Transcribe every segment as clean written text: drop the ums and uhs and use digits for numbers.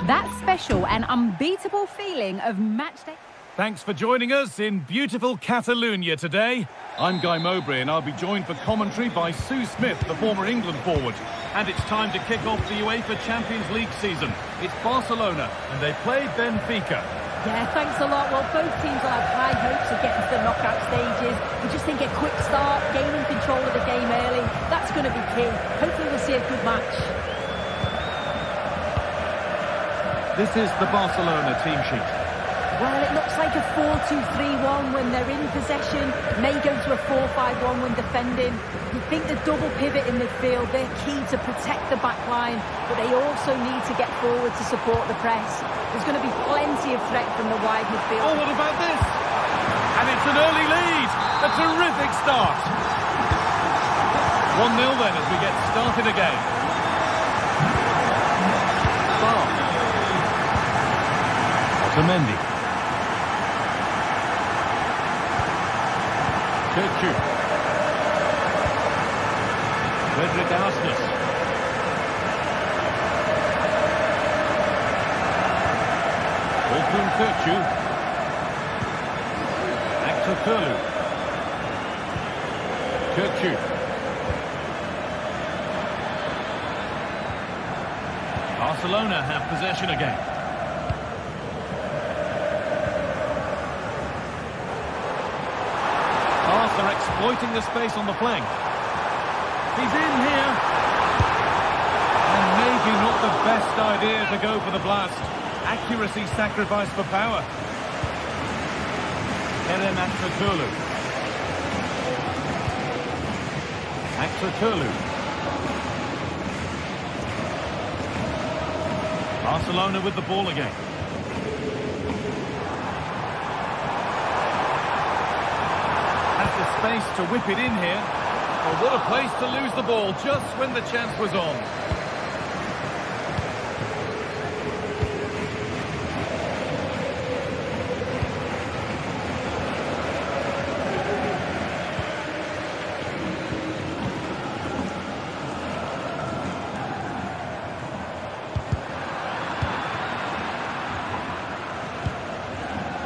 That special and unbeatable feeling of match day. Thanks for joining us in beautiful Catalonia today. I'm Guy Mowbray and I'll be joined for commentary by Sue Smith, the former England forward. And it's time to kick off the UEFA Champions League season. It's Barcelona and they play Benfica. Yeah, thanks a lot. Well, both teams will have high hopes of getting to the knockout stages. We just think a quick start, gaining control of the game early, that's going to be key. Hopefully we'll see a good match. This is the Barcelona team sheet. Well, it looks like a 4-2-3-1 when they're in possession. May go to a 4-5-1 when defending. You think the double pivot in midfield, they're key to protect the back line, but they also need to get forward to support the press. There's going to be plenty of threat from the wide midfield. Oh, what about this? And it's an early lead. A terrific start. 1-0 then as we get started again. Mendy. Kirkju. Frederick Aston. Olkun Kirkju. Actor Kurlu. Kirkju. Barcelona have possession again. They're exploiting the space on the flank. He's in here. And maybe not the best idea to go for the blast. Accuracy sacrificed for power. Eren Akturlu. Akturlu. Barcelona with the ball again. Space to whip it in here. Oh, what a place to lose the ball just when the chance was on.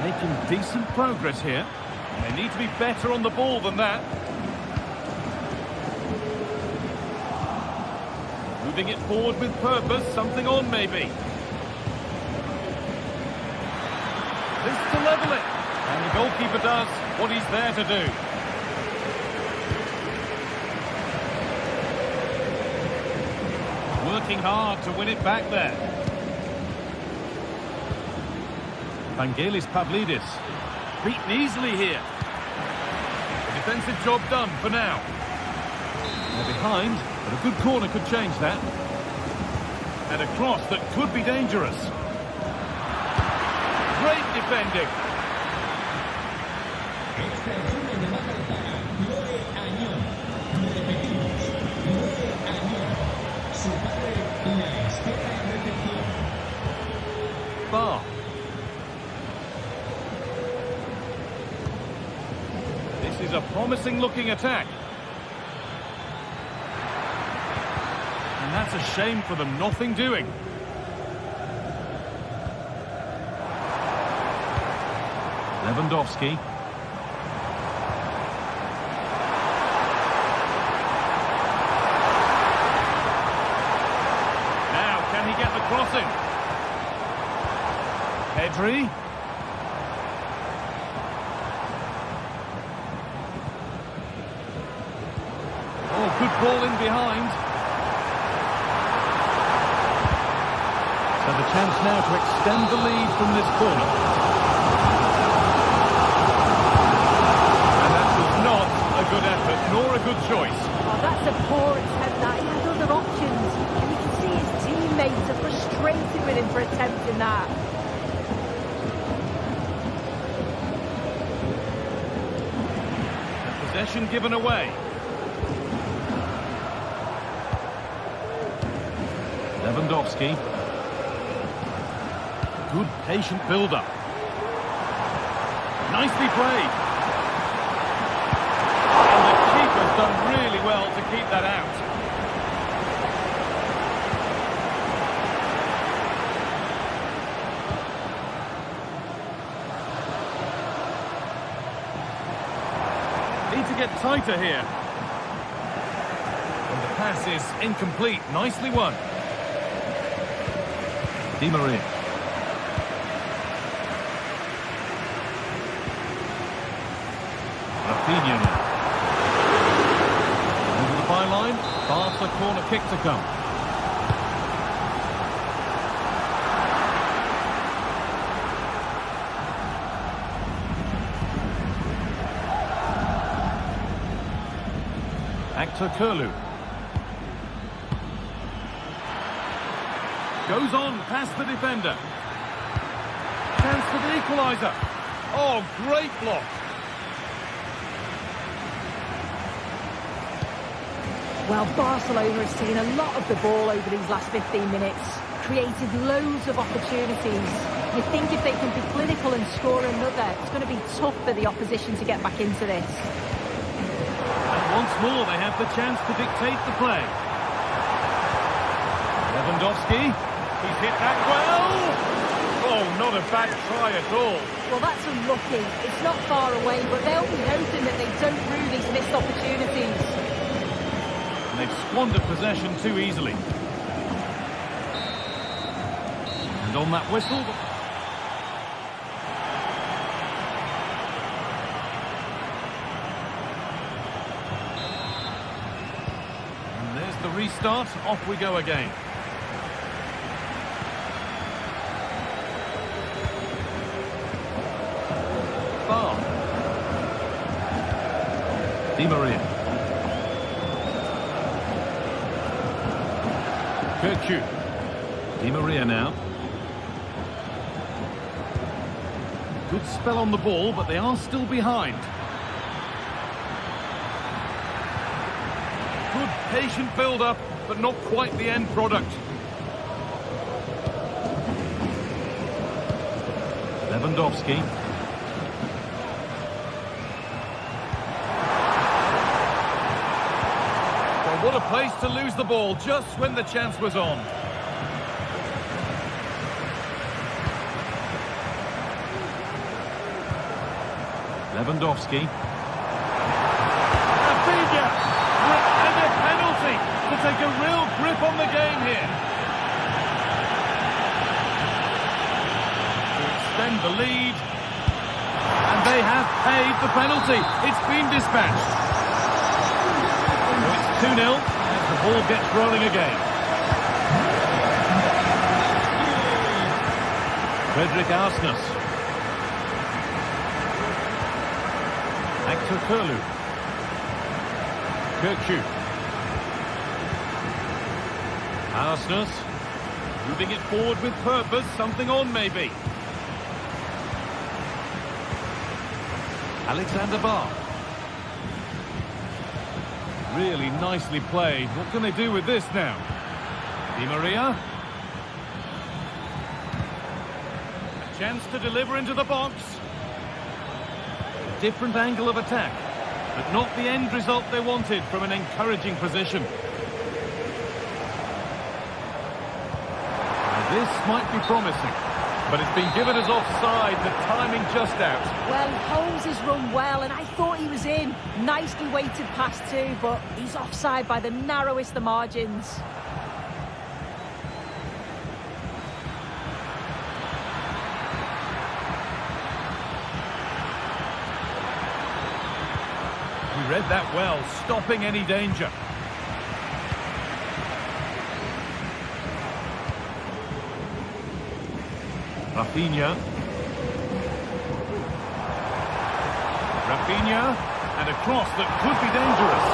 Making decent progress here. They need to be better on the ball than that. Moving it forward with purpose, something on maybe. This to level it. And the goalkeeper does what he's there to do. Working hard to win it back there. Vangelis Pavlidis. Beaten easily here. Defensive job done for now. They're behind, but a good corner could change that. And a cross that could be dangerous. Great defending. Bar. Is a promising looking attack. And that's a shame for them, nothing doing. Lewandowski. Now, can he get the crossing? Pedri. Good ball in behind. So the chance now to extend the lead from this corner. And that was not a good effort, nor a good choice. Oh, that's a poor attempt, that. He had other options. And you can see his teammates are frustrated with him for attempting that. Possession given away. Lewandowski. Good patient build-up. Nicely played. And the keeper's done really well to keep that out. get tighter here. And the pass is incomplete. Nicely won. Di Maria. Rafinha now. Over the byline. Barca corner kick to come. Kurlu. Goes on past the defender. Chance for the equaliser. Oh, great block. Well, Barcelona has seen a lot of the ball over these last 15 minutes. Created loads of opportunities. You think if they can be clinical and score another, it's going to be tough for the opposition to get back into this. Once more, they have the chance to dictate the play. Lewandowski, he's hit that well. Oh, not a bad try at all. Well, that's unlucky. It's not far away, but they'll be hoping that they don't rue these missed opportunities. And they've squandered possession too easily. And on that whistle... The restart, off we go again. Bar. Di Maria. Kirchu. Di Maria now. Good spell on the ball, but they are still behind. Good patient build-up, but not quite the end product. Lewandowski. Well, what a place to lose the ball just when the chance was on. Lewandowski. To take a real grip on the game here. To extend the lead. And they have paid the penalty. It's been dispatched. So it's 2-0 as the ball gets rolling again. Frederick Arsnes. Hector Kurlu. Kirchu. Arsnes, moving it forward with purpose, something on maybe. Alexander Bar. Really nicely played. What can they do with this now? Di Maria. A chance to deliver into the box. A different angle of attack, but not the end result they wanted from an encouraging position. This might be promising, but it's been given as offside, the timing just out. Well, he holds his run well, and I thought he was in. Nicely weighted pass too, but he's offside by the narrowest of margins. He read that well, stopping any danger. Rafinha. Rafinha, and a cross that could be dangerous.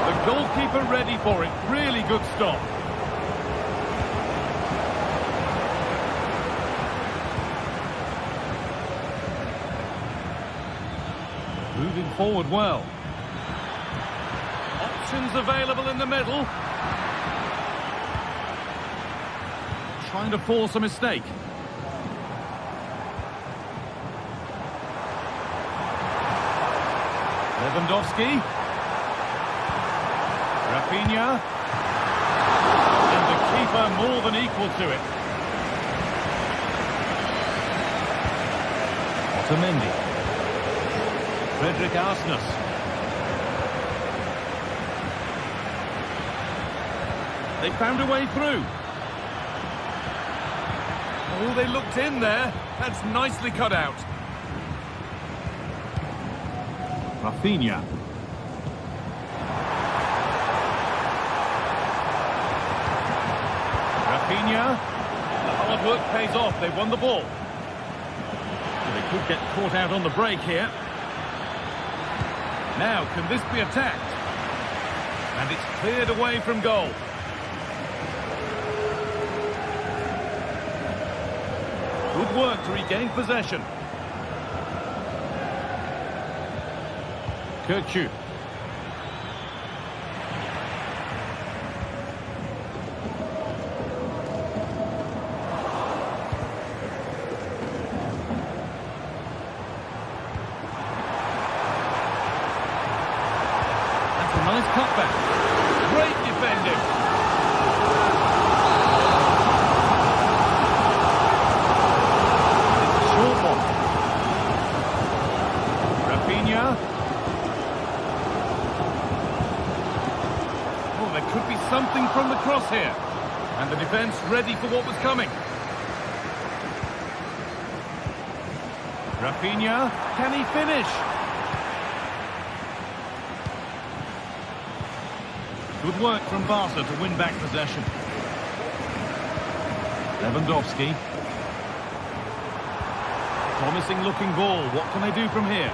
The goalkeeper ready for it. Really good stop. Moving forward well. Options available in the middle. Trying to force a mistake. Lewandowski. Rafinha. And the keeper more than equal to it. Otamendi. Frederick Arsnes. They found a way through. Oh, they looked in there. That's nicely cut out. Rafinha. Rafinha. The hard work pays off. They won the ball. They could get caught out on the break here. Now, can this be attacked? And it's cleared away from goal. Good work to regain possession. Kirchu. That's a nice cutback. Great defending. Could be something from the cross here. And the defence ready for what was coming. Rafinha, can he finish? Good work from Barca to win back possession. Lewandowski. Promising looking ball. What can they do from here?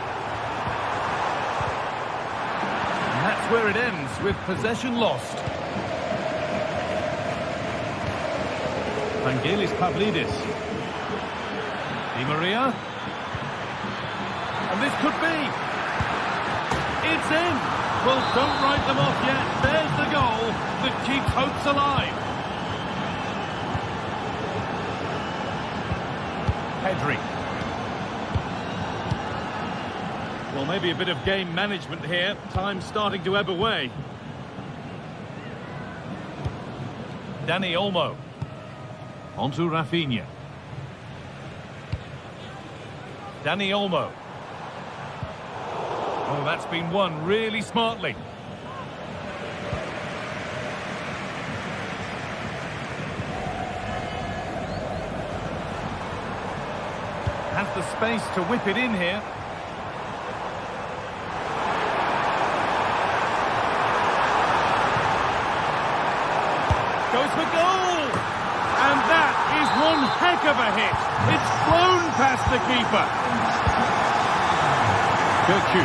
And that's where it ends, with possession lost. Vangelis Pavlidis. Di Maria. And this could be. It's in. Well, don't write them off yet. There's the goal that keeps hopes alive. Pedri. Well, maybe a bit of game management here. Time's starting to ebb away. Dani Olmo. Onto Rafinha. Dani Olmo. Oh, that's been won really smartly. Has the space to whip it in here. Goes for goal! And that is one heck of a hit. It's flown past the keeper. Kirchu.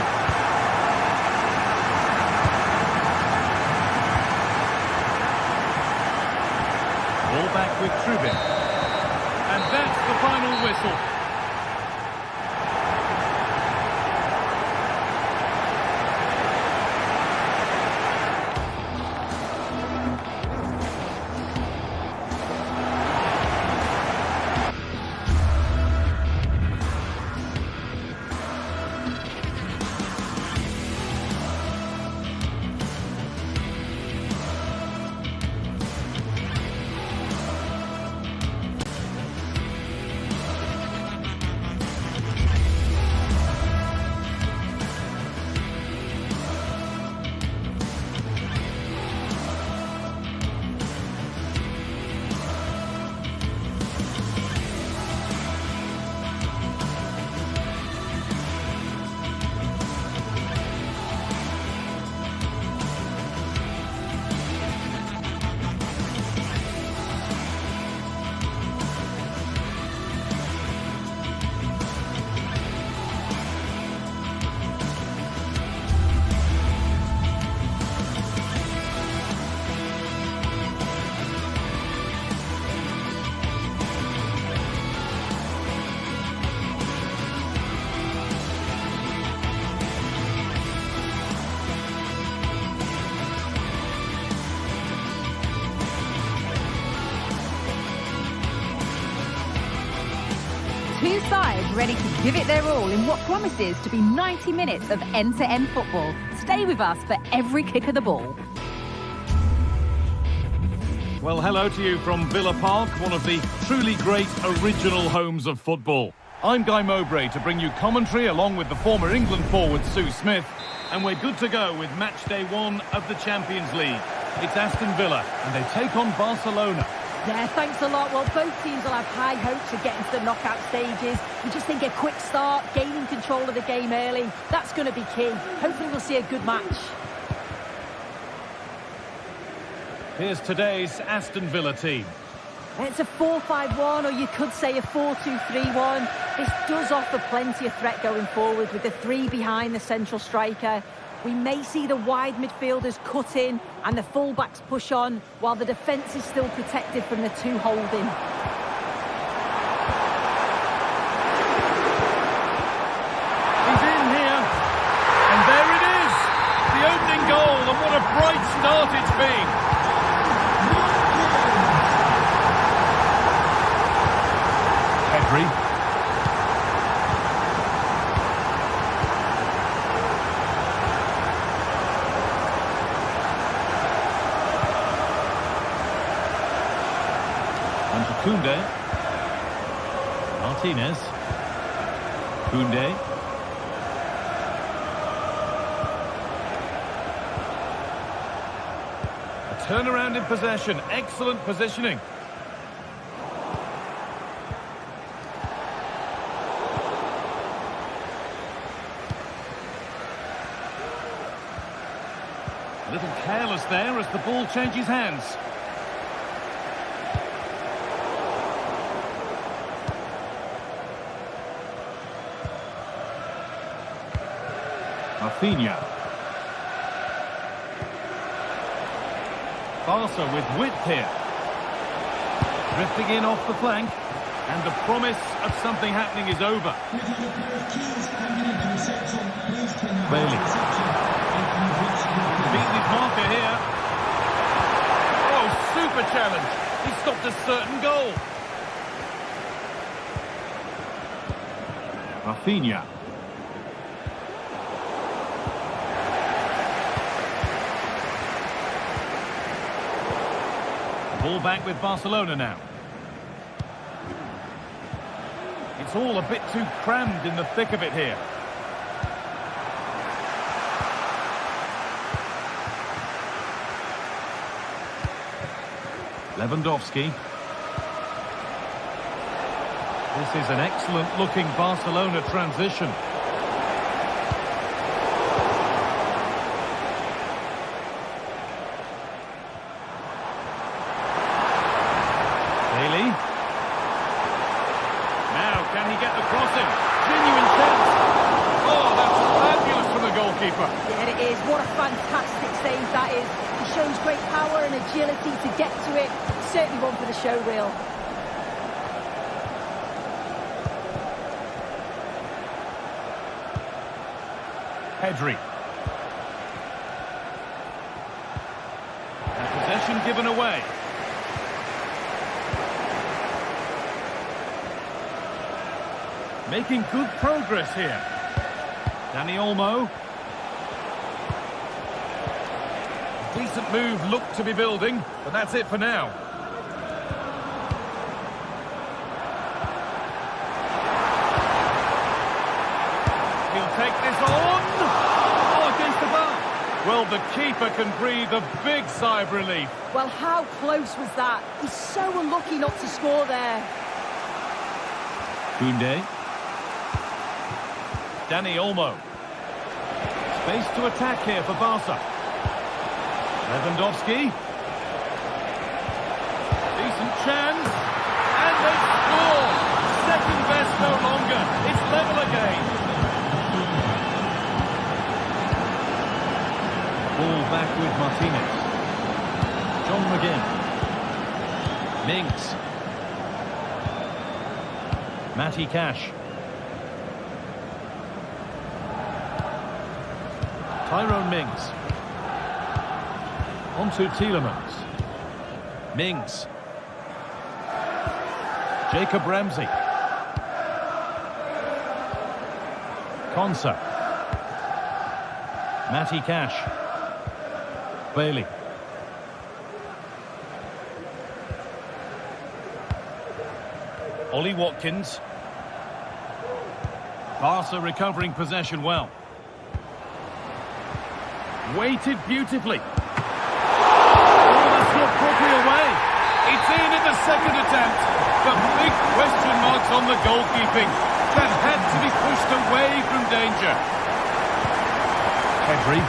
Ball back with Trubin. And that's the final whistle. Two sides ready to give it their all in what promises to be 90 minutes of end-to-end football. Stay with us for every kick of the ball. Well, hello to you from Villa Park, one of the truly great original homes of football. I'm Guy Mowbray to bring you commentary along with the former England forward Sue Smith, and we're good to go with match day 1 of the Champions League. It's Aston Villa, and they take on Barcelona. Yeah, thanks a lot. Well, both teams will have high hopes of getting to the knockout stages. We just think a quick start, gaining control of the game early, that's going to be key. Hopefully we'll see a good match. Here's today's Aston Villa team. It's a 4-5-1, or you could say a 4-2-3-1. This does offer plenty of threat going forward with the three behind the central striker. We may see the wide midfielders cut in and the fullbacks push on, while the defence is still protected from the two holding. He's in here, and there it is! The opening goal, and what a bright start it's been! Pedri. Koundé. Martinez. Koundé. A turnaround in possession. Excellent positioning. A little careless there as the ball changes hands. Rafinha. Barca with width here. Drifting in off the flank. And the promise of something happening is over. Bailey. Beating his marker here. Oh, super challenge. He stopped a certain goal. Rafinha. Ball back with Barcelona now. It's all a bit too crammed in the thick of it here. Lewandowski. This is an excellent looking Barcelona transition. Now, can he get the crossing? Genuine chance. Oh, that's fabulous from the goalkeeper. Yeah, it is. What a fantastic save that is. He shows great power and agility to get to it. Certainly one for the show reel. Pedri. And possession given away. Making good progress here. Dani Olmo. Decent move looked to be building, but that's it for now. He'll take this on. Oh, against the bar. Well, the keeper can breathe a big sigh of relief. Well, how close was that? He's so unlucky not to score there. Koundé. Dani Olmo. Space to attack here for Barca. Lewandowski. Decent chance. And they score. Second best no longer. It's level again. Ball back with Martinez. John McGinn. Minks. Matty Cash. Tyrone Mings. On to Tielemans. Mings. Jacob Ramsey. Konsa. Matty Cash. Bailey. Ollie Watkins. Barca recovering possession well. Weighted beautifully. second attempt, but big question marks on the goalkeeping. That had to be pushed away from danger. Pedri.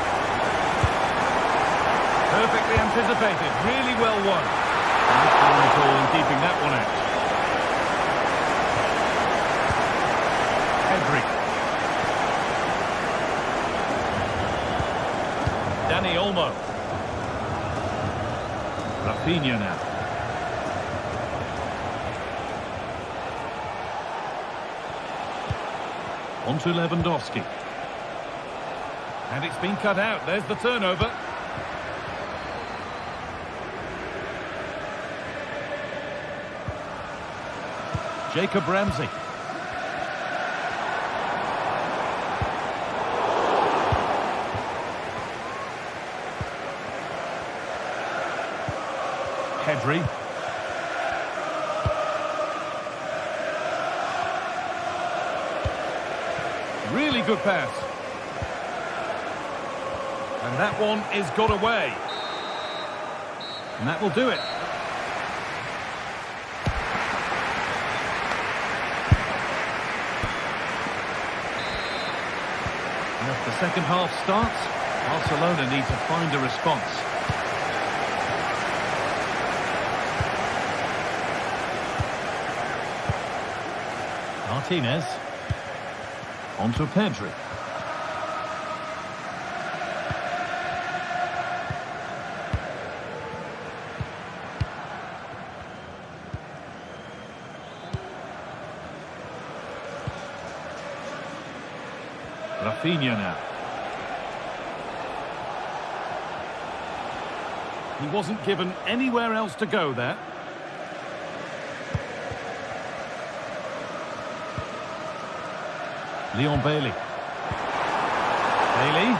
Perfectly anticipated, really well won. Nice call in keeping that one out. Pedri. Dani Olmo. Rafinha now. On to Lewandowski. And it's been cut out. There's the turnover. Jacob Ramsey. Pedri. Really good pass. And that one is got away. And that will do it. And as the second half starts, Barcelona need to find a response. Martinez. On to Pedri. Rafinha now. He wasn't given anywhere else to go there. Leon Bailey. Bailey.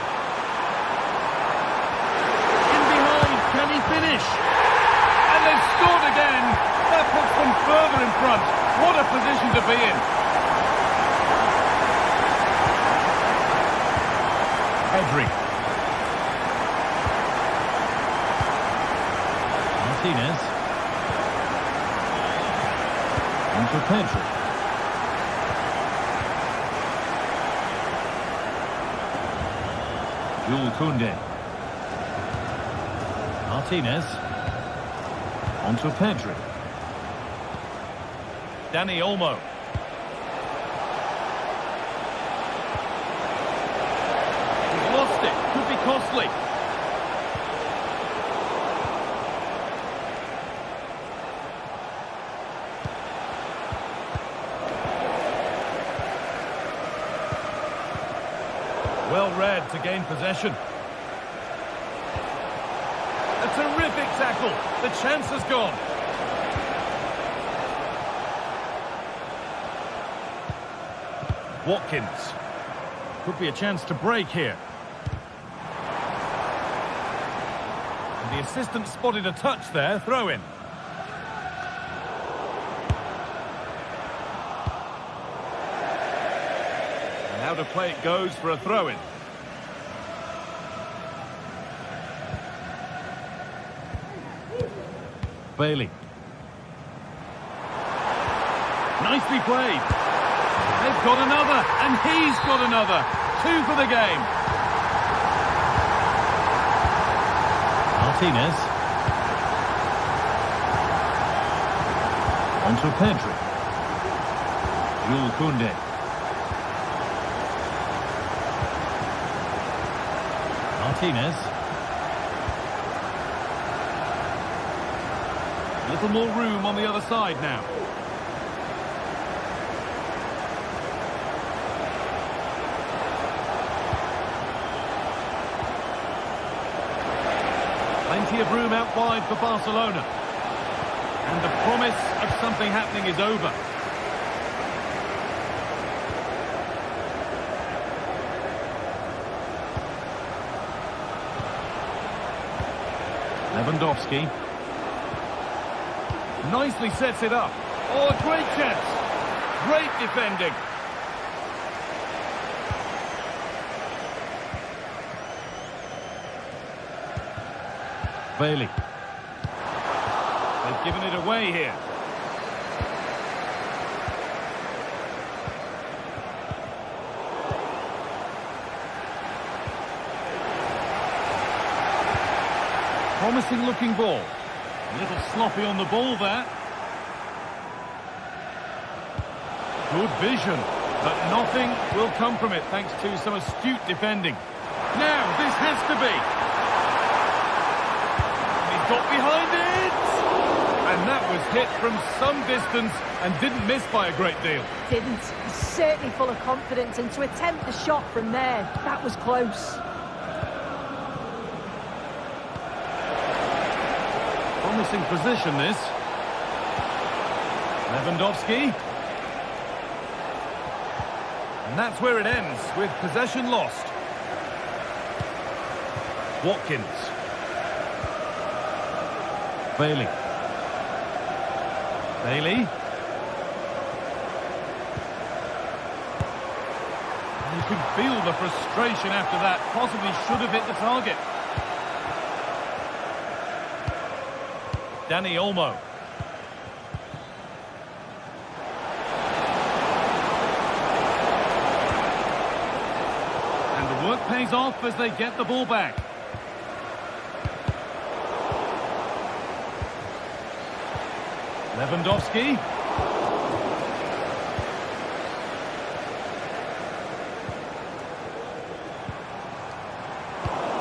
In behind, can he finish? And they've scored again. That puts them further in front. What a position to be in. Pedri. Martinez. Into Pedri. Jules Koundé. Martinez. On to Pedri. Dani Olmo. He's lost it. Could be costly. Well read to gain possession. A terrific tackle. The chance has gone. Watkins. Could be a chance to break here. And the assistant spotted a touch there. Throw in. How to play it goes for a throw-in. Bailey. Nicely played. They've got another, and he's got another. 2 for the game. Martinez. On to Pedri. Jules Koundé. Martinez. A little more room on the other side now. Plenty of room out wide for Barcelona. And the promise of something happening is over. Lewandowski. Nicely sets it up. Oh, a great chance. Great defending. Bailey. They've given it away here. Promising looking ball. A little sloppy on the ball there. Good vision, but nothing will come from it thanks to some astute defending. Now, this has to be. He's got behind it! And that was hit from some distance and didn't miss by a great deal. Didn't. He's certainly full of confidence, and to attempt the shot from there, that was close. Promising position, this. Lewandowski. And that's where it ends, with possession lost. Watkins. Bailey. Bailey. You can feel the frustration after that. Possibly should have hit the target. Dani Olmo. And the work pays off as they get the ball back. Lewandowski.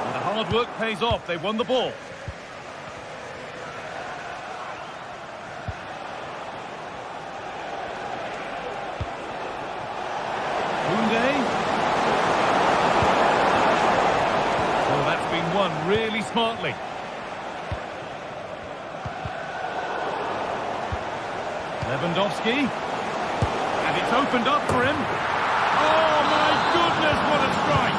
And the hard work pays off. They won the ball. Really smartly. Lewandowski. And it's opened up for him. Oh my goodness, what a strike!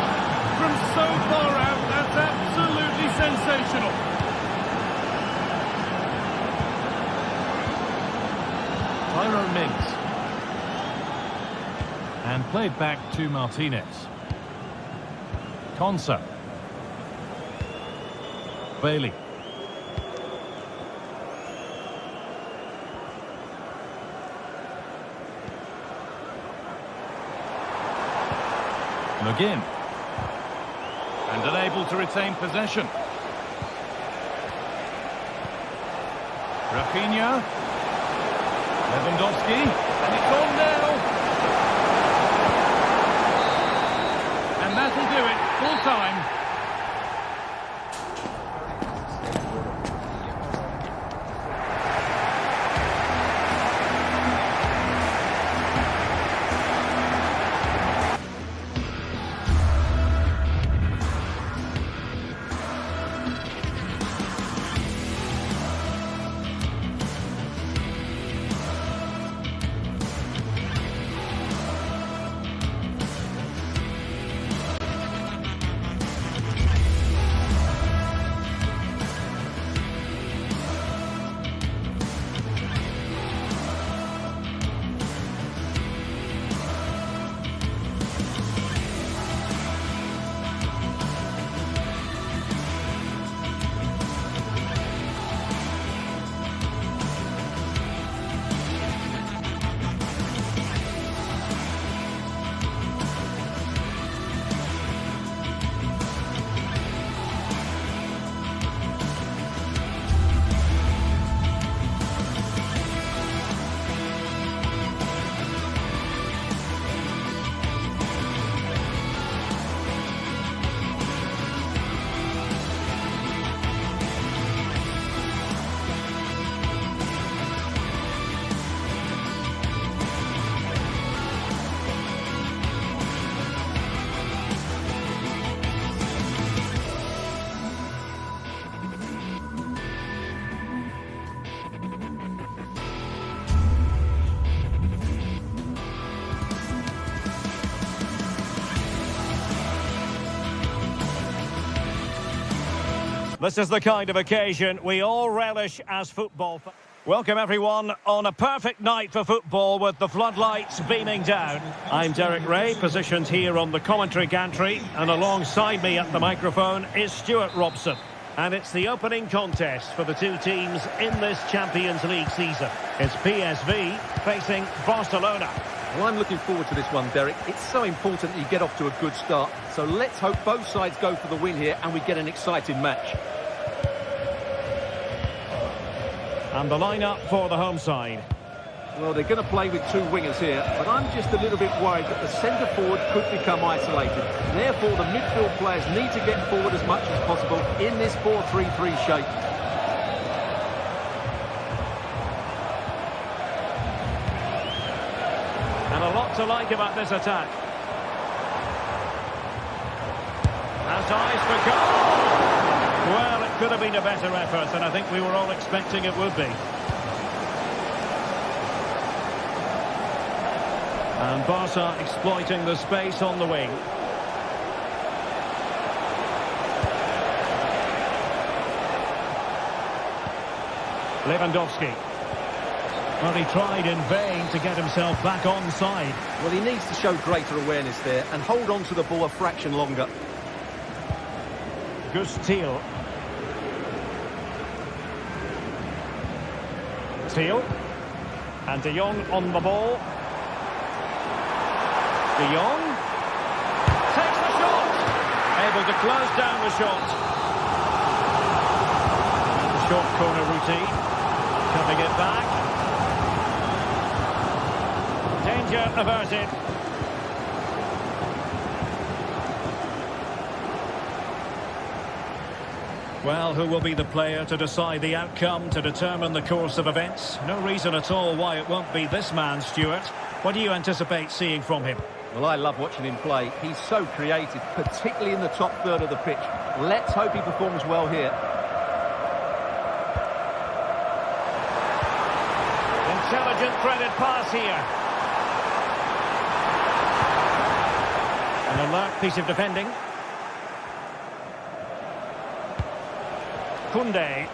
From so far out, that's absolutely sensational. Tyrone Mings. And played back to Martinez. Konsa. Bailey. McGinn. And unable to retain possession. Rafinha. Lewandowski. And it's on now. And that'll do it. Full time. This is the kind of occasion we all relish as football fans. Welcome everyone on a perfect night for football with the floodlights beaming down. I'm Derek Ray, positioned here on the commentary gantry, and alongside me at the microphone is Stuart Robson. And it's the opening contest for the two teams in this Champions League season. It's PSV facing Barcelona. Well, I'm looking forward to this one, Derek. It's so important that you get off to a good start. So let's hope both sides go for the win here and we get an exciting match. And the lineup for the home side. Well, they're going to play with two wingers here, but I'm just a little bit worried that the centre-forward could become isolated. Therefore, the midfield players need to get forward as much as possible in this 4-3-3 shape. And a lot to like about this attack. Has eyes for goal! Well, it could have been a better effort, and I think we were all expecting it would be. And Barca exploiting the space on the wing. Lewandowski. Well, he tried in vain to get himself back on side. Well, he needs to show greater awareness there and hold on to the ball a fraction longer. Thiel. Thiel. And De Jong on the ball. De Jong takes the shot, able to close down the shot. The short corner routine, cutting it back. Danger averted. Well, who will be the player to decide the outcome, to determine the course of events? No reason at all why it won't be this man, Stuart. What do you anticipate seeing from him? Well, I love watching him play. He's so creative, particularly in the top third of the pitch. Let's hope he performs well here. Intelligent threaded pass here. An alert piece of defending. Koundé.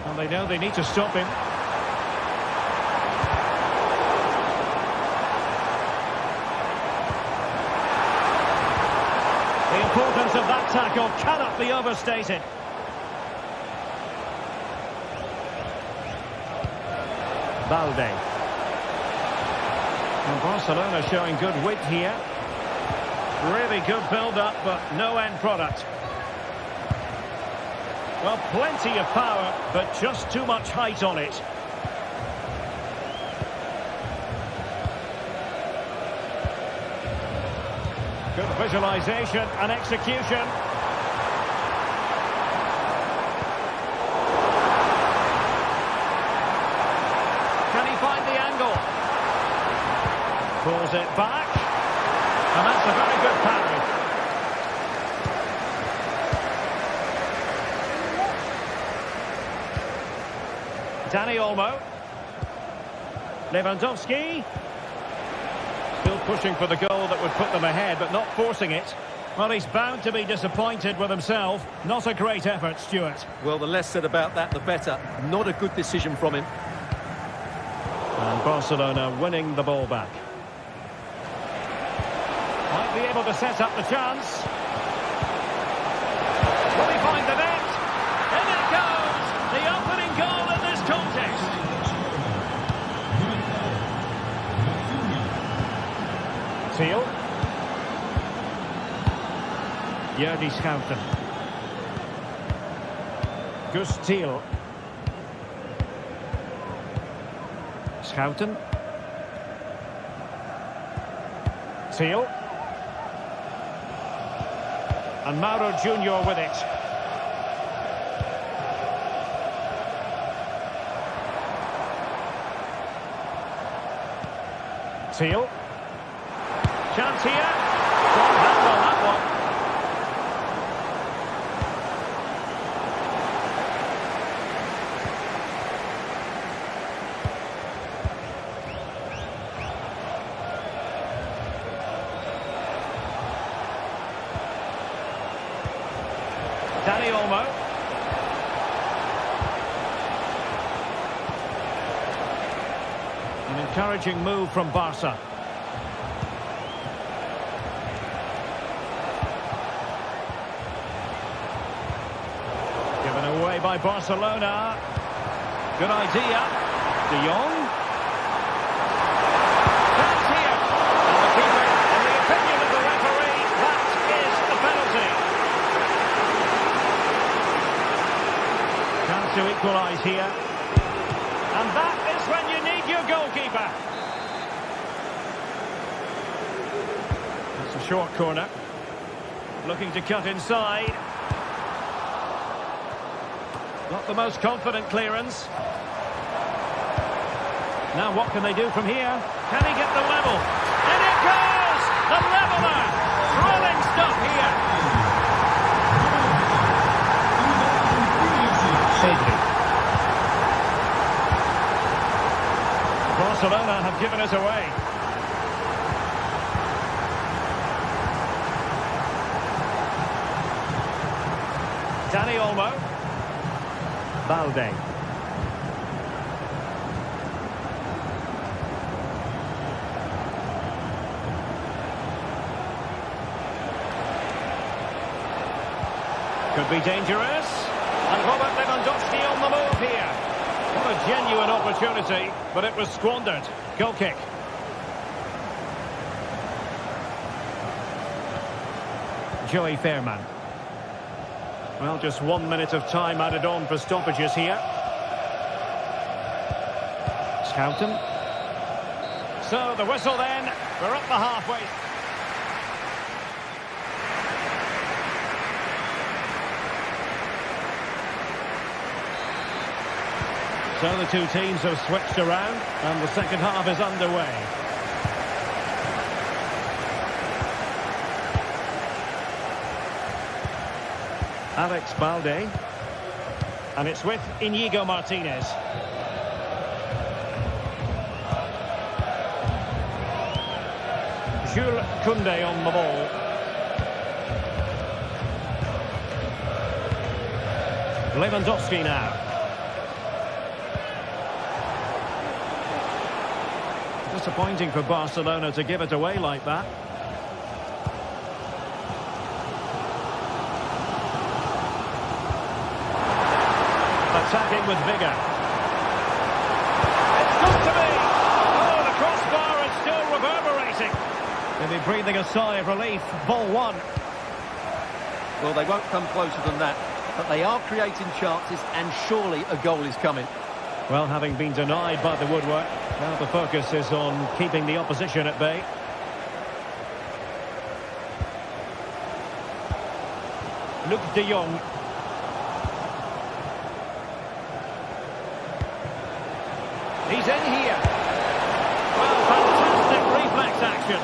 And they know they need to stop him. The importance of that tackle cannot be overstated. Balde. And Barcelona showing good width here. Really good build-up, but no end product. Well, plenty of power, but just too much height on it. Good visualization and execution. Can he find the angle? Pulls it back. And that's a very good parry. Dani Olmo. Lewandowski. Still pushing for the goal that would put them ahead, but not forcing it. Well, he's bound to be disappointed with himself. Not a great effort, Stuart. Well, the less said about that, the better. Not a good decision from him. And Barcelona winning the ball back. Might be able to set up the chance. Will he find the net? In it goes! The opening goal in this contest. Thiel. Jordi Schouten. Thiel. Schouten. Thiel. And Mauro Junior with it. Thiel. Chance here. Strong hand on that one. Dani Olmo. An encouraging move from Barca. Given away by Barcelona. Good idea. De Jong. That's here. And the keeper, in the opinion of the referee, that is the penalty. to equalise here. And that is when you need your goalkeeper. It's a short corner. Looking to cut inside. Not the most confident clearance. Now what can they do from here? Can he get the level? And it goes! The leveller! Thrilling stuff here. Pedri. Barcelona have given it away. Dani Olmo. Balde. Could be dangerous. And Robert Lewandowski on the move here. What a genuine opportunity, but it was squandered. Goal kick. Joey Fairman. Well, just 1 minute of time added on for stoppages here. Scouten. So the whistle then. We're up the halfway. So the two teams have switched around and the second half is underway. Alex Balde. And it's with Íñigo Martínez. Jules Koundé on the ball. Lewandowski now. Disappointing for Barcelona to give it away like that. Attacking with vigour. It's got to be! Oh, the crossbar is still reverberating. They'll be breathing a sigh of relief. Ball one. Well, they won't come closer than that, but they are creating chances, and surely a goal is coming. Well, having been denied by the woodwork, now the focus is on keeping the opposition at bay. Luc de Jong. He's in here. Well, fantastic reflex action.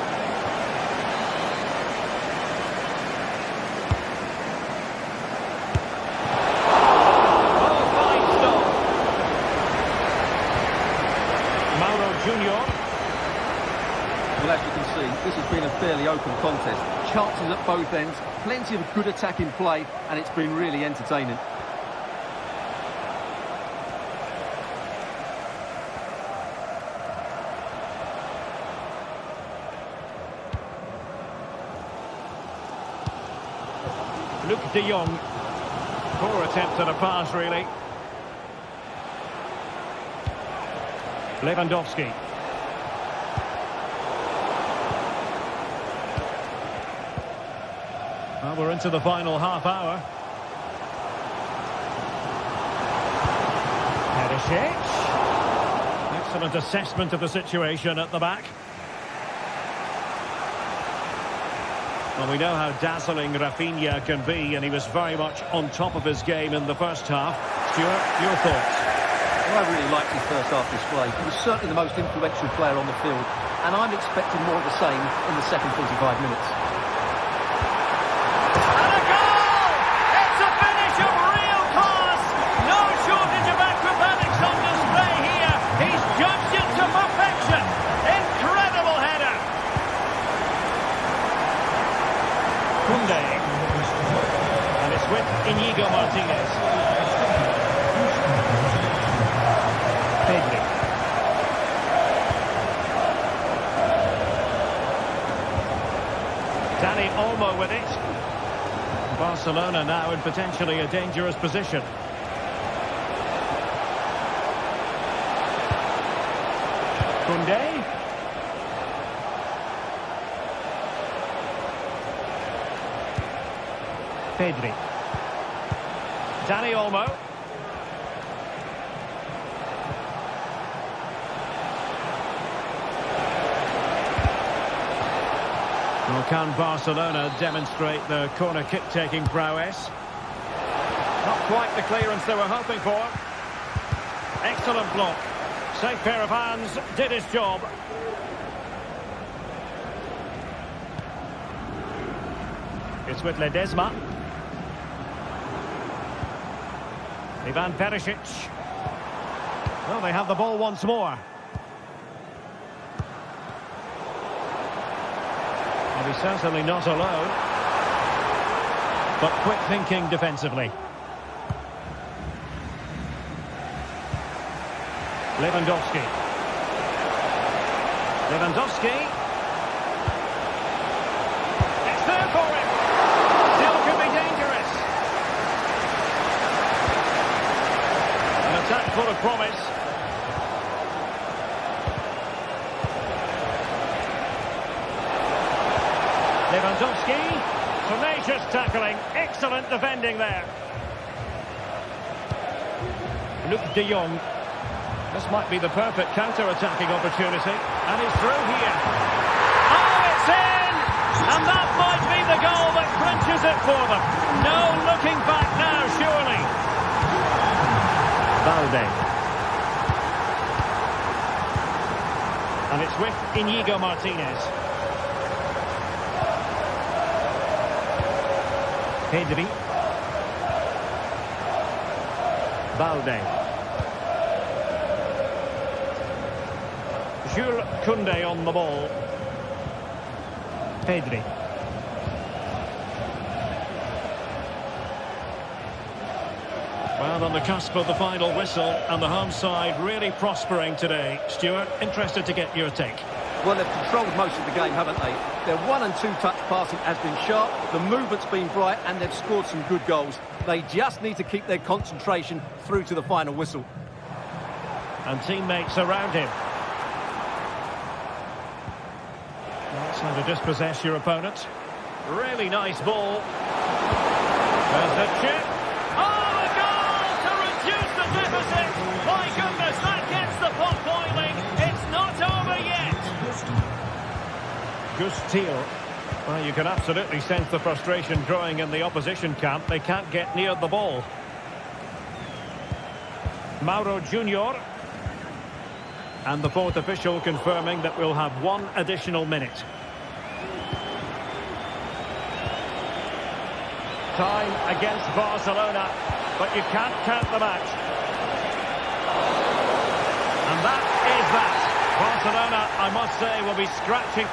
Well, as you can see, this has been a fairly open contest. Chances at both ends, plenty of good attacking play, and it's been really entertaining. Luc de Jong. Poor attempt at a pass, really. Lewandowski. Well, we're into the final half hour. Perisic. Excellent assessment of the situation at the back. Well, we know how dazzling Rafinha can be, and he was very much on top of his game in the first half. Stuart, your thoughts? Well, I really liked his first half display. He was certainly the most influential player on the field, and I'm expecting more of the same in the second 45 minutes. And a goal! It's a finish of real class! No shortage of acrobatics on display here. He's judged it to perfection. Incredible header. Koundé. And it's with Íñigo Martínez. Pedri. Dani Olmo with it. Barcelona now in potentially a dangerous position. Koundé. Pedri. Dani Olmo. Can Barcelona demonstrate their corner kick-taking prowess? Not quite the clearance they were hoping for. Excellent block. Safe pair of hands, did his job. It's with Ledesma. Ivan Perisic. Well, they have the ball once more. And he's certainly not alone. But quick thinking defensively. Lewandowski. It's there for him. Still could be dangerous. An attack full of promise. Lewandowski. Tenacious tackling. Excellent defending there. Luke de Jong. This might be the perfect counter-attacking opportunity. And he's through here. Oh, it's in! And that might be the goal that clinches it for them. No looking back now, surely. Balde. And it's with Íñigo Martínez. Pedri. Balde. Jules Koundé on the ball. Pedri. Well, on the cusp of the final whistle, and the home side really prospering today. Stuart, interested to get your take. Well, they've controlled most of the game, haven't they? Their 1- and 2-touch passing has been sharp, the movement's been bright, and they've scored some good goals. They just need to keep their concentration through to the final whistle. And teammates around him. That's how to dispossess your opponent. Really nice ball. There's the chip. Oh, a goal to reduce the deficit. My goodness, that gets the pot boiling. It's not over yet. Gustil. Well, you can absolutely sense the frustration growing in the opposition camp. They can't get near the ball. Mauro Junior. And the fourth official confirming that we'll have one additional minute. Time against Barcelona, but you can't count them out. And that is that. Barcelona, I must say, will be scratching.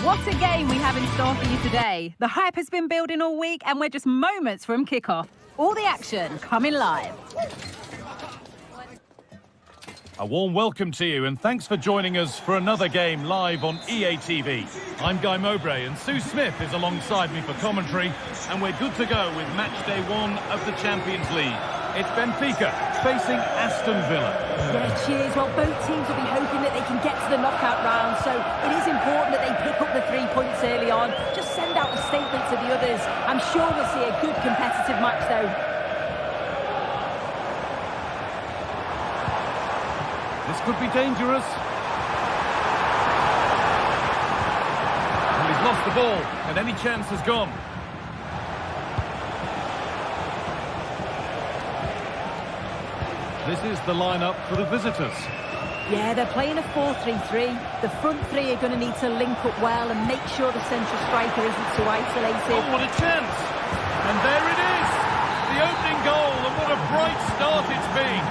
What a game we have in store for you today. The hype has been building all week and we're just moments from kickoff. All the action coming live. A warm welcome to you and thanks for joining us for another game live on EA TV. I'm Guy Mowbray and Sue Smith is alongside me for commentary and we're good to go with match day 1 of the Champions League. It's Benfica facing Aston Villa. Yeah, cheers. Well, both teams will be hoping that they can get to the knockout round, so it is important that they pick up the 3 points early on. Just send out a statement to the others. I'm sure we'll see a good competitive match, though. This could be dangerous. And he's lost the ball, and any chance has gone. This is the lineup for the visitors. Yeah, they're playing a 4-3-3. The front three are going to need to link up well and make sure the central striker isn't too isolated. Oh, what a chance! And there it is! The opening goal, and what a bright start it's been!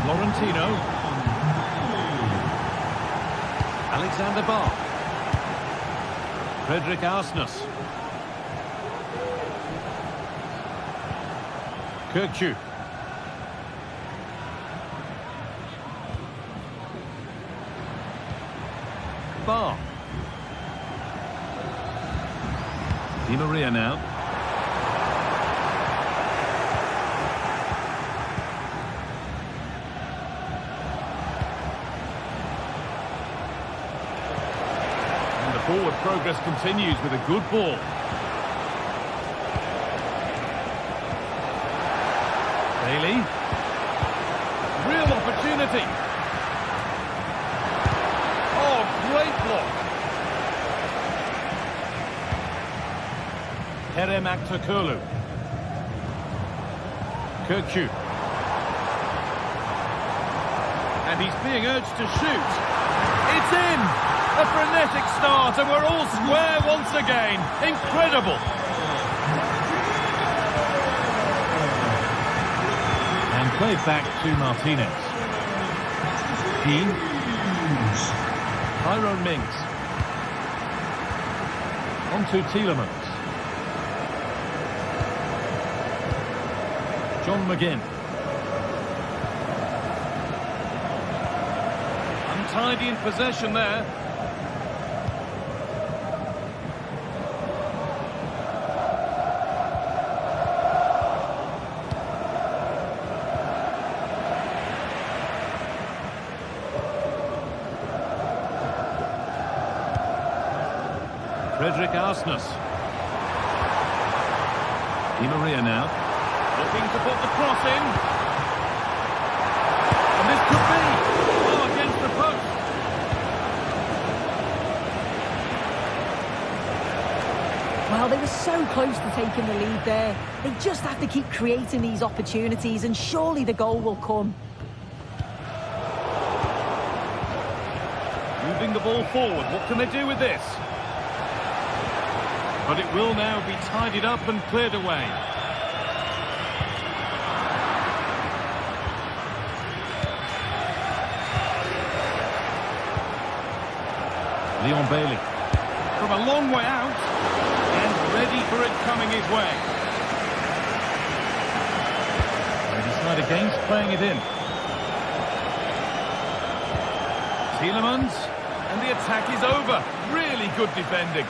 Florentino. Alexander Bach. Frederick Arsnes. Kirkju. Bar. Di Maria now. And the forward progress continues with a good ball. Bailey. Real opportunity. Oh, great block. Kerem Aktürkoğlu. Kirkju. And he's being urged to shoot. It's in! A frenetic start, and we're all square once again. Incredible! And played back to Martinez. Dean. Tyrone Mings. On to Tielemans. John McGinn. Untidy in possession there. Frederick Arsnes. Di Maria now. Looking to put the cross in. And this could be. Oh, against the post. Well, they were so close to taking the lead there. They just have to keep creating these opportunities, and surely the goal will come. Moving the ball forward. What can they do with this? But it will now be tidied up and cleared away. Leon Bailey. From a long way out. And ready for it coming his way. They decide against playing it in. Tielemans. And the attack is over. Really good defending.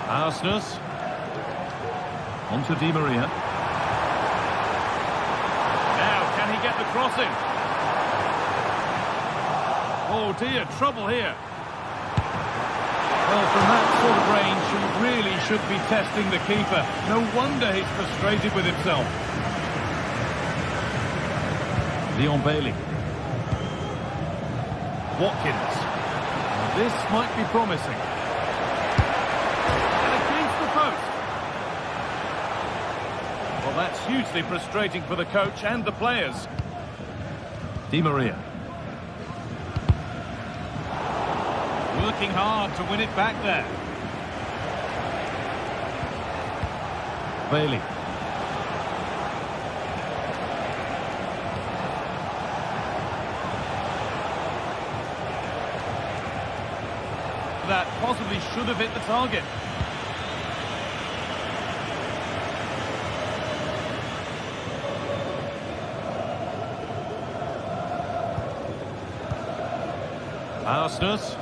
Arsnes. On to Di Maria. Now, can he get the cross in? Oh dear, trouble here. Well, from that sort of range, he really should be testing the keeper. No wonder he's frustrated with himself. Leon Bailey. Watkins. This might be promising. Well, that's hugely frustrating for the coach and the players. Di Maria. Working hard to win it back there. Bailey. That possibly should have hit the target. Arsnes.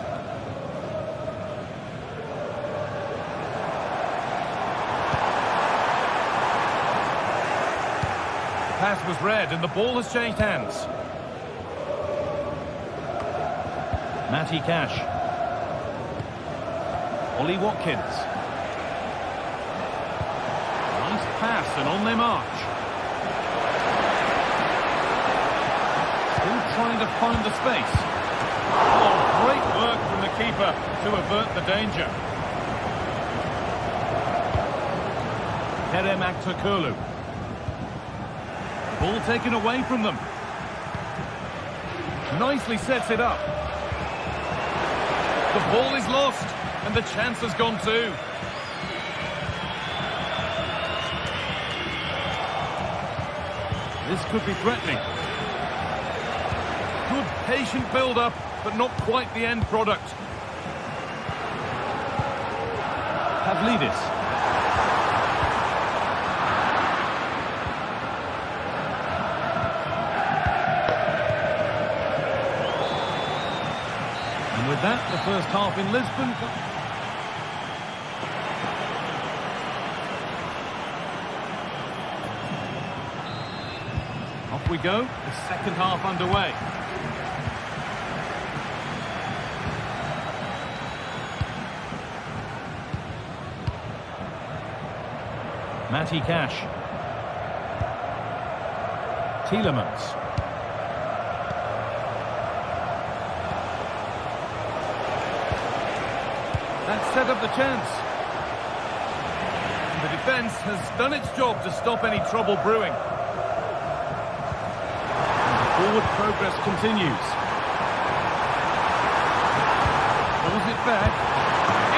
The pass was read and the ball has changed hands. Matty Cash. Ollie Watkins. Nice pass and on their march. Still trying to find the space. Oh, great work from the keeper to avert the danger. Kerem Aktürkoğlu. Ball taken away from them. Nicely sets it up. The ball is lost, and the chance has gone too. This could be threatening. Good patient build-up, but not quite the end product. Pavlidis. And with that, the first half in Lisbon. Off we go, the second half underway. Matty Cash. Tielemans. That set up the chance. The defence has done its job to stop any trouble brewing. And the forward progress continues. Pulls it back.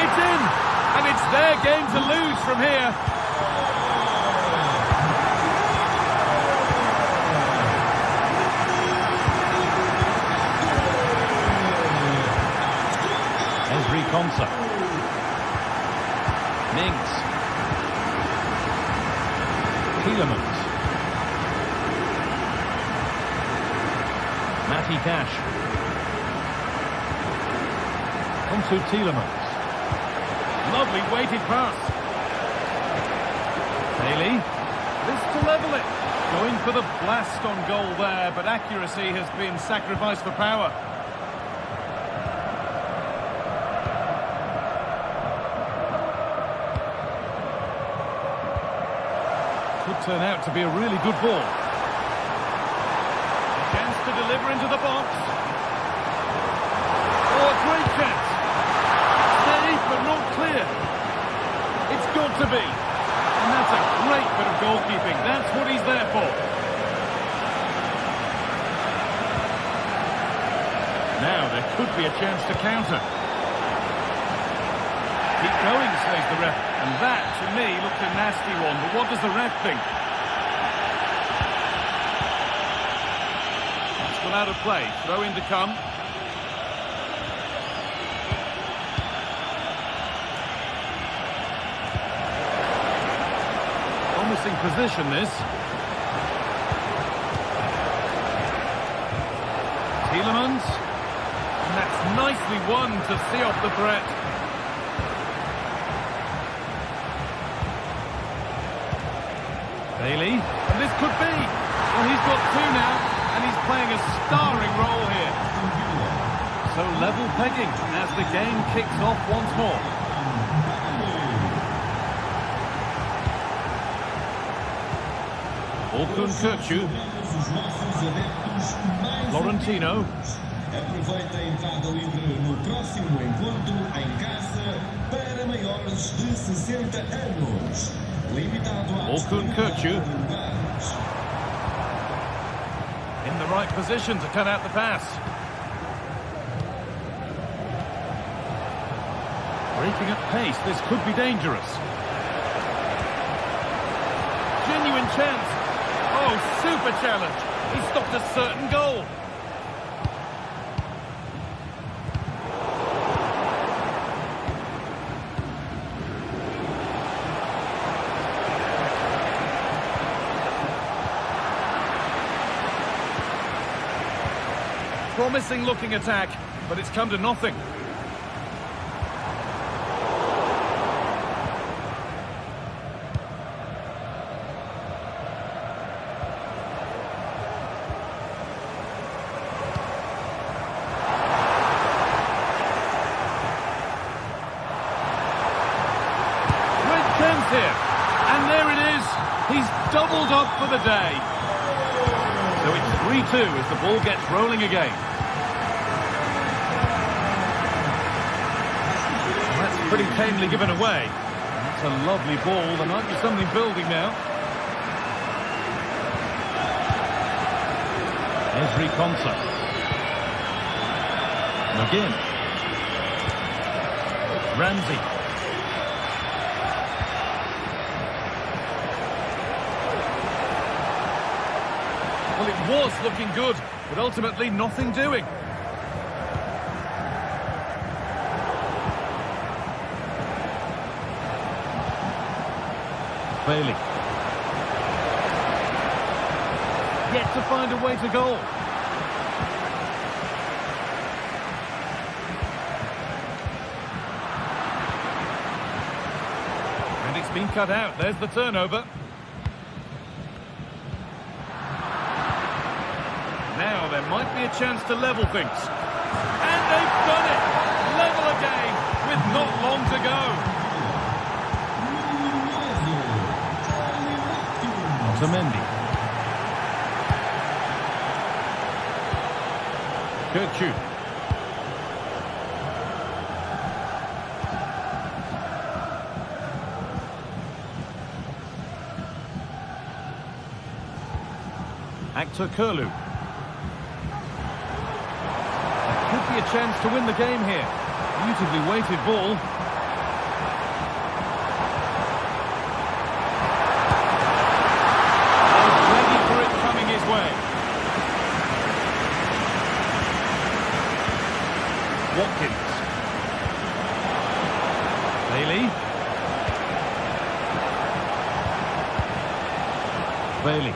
It's in! And it's their game to lose from here. Consa. Mings. Tielemans. Matty Cash. Onto Tielemans. Lovely weighted pass. Bailey. This to level it. Going for the blast on goal there, but accuracy has been sacrificed for power. Could turn out to be a really good ball. Chance to deliver into the box. Oh, a great chance. Safe but not clear. It's got to be. And that's a great bit of goalkeeping. That's what he's there for. Now there could be a chance to counter. Keep going, says the ref. And that, to me, looked a nasty one. But what does the ref think? That's gone out of play. Throw in to come. Promising position, this. Tielemans. And that's nicely won to see off the threat. Bailey, and this could be. Well, he's got two now, and he's playing a starring role here. So level pegging as the game kicks off once more. Orkun Kökçü. Florentino. Aproveita a entrada livre no próximo encontro em casa para maiores de 60 anos. Orkun Kökçü. In the right position to cut out the pass. Breaking at pace, this could be dangerous. Genuine chance. Oh, super challenge. He stopped a certain goal. Promising looking attack, but it's come to nothing. Great chance here, and there it is. doubled up for the day. So it's 3-2 as the ball gets rolling again. That's pretty tamely given away. That's a lovely ball. There might be something building now. Ezri Konsa. McGinn. Ramsey. Well, it was looking good, but ultimately nothing doing. Bailey. Yet to find a way to goal. And it's been cut out. There's the turnover. Now there might be a chance to level things. And they've done it! Level again with not long to go. Otamendi. Kirchu. Actor Kurlu. Could be a chance to win the game here. Beautifully weighted ball. Ready for it coming his way. Watkins. Bailey.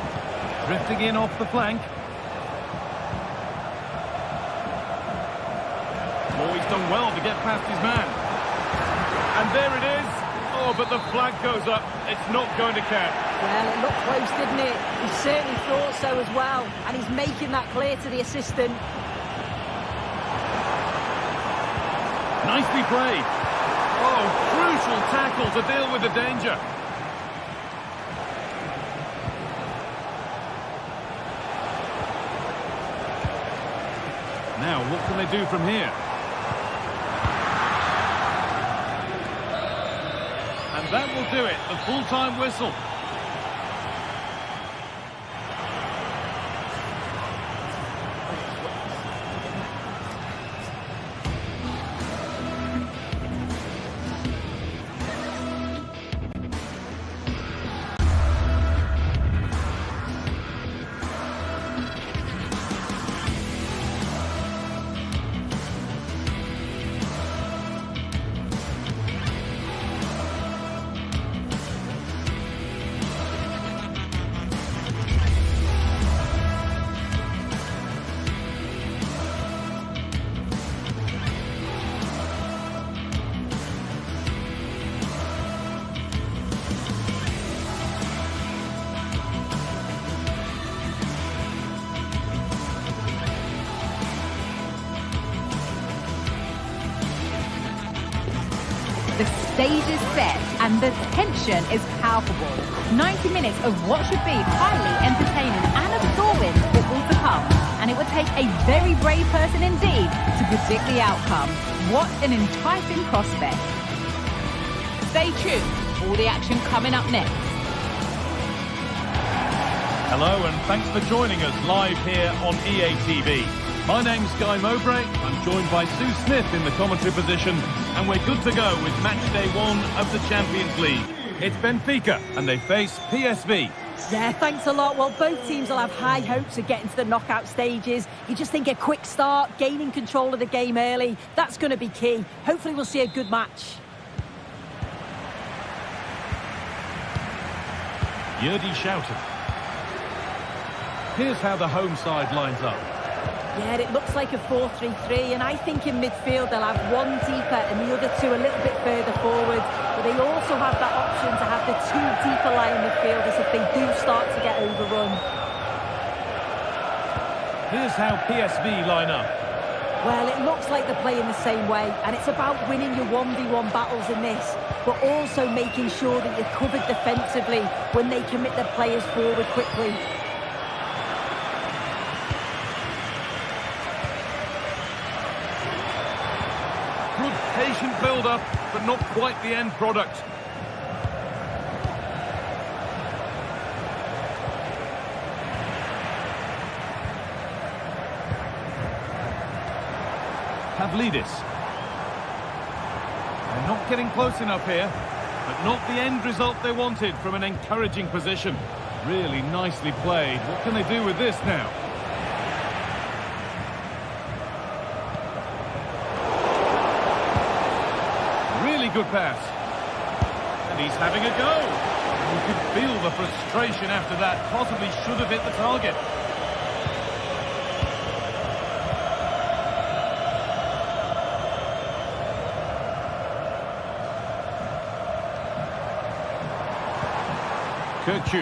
Drifting in off the flank. Oh, he's done well to get past his man. And there it is. Oh, but the flag goes up. It's not going to count. Well, it looked close, didn't it? He certainly thought so as well. And he's making that clear to the assistant. Nicely played. Oh, crucial tackle to deal with the danger. Now, what can they do from here? And that will do it, the full-time whistle. The stage is set and the tension is palpable. 90 minutes of what should be highly entertaining and absorbing football to come. And it would take a very brave person indeed to predict the outcome. What an enticing prospect. Stay tuned. All the action coming up next. Hello and thanks for joining us live here on EA TV. My name's Guy Mowbray. I'm joined by Sue Smith in the commentary position, and we're good to go with match day 1 of the Champions League. It's Benfica and they face PSV. Yeah, thanks a lot. Well, both teams will have high hopes of getting to the knockout stages. You just think a quick start, gaining control of the game early, that's going to be key. Hopefully we'll see a good match. Yerdy Schouten. Here's how the home side lines up. Yeah, it looks like a 4-3-3, and I think in midfield they'll have one deeper and the other two a little bit further forward. But they also have that option to have the two deeper lying midfielders if they do start to get overrun. Here's how PSV line up. Well, it looks like they're playing the same way, and it's about winning your 1v1 battles in this, but also making sure that you're covered defensively. when they commit their players forward quickly. Good patient build-up, but not quite the end product. Pavlidis. They're not getting close enough here, but not the end result they wanted from an encouraging position. Really nicely played. What can they do with this now? Really good pass. And he's having a go. You could feel the frustration after that. Possibly should have hit the target. Kirkju.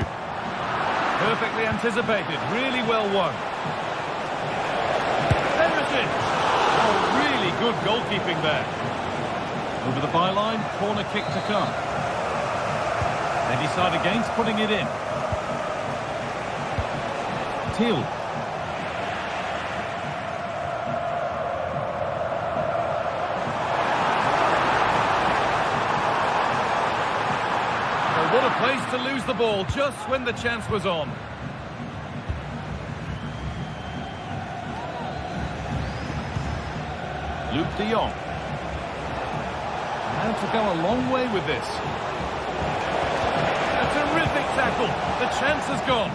Perfectly anticipated, really well won. Perisic! Oh, really good goalkeeping there. Over the byline, corner kick to come. They decide against putting it in. Thiel. What a place to lose the ball just when the chance was on. Luke de Jong. Now to go a long way with this. A terrific tackle. The chance has gone.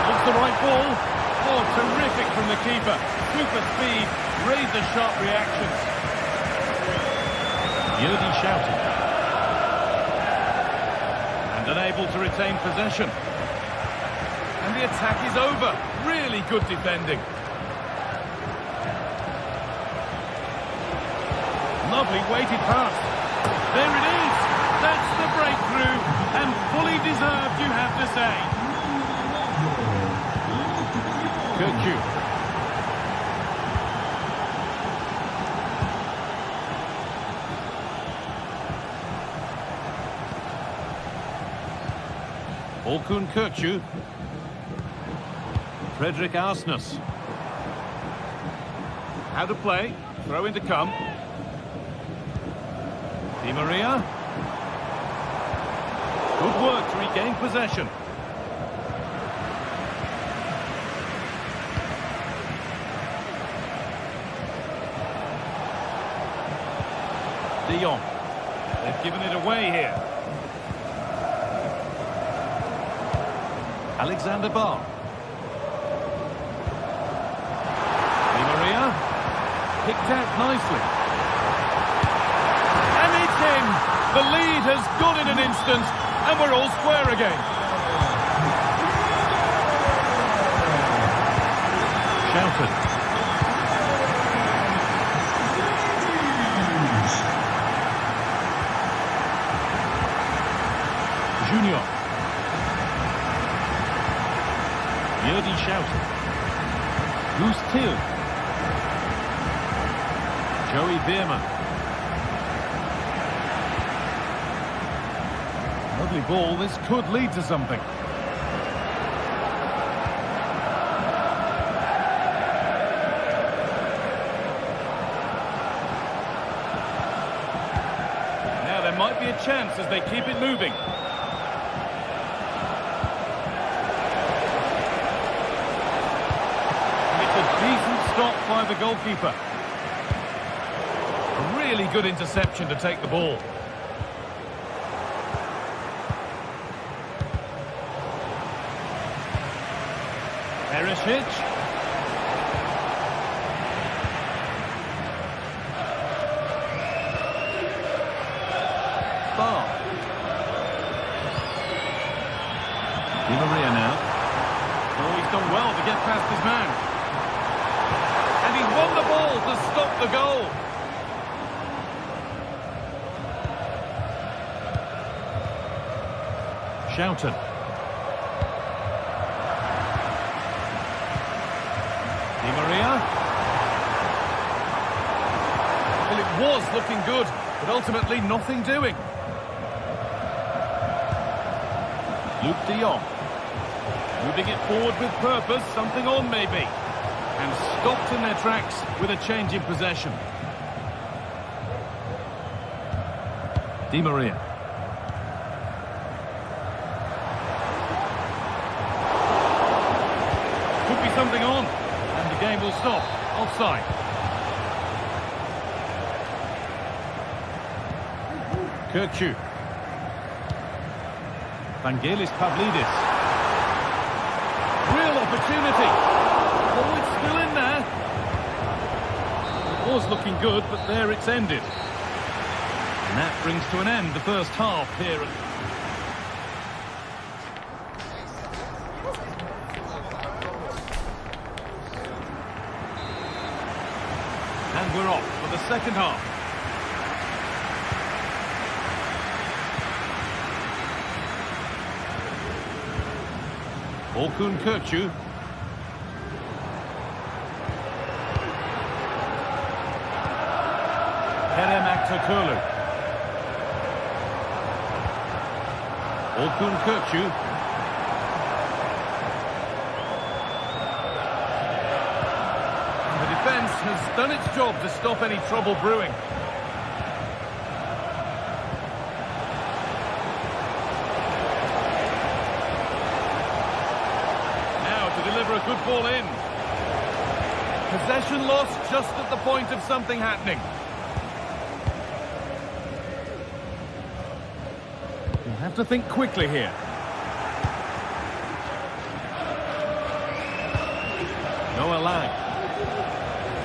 Looks the right ball. Oh, terrific from the keeper. Super speed, razor-sharp reactions. Yodi shouting. And unable to retain possession. And the attack is over. Really good defending. Lovely weighted pass. There it is. That's the breakthrough. And fully deserved, you have to say. Kirkju. Orkun Kirkju. Frederick Arsnes. How to play. Throw in to come. Di Maria. Good work to regain possession. De Jong. They've given it away here. Alexander Barr. Di Maria. Picked out nicely. And it's in! The lead has gone in an instant, and we're all square again. Shouted. Junior. Yodi shouted. Loose Thiel. Joey Veerman. Lovely ball. This could lead to something. Now there might be a chance as they keep it moving. Stop by the goalkeeper. A really good interception to take the ball. Perisic. Barr. Di Maria now. Oh, he's done well to get past his man. And he's won the ball to stop the goal. Shouted. Di Maria. was looking good, but ultimately nothing doing. Luke de Jong. Moving it forward with purpose, something on maybe. And stopped in their tracks with a change in possession. Di Maria. Could be something on, and the game will stop. Offside. Kirkju. Vangelis Pavlidis. Real opportunity. Oh, it's still in there. It was looking good, but there it's ended. And that brings to an end the first half here. And we're off for the second half. Orkun Kökçü. Kerem Aktürkoğlu. Orkun Kökçü. The defence has done its job to stop any trouble brewing. A good ball in. Possession lost just at the point of something happening. You have to think quickly here. Noah Lang.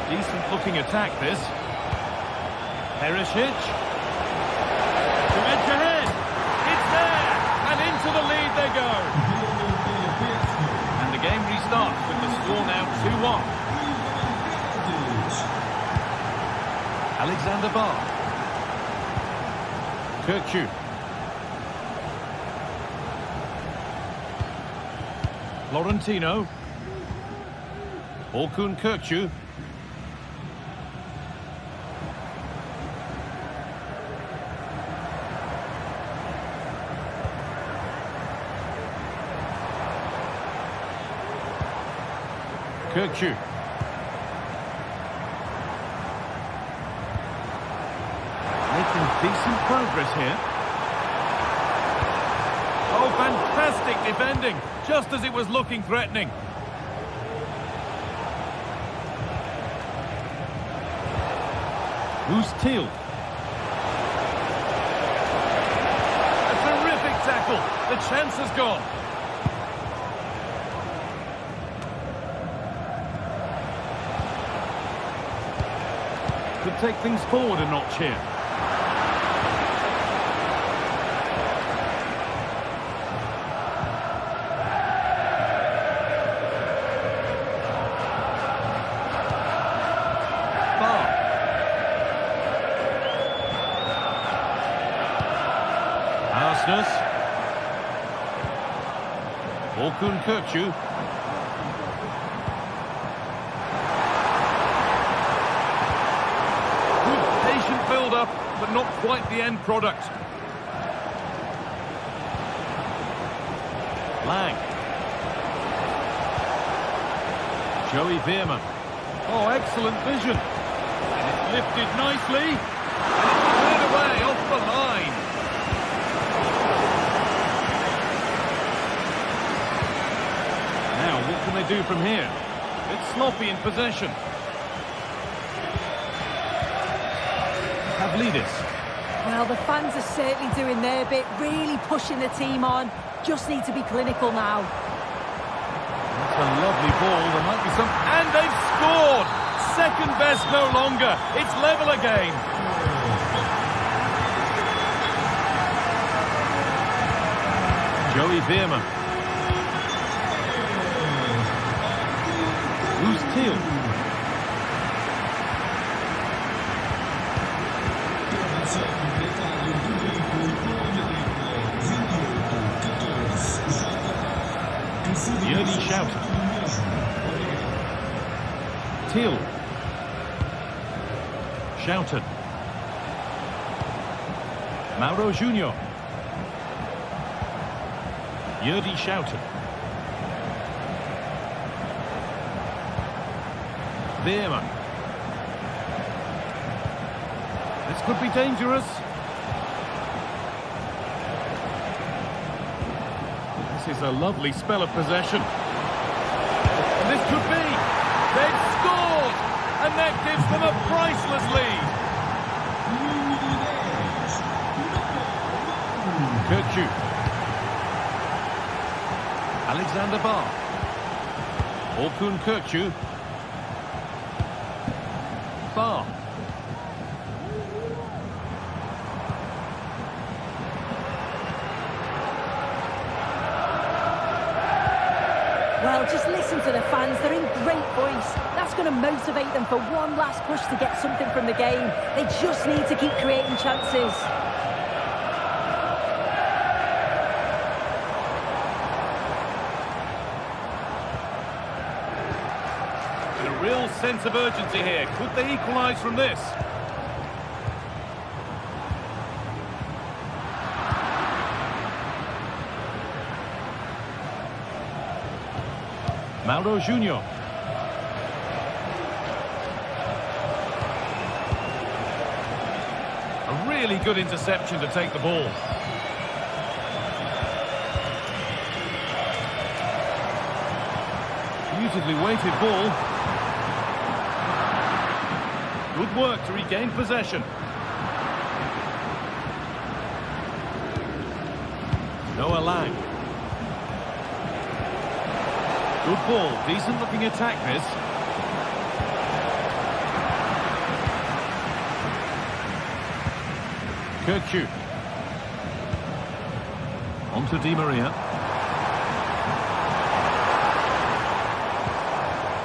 Decent looking attack this. Perisic. To edge ahead. It's there. And into the lead they go. The game restarts with the score now 2-1. Alexander Bar. Kökçü. Florentino. Orkun Kökçü. Kökçü. Making decent progress here. Oh, fantastic defending, just as it was looking threatening. Who's Thiel? A terrific tackle. The chance has gone. Could take things forward a notch here. Bar. Arsenal. Orkun Kökçü. Build-up, but not quite the end product. Lang. Joey Veerman. Oh, excellent vision. And it's lifted nicely. And it's cleared away off the line. Now, what can they do from here? It's sloppy in possession. Pavlidis. Well, the fans are certainly doing their bit, really pushing the team on. Just need to be clinical now. That's a lovely ball. There might be some... And they've scored! Second best no longer. It's level again. Joey Veerman. Who's Thiel? Yerdy Schouten. Thiel. Schouten. Mauro Junior. Yurdi Schouten. Veerman. This could be dangerous. This is a lovely spell of possession. And this could be. They've scored! And that gives them a priceless lead. Kirkju. Alexander Bar. Orkun Kirkju. Bar. Well, just listen to the fans. They're in great voice. That's going to motivate them for one last push to get something from the game. They just need to keep creating chances. And a real sense of urgency here. Could they equalise from this? Mauro Junior. A really good interception to take the ball. Beautifully weighted ball. Good work to regain possession. Noah Lang. Good ball, decent looking attack this. Kirkju. On to Di Maria.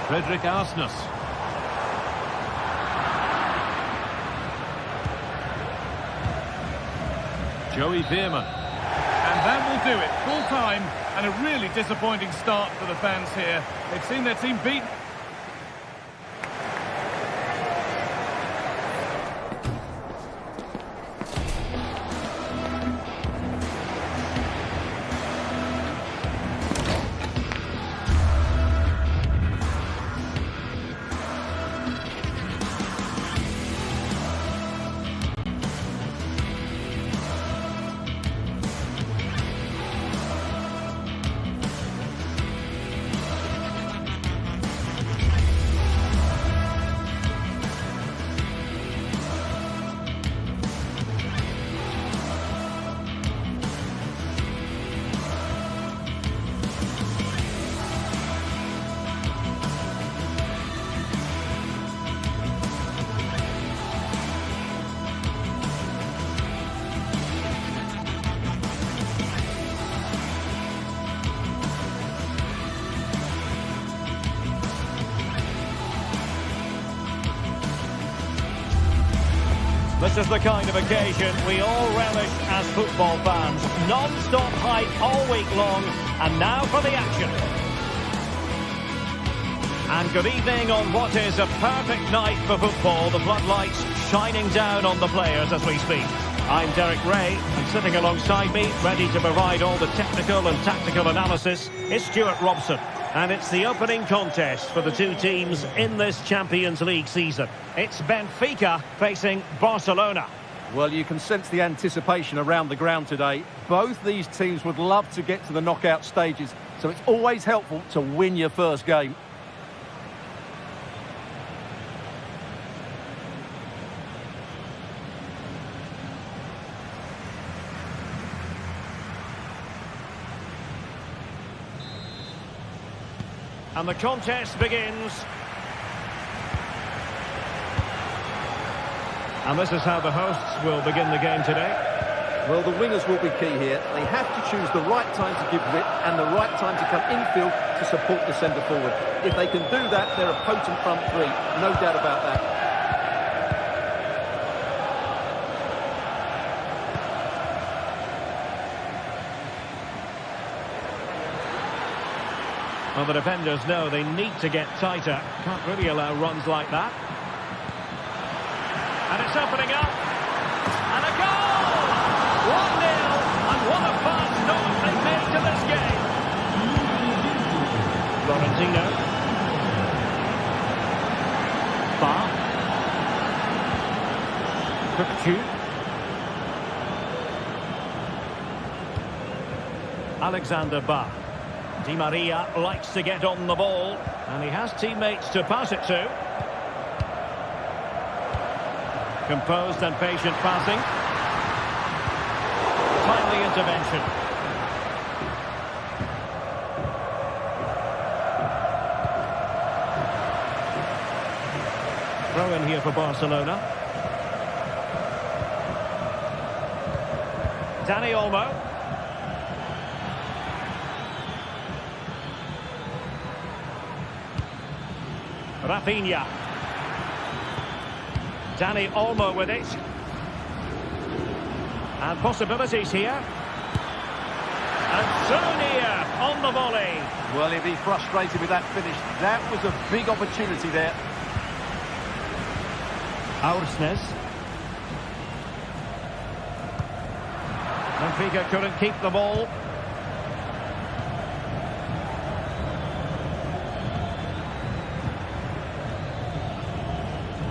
Fredrik Arsnes. Joey Veerman. And that will do it. Full time. And a really disappointing start for the fans here. They've seen their team beaten. This is the kind of occasion we all relish as football fans. Non-stop hype all week long, and now for the action. And good evening on what is a perfect night for football. The floodlights shining down on the players as we speak. I'm Derek Ray, and sitting alongside me, ready to provide all the technical and tactical analysis, is Stuart Robson. And it's the opening contest for the two teams in this Champions League season. It's Benfica facing Barcelona. Well, you can sense the anticipation around the ground today. Both these teams would love to get to the knockout stages, so it's always helpful to win your first game. And the contest begins. And this is how the hosts will begin the game today. Well, the wingers will be key here. They have to choose the right time to give width and the right time to come infield to support the centre forward. If they can do that, they're a potent front three. No doubt about that. Well, the defenders know they need to get tighter. Can't really allow runs like that. And it's opening up. And a goal! Alexander Ba. Di Maria likes to get on the ball, and he has teammates to pass it to. Composed and patient passing. Timely intervention. Throw in here for Barcelona. Dani Olmo. Rafinha. Dani Olmo with it. And possibilities here. And so near on the volley. Well, he'd be frustrated with that finish. That was a big opportunity there. Aursnes. Benfica couldn't keep the ball.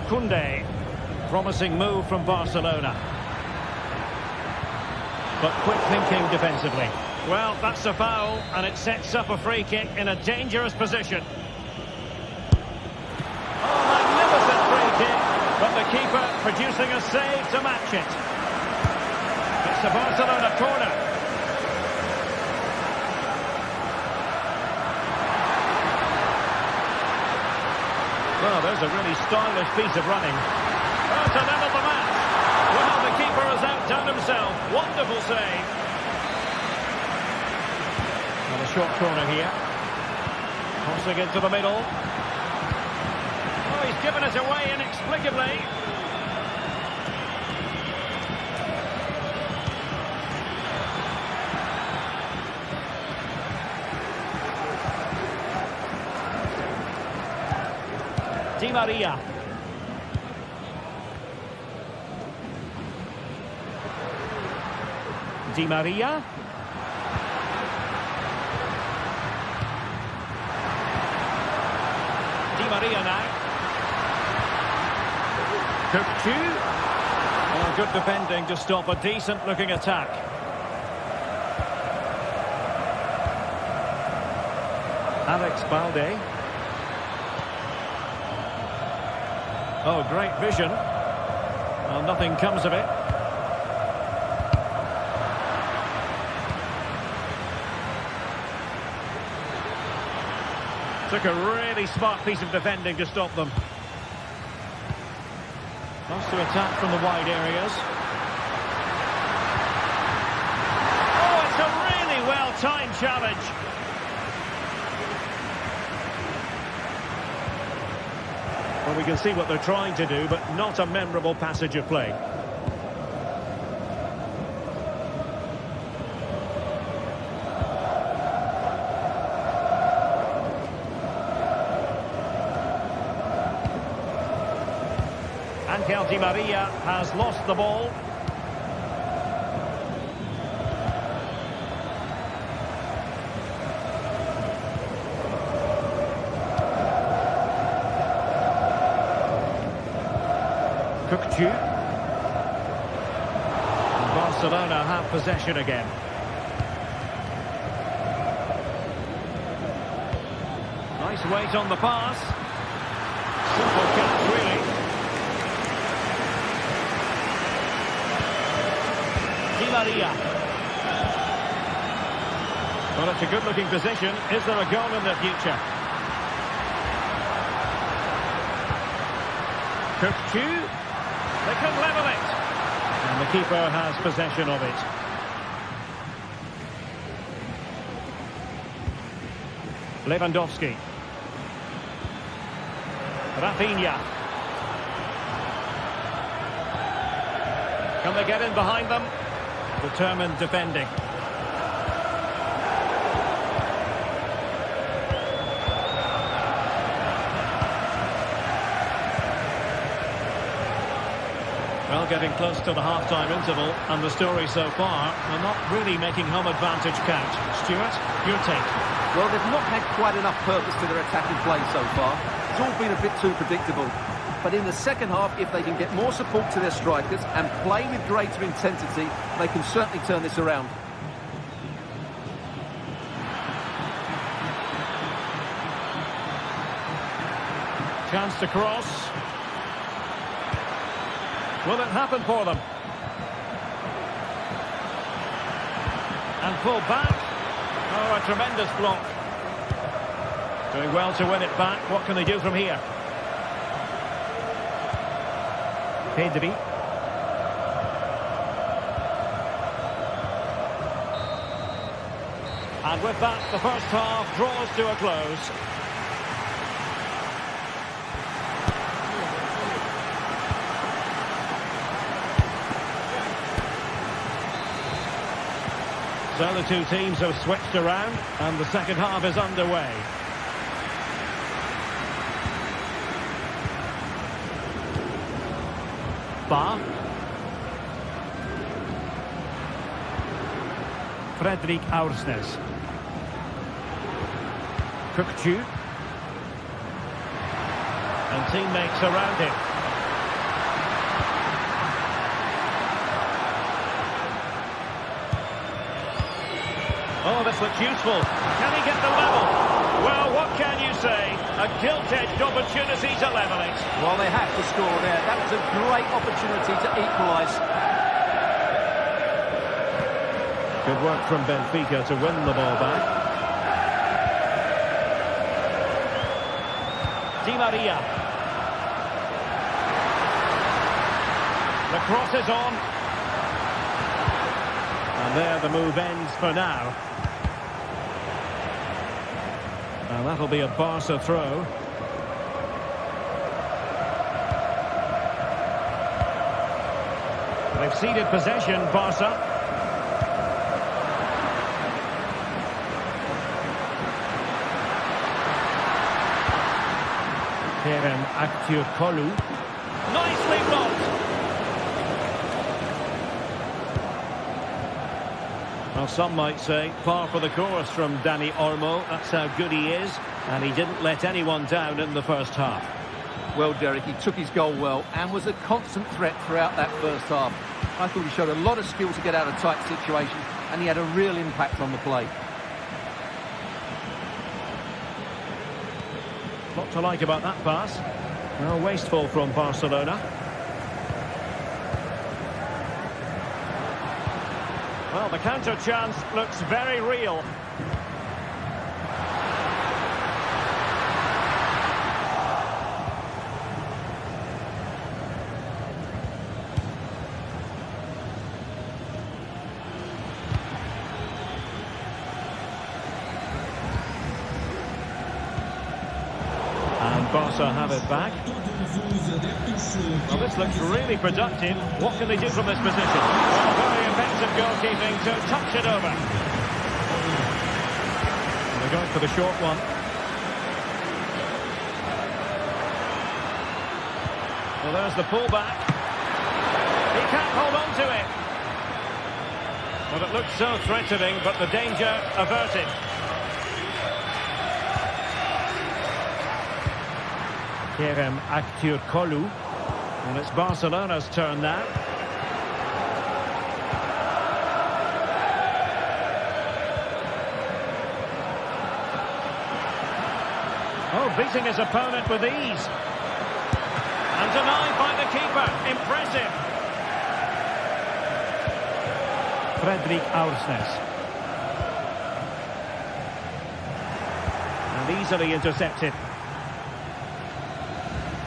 Koundé. Promising move from Barcelona. But quick thinking defensively. Well, that's a foul, and it sets up a free kick in a dangerous position. Oh, magnificent free kick, but the keeper producing a save to match it. It's a Barcelona corner. Well, there's a really stylish piece of running. Oh, to level the match. Well, the keeper has outdone himself. Wonderful save. And a short corner here. Crossing into the middle. Oh, he's given it away inexplicably. Di Maria. Di Maria. Di Maria now. Cook-Chu. Oh, good defending to stop a decent-looking attack. Alex Balde. Oh, great vision. Well, nothing comes of it. Took a really smart piece of defending to stop them. Wants to attack from the wide areas. Oh, it's a really well-timed challenge. Well, we can see what they're trying to do, but not a memorable passage of play. Angel Di Maria has lost the ball. Cook-Chu. Barcelona have possession again. Nice weight on the pass. Simple catch, really. Di Maria. Well, it's a good-looking position. Is there a goal in the future? Cook-Chu. They can level it. And the keeper has possession of it. Lewandowski. Rafinha. Can they get in behind them? Determined defending. Well, getting close to the half-time interval, and the story so far are not really making home advantage count. Stuart, your take? Well, they've not had quite enough purpose to their attacking play so far. It's all been a bit too predictable. But in the second half, if they can get more support to their strikers and play with greater intensity, they can certainly turn this around. Chance to cross. Will it happen for them? And pull back. Oh, a tremendous block. Doing well to win it back. What can they do from here? Pedri. And with that, the first half draws to a close. So the two teams have switched around, and the second half is underway. Ba. Fredrik Aursnes. Kukcu. And teammates around him. Oh, this looks useful. Can he get the level? Well, what can you say? A gilt-edged opportunity to level it. Well, they have to score there. That was a great opportunity to equalise. Good work from Benfica to win the ball back. Di Maria. The cross is on. And there the move ends for now. And that'll be a Barca throw. They've ceded possession, Barca. Kerem Aktürkoğlu. Nicely blocked. Well, some might say par for the course from Dani Olmo. That's how good he is, and he didn't let anyone down in the first half. Well, Derek, he took his goal well and was a constant threat throughout that first half. I thought he showed a lot of skill to get out of tight situations, and he had a real impact on the play. What to like about that pass? Well, wasteful from Barcelona. Well, the counter chance looks very real. And Barca have it back. Well, this looks really productive. What can they do from this position? Well, very effective goalkeeping to touch it over. And they're going for the short one. Well, there's the pullback. He can't hold on to it. Well, it looked so threatening, but the danger averted. Kerem Aktürkoğlu. And it's Barcelona's turn now. Oh, beating his opponent with ease. And denied by the keeper. Impressive. Fredrik Aursnes. And easily intercepted.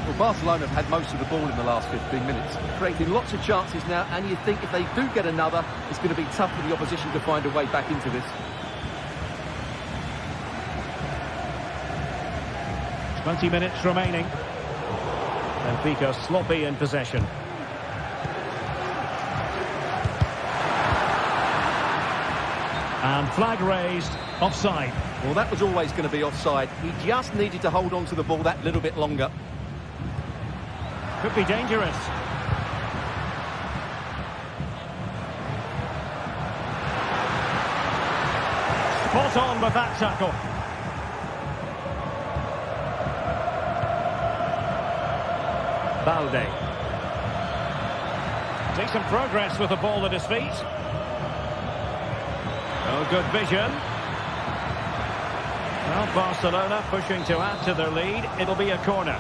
Well, Barcelona have had most of the ball in the last 15 minutes, creating lots of chances now, and you think if they do get another, it's going to be tough for the opposition to find a way back into this. 20 minutes remaining. Benfica sloppy in possession. And flag raised, offside. Well, that was always going to be offside. He just needed to hold on to the ball that little bit longer. Could be dangerous. Spot on with that tackle. Balde. Decent progress with the ball at his feet. Oh, good vision. Well, Barcelona pushing to add to their lead. It'll be a corner.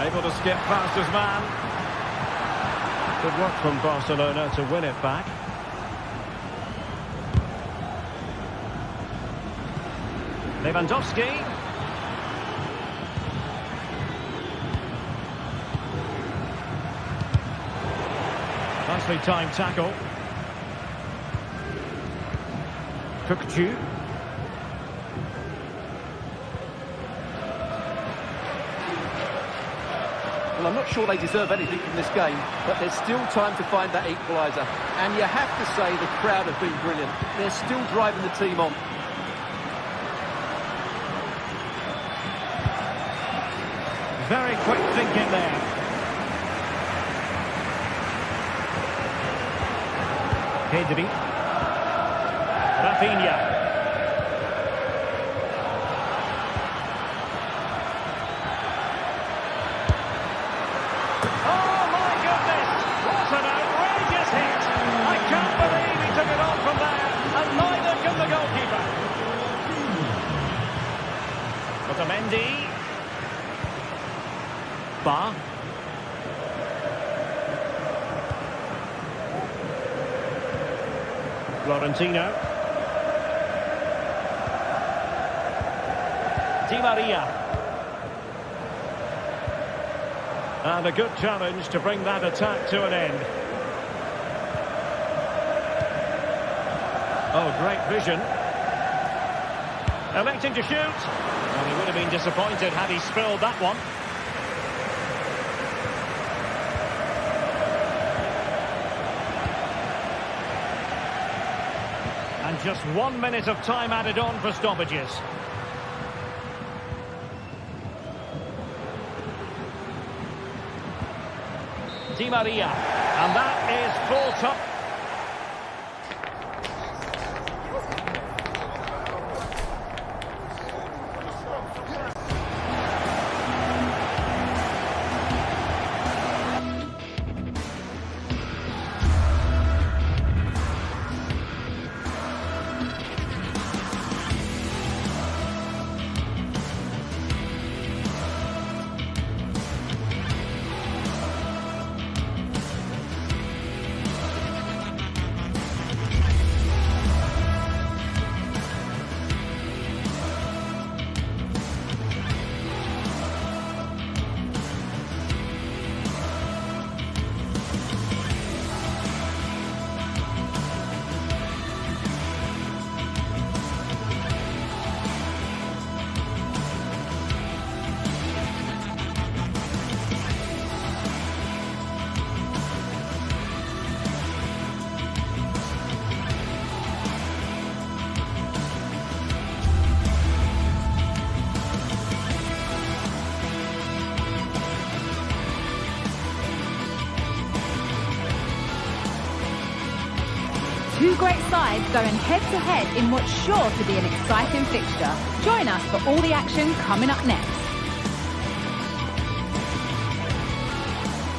Able to skip past his man. Good work from Barcelona to win it back. Lewandowski. Nicely timed tackle. Cookju. Well, I'm not sure they deserve anything from this game, but there's still time to find that equaliser. And you have to say the crowd have been brilliant. They're still driving the team on. Very quick thinking there. Pedri. Rafinha. Oh my goodness! What an outrageous hit! I can't believe he took it on from there, and neither can the goalkeeper. Otamendi. Ba. Florentino. Di Maria. And a good challenge to bring that attack to an end. Oh, great vision. Electing to shoot. Well, he would have been disappointed had he spilled that one. And just 1 minute of time added on for stoppages. Di Maria, and that is full time. Two great sides going head-to-head in what's sure to be an exciting fixture. Join us for all the action coming up next.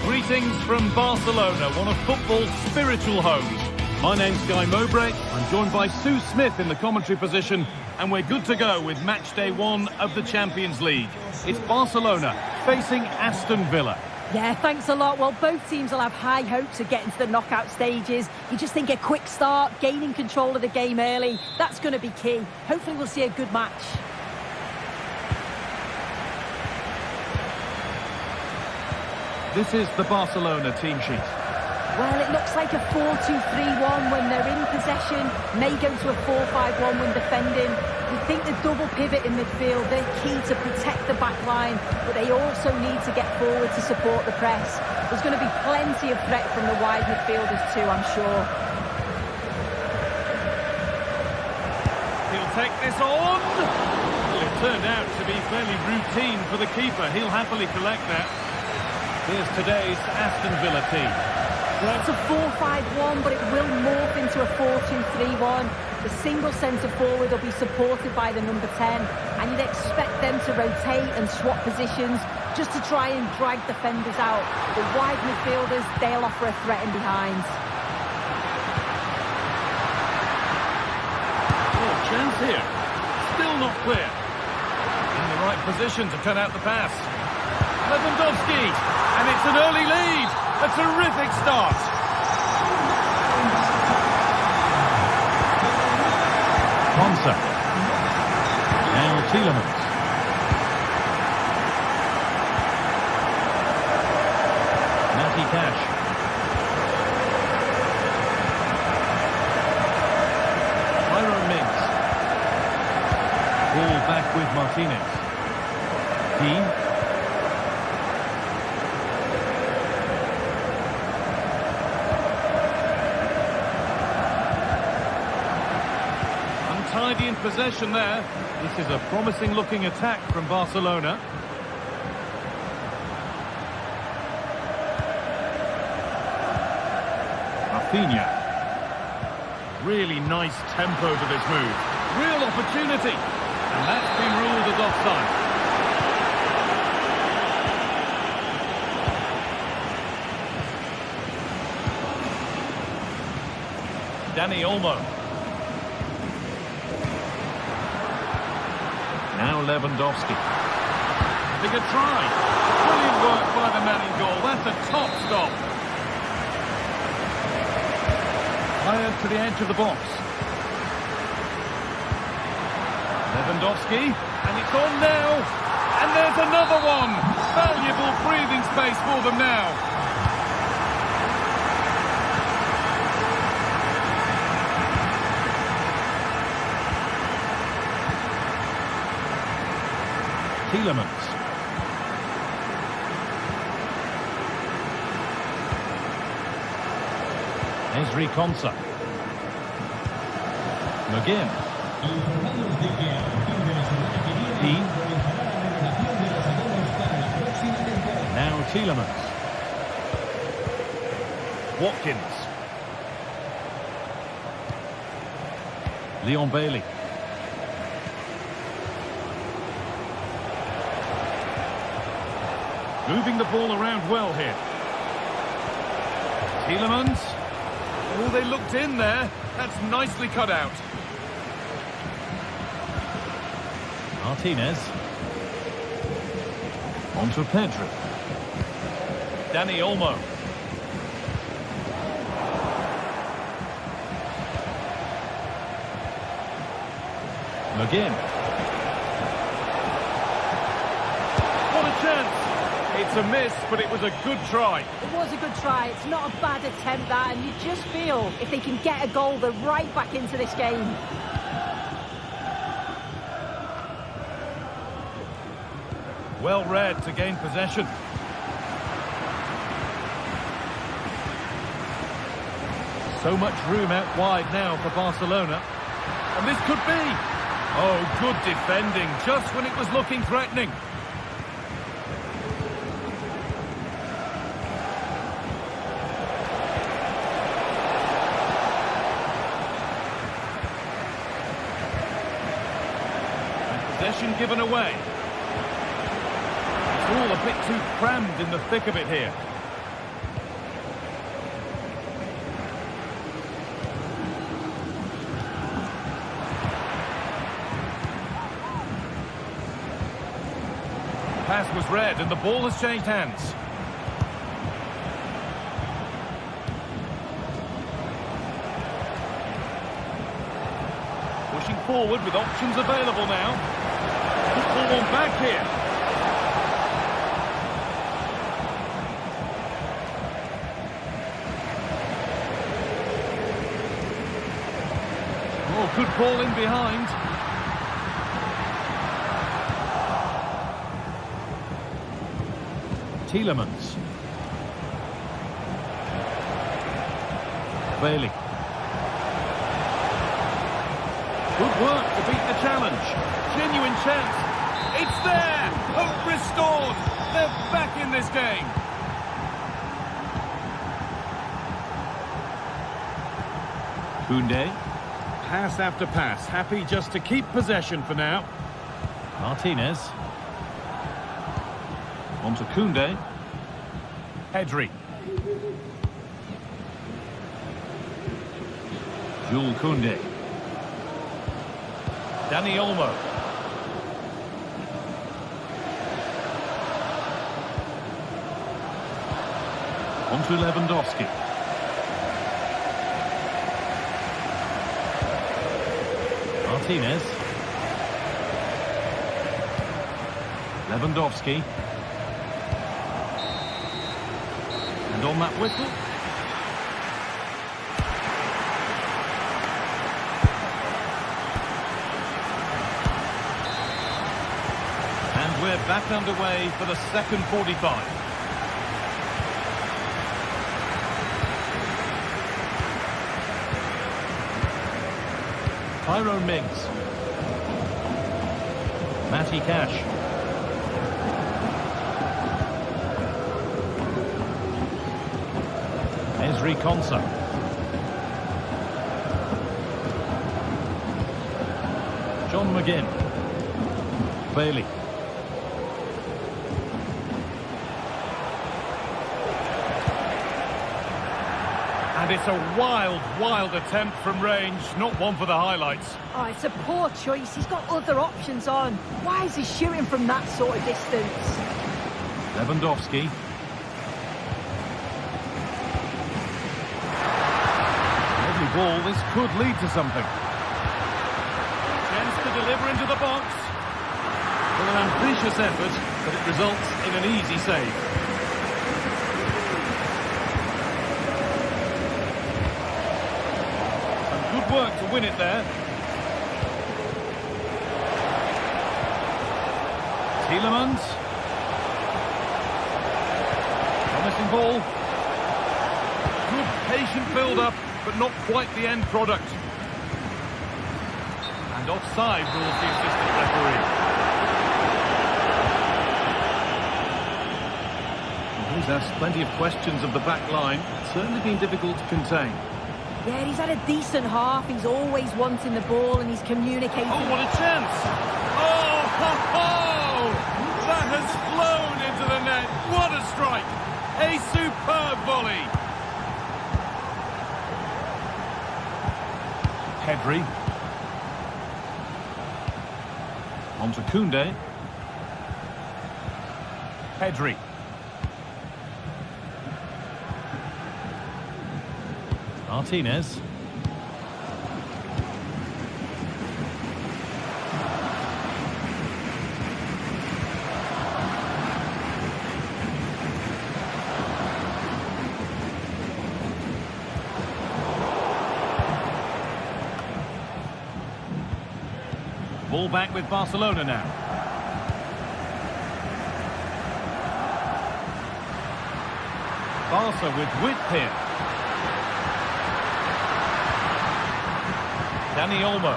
Greetings from Barcelona, one of football's spiritual homes. My name's Guy Mowbray. I'm joined by Sue Smith in the commentary position, and we're good to go with match day 1 of the Champions League. It's Barcelona facing Aston Villa. Yeah, thanks a lot. Well, both teams will have high hopes of getting to the knockout stages. You just think a quick start, gaining control of the game early, that's going to be key. Hopefully we'll see a good match. This is the Barcelona team sheet. Well, it looks like a 4-2-3-1 when they're in possession. May go to a 4-5-1 when defending. We think the double pivot in midfield, they're key to protect the back line, but they also need to get forward to support the press. There's going to be plenty of threat from the wide midfielders too, I'm sure. He'll take this on. Well, it turned out to be fairly routine for the keeper. He'll happily collect that. Here's today's Aston Villa team. Yeah, it's a 4-5-1, but it will morph into a 4-2-3-1. The single centre-forward will be supported by the number 10, and you'd expect them to rotate and swap positions just to try and drag defenders out. The wide midfielders, they'll offer a threat in behind. Oh, chance here. Still not clear. In the right position to cut out the pass. Lewandowski, and it's an early lead. A terrific start. Konsa. Now Tielemans. Matty Cash. Ball back with Martinez. Dean. Untidy in possession there. This is a promising looking attack from Barcelona. Rafinha. Really nice tempo to this move. Real opportunity. And that's been ruled as offside. Dani Olmo. Now Lewandowski. Big a try. Brilliant work by the man in goal. That's a top stop. Fired to the edge of the box. Lewandowski, and it's on now, and there's another one. Valuable breathing space for them now. Tielemans. Ezri Konsa. McGinn. Dean. Now Tielemans. Watkins. Leon Bailey. Moving the ball around well here. Tielemans. Oh, they looked in there. That's nicely cut out. Martinez. On to Pedro. Dani Olmo. McGinn. What a chance! It's a miss, but it was a good try. It was a good try. It's not a bad attempt, that, and you just feel if they can get a goal, they're right back into this game. Well read to gain possession. So much room out wide now for Barcelona. And this could be. Oh, good defending, just when it was looking threatening. And possession given away. It's all a bit too crammed in the thick of it here. Pass was read and the ball has changed hands. Pushing forward with options available now. Could pull one back here. Oh, good ball in behind. Tielemans. Bailey. Good work to beat the challenge. Genuine chance. It's there! Hope restored! They're back in this game. Koundé. Pass after pass. Happy just to keep possession for now. Martinez. On to Koundé. Pedri. Jules Koundé. Dani Olmo. On to Lewandowski. Martinez. Lewandowski. And on that whistle. And we're back underway for the second 45. Tyrone Mings. Matty Cash. Ezri Konsa. John McGinn. Bailey. And it's a wild attempt from range, not one for the highlights. Oh, it's a poor choice. He's got other options on. Why is he shooting from that sort of distance? Lewandowski. Every ball, this could lead to something. Chance to deliver into the box. With an ambitious effort, but it results in an easy save. Good work to win it there. Tielemans. Promising ball. Good patient build-up, but not quite the end product. And offside rules the assistant referee. Well, he's asked plenty of questions of the back line. It's certainly been difficult to contain. Yeah, he's had a decent half. He's always wanting the ball and he's communicating. Oh, what a chance! Oh, ho, ho! That has flown into the net. What a strike! A superb volley. Pedri. On to Koundé. Pedri. Martinez. Ball back with Barcelona now. Barca with width here. Dani Olmo.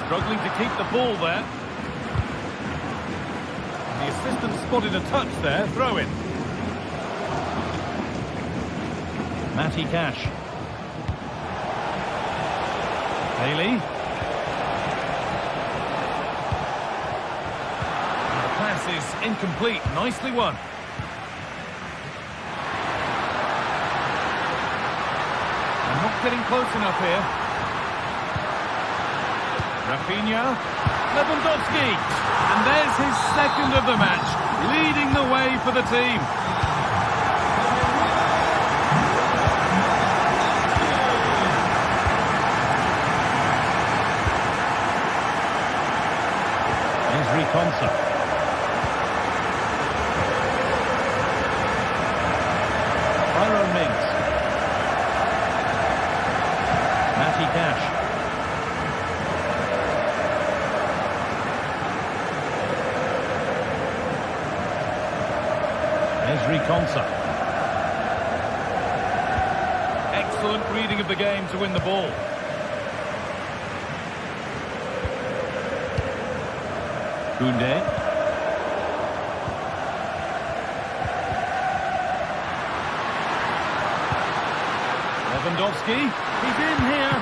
Struggling to keep the ball there. The assistant spotted a touch there. Throw in. Matty Cash. Bailey. And the pass is incomplete. Nicely won. Not getting close enough here. Rafinha. Lewandowski. And there's his second of the match, leading the way for the team. Ezri Konsa. Tyrone Mings. Matty Cash. Ezri Konsa. Excellent reading of the game to win the ball. Koundé. Lewandowski. He's in here.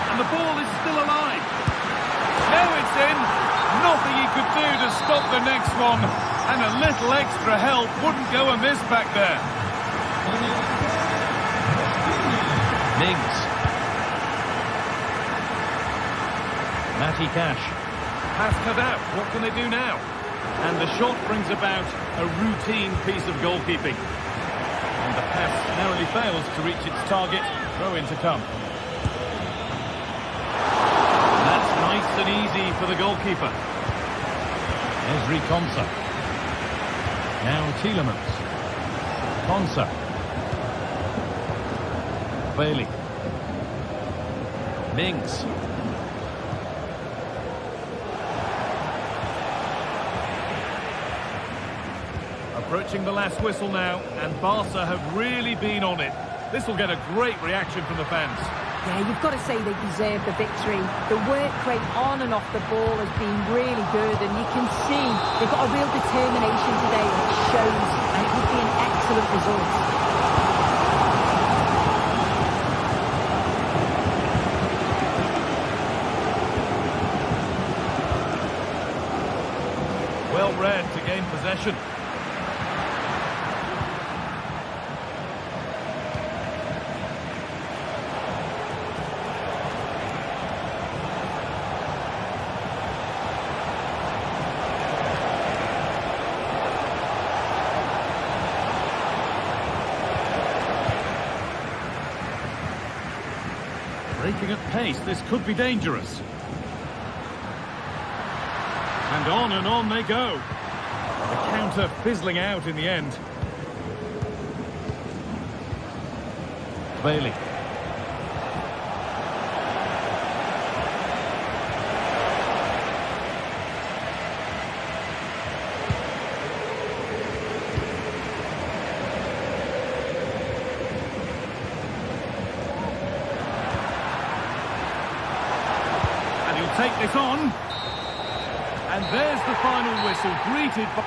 And the ball is still alive. Now it's in. Nothing he could do to stop the next one. And a little extra help wouldn't go amiss back there. Mings. Matty Cash. Pass cut out. What can they do now? And the shot brings about a routine piece of goalkeeping. And the pass narrowly fails to reach its target. Throw in to come. That's nice and easy for the goalkeeper. Ezri Konsa. Now Tielemans. Konsa. Bailey. Mings. Approaching the last whistle now, and Barca have really been on it. This will get a great reaction from the fans. Yeah, you've got to say they deserve the victory. The work rate on and off the ball has been really good, and you can see they've got a real determination today, and it shows, and it would be an excellent result. Well read to gain possession. Breaking at pace, this could be dangerous. And on they go. The counter fizzling out in the end. Bailey. Take this on, and there's the final whistle, greeted by...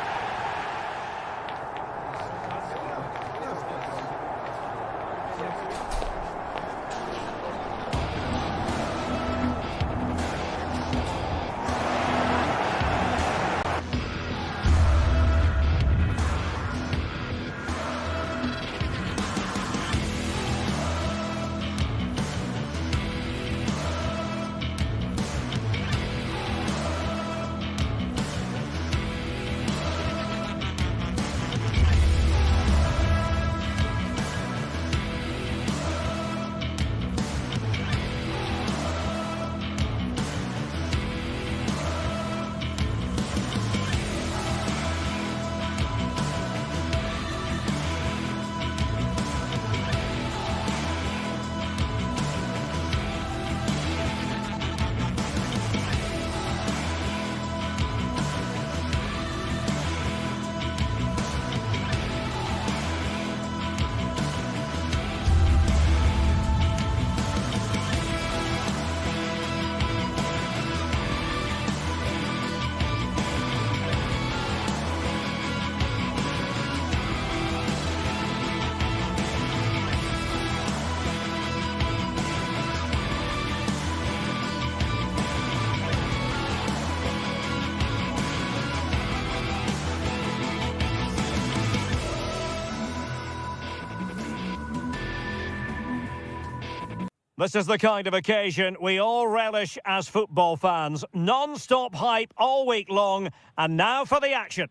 This is the kind of occasion we all relish as football fans. Non-stop hype all week long, and now for the action.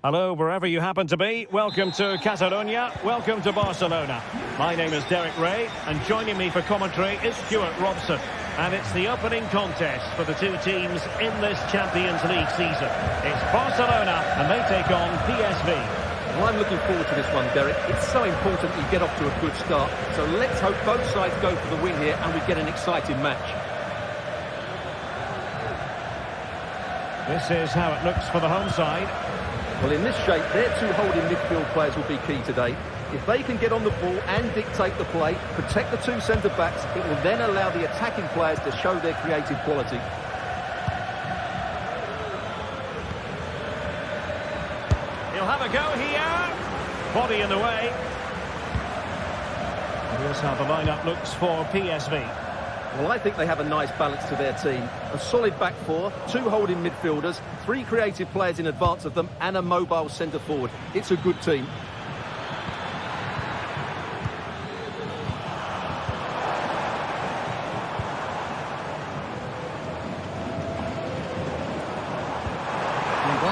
Hello, wherever you happen to be. Welcome to Catalonia. Welcome to Barcelona. My name is Derek Ray, and joining me for commentary is Stuart Robson. And it's the opening contest for the two teams in this Champions League season. It's Barcelona, and they take on PSV. Well, I'm looking forward to this one, Derek. It's so important you get off to a good start. So let's hope both sides go for the win here and we get an exciting match. This is how it looks for the home side. Well, in this shape, their two holding midfield players will be key today. If they can get on the ball and dictate the play, protect the two centre-backs, it will then allow the attacking players to show their creative quality. He'll have a go here. Body in the way. Here's how the lineup looks for PSV. Well, I think they have a nice balance to their team. A solid back four, two holding midfielders, three creative players in advance of them, and a mobile centre-forward. It's a good team.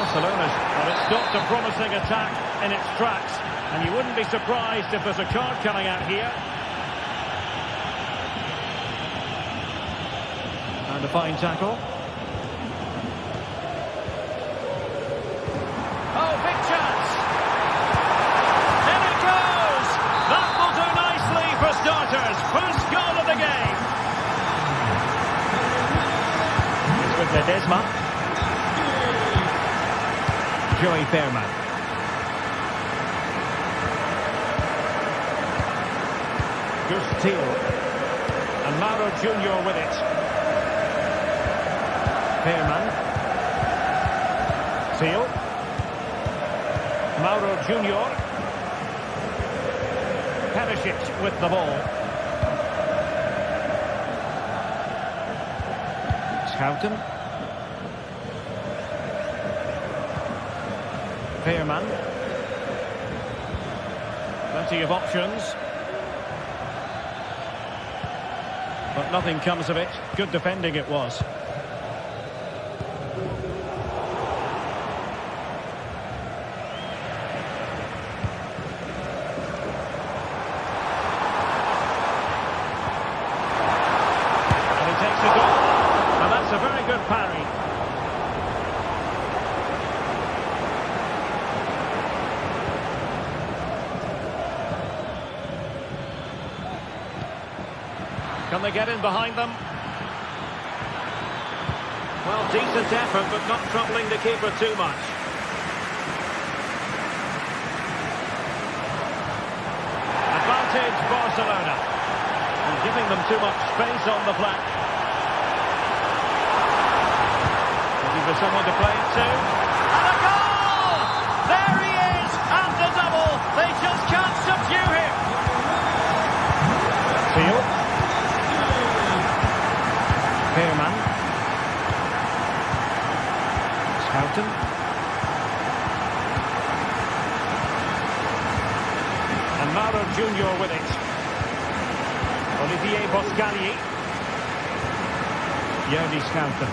Barcelona's, well, it stopped a promising attack in its tracks, and you wouldn't be surprised if there's a card coming out here. And a fine tackle. Oh, big chance! In it goes! That will do nicely for starters. First goal of the game. It's with Ledesma. Joey Fairman. Gustile. And Mauro Junior with it. Fairman. Seal. Mauro Junior. Perisic with the ball. Schouten. Fairman. Plenty of options. But nothing comes of it. Good defending it was. A very good parry. Can they get in behind them? Well, decent effort, but not troubling the keeper too much. Advantage Barcelona. And giving them too much space on the flank. For someone to play it to. And a goal! There he is! And the double! They just can't subdue him! Seal. Fairman. Schouten. And Mauro Junior with it. Olivier Boscagli. Jordi Schouten.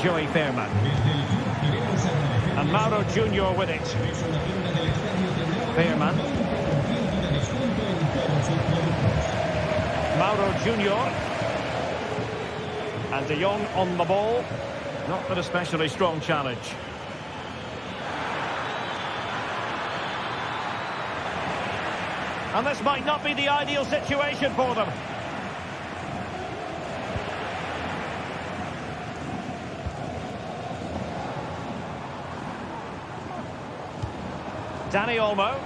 Joey Fairman. And Mauro Junior with it. Fairman. Mauro Junior. And De Jong on the ball. Not an especially strong challenge. And this might not be the ideal situation for them. Dani Olmo.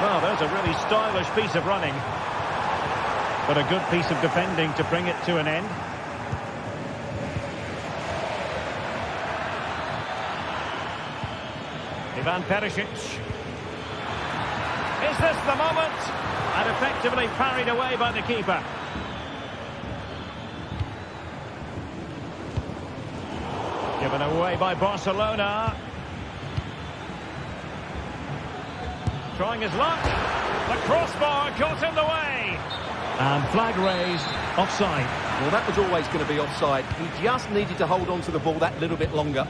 Well, there's a really stylish piece of running. But a good piece of defending to bring it to an end. Ivan Perisic. Is this the moment? And effectively parried away by the keeper. Given away by Barcelona. Trying his luck. The crossbar got in the way. And flag raised. Offside. Well, that was always going to be offside. He just needed to hold on to the ball that little bit longer.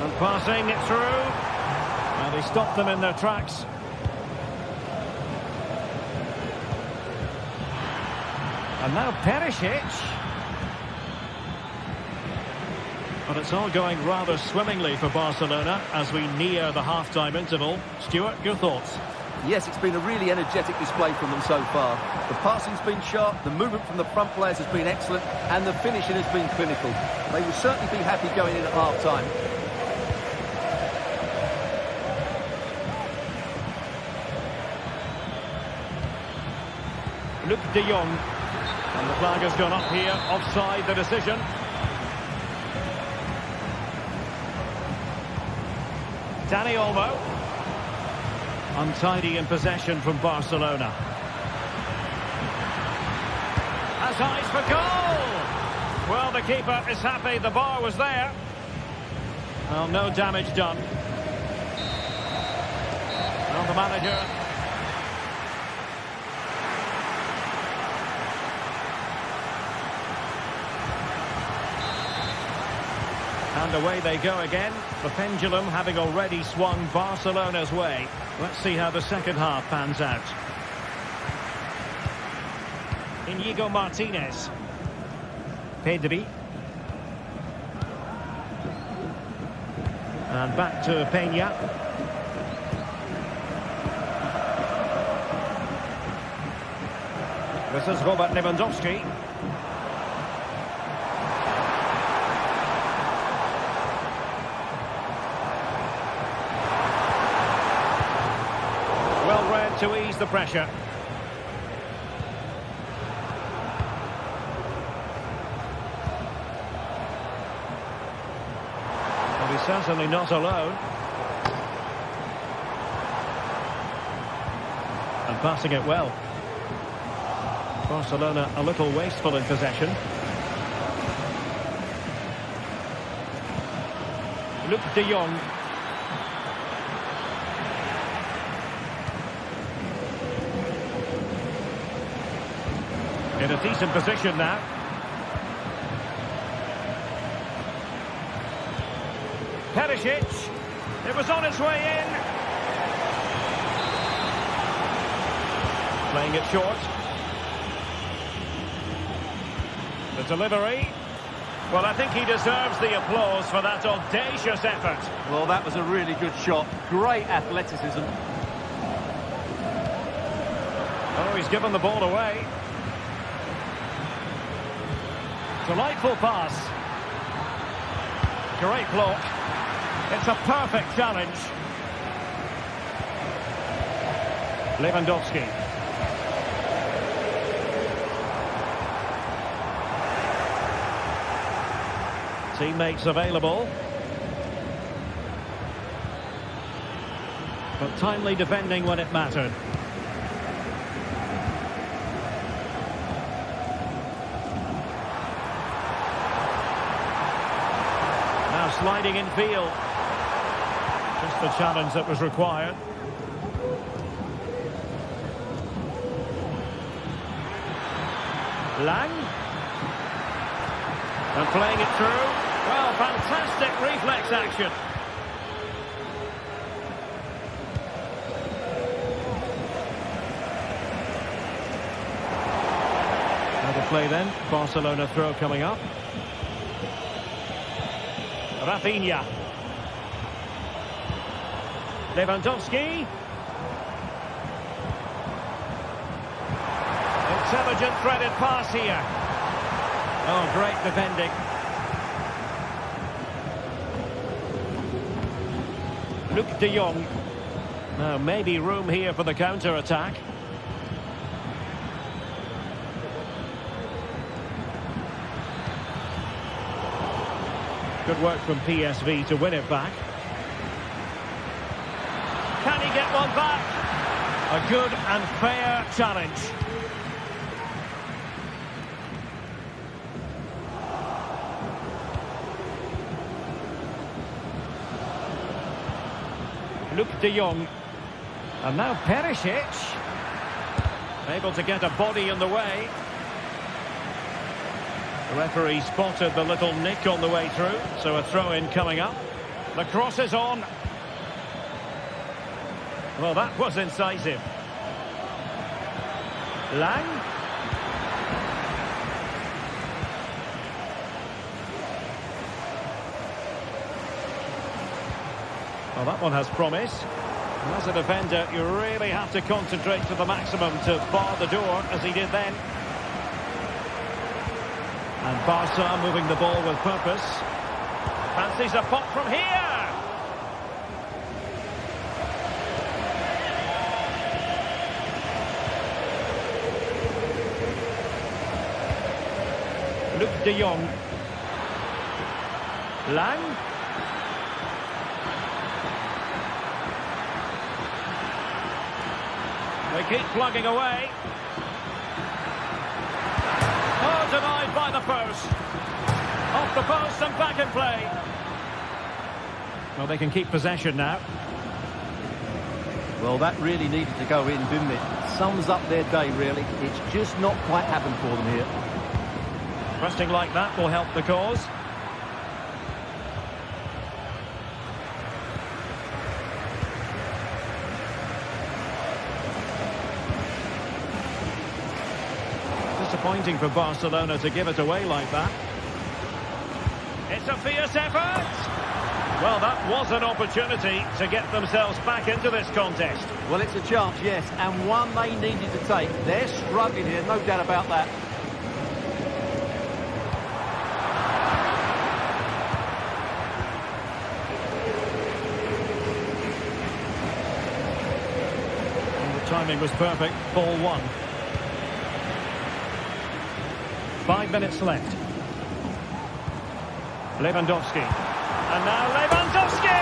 And passing it through. And he stopped them in their tracks. And now Perisic. But it's all going rather swimmingly for Barcelona as we near the half-time interval. Stuart, your thoughts? Yes, it's been a really energetic display from them so far. The passing's been sharp, the movement from the front players has been excellent, and the finishing has been clinical. They will certainly be happy going in at half-time. Luc de Jong. And the flag has gone up here, offside the decision. Dani Olmo. Untidy in possession from Barcelona. Has eyes for goal! Well, the the keeper is happy the bar was there. Well, no damage done. Well, the manager... And away they go again. The pendulum having already swung Barcelona's way. Let's see how the second half pans out. Inigo Martinez. Pedri. And back to Peña. This is Robert Lewandowski. Well read to ease the pressure. Well, he's certainly not alone. And passing it well. Barcelona a little wasteful in possession. Luke de Jong. In a decent position now. Perisic. It was on its way in. Playing it short. The delivery. Well, I think he deserves the applause for that audacious effort. Well, that was a really good shot. Great athleticism. Oh, he's given the ball away. Delightful pass. Great block. It's a perfect challenge. Lewandowski. Teammates available. But timely defending when it mattered. Now sliding in field. Just the challenge that was required. Lang. And playing it through. Well, fantastic reflex action. Another play then. Barcelona throw coming up. Rafinha. Lewandowski. Intelligent threaded pass here. Oh, great defending. Luke de Jong. Now, maybe room here for the counter-attack. Good work from PSV to win it back. Can he get one back? A good and fair challenge. Luke de Jong. And now Perisic. Able to get a body in the way. The referee spotted the little nick on the way through, so a throw-in coming up. The cross is on. Well, that was incisive. Lang. Well, that one has promise. And as a defender, you really have to concentrate to the maximum to bar the door, as he did then. And Barca moving the ball with purpose. Fancies a pop from here. Luke de Jong. Lang. They keep plugging away. Oh, denied by the post. in play. Well, they can keep possession now. Well, that really needed to go in, didn't it? Sums up their day, really. It's just not quite happened for them here. Resting like that will help the cause. Disappointing for Barcelona to give it away like that. It's a fierce effort. Well, that was an opportunity to get themselves back into this contest. Well, it's a chance, yes, and one they needed to take. They're struggling here, no doubt about that. And the timing was perfect. Ball one. 5 minutes left. Lewandowski. And now Lewandowski!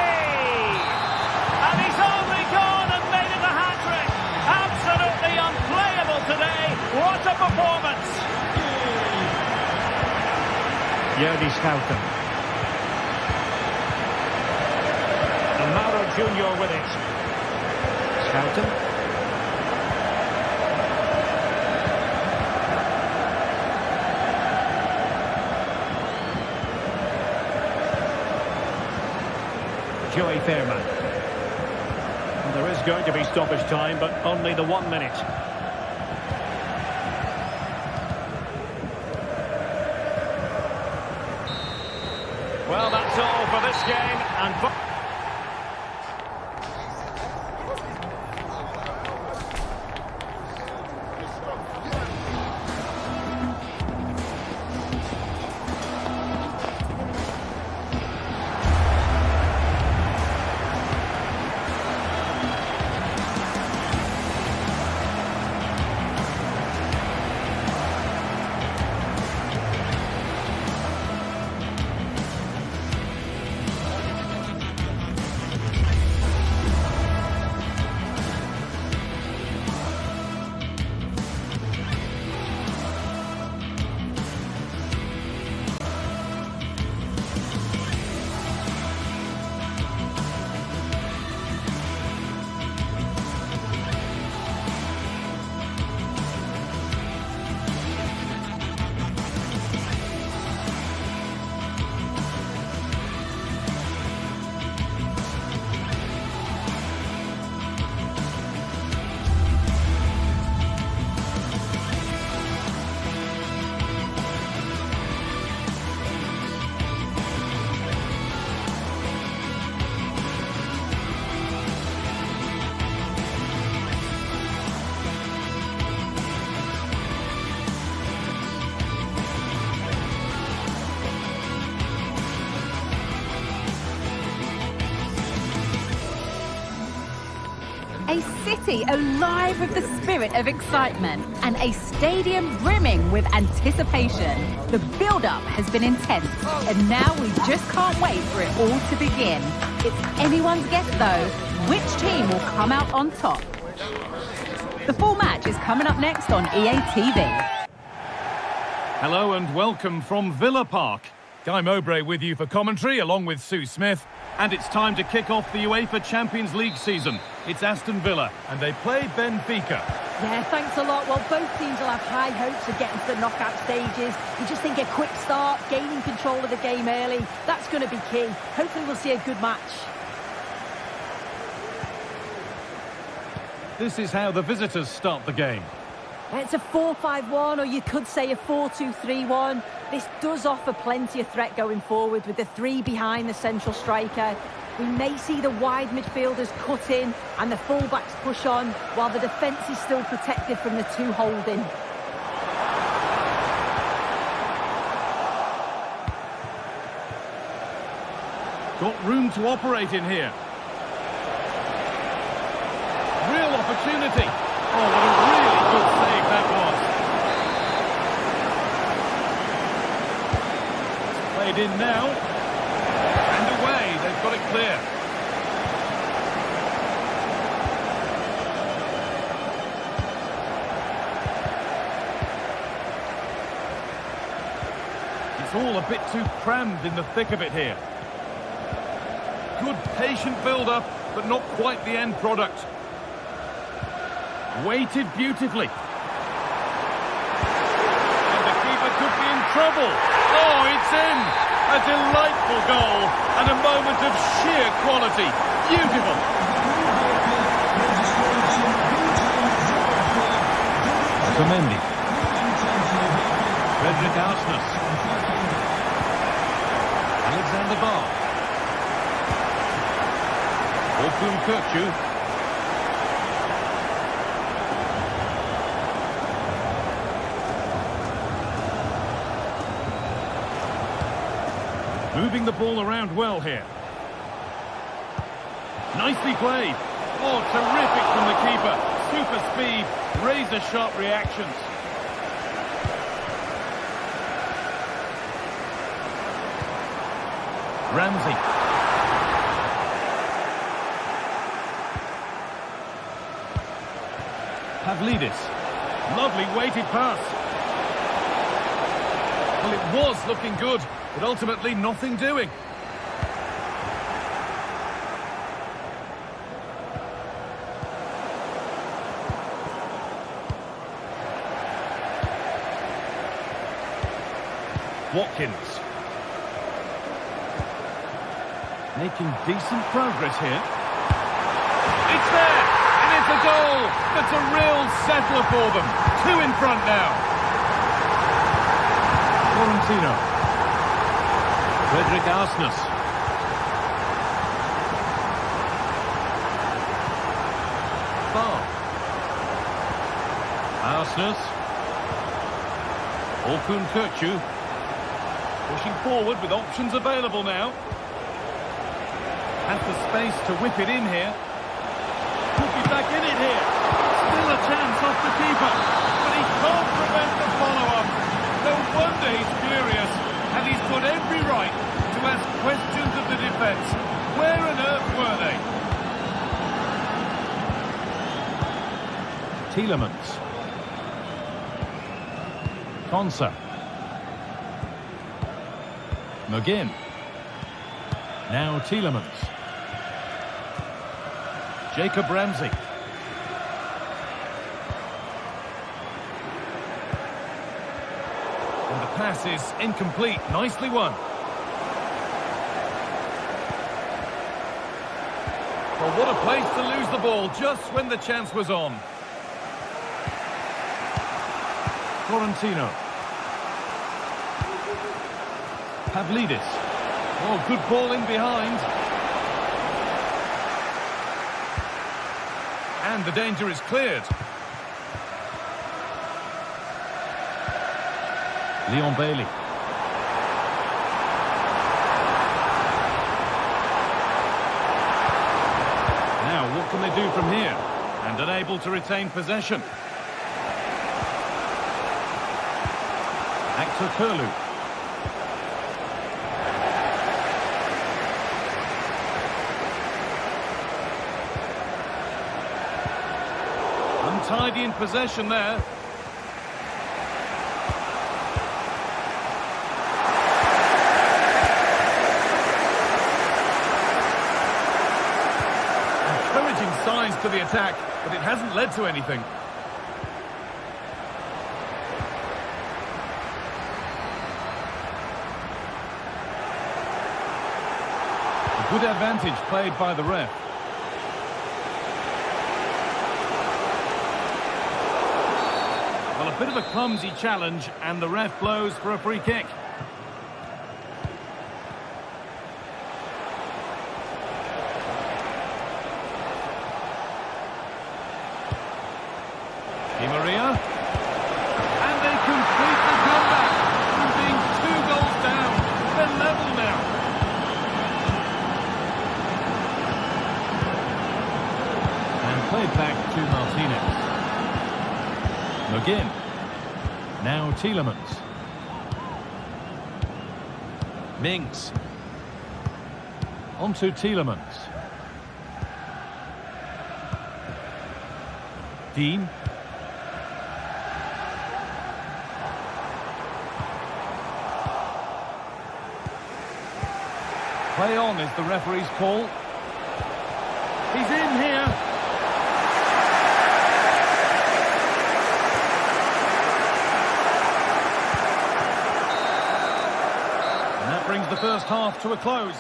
And he's only gone and made it a hat-trick. Absolutely unplayable today. What a performance! Jordi Schouten. And Mauro Junior with it. Schouten. Joey Fairman. And there is going to be stoppage time, but only the 1 minute. Well, that's all for this game, and A city alive with the spirit of excitement and a stadium brimming with anticipation. The build-up has been intense, and now we just can't wait for it all to begin. It's anyone's guess, though, which team will come out on top. The full match is coming up next on EA TV. Hello and welcome from Villa Park. Guy Mowbray with you for commentary, along with Sue Smith. And it's time to kick off the UEFA Champions League season. It's Aston Villa, and they play Benfica. Yeah, thanks a lot. Well, both teams will have high hopes of getting to the knockout stages. You just think a quick start, gaining control of the game early, that's going to be key. Hopefully we'll see a good match. This is how the visitors start the game. It's a 4-5-1, or you could say a 4-2-3-1. This does offer plenty of threat going forward with the three behind the central striker. We may see the wide midfielders cut in and the fullbacks push on, while the defence is still protected from the two holding. Got room to operate in here. Real opportunity. Oh, what a really good save that was. Played in now. And away. They've got it clear. It's all a bit too crammed in the thick of it here. Good patient build-up, but not quite the end product. Weighted beautifully. And the keeper could be in trouble. Oh, it's in! A delightful goal and a moment of sheer quality. Beautiful. Mendy. Frederick Aston. Alexander Barr. Orkun Kökçü. Moving the ball around well here. Nicely played. Oh, terrific from the keeper. Super speed, razor-sharp reactions. Ramsey. Pavlidis. Lovely weighted pass. Well, it was looking good, but ultimately nothing doing. Watkins. Making decent progress here. It's there! And it's a goal! That's a real settler for them. 2 in front now. Florentino. Frederick Aston. Barr. Aston. Orkun Kökçü. Pushing forward with options available now. Has the space to whip it in here. Could be back in it here. Still a chance off the keeper. But he can't prevent the follow-up. No wonder he's furious. And he's got every right to ask questions of the defence. Where on earth were they? Tielemans. Konsa. McGinn. Now Tielemans. Jacob Ramsey. And the pass is incomplete. Nicely won. Well, what a place to lose the ball just when the chance was on. Florentino. Pavlidis. Oh, good ball in behind. And the danger is cleared. Leon Bailey. Now, what can they do from here? And unable to retain possession. Actor Kurlu. Untidy in possession there. Encouraging signs to the attack, but it hasn't led to anything. A good advantage played by the ref. Well, a bit of a clumsy challenge, and the ref blows for a free kick. Di Maria. And they complete the comeback from being 2 goals down. They're level now. And played back to Martinez. McGinn. Now Tielemans. Mings. On to Tielemans. Dean. Play on is the referee's call. He's in here. And that brings the first half to a close.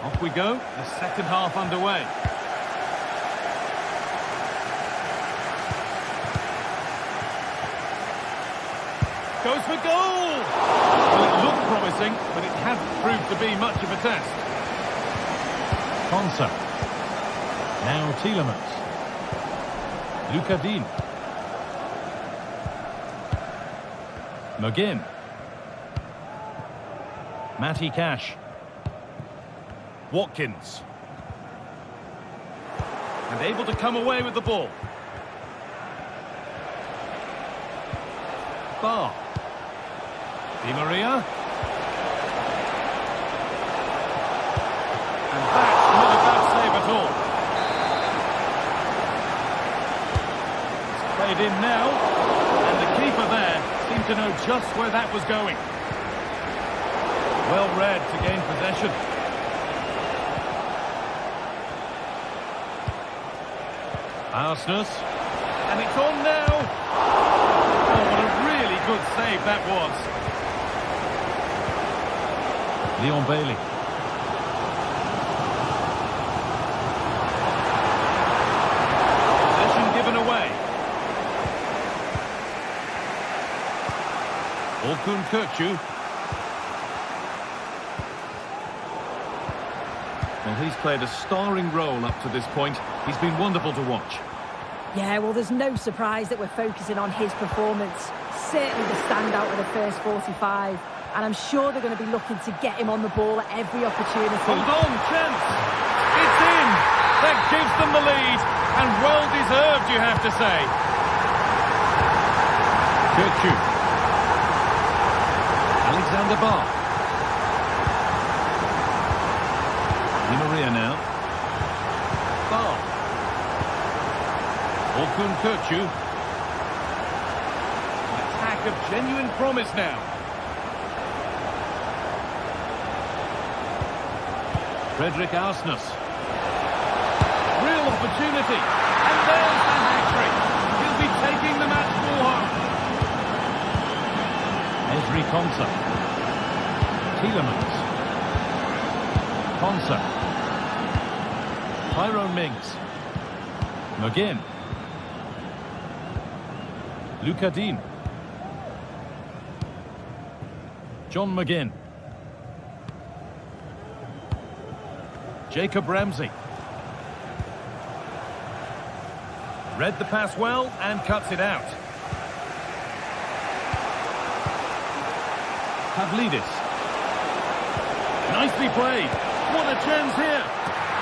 Off we go, the second half underway. Goes for goal! Well, it looked promising, but it hasn't proved to be much of a test. Konsa. Now Tielemans. Lucadine. McGinn. Matty Cash. Watkins. And able to come away with the ball. Bar. Di Maria. And that's not a bad save at all. It's played in now. And the keeper there seemed to know just where that was going. Well read to gain possession. Arsenal. And it's on now. Oh, what a really good save that was. Leon Bailey. Possession given away. Orkun Kökçü. Well, he's played a starring role up to this point. He's been wonderful to watch. Yeah, well, there's no surprise that we're focusing on his performance. Certainly the standout of the first 45. And I'm sure they're going to be looking to get him on the ball at every opportunity. Hold on, chance! It's in! That gives them the lead, and well-deserved, you have to say. Kökçü. Alexander Bar. Di Maria now. Bar. Orkun Kökçü. An attack of genuine promise now. Frederick Arsnes. Real opportunity. And there's the hat-trick. He'll be taking the match ball home. Ezri Konsa. Tielemans. Konsa. Tyrone Mings. McGinn. Lucadine. John McGinn. Jacob Ramsey. Read the pass well and cuts it out. Pavlidis. Nicely played. What a chance here.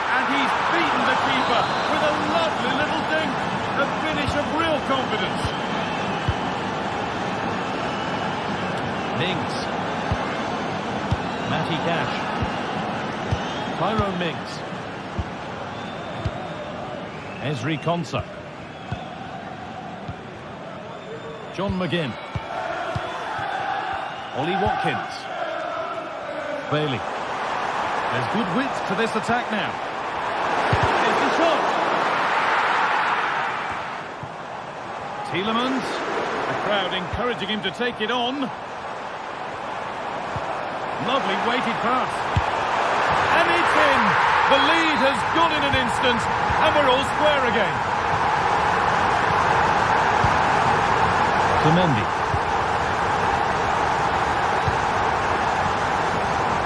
And he's beaten the keeper with a lovely little dink. A finish of real confidence. Mings. Matty Cash. Tyrone Mings. Ezri Konsa. John McGinn. Ollie Watkins. Bailey. There's good width to this attack now. Here's the shot. Tielemans. The crowd encouraging him to take it on. Lovely weighted pass. And it's in. The lead has gone in an instant, and we're all square again. Mendy.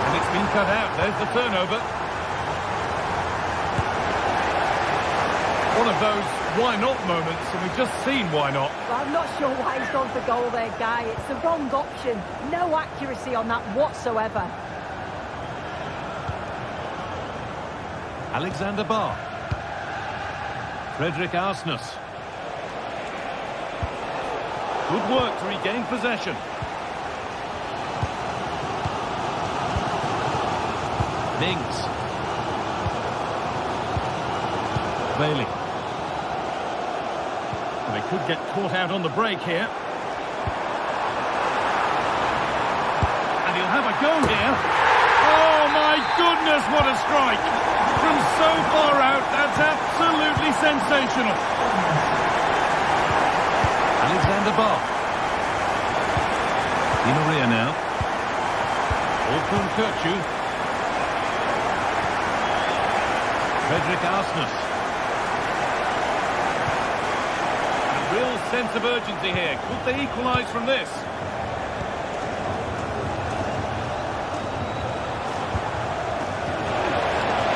And it's been cut out. There's the turnover. One of those why not moments, and we've just seen why not. Well, I'm not sure why he's gone for goal there, Guy. It's the wrong option. No accuracy on that whatsoever. Alexander Bar. Frederick Arsnes. Good work to regain possession. Mings. Bailey. And a could get caught out on the break here. And he'll have a go here. Oh my goodness, what a strike! From so far out, that's absolutely sensational. Alexander Bar. Di Maria now. Orkun Kirchu. Fredrik Arsnes. A real sense of urgency here. Could they equalise from this?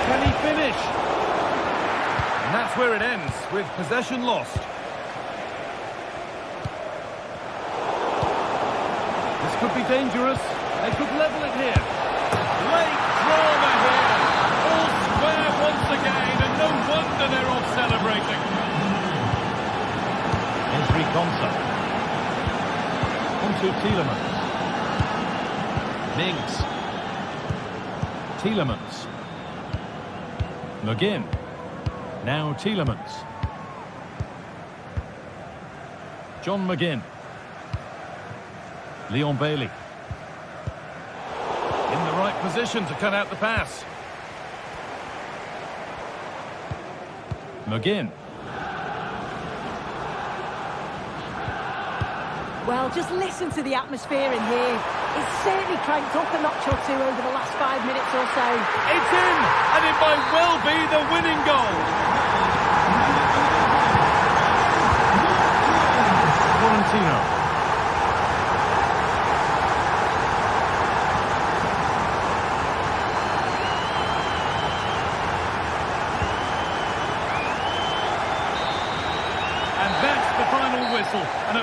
Can he finish? And that's where it ends, with possession lost. This could be dangerous. They could level it here. Late drama here. All square once again, and no wonder they're off celebrating. Ezri Konsa. Onto Tielemans. Mings. Tielemans. McGinn. Now Tielemans. John McGinn. Leon Bailey. In the right position to cut out the pass. McGinn. Well, just listen to the atmosphere in here. It's certainly cranked up a notch or two over the last 5 minutes or so. It's in, and it might well be the winning goal. Florentino. And that's the final whistle. And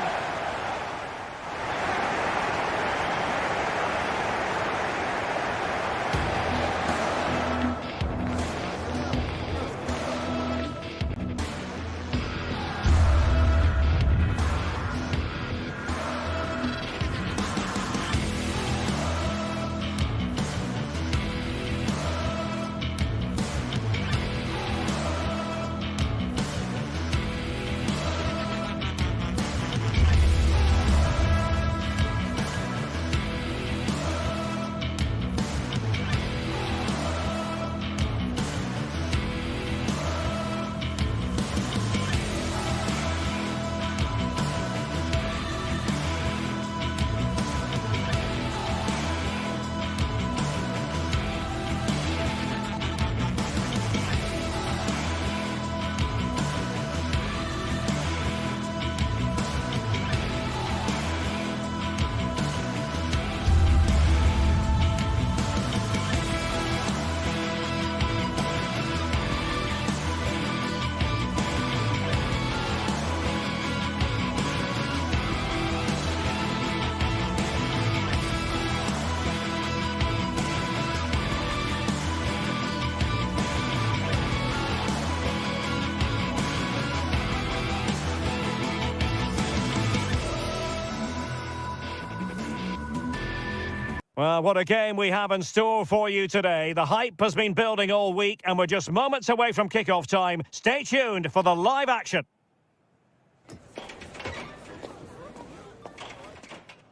Well, what a game we have in store for you today. The hype has been building all week and we're just moments away from kick-off time. Stay tuned for the live action.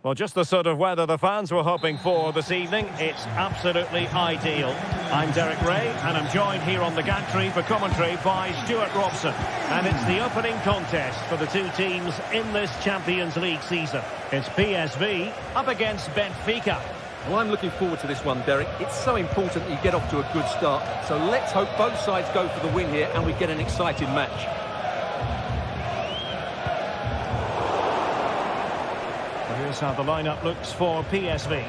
Well, just the sort of weather the fans were hoping for this evening. It's absolutely ideal. I'm Derek Ray, and I'm joined here on the gantry for commentary by Stuart Robson. And it's the opening contest for the two teams in this Champions League season. It's PSV up against Benfica. Well, I'm looking forward to this one, Derek. It's so important you get off to a good start. So let's hope both sides go for the win here and we get an exciting match. Here's how the lineup looks for PSV.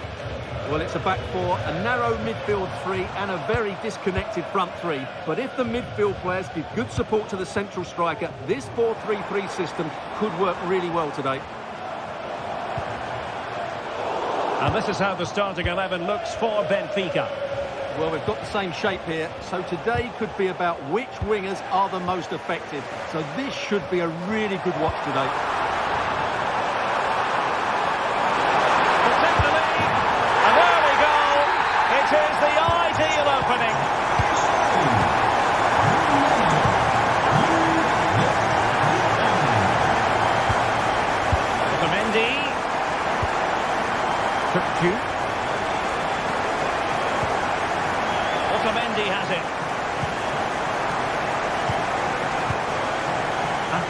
Well, it's a back four, a narrow midfield three and a very disconnected front three. But if the midfield players give good support to the central striker, this 4-3-3 system could work really well today. And this is how the starting 11 looks for Benfica. Well, we've got the same shape here, so today could be about which wingers are the most effective. So this should be a really good watch today. It is the ideal opening.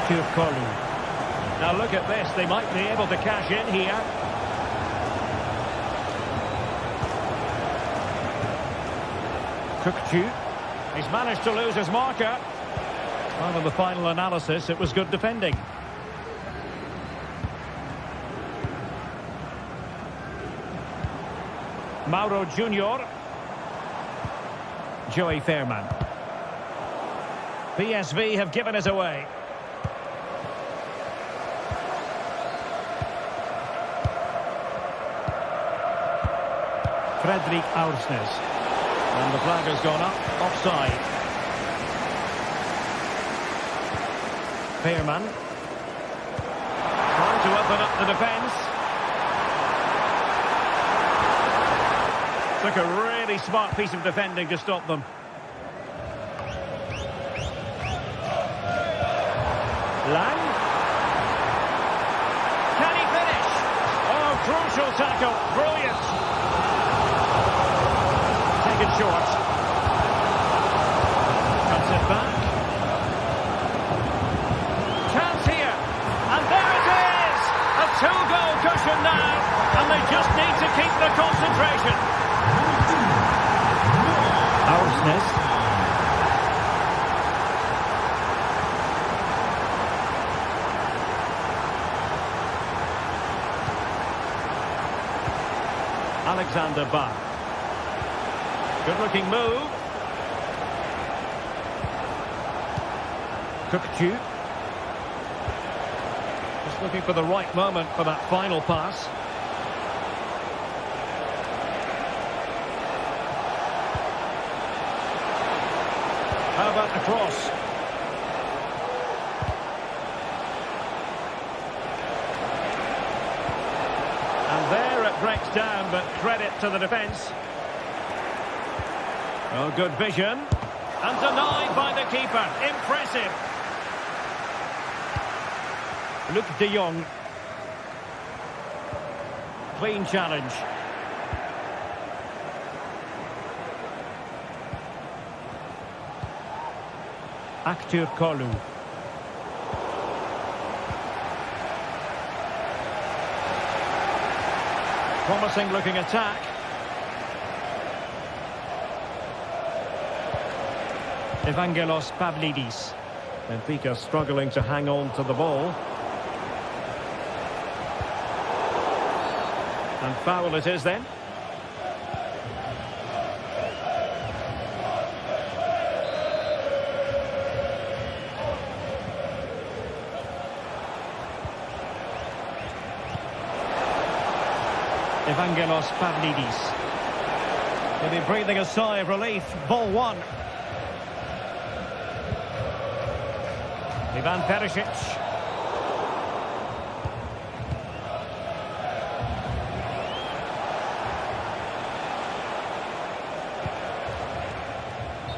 Acteur Kolu. Now look at this, they might be able to cash in here. Cookchu. He's managed to lose his marker. Well, in the final analysis, it was good defending. Mauro Junior. Joey Fairman. PSV have given it away. Fredrik Aursnes. And the flag has gone up, offside. Fairman. Trying to open up the defence. Took a really smart piece of defending to stop them. Lang. Can he finish? Oh, crucial tackle. Brilliant. Taken short. Cuts it back. Chance here. And there it is! A two-goal cushion now. And they just need to keep the concentration. Aursnes. Alexander Bach. Good-looking move. Cookchu. Just looking for the right moment for that final pass. How about the cross? And there it breaks down, but credit to the defence. Oh, good vision. And denied by the keeper. Impressive. Luc de Jong. Clean challenge. Acteur Kolu. Promising looking attack. Evangelos Pavlidis. Benfica struggling to hang on to the ball. And foul it is then. Evangelos Pavlidis. He'll be breathing a sigh of relief. Ball one. Ivan Perisic.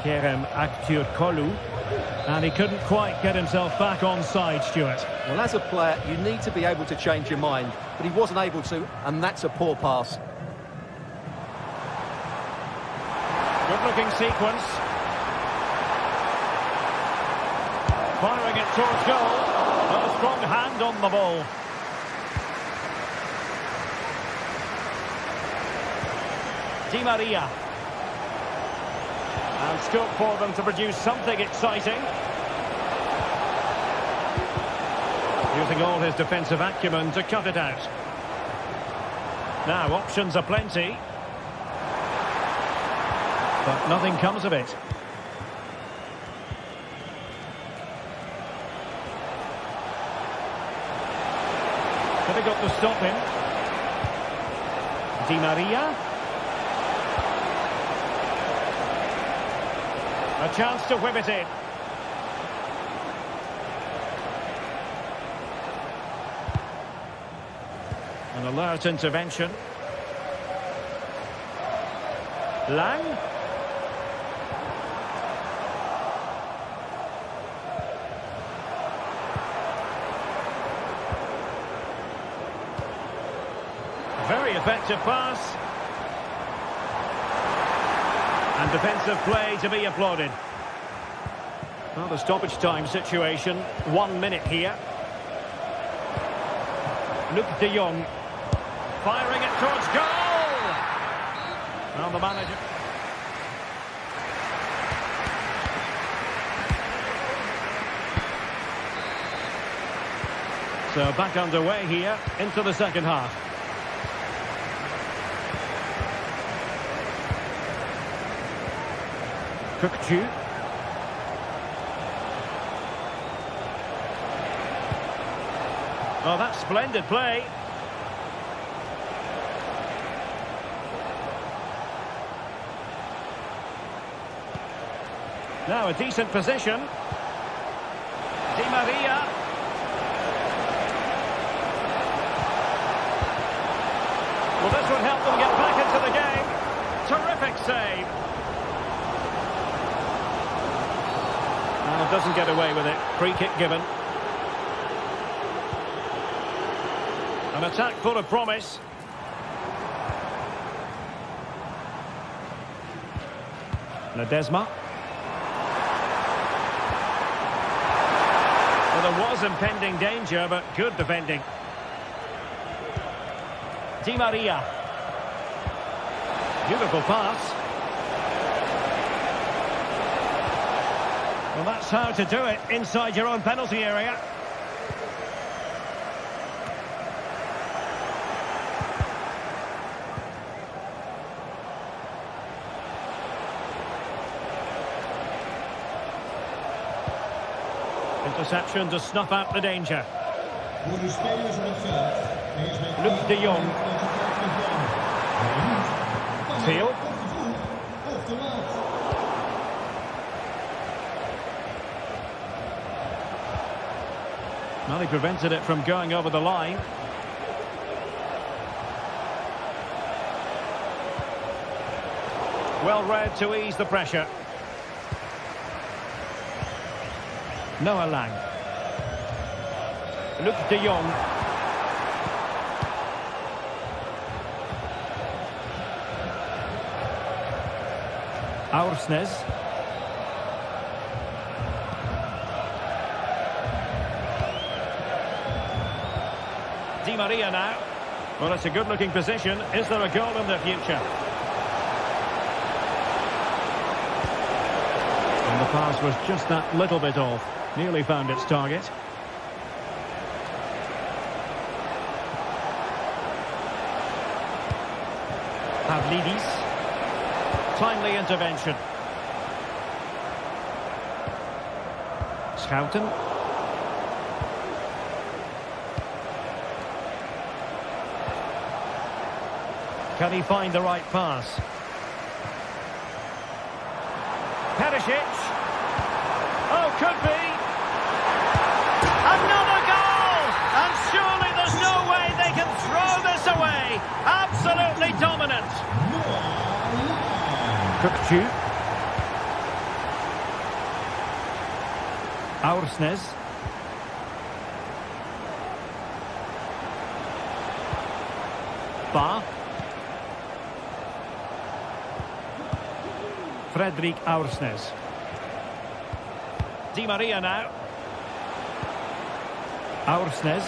Kerem Aktürkoğlu. And he couldn't quite get himself back on side, Stuart. Well, as a player, you need to be able to change your mind, but he wasn't able to, and that's a poor pass. Good-looking sequence. Firing it towards goal. A strong hand on the ball. Di Maria. And scope for them to produce something exciting. Using all his defensive acumen to cut it out. Now, options are plenty. But nothing comes of it. Difficult to stop him. Di Maria. A chance to whip it in. An alert intervention. Lang. Very effective pass. And defensive play to be applauded. Well, the stoppage time situation, 1 minute here. Luc de Jong firing it towards goal. Well, the manager. So back underway here into the second half. Cook-Chu. Oh, that's splendid play. Now a decent position. Di Maria. Well, this would help them get back into the game. Terrific save. Well, doesn't get away with it. Free kick given. An attack full of promise. Ledesma. Well, there was impending danger, but good defending. Di Maria. Beautiful pass. Well, that's how to do it inside your own penalty area. Interception to snuff out the danger. Luc de Jong. Thiel. Well, he prevented it from going over the line. Well read to ease the pressure. Noah Lang. Luc de Jong. Aursnes. Di Maria now. Well, it's a good-looking position. Is there a goal in the future? And the pass was just that little bit off. Nearly found its target. Pavlidis. Timely intervention. Schouten. Can he find the right pass? Perisic. Oh, could be. Another goal! And surely there's no way they can throw this away. Absolutely dominant. Cook-Chu. Aursnes. Ba. Fredrik Aursnes. Di Maria now. Aursnes.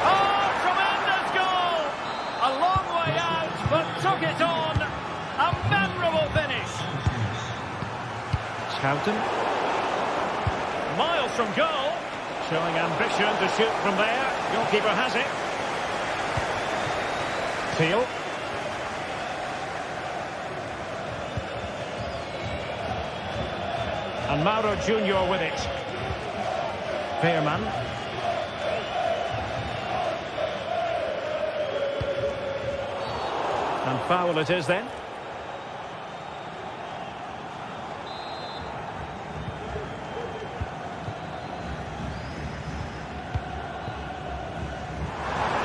Oh, tremendous goal! A long way out, but took it on. A memorable finish. Schouten. Miles from goal. Showing ambition to shoot from there. Goalkeeper has it. Thiel. And Mauro Junior with it. Veerman. And foul it is then.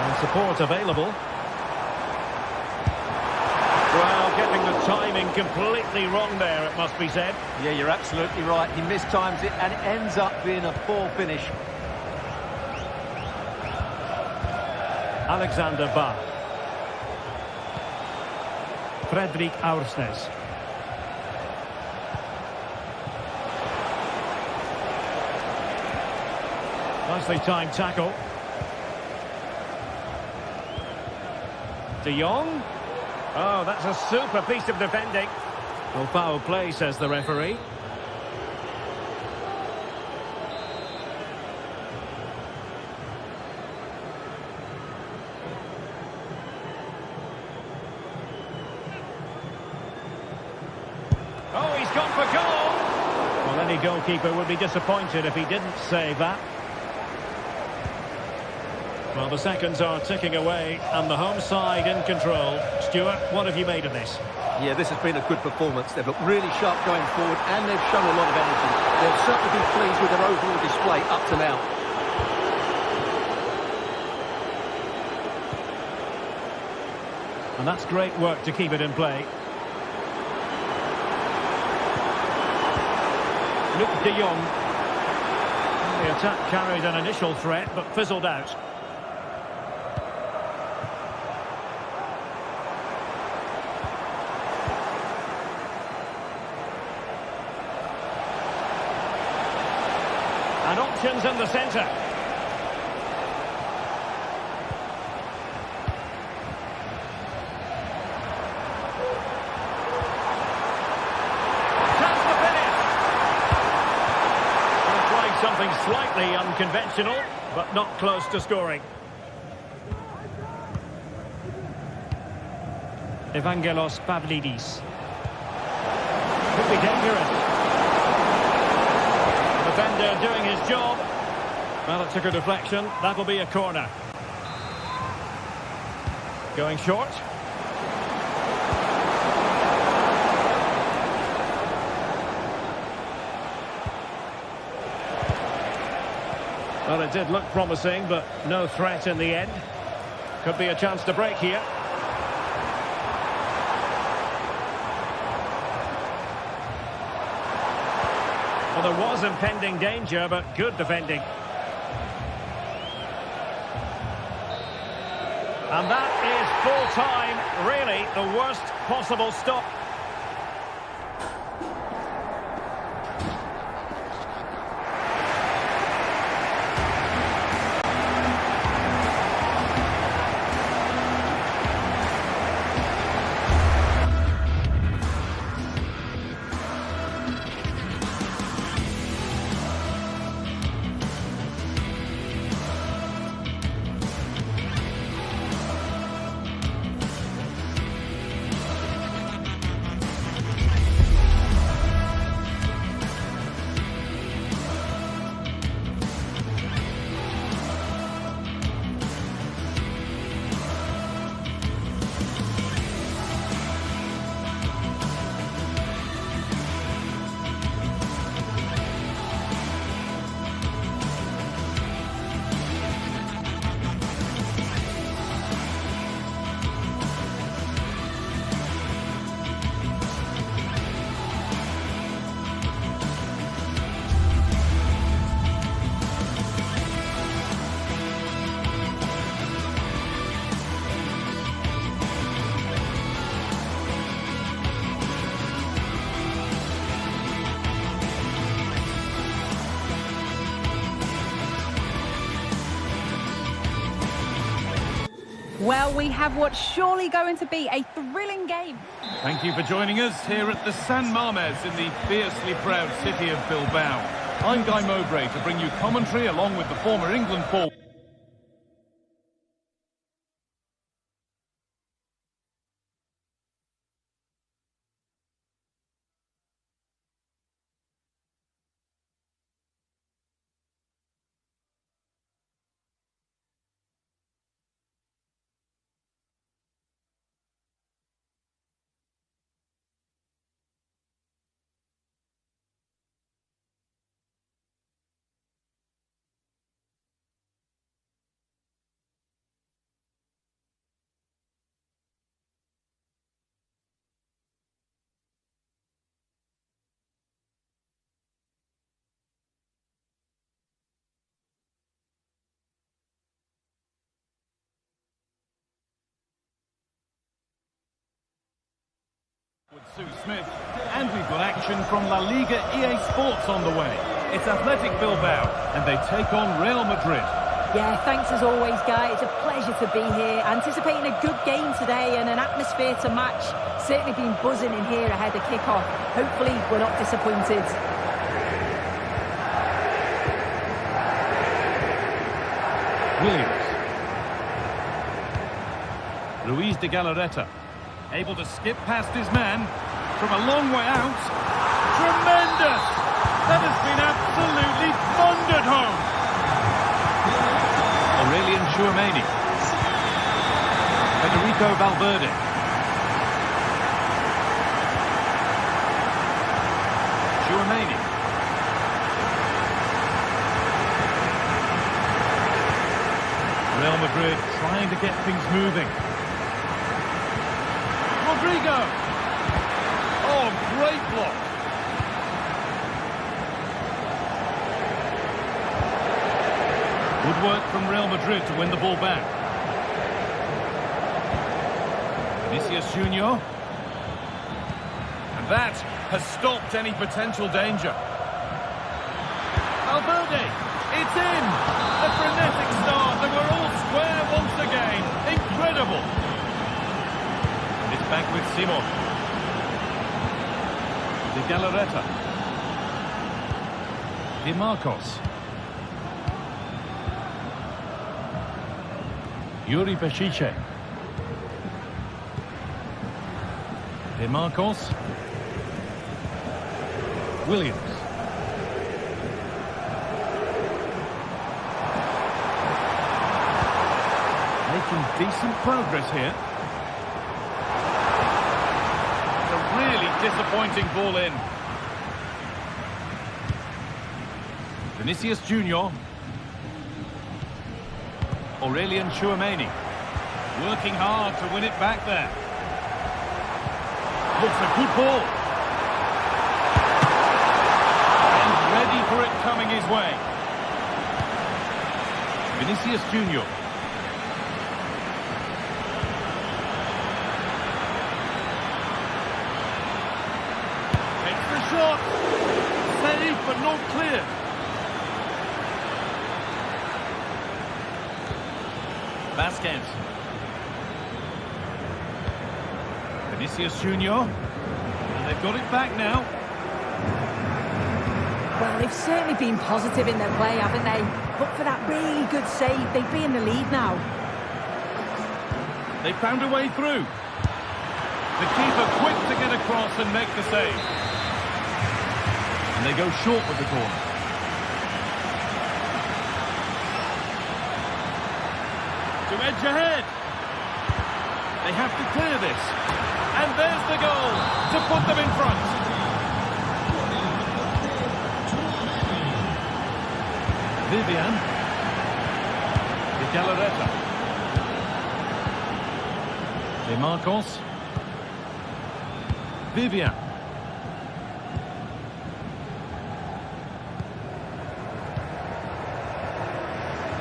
And support available. Well, getting the timing completely wrong there, it must be said. Yeah, you're absolutely right. He mistimes it and it ends up being a poor finish. Alexander Ba. Fredrik Aursnes. Nicely timed tackle. De Jong. Oh, that's a super piece of defending. Well, foul play, says the referee. Oh, he's gone for goal! Well, any goalkeeper would be disappointed if he didn't save that. Well, the seconds are ticking away, and the home side in control. Stuart, what have you made of this? Yeah, this has been a good performance. They've looked really sharp going forward, and they've shown a lot of energy. They'll certainly be pleased with their overall display up to now. And that's great work to keep it in play. Luke de Jong. The attack carried an initial threat, but fizzled out. And options in the centre. Chance to finish. They're trying something slightly unconventional, but not close to scoring. Evangelos Pavlidis. Could be dangerous. Defender doing his job. Well, it took a deflection. That'll be a corner. Going short. Well, it did look promising, but no threat in the end. Could be a chance to break here. Well, there was impending danger, but good defending. And that is full time, really the worst possible stop. Well, we have what's surely going to be a thrilling game. Thank you for joining us here at the San Mamés in the fiercely proud city of Bilbao. I'm Guy Mowbray to bring you commentary along with the former England forward. With Sue Smith, and we've got action from La Liga EA Sports on the way. It's Athletic Bilbao, and they take on Real Madrid. Yeah, thanks as always, Guy. It's a pleasure to be here. Anticipating a good game today and an atmosphere to match. Certainly been buzzing in here ahead of kick-off. Hopefully, we're not disappointed. Williams. Luis de Galarreta. Able to skip past his man from a long way out. Tremendous! That has been absolutely thundered home. Aurelian Tchouameni. Federico Valverde. Tchouameni. Real Madrid trying to get things moving. Rodrigo. Oh, great block. Good work from Real Madrid to win the ball back. Vinicius Junior. And that has stopped any potential danger. Valverde. It's in. A frenetic start, and we're all square once again. Incredible. And it's back with Simon. De Galarreta. Di Marcos. Yuri Bešice. De Marcos. Williams. Making decent progress here. A really disappointing ball in. Vinicius Junior. Aurelian Tchouameni. Working hard to win it back there. Looks a good ball. And ready for it coming his way. Vinicius Junior. Shot. Saved, but not clear. Vasquez. Vinicius Junior. And they've got it back now. Well, they've certainly been positive in their play, haven't they? But for that really good save, they'd be in the lead now. They found a way through. The keeper quick to get across and make the save. And they go short with the corner. To edge ahead. They have to clear this. And there's the goal to put them in front. Vivian. De Galarreta. De Marcos. Vivian.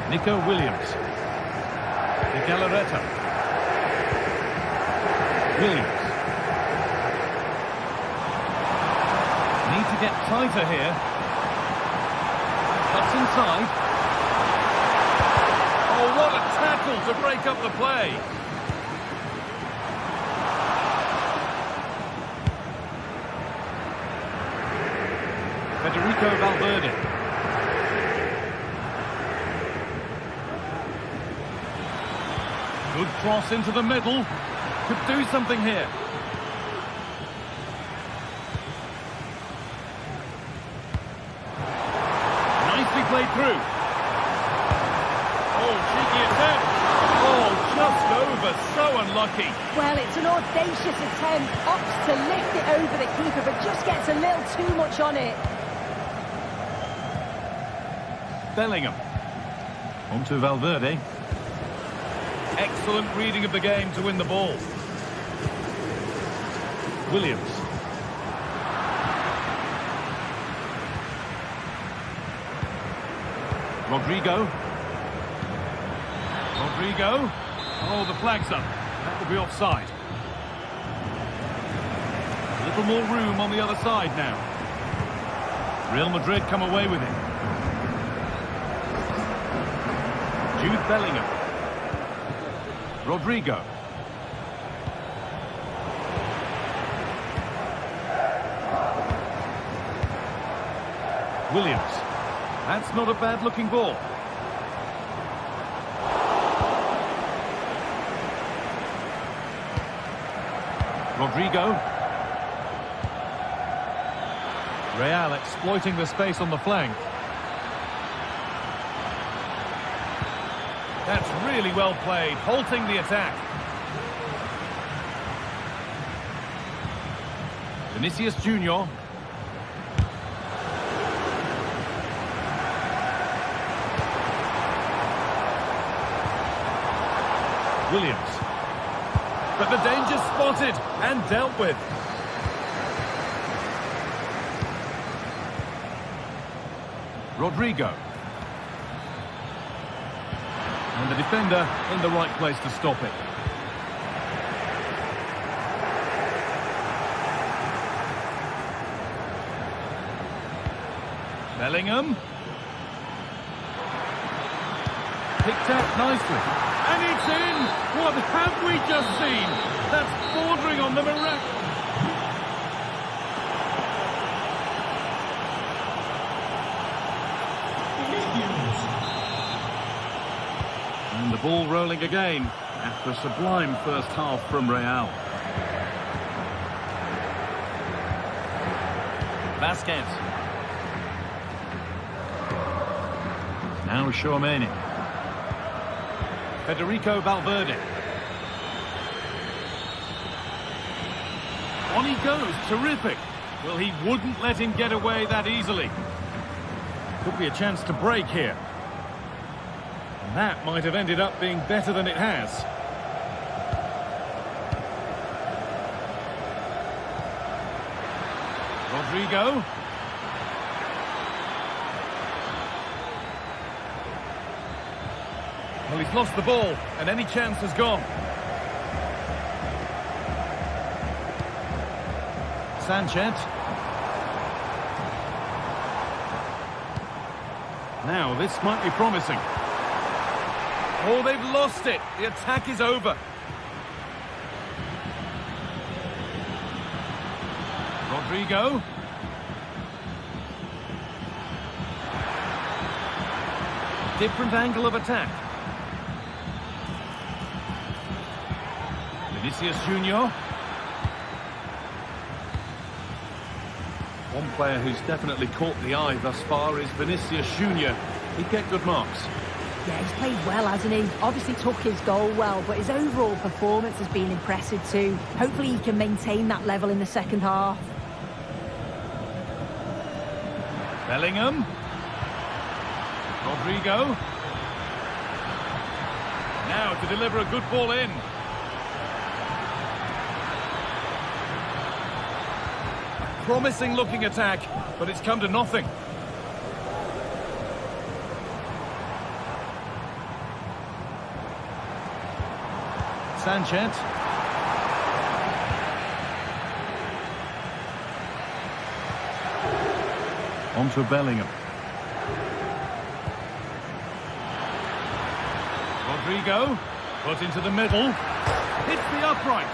Nico Williams. De Galarreta. Williams. Need to get tighter here. Cuts inside. Oh, what a tackle to break up the play. Federico Valverde. Good cross into the middle. Could do something here. Nicely played through. Oh, cheeky attempt. Oh, just over. So unlucky. Well, it's an audacious attempt. Opts to lift it over the keeper, but just gets a little too much on it. Bellingham. On to Valverde. Excellent reading of the game to win the ball. Williams. Rodrigo. Rodrigo. Oh, the flag's up. That will be offside. A little more room on the other side now. Real Madrid come away with it. Jude Bellingham. Rodrigo. Williams. That's not a bad-looking ball. Rodrigo. Real exploiting the space on the flank. That's really well played, halting the attack. Vinicius Junior. Williams. But the danger spotted and dealt with. Rodrigo. And the defender in the right place to stop it. Bellingham. Picked out nicely. And it's in! What have we just seen? That's bordering on the miracle. And the ball rolling again after a sublime first half from Real. Vasquez. Now Tchouaméni. Federico Valverde. On he goes, terrific. Well, he wouldn't let him get away that easily. Could be a chance to break here. And that might have ended up being better than it has. Rodrigo. Well, he's lost the ball, and any chance has gone. Sanchez. Now, this might be promising. Oh, they've lost it. The attack is over. Rodrigo. Different angle of attack. Vinicius Junior. One player who's definitely caught the eye thus far is Vinicius Junior. He'd get good marks. Yeah, he's played well, hasn't he? Obviously took his goal well, but his overall performance has been impressive too. Hopefully he can maintain that level in the second half. Bellingham. Rodrigo. Now to deliver a good ball in. Promising looking attack, but it's come to nothing. Sanchez. On to Bellingham. Rodrigo. Put into the middle. Hits the upright.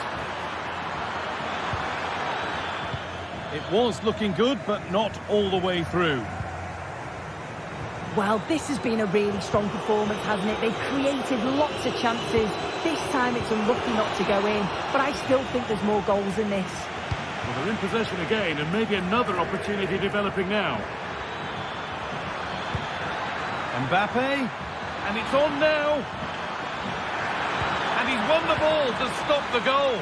It was looking good, but not all the way through. Well, this has been a really strong performance, hasn't it? They've created lots of chances. This time it's unlucky not to go in, but I still think there's more goals in this. Well, they're in possession again, and maybe another opportunity developing now. Mbappe, and it's on now. And he's won the ball to stop the goal.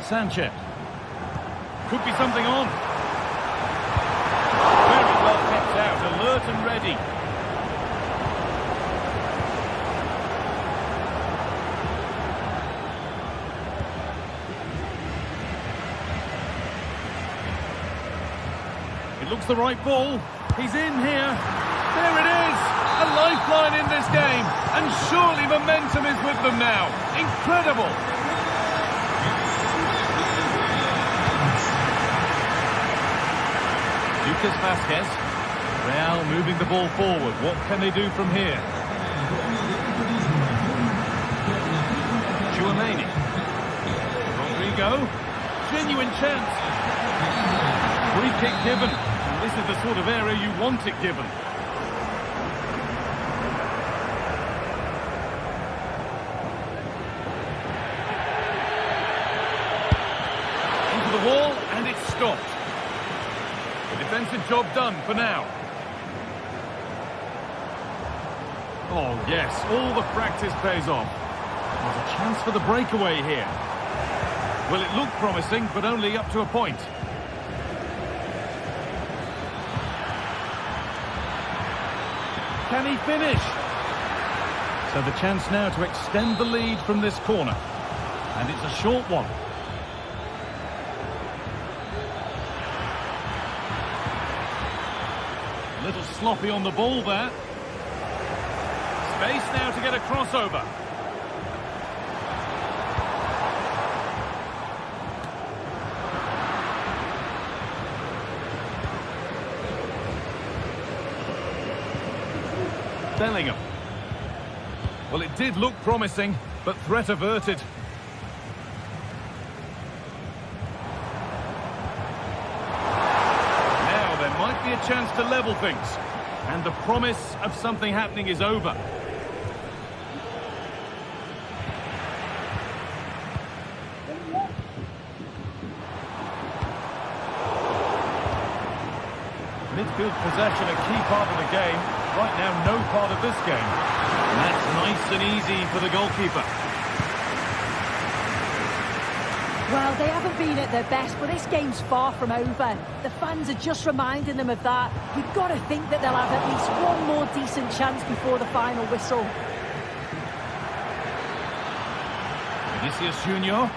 Sanchez. Could be something on. Very well kept out, alert and ready. It looks the right ball. He's in here. There it is. A lifeline in this game. And surely momentum is with them now. Incredible. Lucas Vázquez. Real moving the ball forward. What can they do from here? Chouameni. Rodrigo. Genuine chance. Free kick given. And this is the sort of area you want it given. Into the wall, and it's stopped. The defensive job done for now. Oh, yes, all the practice pays off. There's a chance for the breakaway here. Well, it looked promising, but only up to a point. Can he finish? So the chance now to extend the lead from this corner. And it's a short one. A little sloppy on the ball there. Space now to get a crossover. Bellingham. Well, it did look promising, but threat averted. Now there might be a chance to level things, and the promise of something happening is over. Midfield possession a key part of the game. Right now, no part of this game. And that's nice and easy for the goalkeeper. Well, they haven't been at their best, but this game's far from over. The fans are just reminding them of that. You've got to think that they'll have at least one more decent chance before the final whistle. Vinicius Junior.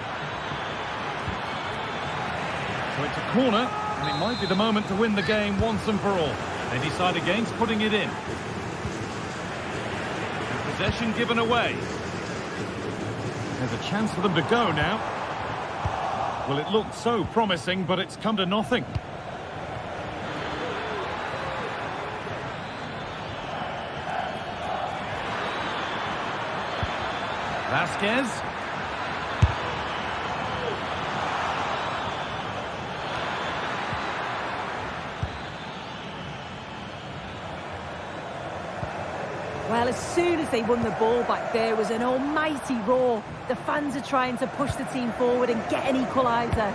So it's a corner, and it might be the moment to win the game once and for all. They decide against putting it in. And possession given away. There's a chance for them to go now. Well, it looked so promising, but it's come to nothing. Vázquez. Well, as soon as they won the ball back, there was an almighty roar. The fans are trying to push the team forward and get an equaliser.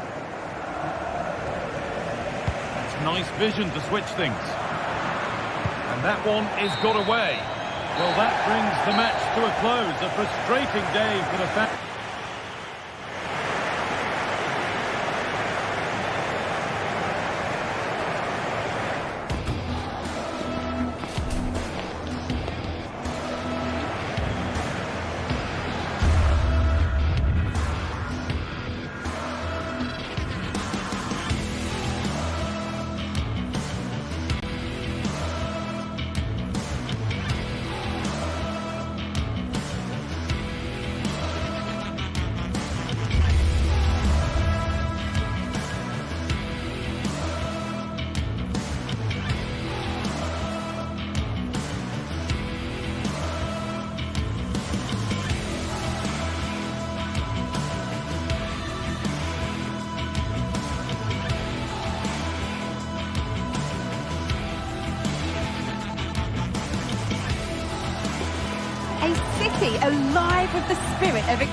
That's nice vision to switch things. And that one is got away. Well, that brings the match to a close. A frustrating day for the fans. A city alive with the spirit of it.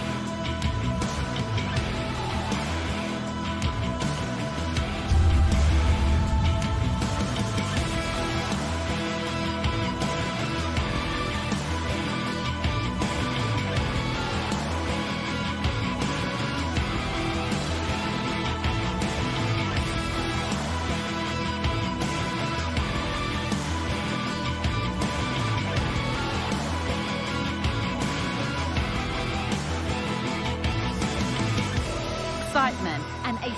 Excitement and a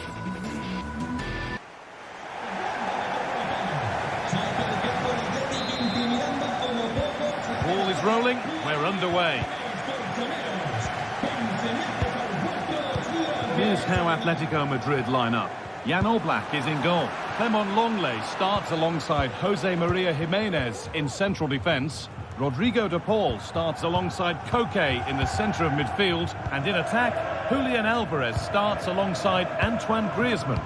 Ball is rolling, we're underway. Here's how Atletico Madrid line up. Jan Oblak is in goal. Clement Longley starts alongside Jose Maria Jimenez in central defence. Rodrigo de Paul starts alongside Koke in the centre of midfield. And in attack, Julian Alvarez starts alongside Antoine Griezmann.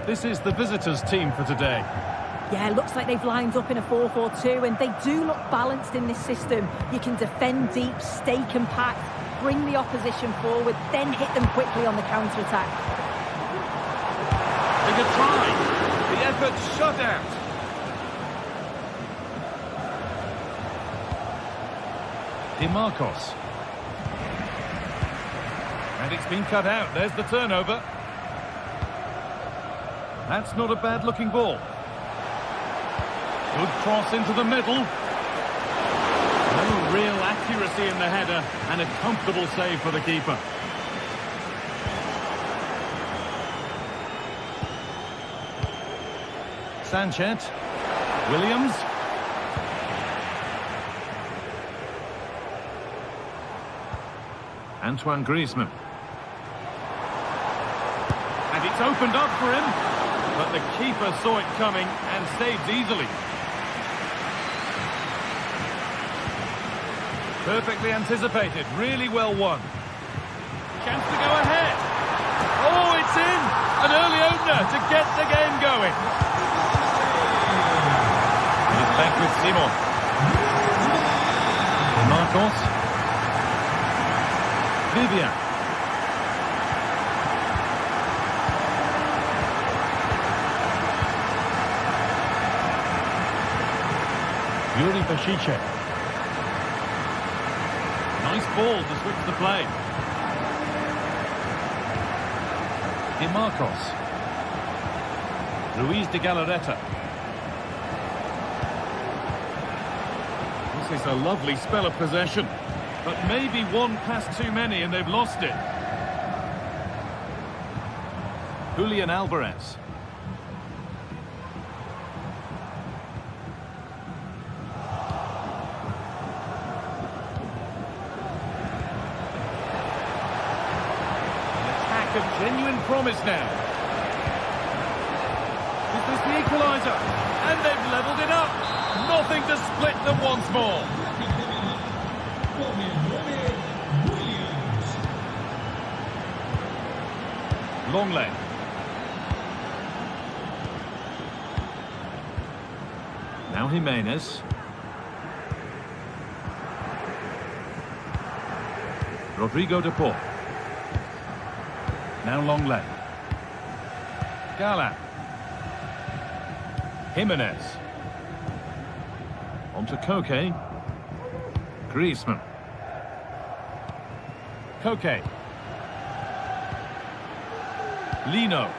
This is the visitors' team for today. Yeah, looks like they've lined up in a 4-4-2, and they do look balanced in this system. You can defend deep, stay compact, bring the opposition forward, then hit them quickly on the counter-attack. Big a try. The effort shut out. Di Marcos. And it's been cut out. There's the turnover. That's not a bad-looking ball. Good cross into the middle. No real accuracy in the header, and a comfortable save for the keeper. Sanchez. Williams. Antoine Griezmann. And it's opened up for him, but the keeper saw it coming and saves easily. Perfectly anticipated, really well won. Chance to go ahead. Oh, it's in! An early opener to get the game going. He's back with Simon. Marcos. Vivian. Yuri Pasice. Nice ball to switch the play. Di Marcos. Luis de Galarreta. This is a lovely spell of possession, but maybe one pass too many and they've lost it. Julian Alvarez. Of genuine promise now. Is this the equaliser? And they've levelled it up. Nothing to split them once more. Longley. Now Jimenez. Rodrigo de Paul. Now Longley. Gala. Jimenez. On to Koke. Griezmann. Koke. Lino.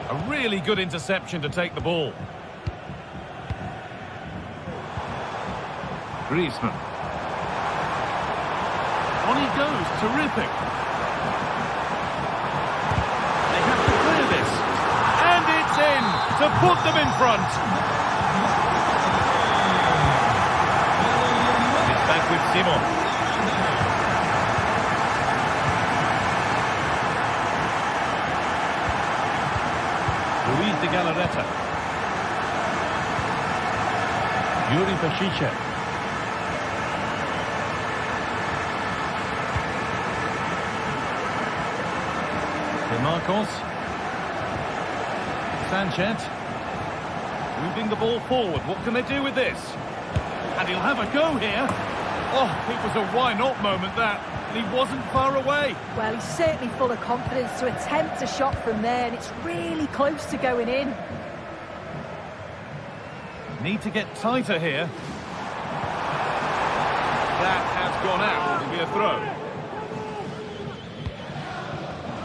A really good interception to take the ball. Griezmann. On he goes, terrific. They have to clear this. And it's in to put them in front. It's back with Simon. Luis de Galarreta. Yuri Pasice. Marcos. Sanchez. Moving the ball forward. What can they do with this? And he'll have a go here. Oh, it was a why-not moment, that. And he wasn't far away. Well, he's certainly full of confidence to attempt a shot from there, and it's really close to going in. Need to get tighter here. That has gone out. It'll be a throw.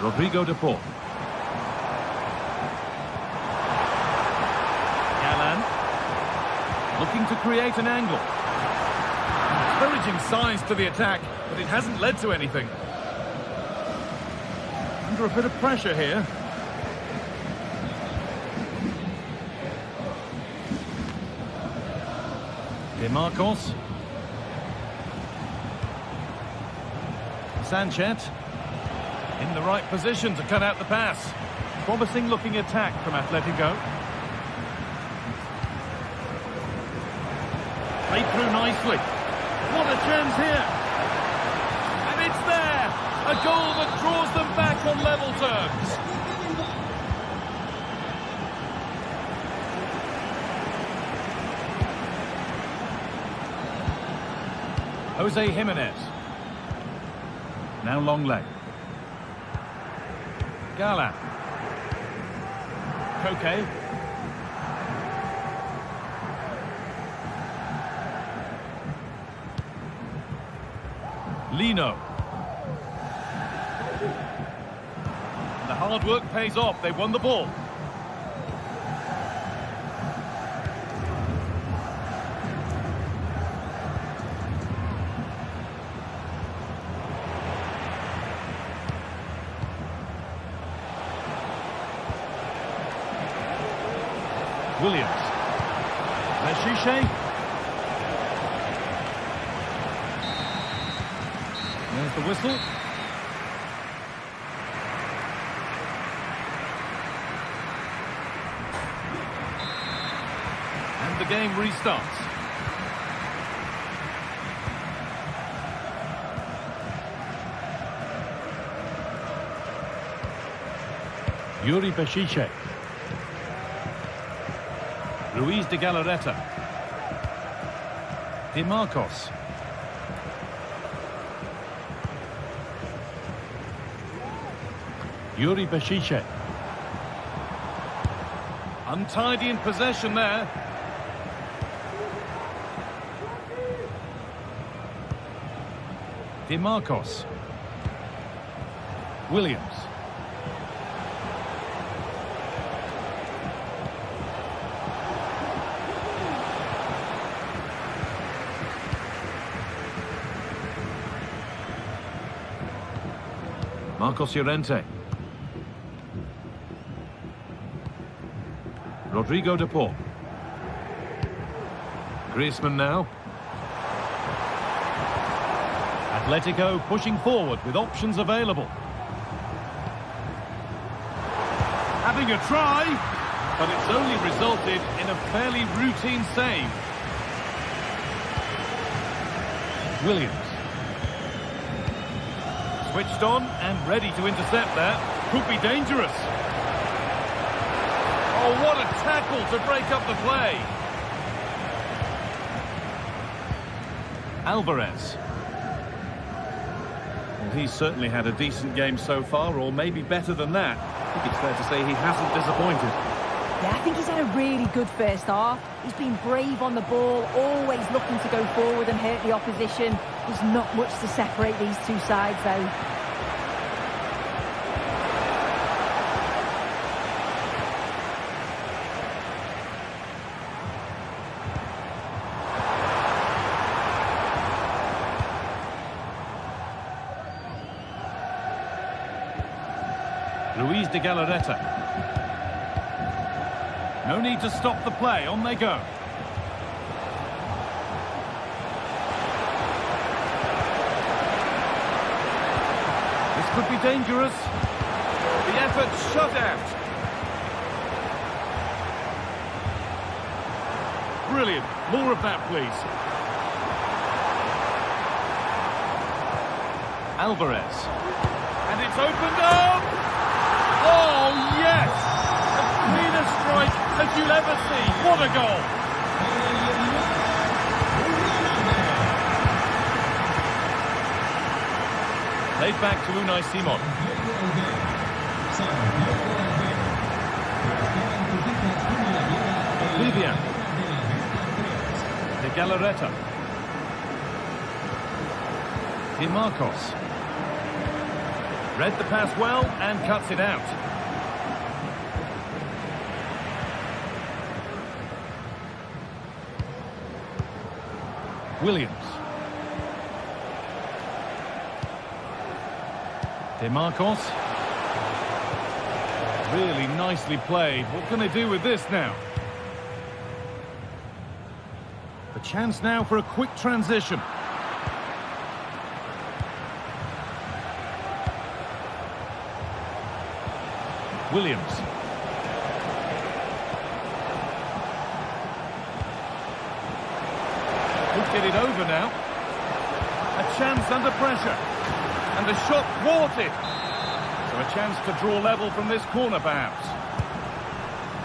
Rodrigo de Paul. Galán. Looking to create an angle. Encouraging signs to the attack, but it hasn't led to anything. Under a bit of pressure here. Di Marcos. Sanchez in the right position to cut out the pass. Promising looking attack from Atletico. Played through nicely. What a chance here. And it's there. A goal that draws them back on level terms. Jose Jimenez. Now long leg. Gala. Koke. Lino. The hard work pays off. They won the ball. Williams. Meshiche. There's the whistle. And the game restarts. Yuri Meshiche. Luis de Galarreta. Di Marcos. Yuri Meshiche. Untidy in possession there. Di Marcos. Williams. Marcos Llorente. Rodrigo de Paul. Griezmann now. Atletico pushing forward with options available. Having a try, but it's only resulted in a fairly routine save. Williams. Switched on and ready to intercept that. Could be dangerous. Oh, what a tackle to break up the play. Alvarez. Well, he's certainly had a decent game so far, or maybe better than that. I think it's fair to say he hasn't disappointed. Yeah, I think he's had a really good first half. He's been brave on the ball, always looking to go forward and hurt the opposition. There's not much to separate these two sides, though. Luis de Galarreta. No need to stop the play. On they go. This could be dangerous. The effort shut out. Brilliant. More of that, please. Alvarez. And it's opened up. Oh, yes! The cleanest strike that you'll ever see. What a goal! Laid back to Unai Simon. Vivian. De Galarreta. Di Marcos. Read the pass well and cuts it out. Williams. De Marcos. Really nicely played. What can they do with this now? The chance now for a quick transition. Williams. Could get it over now. A chance under pressure. And the shot thwarted. So a chance to draw level from this corner, perhaps.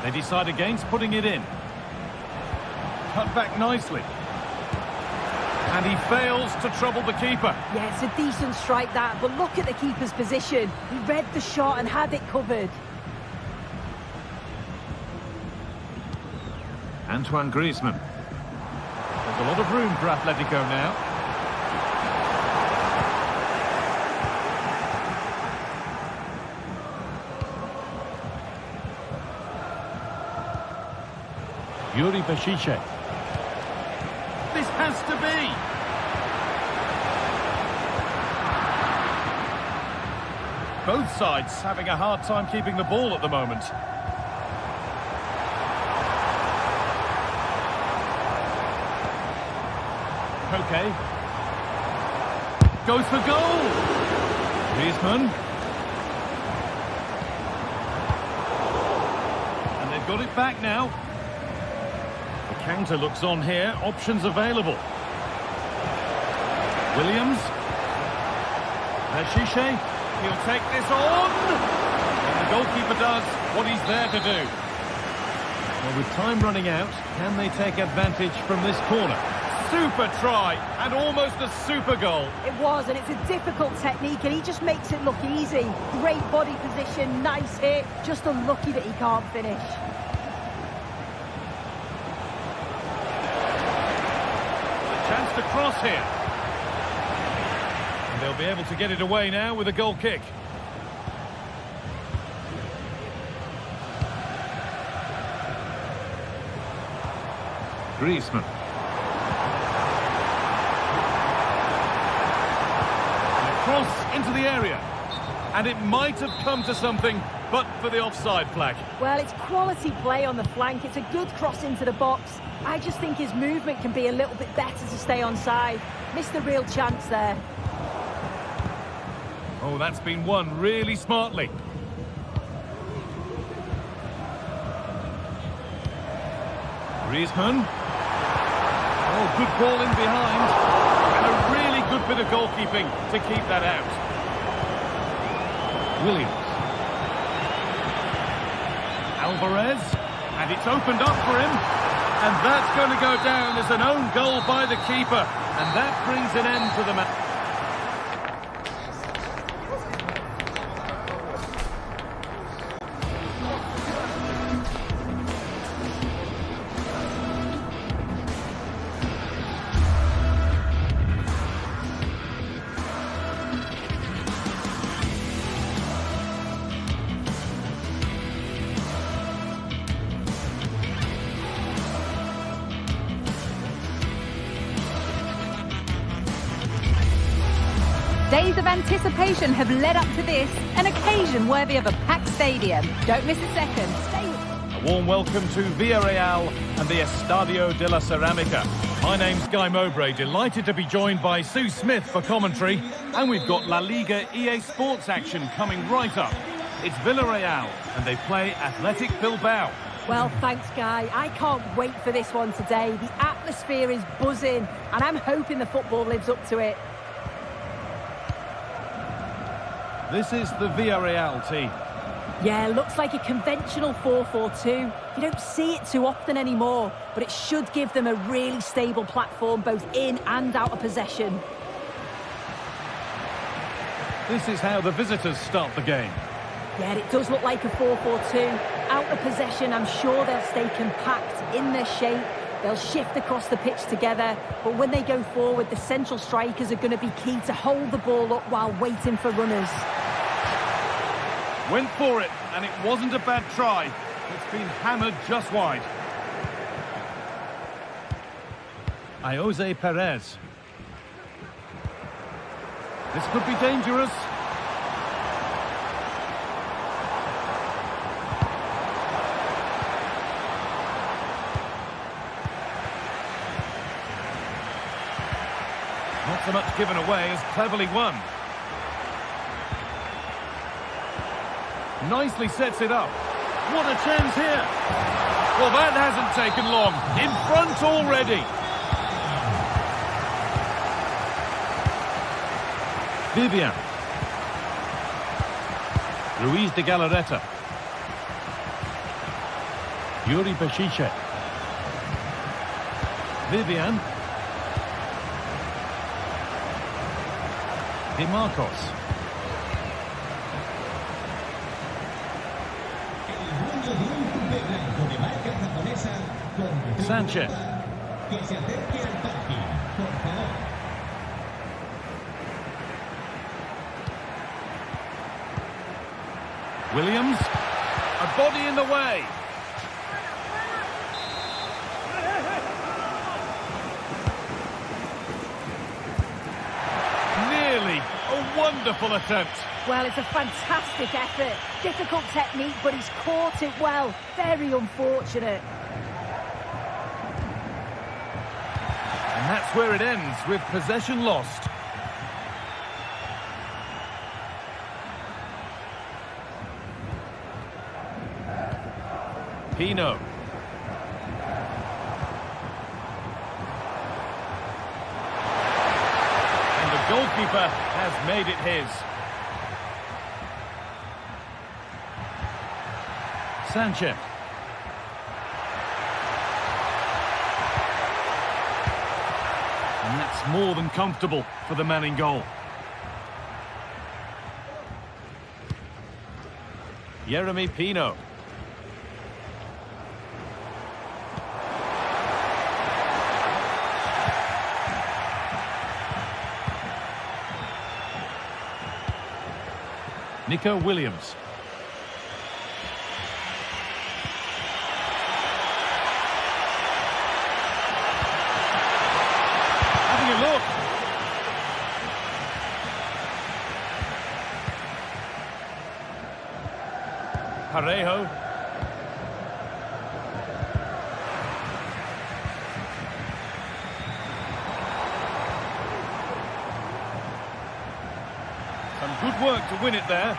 They decide against putting it in. Cut back nicely. And he fails to trouble the keeper. Yeah, it's a decent strike that, but look at the keeper's position. He read the shot and had it covered. Antoine Griezmann. There's a lot of room for Atletico now. Yuri Bešice. This has to be. Both sides having a hard time keeping the ball at the moment. Okay. Goes for goal. Griezmann. And they've got it back now. The counter looks on here. Options available. Williams. Bešice. He'll take this on. And the goalkeeper does what he's there to do. Well, with time running out, can they take advantage from this corner? Super try, and almost a super goal. It was, and it's a difficult technique, and he just makes it look easy. Great body position, nice hit, just unlucky that he can't finish. A chance to cross here. And they'll be able to get it away now with a goal kick. Griezmann. Cross into the area, and it might have come to something, but for the offside flag. Well, it's quality play on the flank. It's a good cross into the box. I just think his movement can be a little bit better to stay onside. Missed a real chance there. Oh, that's been won really smartly. Griezmann. Oh, good ball in behind. Good bit of goalkeeping to keep that out. Williams. Alvarez. And it's opened up for him. And that's going to go down as an own goal by the keeper. And that brings an end to the match. Days of anticipation have led up to this, an occasion worthy of a packed stadium. Don't miss a second. Stay with... A warm welcome to Villarreal and the Estadio de la Ceramica. My name's Guy Mowbray, delighted to be joined by Sue Smith for commentary. And we've got La Liga EA Sports action coming right up. It's Villarreal and they play Athletic Bilbao. Well, thanks, Guy. I can't wait for this one today. The atmosphere is buzzing, and I'm hoping the football lives up to it. This is the Villarreal team. Yeah, looks like a conventional 4-4-2. You don't see it too often anymore, but it should give them a really stable platform, both in and out of possession. This is how the visitors start the game. Yeah, it does look like a 4-4-2. Out of possession, I'm sure they'll stay compact in their shape. They'll shift across the pitch together, but when they go forward, the central strikers are going to be key to hold the ball up while waiting for runners. Went for it, and it wasn't a bad try. It's been hammered just wide. Jose Perez. This could be dangerous. Not so much given away as cleverly won. Nicely sets it up. What a chance here. Well, that hasn't taken long. In front already. Vivian. Ruiz de Galarreta. Yuri Bešiček. Vivian. Di Marcos. Sanchez. Williams. A body in the way. Nearly. A wonderful attempt. Well, it's a fantastic effort. Difficult technique, but he's caught it well. Very unfortunate. And that's where it ends, with possession lost. Pino. And the goalkeeper has made it his. Sanchez. And that's more than comfortable for the man in goal. Yeremy Pino. Nico Williams. Having a look. Parejo. Some good work to win it there.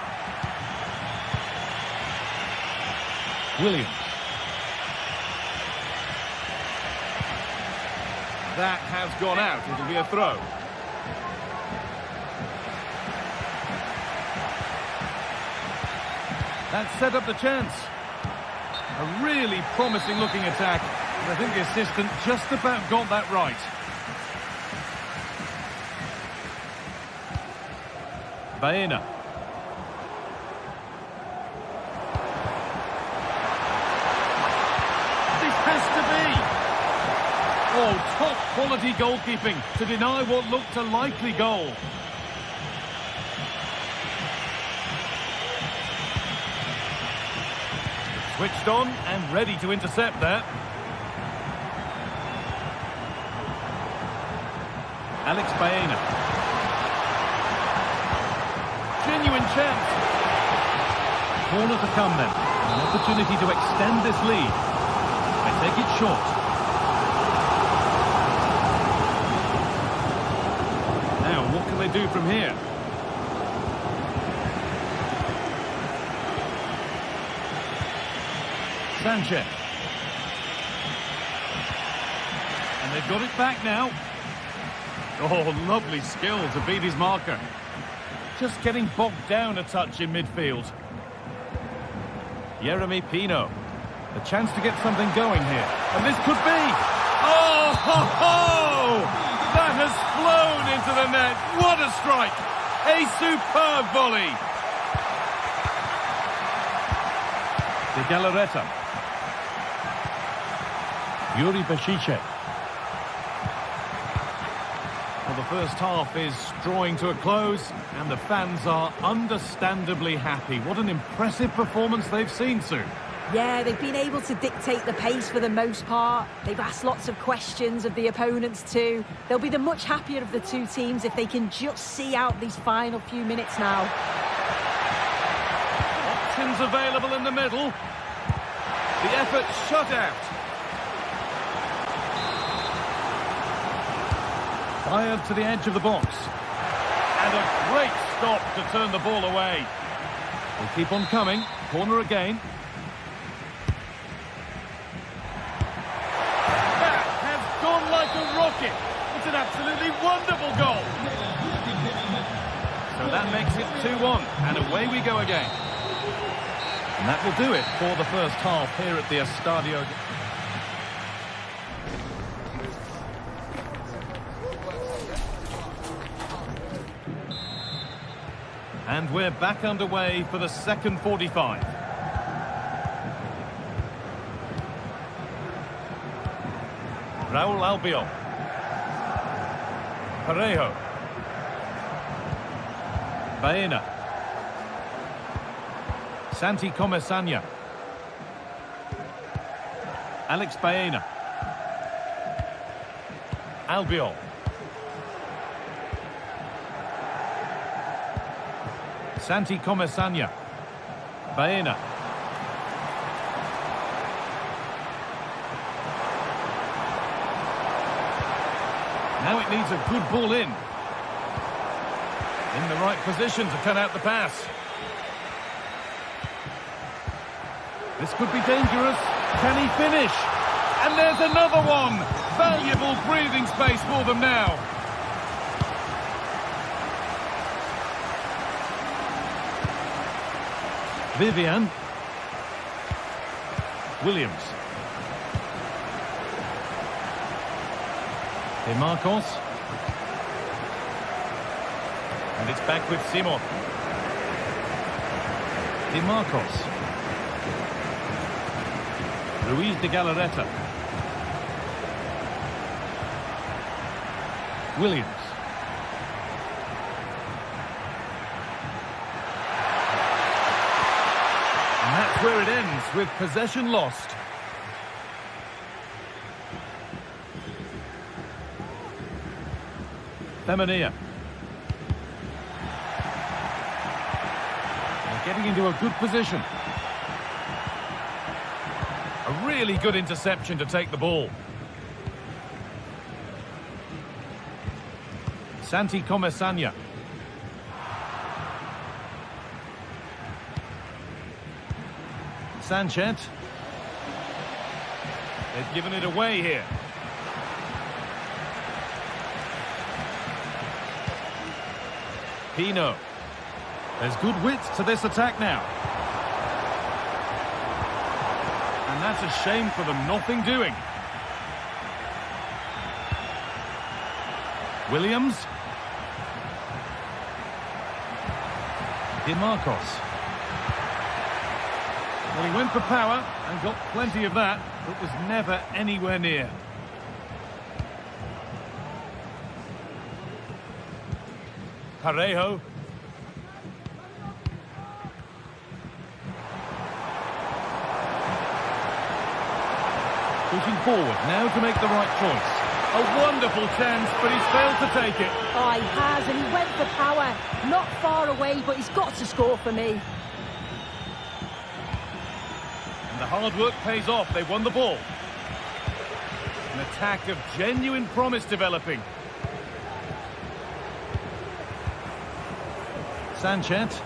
Williams. That has gone out. It'll be a throw. That set up the chance. A really promising looking attack. And I think the assistant just about got that right. Baena. This has to be. Oh, top quality goalkeeping to deny what looked a likely goal. Switched on and ready to intercept that. Alex Baena. Genuine chance. Corner to come then. An opportunity to extend this lead. They take it short. Now, what can they do from here? Sanchez. And they've got it back now. Oh, lovely skill to beat his marker. Just getting bogged down a touch in midfield. Yeremy Pino. A chance to get something going here. And this could be... Oh, ho, ho! That has flown into the net. What a strike! A superb volley. De Galarreta. Yuri Bešiček. Well, the first half is drawing to a close, and the fans are understandably happy. What an impressive performance they've seen, Sue. Yeah, they've been able to dictate the pace for the most part. They've asked lots of questions of the opponents too. They'll be the much happier of the two teams if they can just see out these final few minutes now. Options available in the middle. The effort shut out. Fired to the edge of the box. And a great stop to turn the ball away. They keep on coming. Corner again. That has gone like a rocket. It's an absolutely wonderful goal. So that makes it 2-1, and away we go again. And that will do it for the first half here at the Estadio. And we're back underway for the second 45. Raúl Albiol. Parejo. Baena. Santi Comesaña. Alex Baena. Albiol. Santi Comesaña. Baena. Now it needs a good ball in. In the right position to cut out the pass. This could be dangerous. Can he finish? And there's another one. Valuable breathing space for them now. Vivian. Williams. De Marcos. And it's back with Simon. De Marcos. Ruiz de Galarreta. Williams. And that's where it ends, with possession lost. Femenia. They're getting into a good position. A really good interception to take the ball. Santi Comesaña. Sanchez. They've given it away here. Pino. There's good width to this attack now. And that's a shame for them, nothing doing. Williams. De Marcos. Well, he went for power and got plenty of that, but was never anywhere near. Parejo. Pushing forward now to make the right choice. A wonderful chance, but he's failed to take it. Oh, he has, and he went for power. Not far away, but he's got to score for me. And the hard work pays off. They won the ball. An attack of genuine promise developing. Sanchez.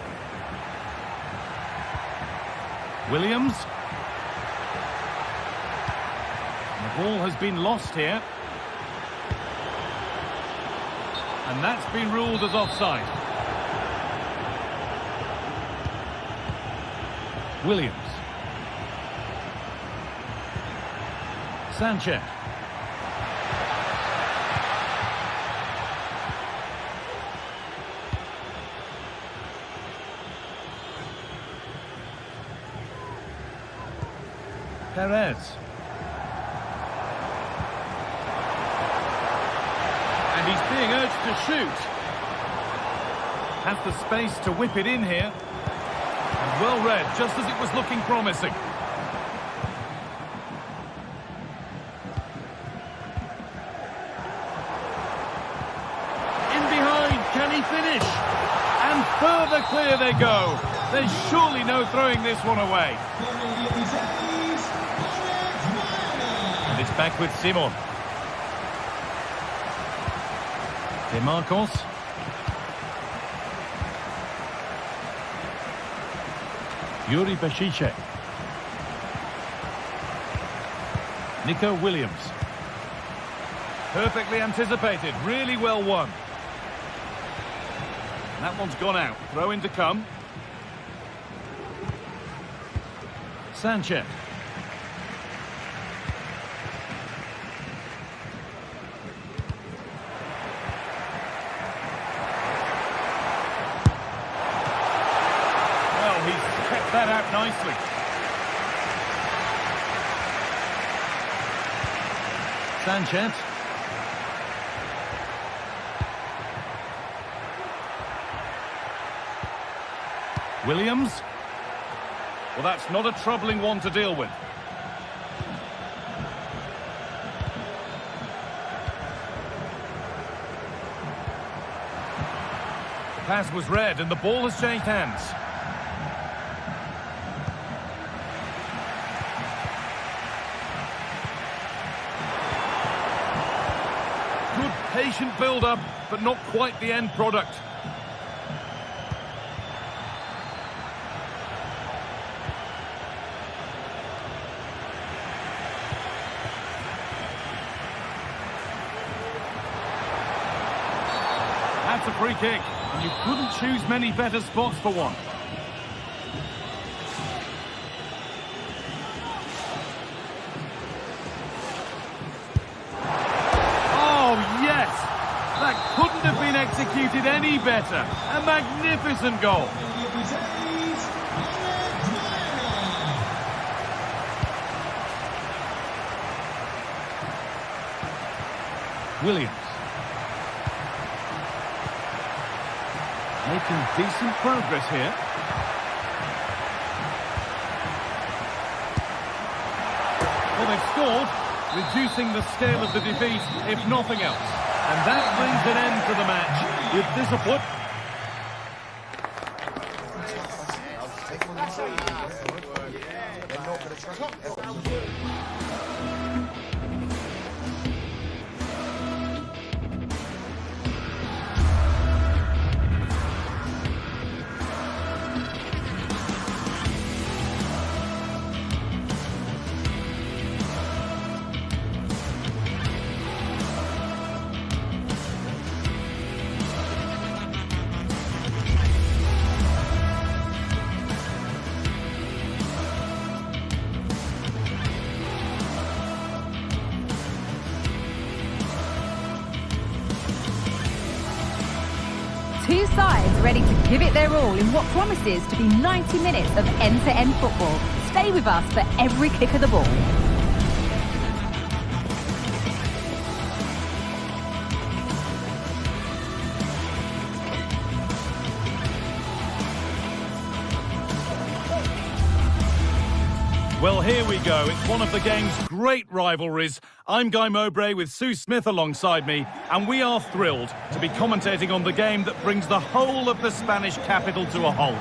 Williams. And the ball has been lost here. And that's been ruled as offside. Williams. Sanchez. Perez. And he's being urged to shoot. Has the space to whip it in here. And well read, just as it was looking promising. In behind, can he finish? And further clear they go. There's surely no throwing this one away. And it's back with Simon. De Marcos. Yuri Bešiček. Nico Williams. Perfectly anticipated, really well won. And that one's gone out. Throw in to come. Sanchez. Well, he's kept that out nicely. Sanchez. Williams. Well, that's not a troubling one to deal with. The pass was read and the ball has changed hands. Good patient build-up, but not quite the end product. That's a free kick, and you couldn't choose many better spots for one. Oh, yes! That couldn't have been executed any better. A magnificent goal. Williams. Making decent progress here. Well, they've scored, reducing the scale of the defeat, if nothing else. And that brings an end to the match with disappointment. Two sides ready to give it their all in what promises to be 90 minutes of end-to-end football. Stay with us for every kick of the ball. Well, here we go. It's one of the game's great rivalries. I'm Guy Mowbray with Sue Smith alongside me, and we are thrilled to be commentating on the game that brings the whole of the Spanish capital to a halt.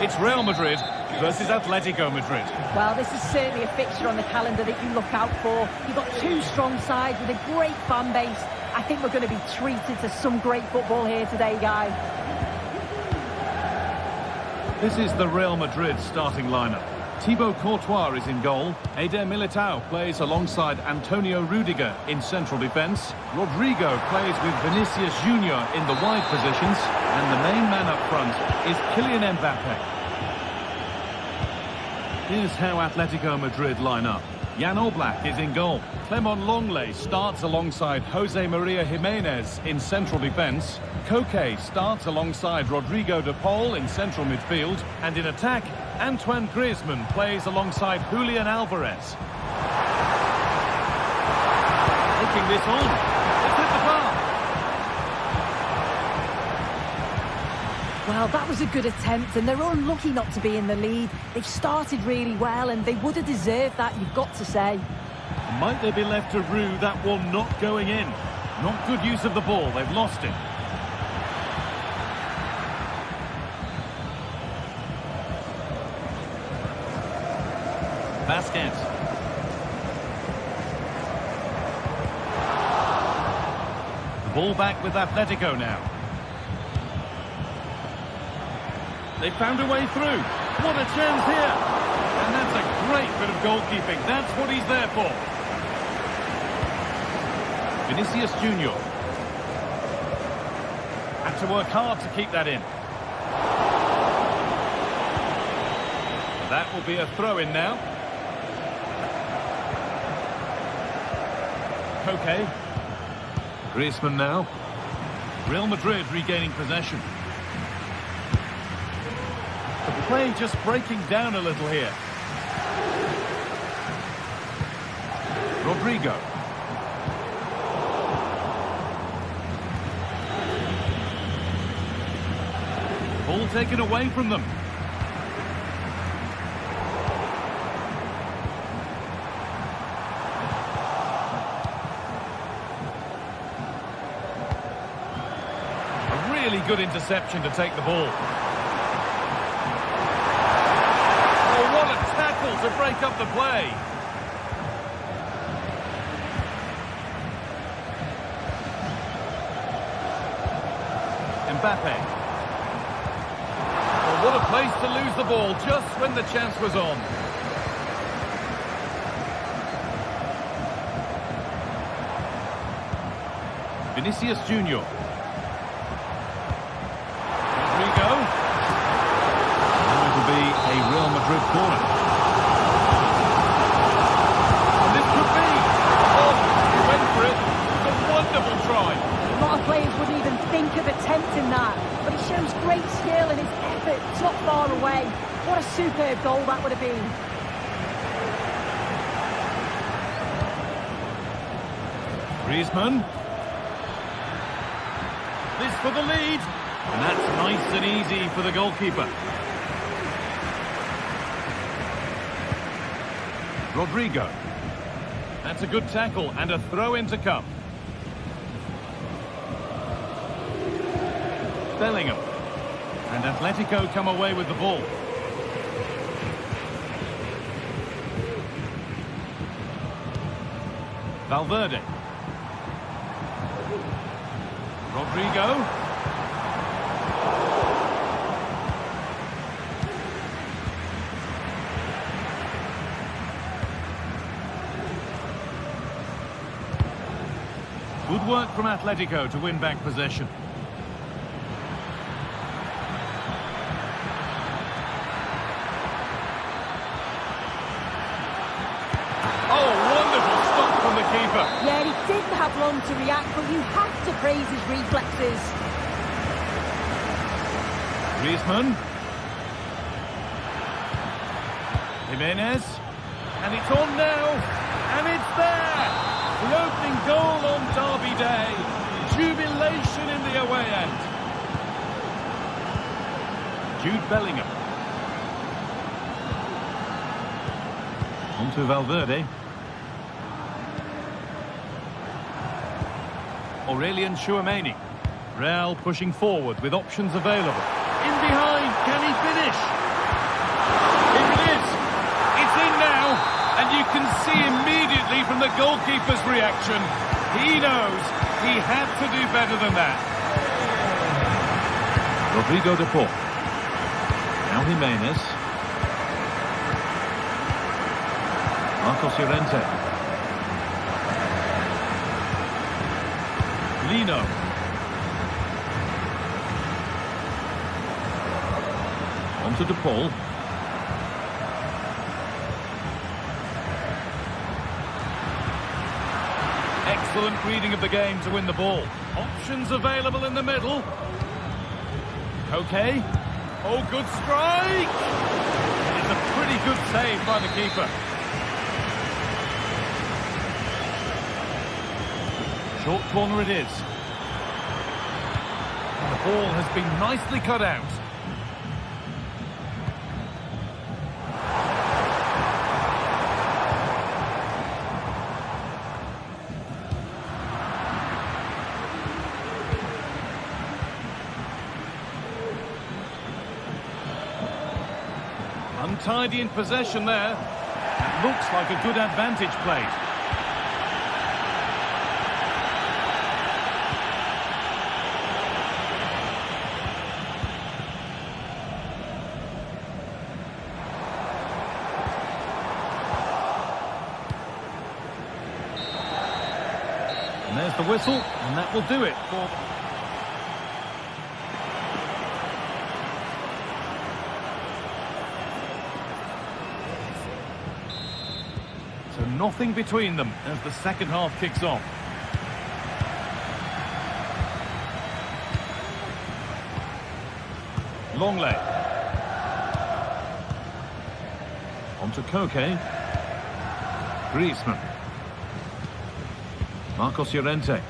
It's Real Madrid versus Atletico Madrid. Well, this is certainly a fixture on the calendar that you look out for. You've got two strong sides with a great fan base. I think we're going to be treated to some great football here today, Guy. This is the Real Madrid starting lineup. Thibaut Courtois is in goal. Eder Militao plays alongside Antonio Rudiger in central defence. Rodrigo plays with Vinicius Junior in the wide positions. And the main man up front is Kylian Mbappe. Here's how Atletico Madrid line up. Jan Oblak is in goal. Clement Longley starts alongside Jose Maria Jimenez in central defence. Koke starts alongside Rodrigo de Paul in central midfield. And in attack, Antoine Griezmann plays alongside Julian Alvarez. Taking this on. It's hit the bar. Well, that was a good attempt, and they're unlucky not to be in the lead. They've started really well, and they would have deserved that, you've got to say. Might they be left to rue that one not going in? Not good use of the ball, they've lost it. Vasquez. The ball back with Atletico now. They found a way through. What a chance here. And that's a great bit of goalkeeping. That's what he's there for. Vinicius Junior. Had to work hard to keep that in. That will be a throw-in now. Okay. Griezmann now. Real Madrid regaining possession. The play just breaking down a little here. Rodrigo. Ball taken away from them. Really good interception to take the ball. Oh, what a tackle to break up the play. Mbappe. Oh, what a place to lose the ball just when the chance was on. Vinicius Junior. Be a Real Madrid corner. And this could be. Oh, he went for it. It's a wonderful try. A lot of players wouldn't even think of attempting that, but he shows great skill and his effort. It's not far away. What a superb goal that would have been. Griezmann. This for the lead. And that's nice and easy for the goalkeeper. Rodrigo. That's a good tackle and a throw-in to come. Bellingham. And Atletico come away with the ball. Valverde. Rodrigo. Good work from Atletico to win back possession. Oh, wonderful stop from the keeper. Yeah, he didn't have long to react, but you have to praise his reflexes. Griezmann. Jimenez. And it's on now. And it's there. The opening goal on Derby Day. Jubilation in the away end. Jude Bellingham. On to Valverde. Aurelian Tchouameni. Real pushing forward with options available. In behind, can he finish? Here it is. It's in now. And you can see immediately from the goalkeeper's reaction, he knows he had to do better than that. Rodrigo de Paul. Now Jimenez. Marcos Llorente. Lino. On to de Paul. Excellent reading of the game to win the ball. Options available in the middle. Okay. Oh, good strike! It's a pretty good save by the keeper. Short corner it is. And the ball has been nicely cut out. Untidy in possession there. It looks like a good advantage played. the whistle, and that will do it for... So nothing between them as the second half kicks off. Longley. On to Koke. Griezmann. Marcos Llorente.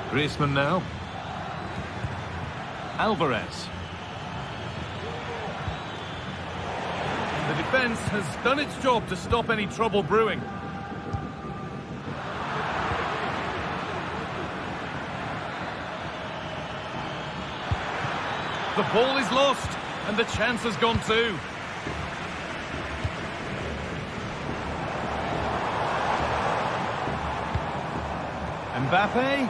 Griezmann now. Alvarez. The defence has done its job to stop any trouble brewing. The ball is lost, and the chance has gone too. Mbappe.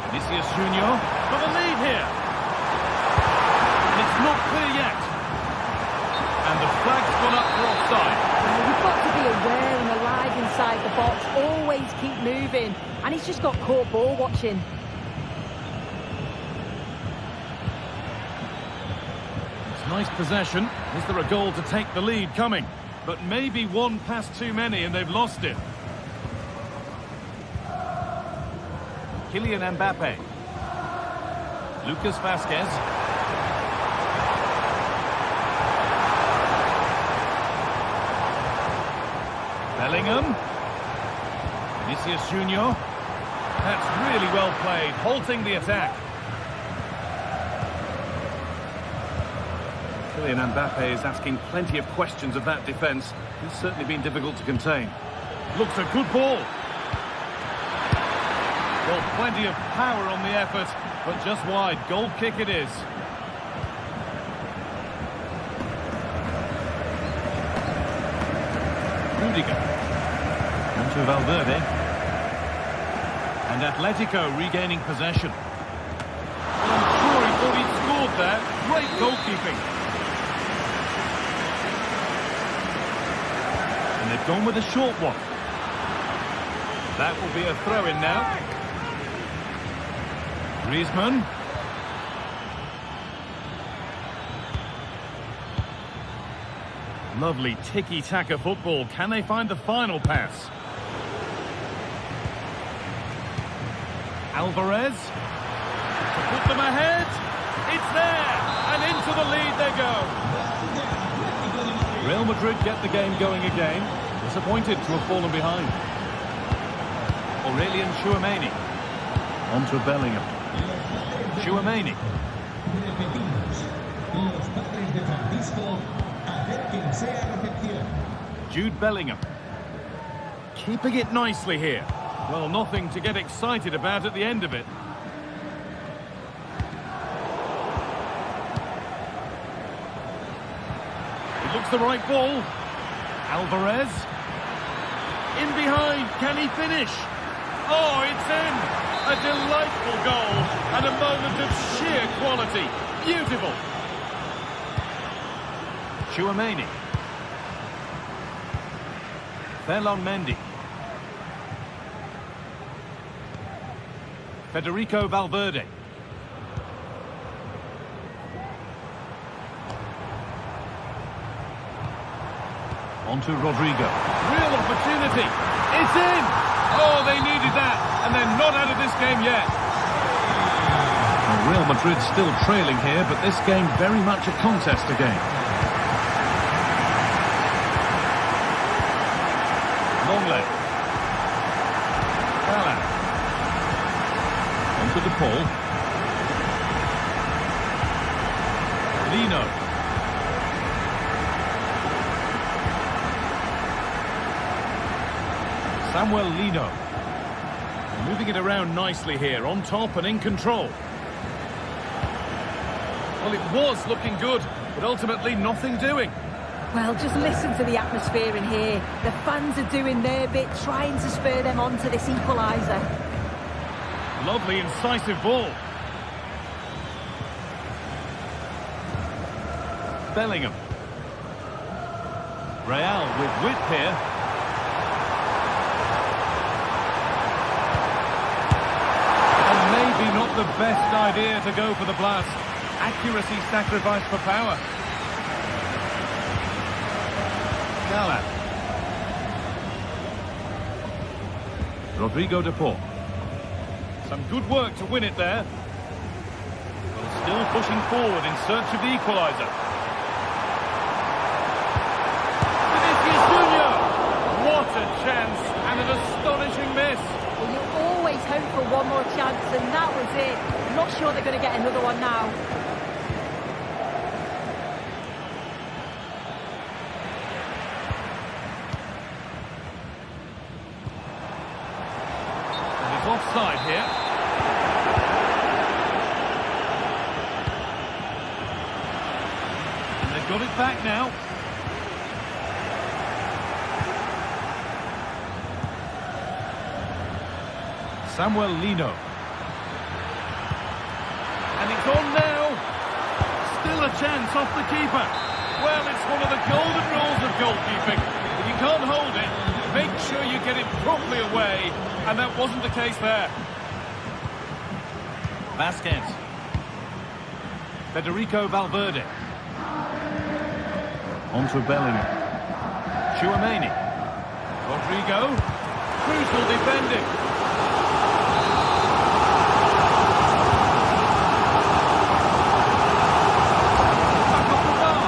Vinicius Junior for the lead here. And it's not clear yet. And the flag's gone up for offside. You've got to be aware and alive inside the box. Always keep moving. And he's just got caught ball watching. It's nice possession. Is there a goal to take the lead coming? But maybe one pass too many and they've lost it. Kylian Mbappe. Lucas Vazquez. Bellingham. Vinicius Junior. That's really well played, halting the attack. Kylian Mbappe is asking plenty of questions of that defence. He's certainly been difficult to contain. Looks a good ball. Well, plenty of power on the effort, but just wide. Goal kick it is. Rudiger. On to Valverde. And Atletico regaining possession. Well, I'm sure he thought he'd scored there. Great goalkeeping. And they've gone with a short one. That will be a throw-in now. Griezmann. Lovely tiki-taka football. Can they find the final pass? Alvarez. To put them ahead. It's there. And into the lead they go. Real Madrid get the game going again. Disappointed to have fallen behind. Aurelien Tchouameni. On to Bellingham. Tchouameni. Jude Bellingham. Keeping it nicely here. Well, nothing to get excited about at the end of it. It looks the right ball. Alvarez. In behind. Can he finish? Oh, it's in. A delightful goal and a moment of sheer quality. Beautiful. Tchouameni. Ferland Mendy. Federico Valverde. On to Rodrigo. Real opportunity. It's in. Oh, they needed that. And they're not out of this game yet. Well, Real Madrid still trailing here, but this game very much a contest again. Longley. Bala. On to DePaul. Lino. Samuel Lino. Moving it around nicely here, on top and in control. Well, it was looking good, but ultimately nothing doing. Well, just listen to the atmosphere in here. The fans are doing their bit, trying to spur them on to this equaliser. Lovely, incisive ball. Bellingham. Real with width here. best idea to go for the blast. Accuracy sacrificed for power. Gallant. Rodrigo de Paul. Some good work to win it there. Well, still pushing forward in search of the equaliser. Vinicius Junior! What a chance and an astonishing miss. Well, you always hope for one more chance, and that was it. I'm not sure they're going to get another one now. Offside here. And they've got it back now. Samuel Lino. And it's on now. Still a chance off the keeper. Well, it's one of the golden rules of goalkeeping. If you can't hold it, make sure you get it properly away. And that wasn't the case there. Vasquez. Federico Valverde. On to Bellingham. Tchouaméni. Rodrigo. Crucial defending. Back up the bar.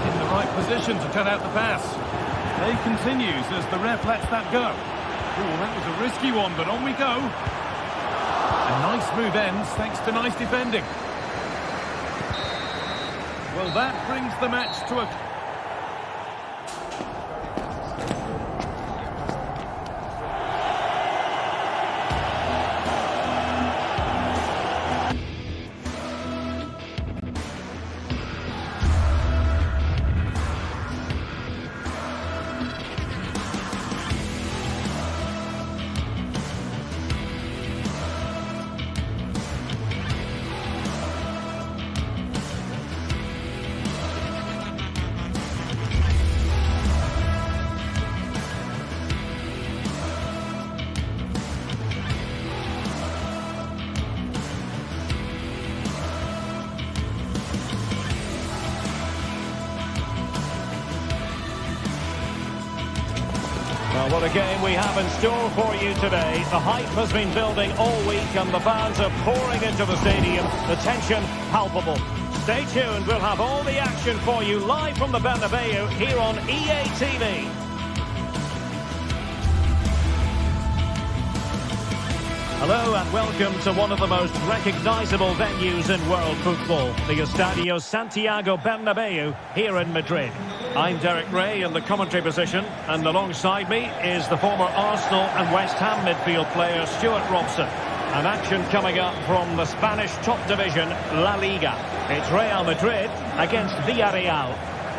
In the right position to cut out the pass. Play continues as the ref lets that go. Oh, that was a risky one, but on we go. A nice smooth ends thanks to nice defending. Well, that brings the match to a... Well, what a game we have in store for you today. The hype has been building all week and the fans are pouring into the stadium. The tension palpable. Stay tuned, we'll have all the action for you live from the Bernabeu here on EA TV. Hello and welcome to one of the most recognisable venues in world football, the Estadio Santiago Bernabeu here in Madrid. I'm Derek Ray in the commentary position, and alongside me is the former Arsenal and West Ham midfield player Stuart Robson. An action coming up from the Spanish top division, La Liga. It's Real Madrid against Villarreal.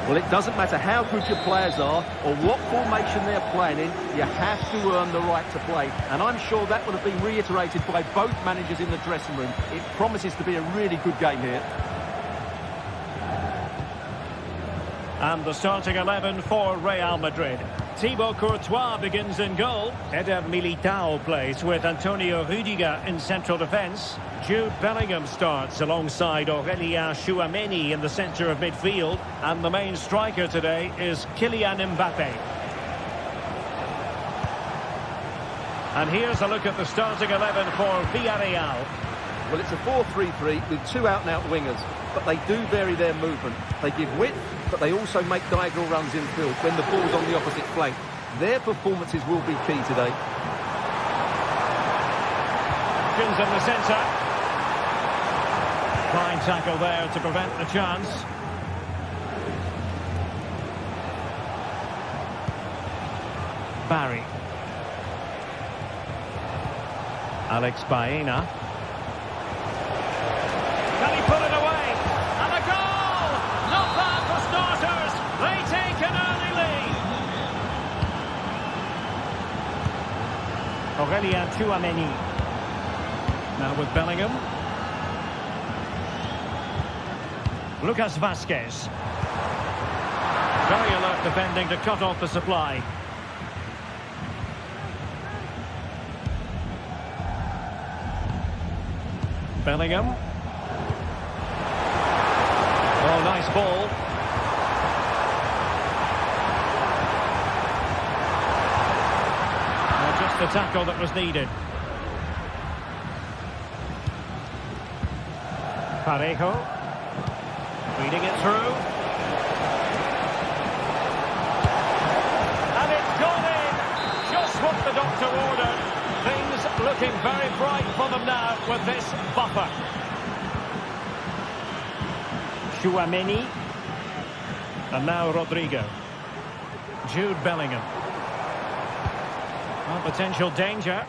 Well, it doesn't matter how good your players are or what formation they're playing in, you have to earn the right to play. And I'm sure that would have been reiterated by both managers in the dressing room. It promises to be a really good game here. And the starting 11 for Real Madrid. Thibaut Courtois begins in goal. Eder Militao plays with Antonio Rüdiger in central defence. Jude Bellingham starts alongside Aurélien Tchouaméni in the centre of midfield. And the main striker today is Kylian Mbappé. And here's a look at the starting 11 for Villarreal. Well, it's a 4-3-3 with two out-and-out wingers, but they do vary their movement. They give width, but they also make diagonal runs infield when the ball's on the opposite flank. Their performances will be key today. In the centre. Fine tackle there to prevent the chance. Barry. Alex Baena. Can he put it away? And a goal! Not bad for starters. They take an early lead. Aurélien Tchouaméni. Now with Bellingham. Lucas Vasquez. Very alert defending to cut off the supply. Bellingham. Oh, nice ball. Just the tackle that was needed. Parejo. Feeding it through. And it's gone in. Just what the doctor ordered. Things looking very bright for them now with this buffer. Tchouaméni. And now Rodrigo. Jude Bellingham. Well, potential danger.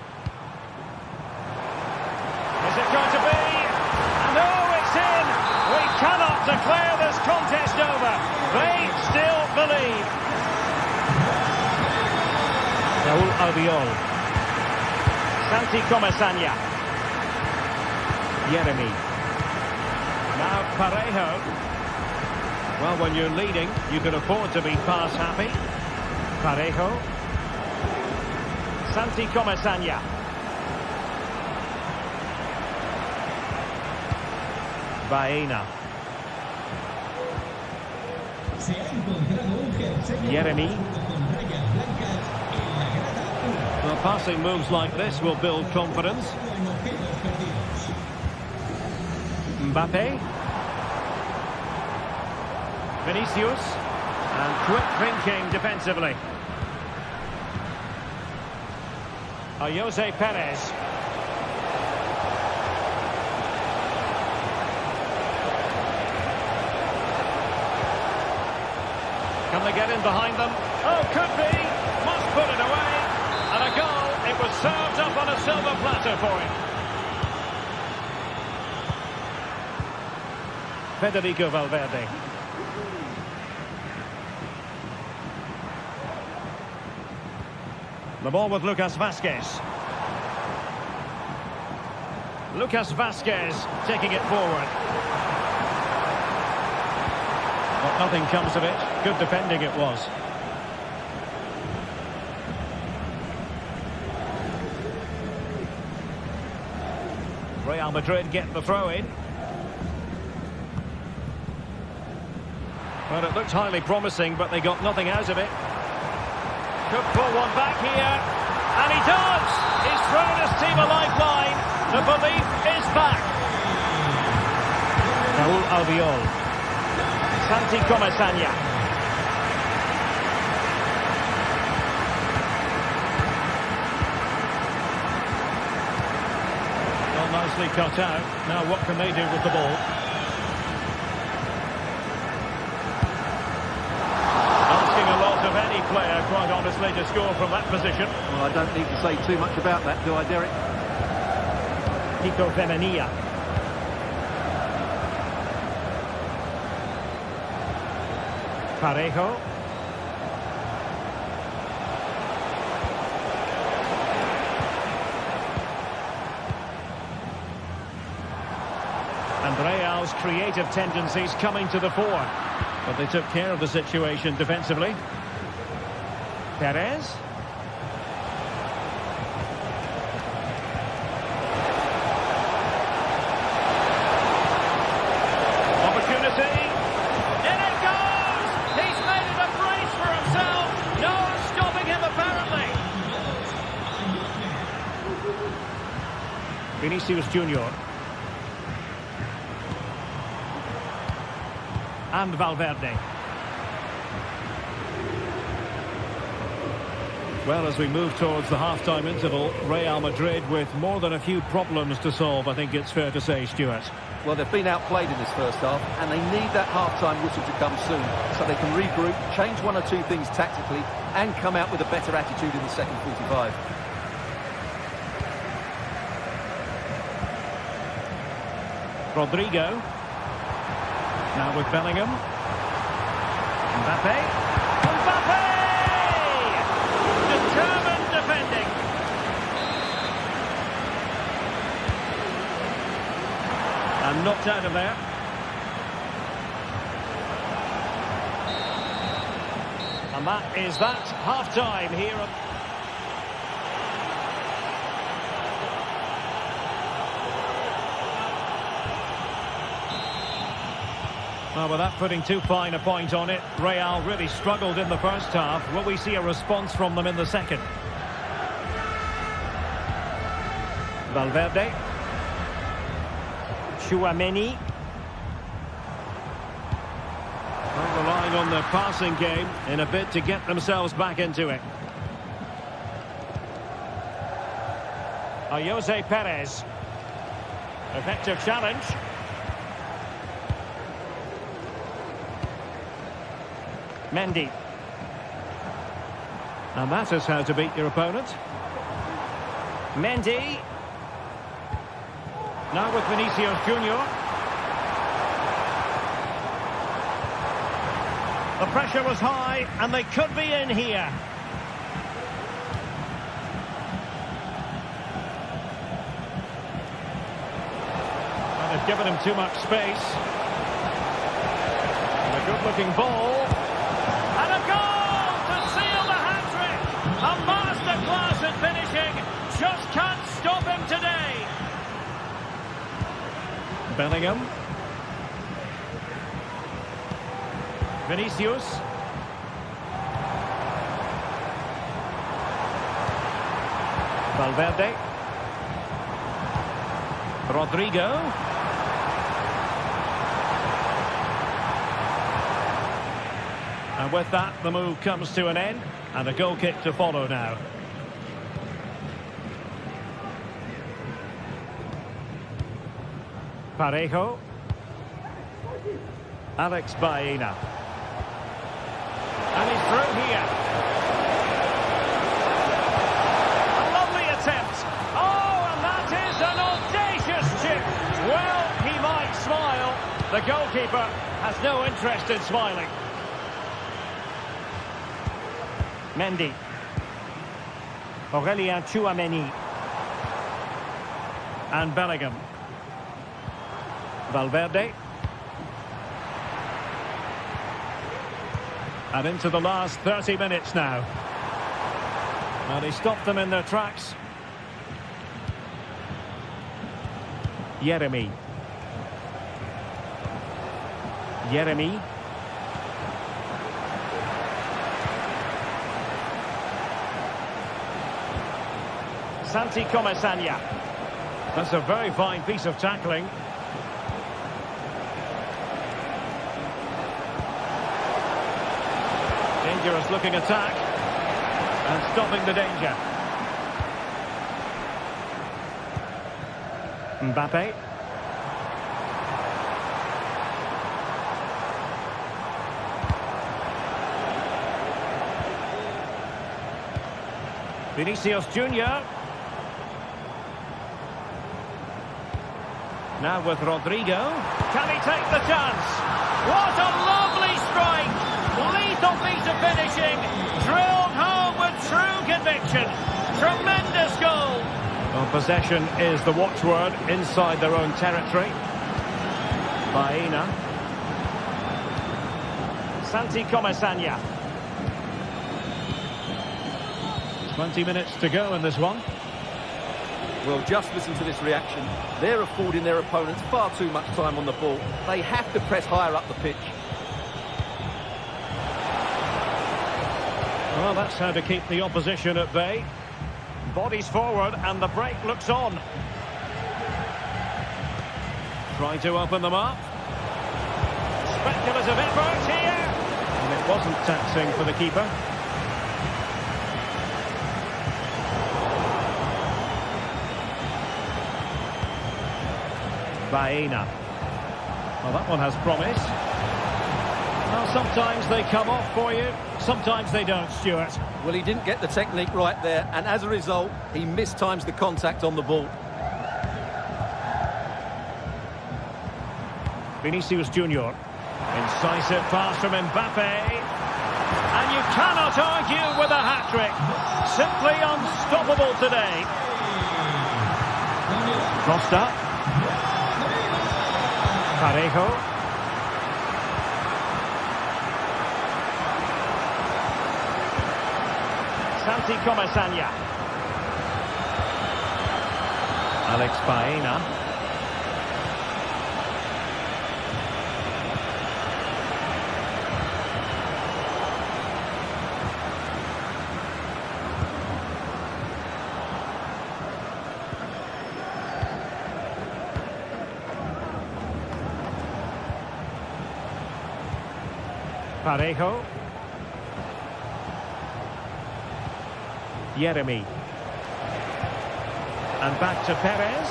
Is it going to be? And oh, it's in! We cannot declare this contest over. They still believe. Raúl Albiol. Santi Comesaña. Yeremy. Now Parejo. Well, when you're leading, you can afford to be pass happy. Parejo. Santi Comesaña. Baena. Yeremy. Well, passing moves like this will build confidence. Mbappe. Vinicius. And quick thinking defensively. Jose Perez. Can they get in behind them? Oh, could be. Must put it away. And a goal. It was served up on a silver platter for him. Federico Valverde. The ball with Lucas Vázquez. Lucas Vázquez taking it forward. But nothing comes of it. Good defending it was. Real Madrid get the throw in. Well, it looked highly promising, but they got nothing out of it. Could pull one back here, and he does! He's thrown his team a lifeline. The belief is back. Raúl Albiol. Santi Comesaña. Well, nicely cut out. Now what can they do with the ball? Of any player, quite honestly, to score from that position. Well, I don't need to say too much about that, do I, Derek? Kiko Femenia. Parejo. And Real's creative tendencies coming to the fore. But they took care of the situation defensively. Perez. Opportunity. In it goes! He's made it a brace for himself. No one stopping him, apparently. Vinicius Junior. And Valverde. Well, as we move towards the half-time interval, Real Madrid with more than a few problems to solve, I think it's fair to say, Stuart. Well, they've been outplayed in this first half, and they need that half-time whistle to come soon, so they can regroup, change one or two things tactically, and come out with a better attitude in the second 45. Rodrigo. Now with Bellingham. Mbappe. Mbappe! Determined defending. And knocked out of there. And that is that. Half-time here. Well, without putting too fine a point on it, Real really struggled in the first half. Will we see a response from them in the second? Valverde. Tchouaméni. Relying on their passing game in a bid to get themselves back into it. Jose Perez. Effective challenge. Mendy. And that is how to beat your opponent. Mendy. Now with Vinicius Junior. The pressure was high, and they could be in here. And they've given him too much space. And a good-looking ball. And a goal to seal the hat-trick! A masterclass at finishing. Just can't stop him today. Bellingham. Vinicius. Valverde. Rodrigo. And with that, the move comes to an end, and a goal kick to follow now. Parejo. Alex Baena. And he's through here. A lovely attempt. Oh, and that is an audacious chip. Well, he might smile. The goalkeeper has no interest in smiling. Mendy. Aurélien Tchouaméni. And Bellingham. Valverde. And into the last 30 minutes now. And he stopped them in their tracks. Yeremi. Santi Comesaña. That's a very fine piece of tackling. Dangerous looking attack. And stopping the danger. Mbappe. Vinicius Junior. Now with Rodrigo. Can he take the chance? What a lovely strike! Lethal piece of finishing. Drilled home with true conviction. Tremendous goal. Well, possession is the watchword inside their own territory. Baena. Santi Comesaña. 20 minutes to go in this one. Well, just listen to this reaction. They're affording their opponents far too much time on the ball. They have to press higher up the pitch. Well, that's how to keep the opposition at bay. Bodies forward and the break looks on. Trying to open them up. Speculative effort here. And it wasn't taxing for the keeper. Baena. Well, that one has promise. Well, sometimes they come off for you, sometimes they don't, Stuart. Well, he didn't get the technique right there, and as a result, he mistimes the contact on the ball. Vinicius Junior. Incisive pass from Mbappe. And you cannot argue with a hat-trick. Simply unstoppable today. Costa. Parejo. Santi Comesaña. Alex Baena. Parejo. Yeremy. And back to Perez.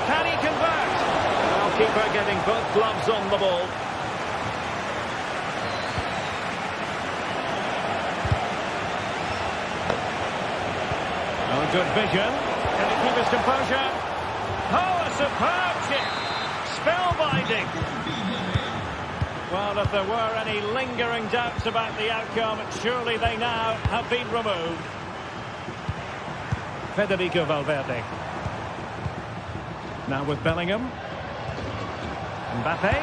Can he convert? Well, keeper getting both gloves on the ball. Oh, good vision. Can he keep his composure? Oh, a superb chip. Spellbinding. Well, if there were any lingering doubts about the outcome, surely they now have been removed. Federico Valverde. Now with Bellingham. Mbappe.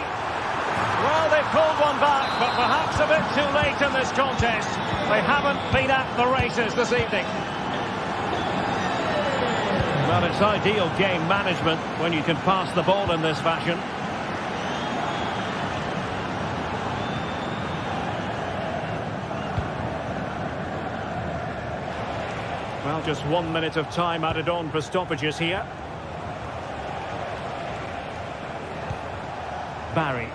Well, they've pulled one back, but perhaps a bit too late in this contest. They haven't been at the races this evening. Well, it's ideal game management when you can pass the ball in this fashion. Well, just 1 minute of time added on for stoppages here. Barry.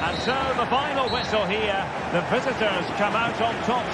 And so the final whistle here. The visitors come out on top.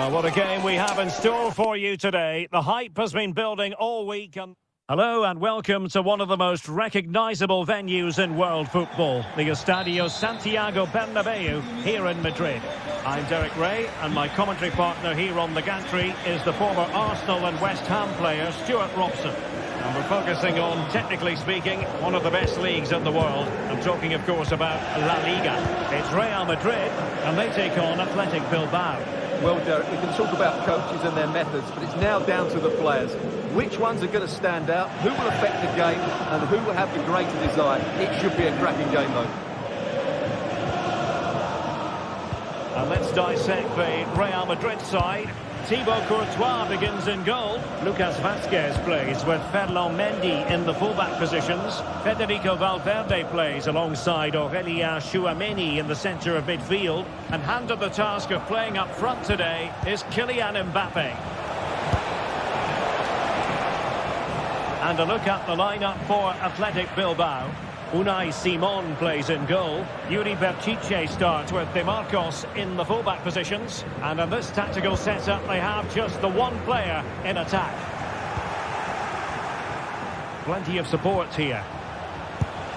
Well, what a game we have in store for you today. The hype has been building all week. Hello and welcome to one of the most recognisable venues in world football, the Estadio Santiago Bernabeu here in Madrid. I'm Derek Ray, and my commentary partner here on the gantry is the former Arsenal and West Ham player Stuart Robson. And we're focusing on, technically speaking, one of the best leagues in the world. I'm talking, of course, about La Liga. It's Real Madrid, and they take on Athletic Bilbao. Well, Derek, we can talk about coaches and their methods, but it's now down to the players. Which ones are going to stand out, who will affect the game, and who will have the greater desire? It should be a cracking game, though. And let's dissect the Real Madrid side. Thibaut Courtois begins in goal. Lucas Vazquez plays with Ferland Mendy in the fullback positions. Federico Valverde plays alongside Aurélien Tchouameni in the centre of midfield. And handed the task of playing up front today is Kylian Mbappe. And a look at the lineup for Athletic Bilbao. Unai Simon plays in goal. Yuri Berchiche starts with De Marcos in the fullback positions. And in this tactical setup, they have just the one player in attack. Plenty of support here.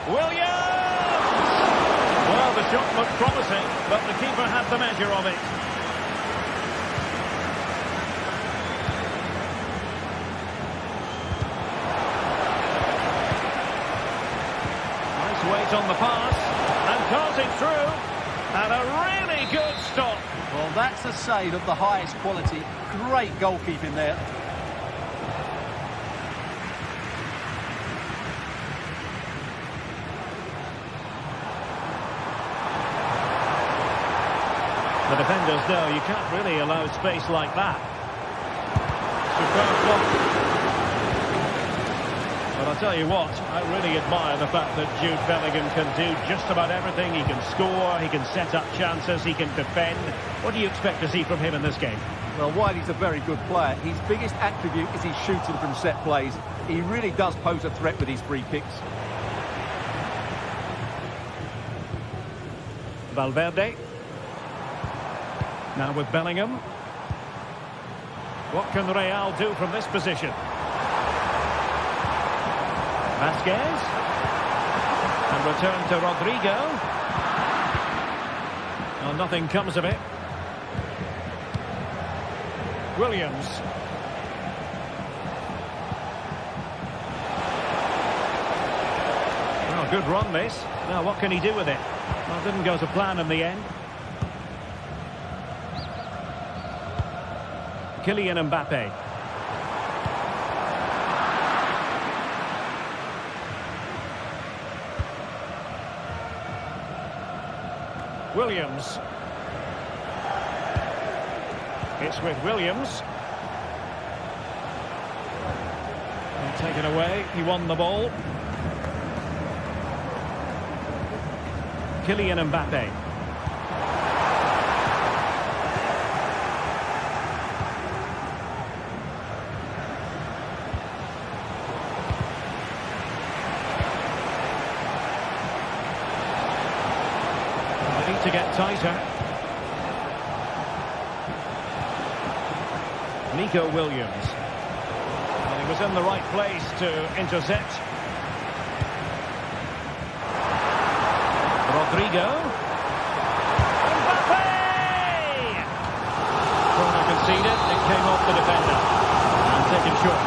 Williams! Well, the shot looked promising, but the keeper had the measure of it. Wait on the pass, and darting through, and a really good stop. Well, that's a save of the highest quality. Great goalkeeping there. The defenders know you can't really allow space like that. Superb block. But I'll tell you what, I really admire the fact that Jude Bellingham can do just about everything. He can score, he can set up chances, he can defend. What do you expect to see from him in this game? Well, while he's a very good player, his biggest attribute is his shooting from set plays. He really does pose a threat with his free kicks. Valverde. Now with Bellingham. What can Real do from this position? Vazquez. And return to Rodrigo. Well, nothing comes of it. Williams. Well, good run this. Now what can he do with it? Well, didn't go to plan in the end. Kylian Mbappe. Williams. It's with Williams. And taken away. He won the ball. Kylian Mbappe. To get tighter. Nico Williams. Well, he was in the right place to intercept. Rodrigo. Mbappe! Corner conceded. It came off the defender. And taken short.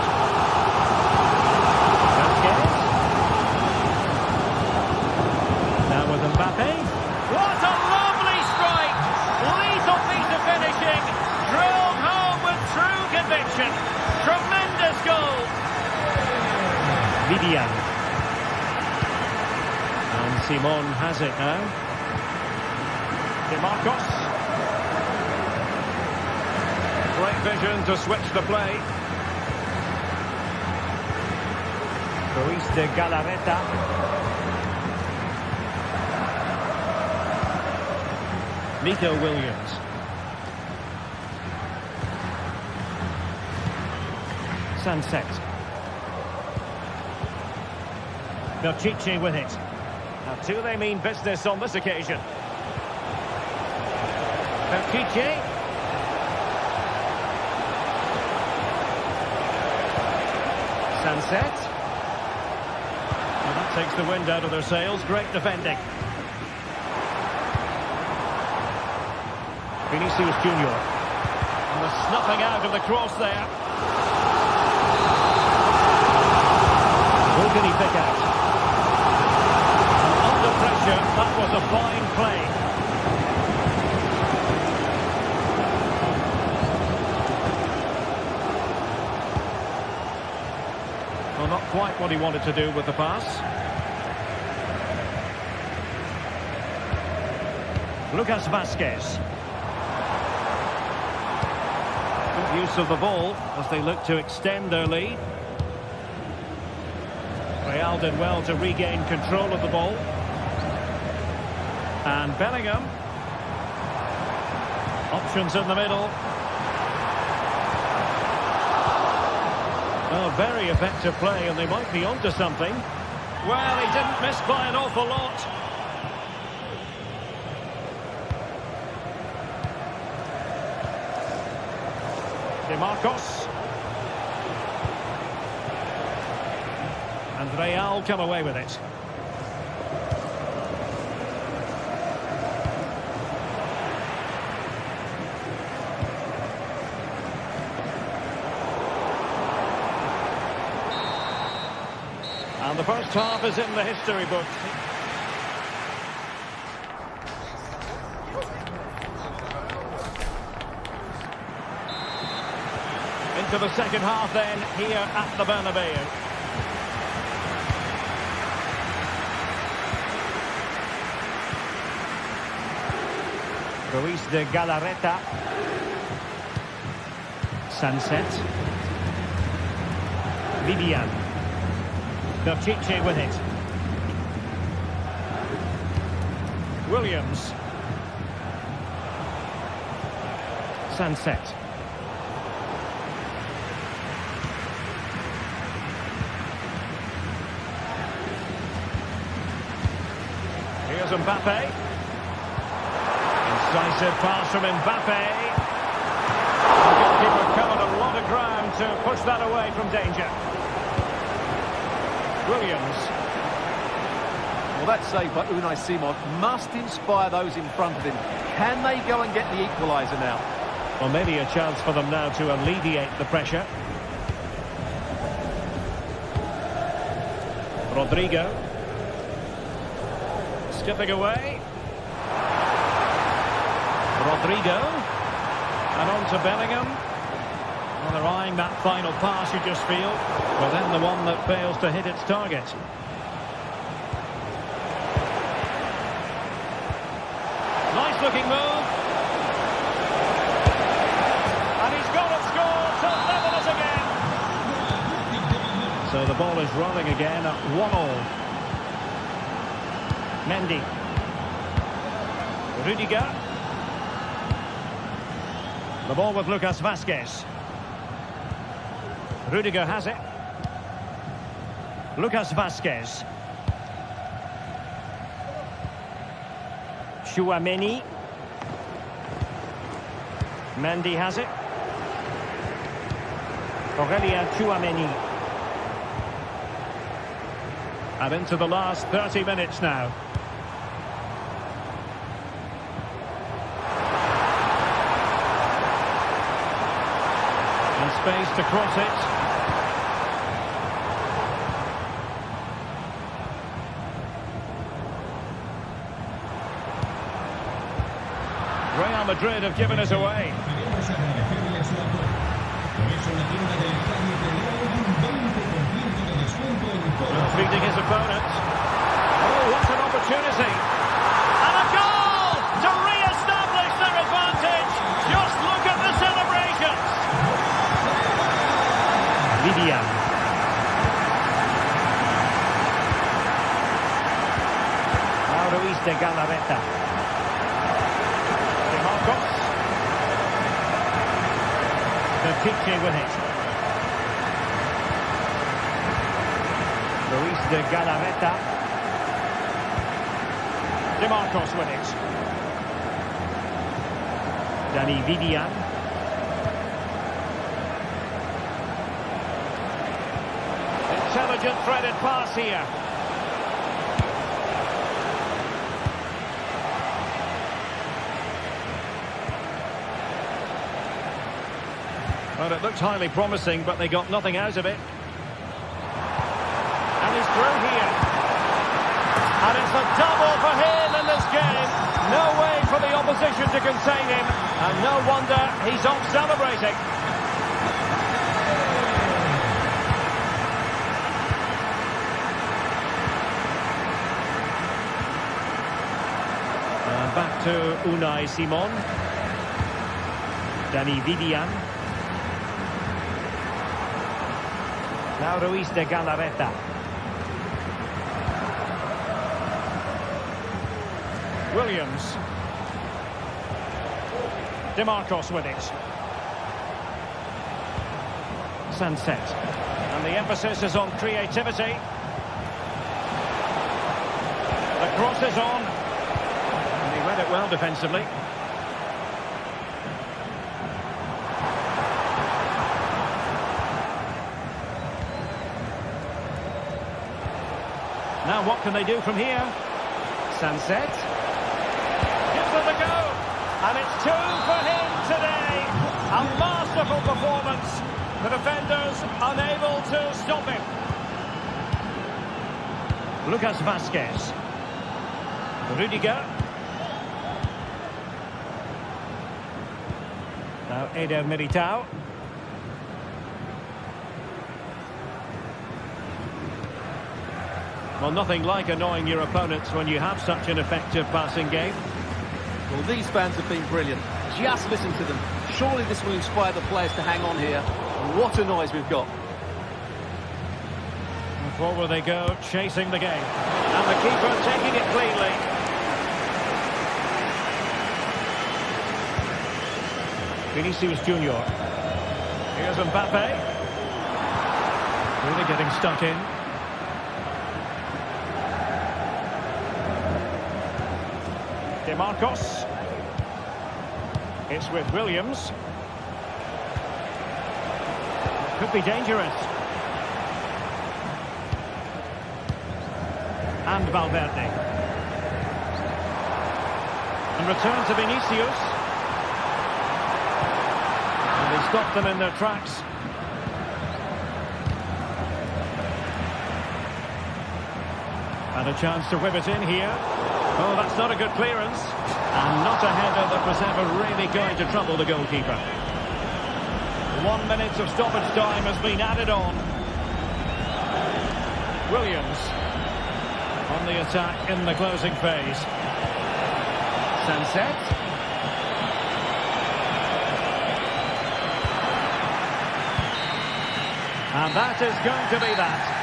Vazquez. Now with Mbappe. What a lovely strike! Lethal piece of finishing. Drilled home with true conviction. Tremendous goal. Vivian. And Simon has it now. De Marcos. Great vision to switch the play. Luis de Galarreta. Nico Williams. Sunset. Berchiche with it. Now, do they mean business on this occasion? Berchiche. Sunset. Well, that takes the wind out of their sails. Great defending. Vinicius Junior. And the snuffing out of the cross there. Who can he pick out? And under pressure, that was a fine play. Well, not quite what he wanted to do with the pass. Lucas Vazquez. Good use of the ball as they look to extend their lead. Real did well to regain control of the ball. And Bellingham. Options in the middle. Oh, very effective play, and they might be onto something. Well, he didn't miss by an awful lot. De Marcos. And Real come away with it. And the first half is in the history books. Into the second half then, here at the Bernabeu. Ruiz de Galarreta. Sunset. Vivian. Berchiche with it. Williams. Sunset. Here's Mbappe. Incisive pass from Mbappe. The goalkeeper covered a lot of ground to push that away from danger. Williams. Well, that save by Unai Simon must inspire those in front of him. Can they go and get the equaliser now? Well, maybe a chance for them now to alleviate the pressure. Rodrigo. Skipping away. Rodrigo. And on to Bellingham. Well, they're eyeing that final pass, you just feel. Well, then the one that fails to hit its target. Nice looking move. And he's got it, scored to level us again. So the ball is rolling again at 1-1. Mendy. Rudiger. The ball with Lucas Vazquez. Rudiger has it. Lucas Vazquez. Chouameni. Mendy has it. Aurelien Chouameni. And into the last 30 minutes now. And space to cross it. Real Madrid have given us away. Beating his opponent. Oh, what an opportunity. And a goal to re-establish their advantage. Just look at the celebrations. Vivian. Now Ruiz de Galarreta. De Marcos. Berchiche with it. Ruiz de Galarreta. De Marcos with it. Dani Vivian. intelligent threaded pass here. Well, it looked highly promising, but they got nothing out of it. And he's through here. And it's a double for him in this game. No way for the opposition to contain him. And no wonder he's off celebrating. Back to Unai Simon. Dani Vivian. Now Ruiz de Galarreta. Williams. DeMarcos with it. Sunset. And the emphasis is on creativity. The cross is on. And he read it well defensively. Now what can they do from here? Sunset. Gives it a go. And it's 2 for him today. A masterful performance. The defenders unable to stop him. Lucas Vázquez. Rudiger. Now Eder Militao. Well, nothing like annoying your opponents when you have such an effective passing game. Well, these fans have been brilliant. Just listen to them. Surely this will inspire the players to hang on here. And what a noise we've got. And forward they go, chasing the game. And the keeper taking it cleanly. Vinicius Junior. Here's Mbappe. Really getting stuck in. DeMarcos. It's with Williams. Could be dangerous. And Valverde. And return to Vinicius. And they stopped them in their tracks. And a chance to whip it in here. Oh, that's not a good clearance. And not a header that was ever really going to trouble the goalkeeper. 1 minute of stoppage time has been added on. Williams on the attack in the closing phase. Sunset. And that is going to be that.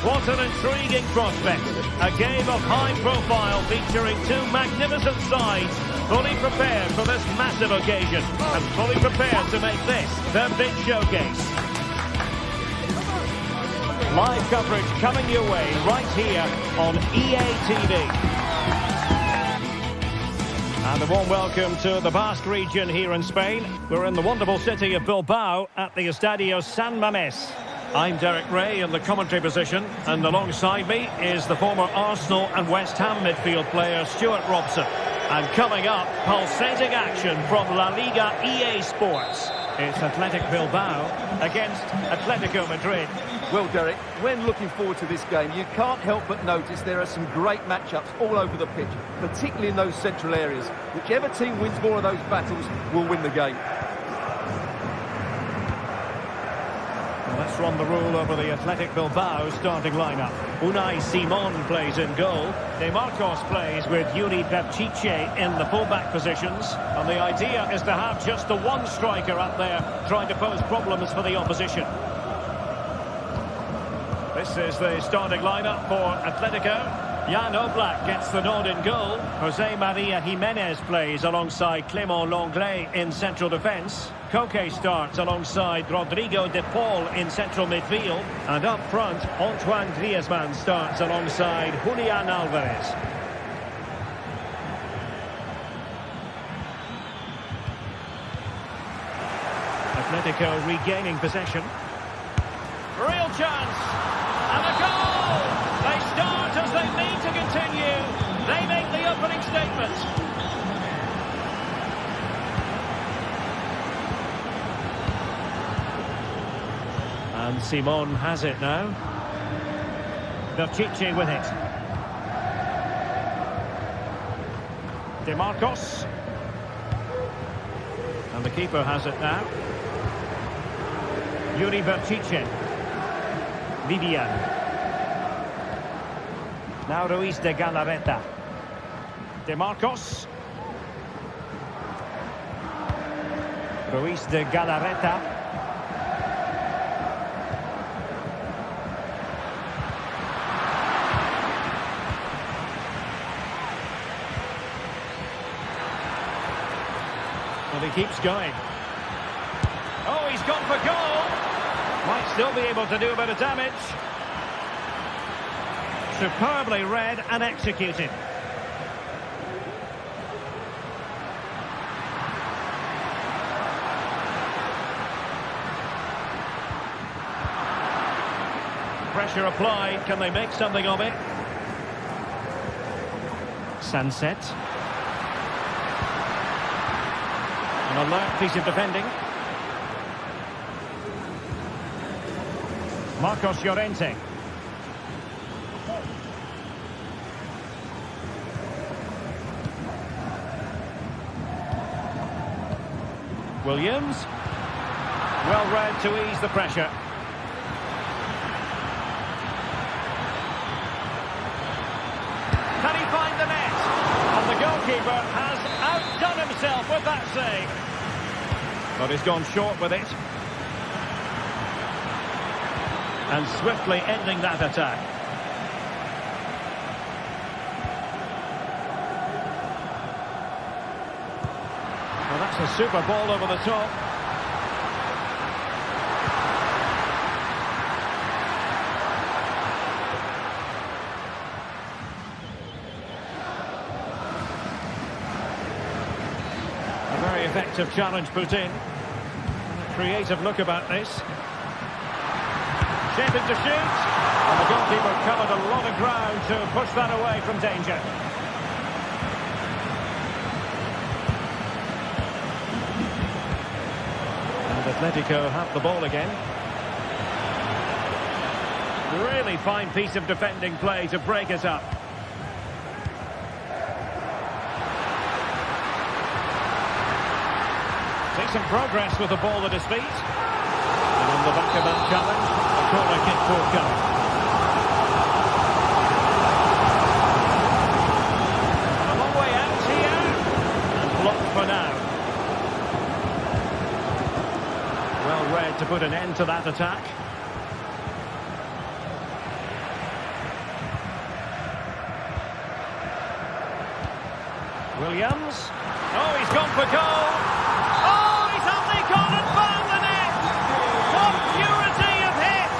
What an intriguing prospect. A game of high profile featuring two magnificent sides, fully prepared for this massive occasion and fully prepared to make this their big showcase. Live coverage coming your way right here on EA TV. And a warm welcome to the Basque region here in Spain. We're in the wonderful city of Bilbao at the Estadio San Mamés. I'm Derek Ray in the commentary position, and alongside me is the former Arsenal and West Ham midfield player Stuart Robson. And coming up, pulsating action from La Liga EA Sports. It's Athletic Bilbao against Atletico Madrid. Well, Derek, when looking forward to this game, you can't help but notice there are some great matchups all over the pitch, particularly in those central areas. Whichever team wins more of those battles will win the game. Let's run the rule over the Athletic Bilbao starting lineup. Unai Simon plays in goal. De Marcos plays with Yuri Berchiche in the fullback positions. And the idea is to have just the one striker up there trying to pose problems for the opposition. This is the starting lineup for Atletico. Jan Oblak gets the nod in goal. Jose Maria Jimenez plays alongside Clément Lenglet in central defence. Koke starts alongside Rodrigo de Paul in central midfield. And up front, Antoine Griezmann starts alongside Julian Alvarez. Atletico regaining possession. Real chance! And a goal! They start as they mean to continue. They make the opening statement. And Simon has it now. Berchiche with it. De Marcos. And the keeper has it now. Yuri Berchiche. Vivian. Now Ruiz de Galarreta. De Marcos. Ruiz de Galarreta. Well, he keeps going. Oh, he's gone for goal. Might still be able to do a bit of damage. Superbly read and executed. Pressure applied. Can they make something of it? Sunset. An alert piece of defending. Marcos Llorente. Williams. Well read to ease the pressure. Can he find the net? And the goalkeeper has outdone himself with that save. But he's gone short with it. And swiftly ending that attack. Well, that's a super ball over the top. A very effective challenge put in. A creative look about this. Shaping to shoot. And the goalkeeper covered a lot of ground to push that away from danger. Atletico have the ball again. Really fine piece of defending play to break it up. See some progress with the ball at his feet. And on the back of that challenge, a corner kick forthcoming. A long way out here. And blocked for now. Well read to put an end to that attack. Williams. Oh, he's gone for goal. Oh, he's only gone and found the net. What purity of hit.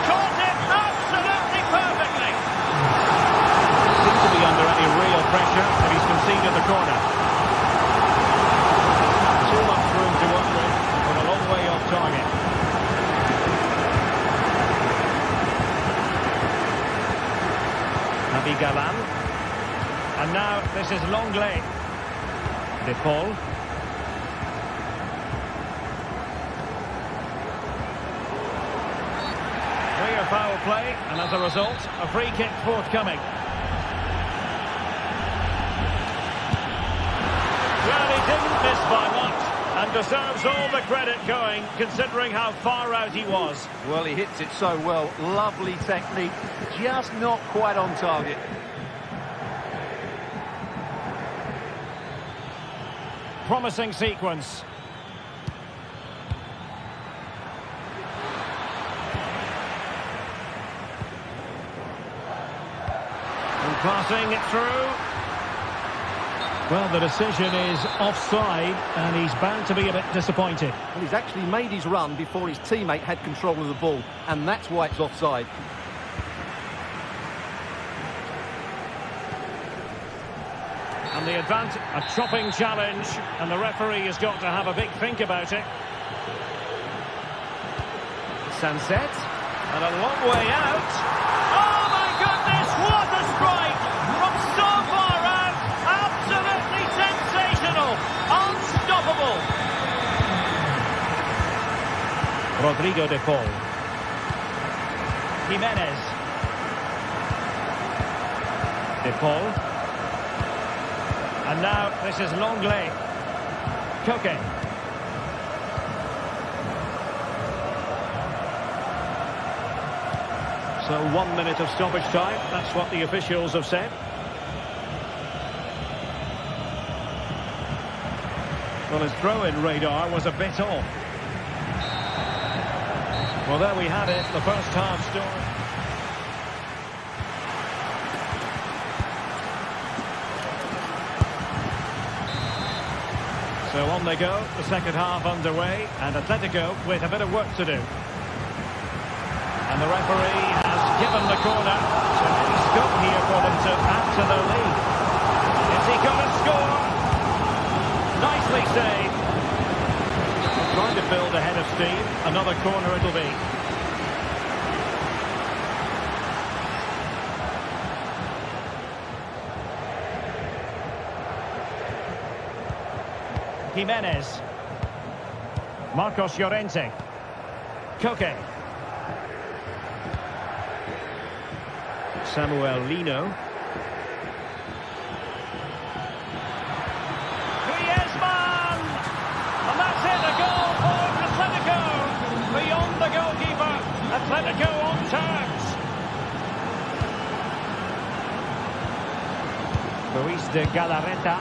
Caught it absolutely perfectly. Seems to be under any real pressure, but he's conceded the corner. Too much room to work with, but a long way off target. this is Longley. De Paul. Clear foul play, and as a result, a free kick forthcoming. Well, he didn't miss by much, and deserves all the credit going, considering how far out he was. Well, he hits it so well. Lovely technique, just not quite on target. Promising sequence. And passing it through. Well, the decision is offside, and he's bound to be a bit disappointed. Well, he's actually made his run before his teammate had control of the ball, and that's why it's offside. And the advantage, a chopping challenge, and the referee has got to have a big think about it. Sunset, and a long way out. Oh my goodness, what a strike! From so far out, absolutely sensational, unstoppable. Rodrigo de Paul. Jimenez. De Paul. And now this is Longley. Koke. So 1 minute of stoppage time. That's what the officials have said. Well, his throw-in radar was a bit off. Well, there we had it. The first half story. So on they go, the second half underway, and Atletico with a bit of work to do. And the referee has given the corner, so there's scope here for them to add to their lead. Is he going to score? Nicely saved. Trying to build ahead of steam. Another corner it'll be. Jimenez. Marcos Llorente. Koke. Samuel Lino. Griezmann! And that's it, a goal for Atletico. Beyond the goalkeeper. Atletico on terms. Luis de Galarreta.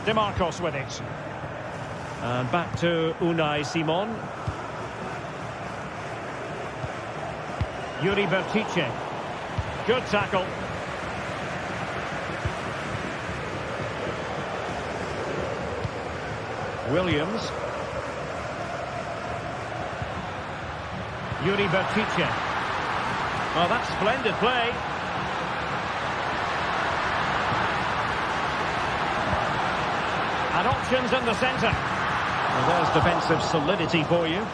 De Marcos with it. And back to Unai Simon. Yuri Bertice. Good tackle. Williams. Yuri Bertice. Oh, that's splendid play. And options in the centre. Well, there's defensive solidity for you.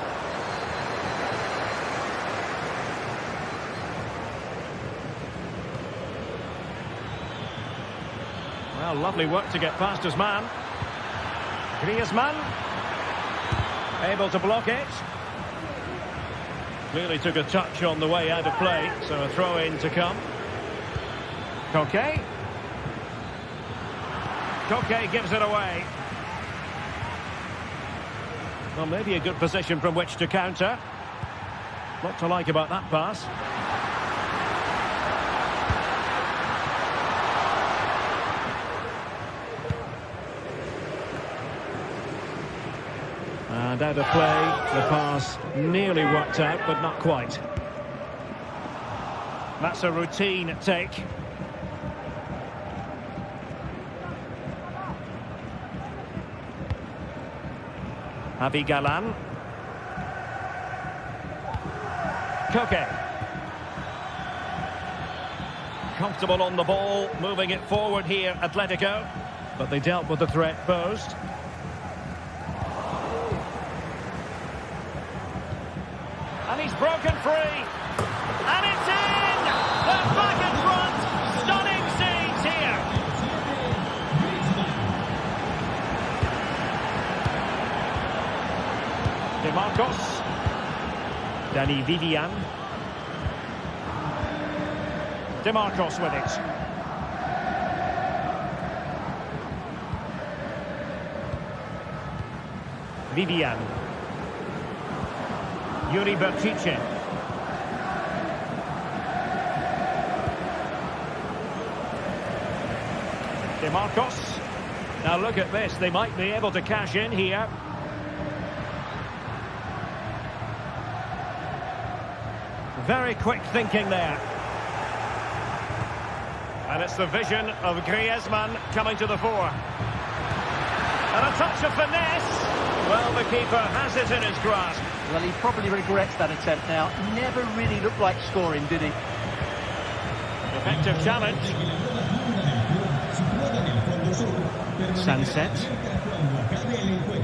Well, lovely work to get past his man. Griezmann. Able to block it. Clearly took a touch on the way out of play, so a throw-in to come. Koke. Koke gives it away. Well, maybe a good position from which to counter. Lot to like about that pass. And out of play, the pass nearly worked out, but not quite. That's a routine take. Javi Galan. Koke. Comfortable on the ball, moving it forward here, Atletico. But they dealt with the threat posed. And he's broken free. Danny Vivian. DeMarcos with it. Vivian. Yuri Bertice. DeMarcos. Now look at this, they might be able to cash in here. Very quick thinking there. And it's the vision of Griezmann coming to the fore. And a touch of finesse. Well, the keeper has it in his grasp. Well, he probably regrets that attempt now. Never really looked like scoring, did he? Effective challenge. Sunset.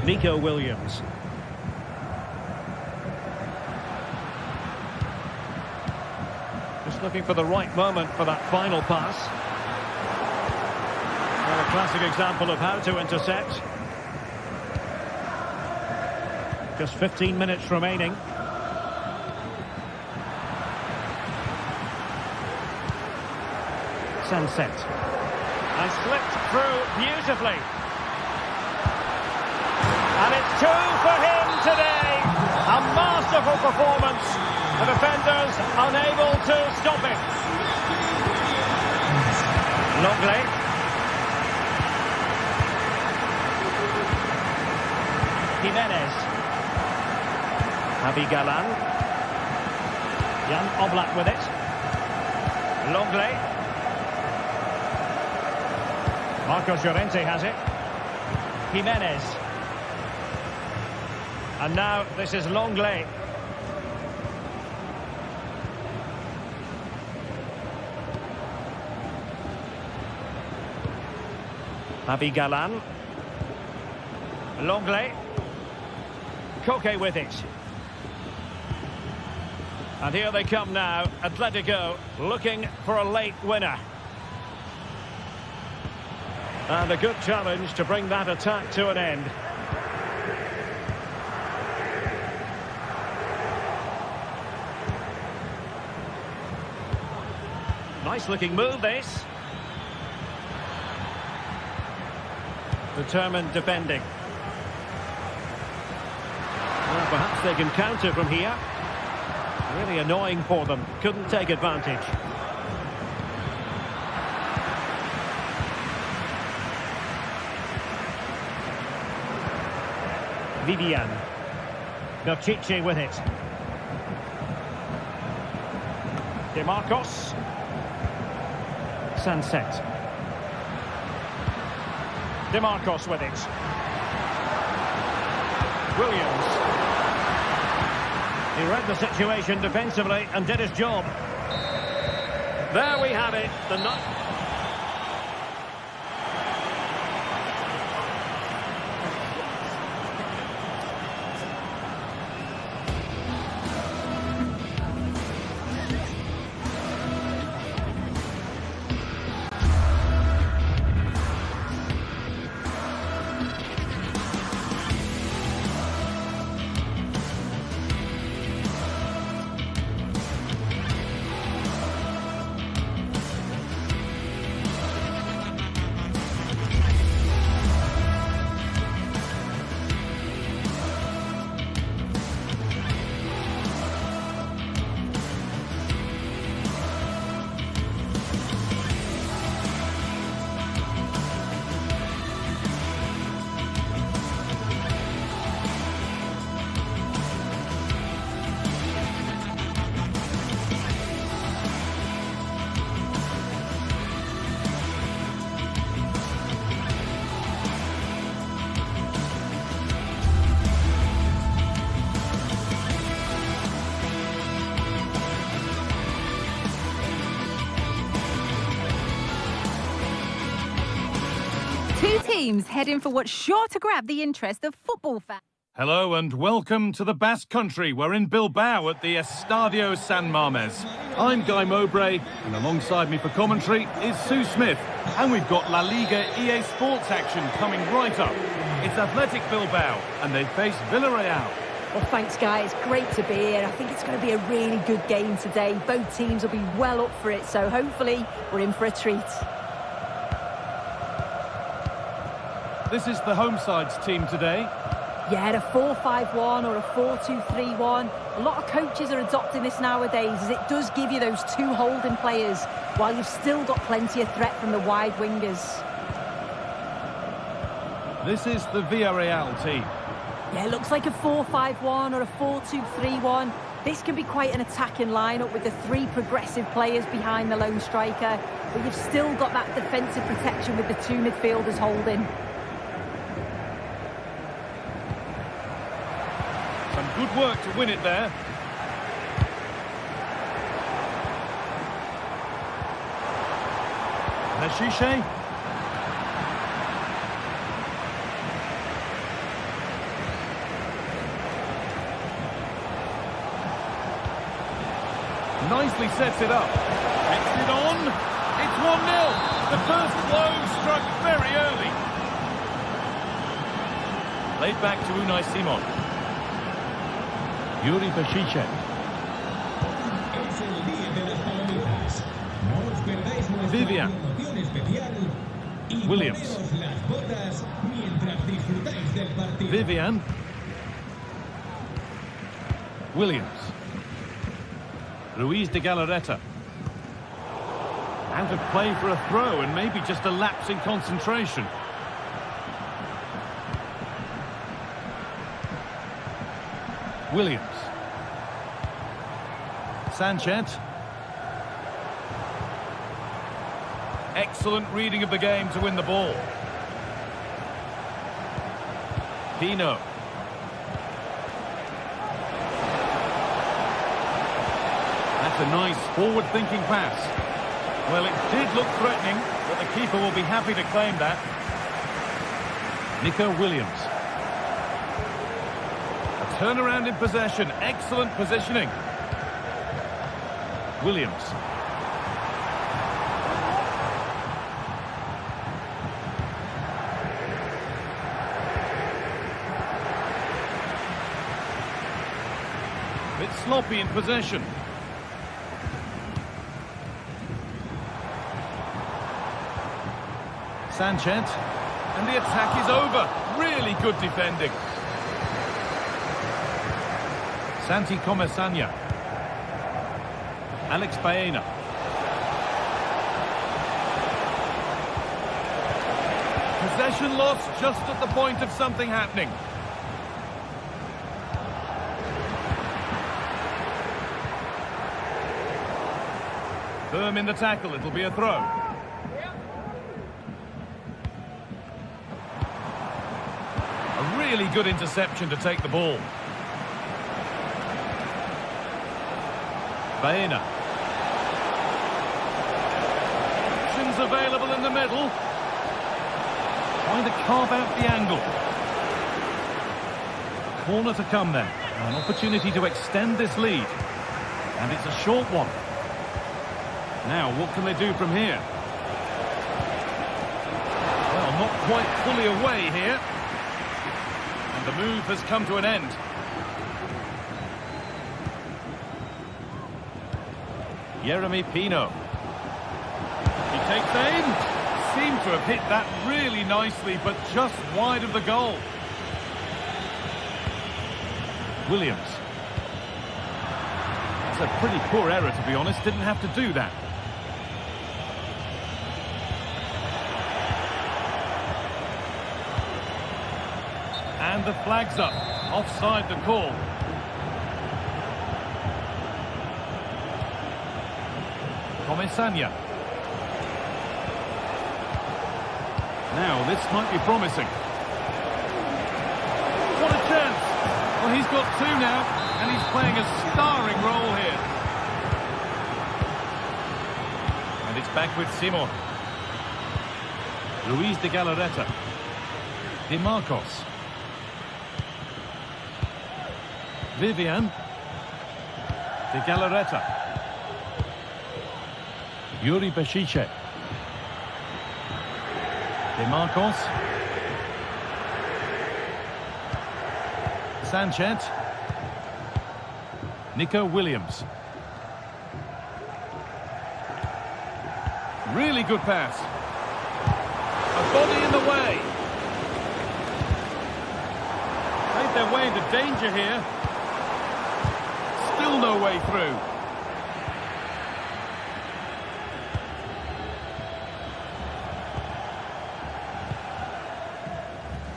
Nico Williams. Just looking for the right moment for that final pass. Well, a classic example of how to intercept. Just 15 minutes remaining. Sunset. And slipped through beautifully. And it's 2 for him today. A masterful performance. The defenders unable to stop it. Longley. Jimenez. Javi Galan. Jan Oblak with it. Longley. Marcos Llorente has it. Jimenez. And now this is Longley. Javi Galan. Longley. Koke with it. And here they come now. Atletico looking for a late winner. And a good challenge to bring that attack to an end. Nice looking move, this. Determined defending. Well, perhaps they can counter from here. Really annoying for them. Couldn't take advantage. Vivian. Bertice with it. DeMarcos. Sunset. DeMarcos with it. Williams. He read the situation defensively and did his job. There we have it. The Two teams heading for what's sure to grab the interest of football fans. Hello and welcome to the Basque Country. We're in Bilbao at the Estadio San Mamés. I'm Guy Mowbray, and alongside me for commentary is Sue Smith. And we've got La Liga EA Sports action coming right up. It's Athletic Bilbao, and they face Villarreal. Well, thanks, guys. Great to be here. I think it's going to be a really good game today. Both teams will be well up for it, so hopefully we're in for a treat. This is the home side's team today. Yeah, a 4-5-1 or a 4-2-3-1. A lot of coaches are adopting this nowadays, as it does give you those two holding players, while you've still got plenty of threat from the wide wingers. This is the Villarreal team. Yeah, it looks like a 4-5-1 or a 4-2-3-1. This can be quite an attacking lineup with the three progressive players behind the lone striker, but you've still got that defensive protection with the two midfielders holding. Some good work to win it there. Nashiche. Nicely sets it up. Takes it on. It's 1-0. The first blow struck very early. Laid back to Unai Simon. Yuri Bashice. Vivian. Williams. Vivian. Williams. Luis de Galarreta. Out of play for a throw and maybe just a lapse in concentration. Williams. Sanchez. Excellent reading of the game to win the ball. Pino. That's a nice forward-thinking pass. Well, it did look threatening, but the keeper will be happy to claim that. Nico Williams. A turnaround in possession. Excellent positioning. Williams. Bit sloppy in possession. Sanchez, and the attack is over. Really good defending. Santi Comesaña. Alex Baena. Possession lost just at the point of something happening. Firm in the tackle, it'll be a throw. A really good interception to take the ball. Baena. Options available in the middle. Trying to carve out the angle. Corner to come then. An opportunity to extend this lead. And it's a short one. Now, what can they do from here? Well, not quite fully away here. And the move has come to an end. Yeremy Pino. He takes aim. Seemed to have hit that really nicely, but just wide of the goal. Williams. That's a pretty poor error, to be honest. Didn't have to do that. And the flag's up. Offside the call. Comesaña. Now, this might be promising. What a chance! Well, he's got two now, and he's playing a starring role here. And it's back with Simon. Luis de Galarreta. Di Marcos. Vivian. De Galarreta. Yuri Bashice. De Marcos. Sanchez. Nico Williams. Really good pass. A body in the way. Made their way into danger here. Still no way through.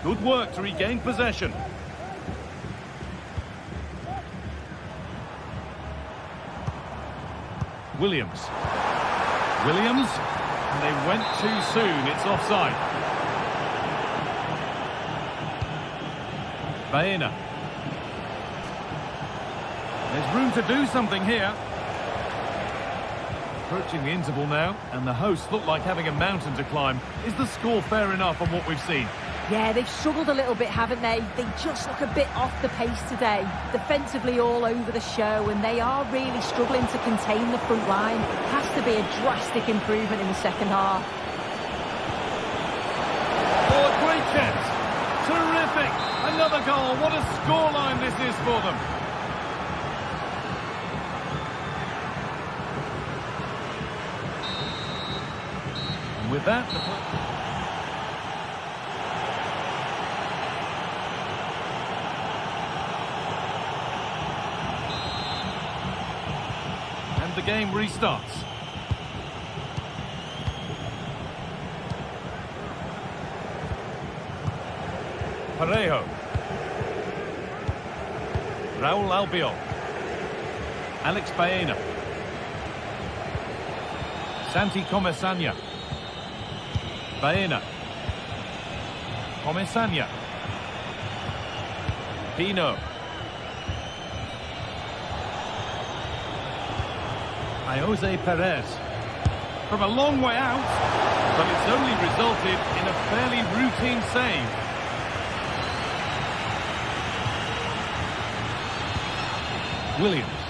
Good work to regain possession. Williams. And they went too soon. It's offside. Baena. There's room to do something here. Approaching the interval now, and the hosts look like having a mountain to climb. Is the score fair enough on what we've seen? Yeah, they've struggled a little bit, haven't they? They just look a bit off the pace today. Defensively all over the show, and they are really struggling to contain the front line. Has to be a drastic improvement in the second half. Oh, a great chance. Terrific. Another goal. What a scoreline this is for them. And with that, the game restarts. Parejo. Raúl Albiol. Alex Baena. Santi Comesaña. Baena. Comesaña. Pino. Jose Perez. From a long way out, but it's only resulted in a fairly routine save. Williams.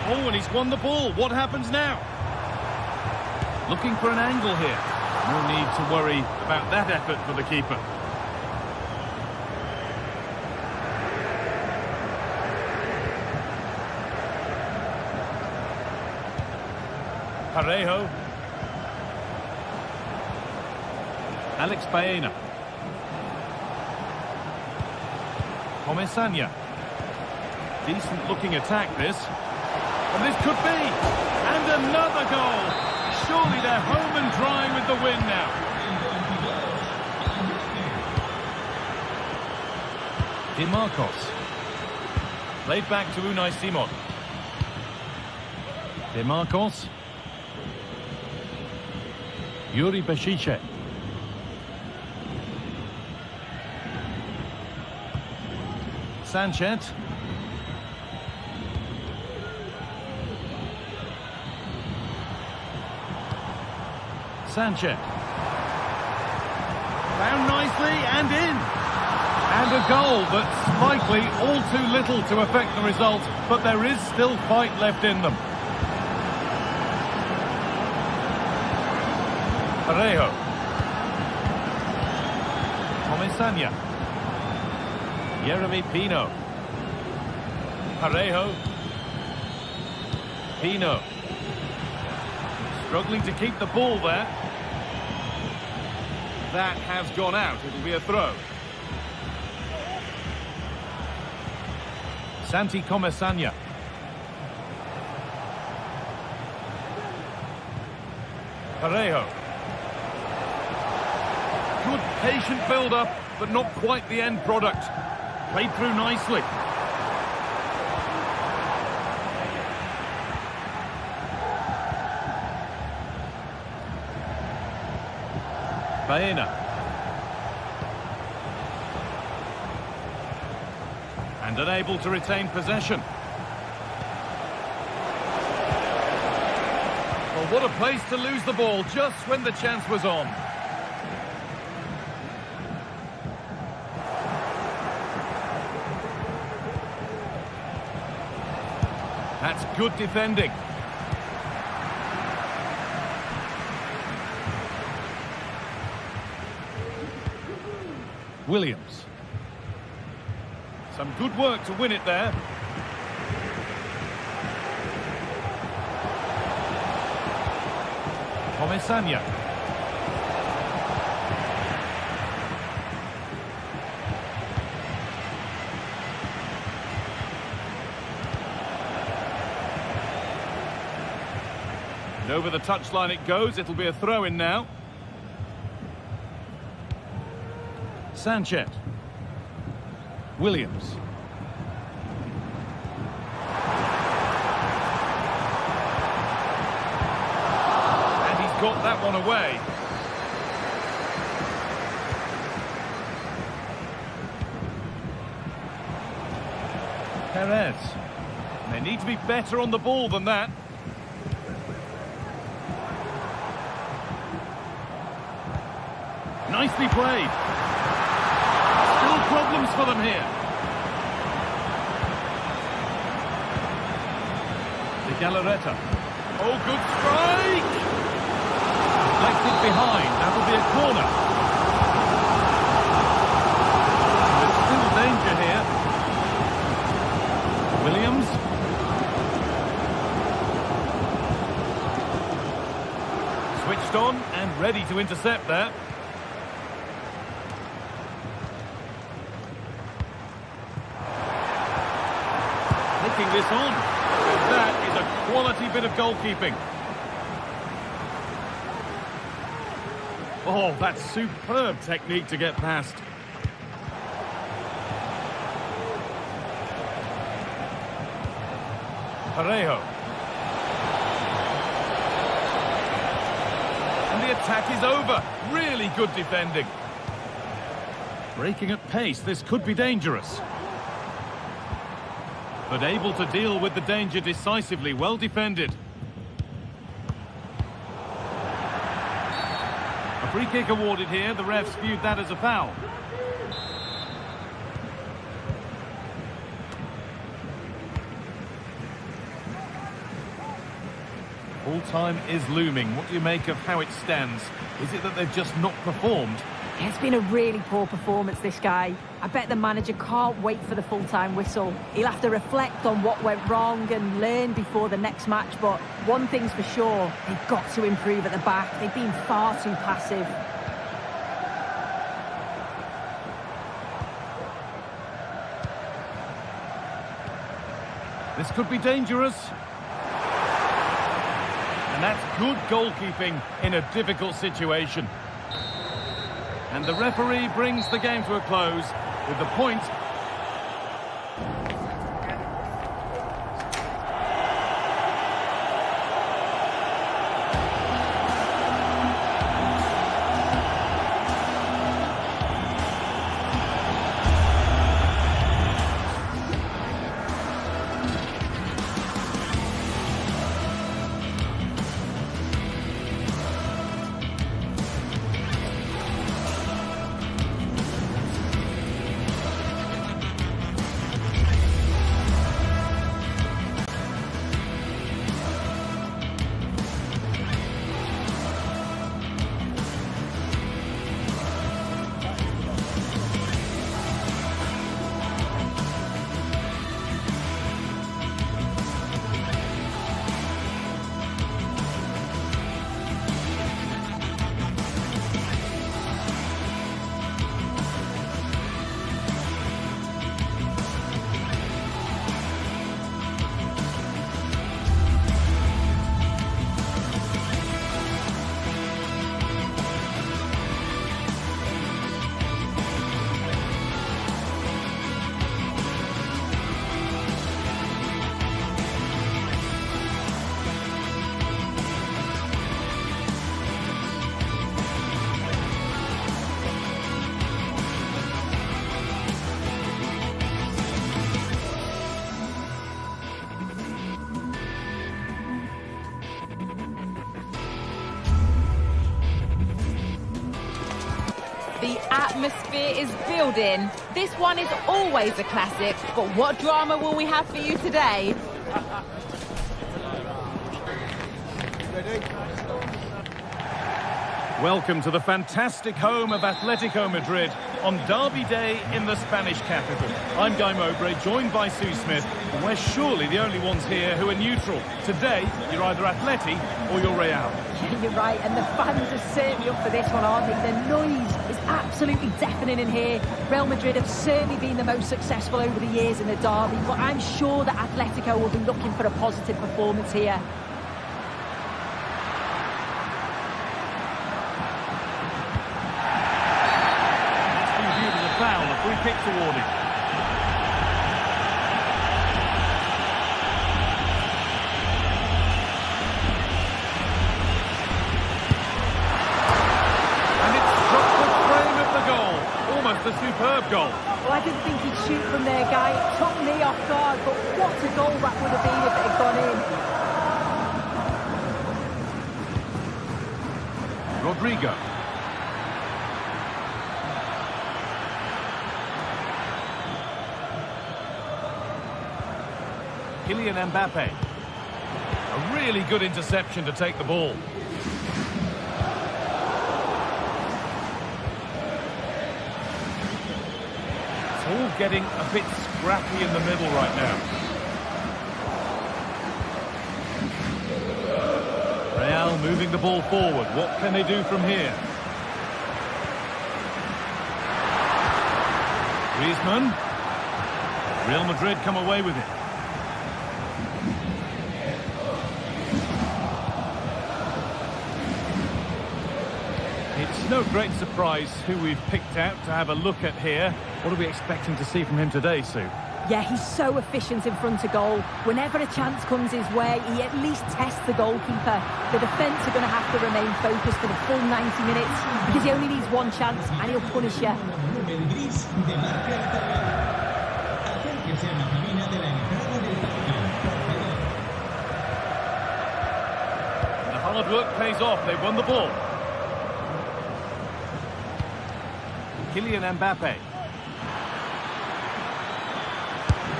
Oh, and he's won the ball. What happens now? Looking for an angle here. No need to worry about that effort for the keeper. Parejo. Alex Baena. Comesaña. Decent looking attack this. And this could be. And another goal. Surely they're home and dry with the win now. Di Marcos. Played back to Unai Simon. Di Marcos. Yuri Bešice. Sanchez. Sanchez. Found nicely and in. And a goal, but slightly all too little to affect the result, but there is still fight left in them. Parejo. Comesaña. Yeremy Pino. Parejo. Pino. Struggling to keep the ball there. That has gone out. It'll be a throw. Santi Comesaña. Parejo. Good patient build-up, but not quite the end product. Played through nicely. Baena. And unable to retain possession. Well, what a place to lose the ball just when the chance was on. That's good defending. Williams. Some good work to win it there. Comesaña. And over the touchline it goes. It'll be a throw-in now. Sanchez. Williams. And he's got that one away. Perez. They need to be better on the ball than that. Nicely played. Still problems for them here. De Galarreta. Oh, good strike! Deflected behind. That'll be a corner. There's still danger here. Williams. Switched on and ready to intercept there. Flicking this on. And that is a quality bit of goalkeeping. Oh, that's superb technique to get past. Parejo. And the attack is over. Really good defending. Breaking at pace, this could be dangerous. But able to deal with the danger decisively, well defended. A free kick awarded here, the refs viewed that as a foul. Full time is looming. What do you make of how it stands? Is it that they've just not performed? It's been a really poor performance, this guy. I bet the manager can't wait for the full-time whistle. He'll have to reflect on what went wrong and learn before the next match, but one thing's for sure, they've got to improve at the back. They've been far too passive. This could be dangerous. And that's good goalkeeping in a difficult situation. And the referee brings the game to a close with the point. The atmosphere is building. This one is always a classic, but what drama will we have for you today? Welcome to the fantastic home of Atletico Madrid. on Derby Day in the Spanish capital. I'm Guy Mowbray, joined by Sue Smith, and we're surely the only ones here who are neutral. Today, you're either Atleti or you're Real. Yeah, you're right, and the fans are certainly up for this one, aren't they? The noise is absolutely deafening in here. Real Madrid have certainly been the most successful over the years in the derby, but I'm sure that Atletico will be looking for a positive performance here. Foul, a free kick's awarded. And it's struck the frame of the goal. Almost a superb goal. Well, I didn't think he'd shoot from there, Guy. It took me off guard, but what a goal that would have been if it had gone in. Rodrigo. Kylian Mbappe. A really good interception to take the ball. It's all getting a bit scrappy in the middle right now. Real moving the ball forward. What can they do from here? Griezmann. Real Madrid come away with it. It's no great surprise who we've picked out to have a look at here. What are we expecting to see from him today, Sue? Yeah, he's so efficient in front of goal. Whenever a chance comes his way, he at least tests the goalkeeper. The defence are going to have to remain focused for the full 90 minutes because he only needs one chance and he'll punish you. The hard work pays off. They've won the ball. Kylian Mbappe.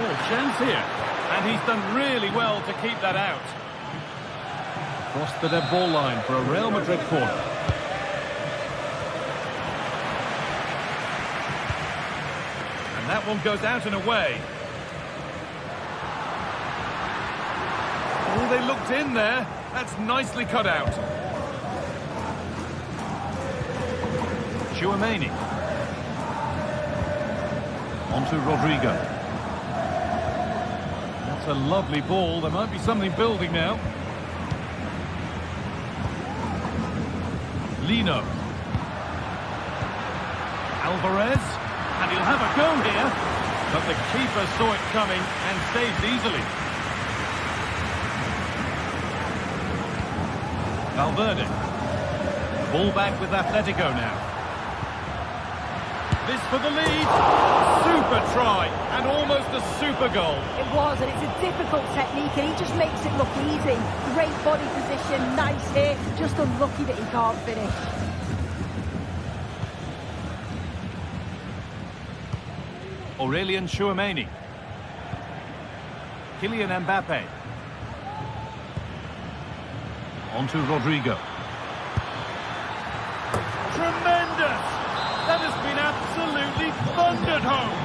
Oh, chance here. And he's done really well to keep that out. Cross the dead ball line for a Real Madrid corner. And that one goes out and away. Oh, they looked in there. That's nicely cut out. Tchouaméni. On to Rodrigo. That's a lovely ball. There might be something building now. Lino. Alvarez. And he'll have a go here. But the keeper saw it coming and saved easily. Valverde. Ball back with Atletico now. This for the lead. Super try and almost a super goal. It was, and it's a difficult technique, and he just makes it look easy. Great body position, nice hit, just unlucky that he can't finish. Aurelien Tchouaméni. Kylian Mbappe. On to Rodrigo. Tremendous! That has been absolutely thundered home.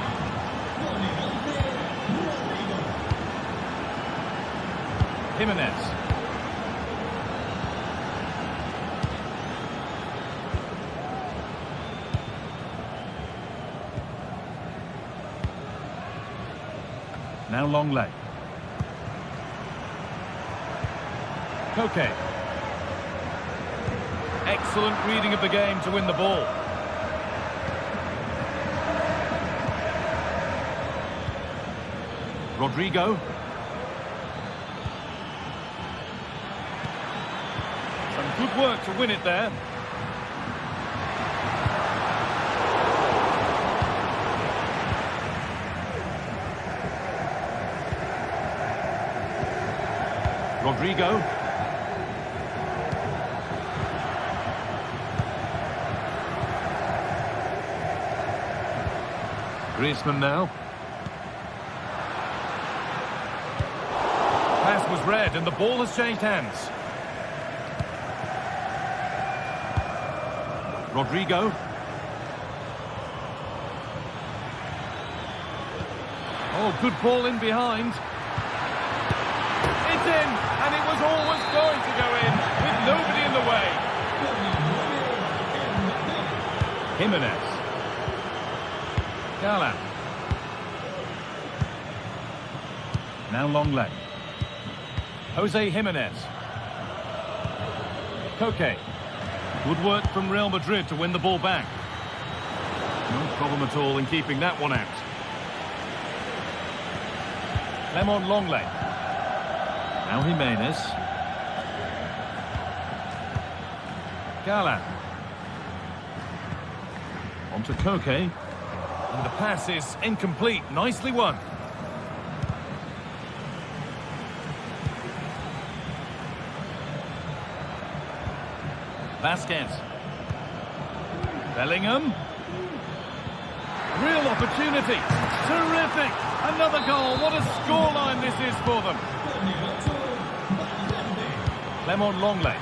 Jimenez. Now long leg. Koke. Excellent reading of the game to win the ball. Rodrigo. Some good work to win it there. Rodrigo. Griezmann now. Pass was read and the ball has changed hands. Rodrigo. Oh, good ball in behind. It's in, and it was always going to go in, with nobody in the way. Jimenez. Gala. Now Longley. Jose Jimenez. Koke. Good work from Real Madrid to win the ball back. No problem at all in keeping that one out. Lemon Longley. Now Jimenez. Gala. On to Koke. And the pass is incomplete. Nicely won. Vasquez. Bellingham. Real opportunity. Terrific. Another goal. What a scoreline this is for them. Lemon Longley.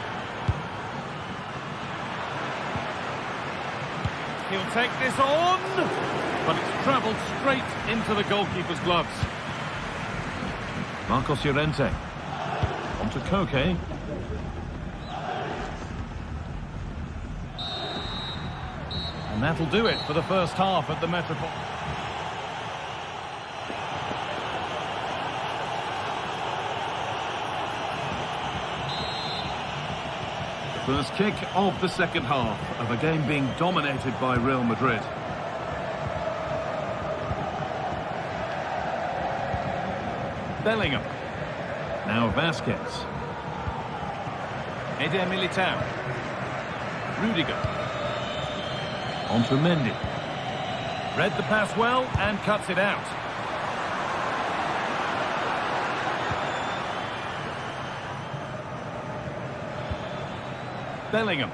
He'll take this on. But it's travelled straight into the goalkeeper's gloves. Marcos Llorente. On to Koke. And that'll do it for the first half at the Metropole. First kick of the second half of a game being dominated by Real Madrid. Bellingham. Now Vasquez. Eder Militao. Rudiger. On to Mendy. Read the pass well and cuts it out. Bellingham.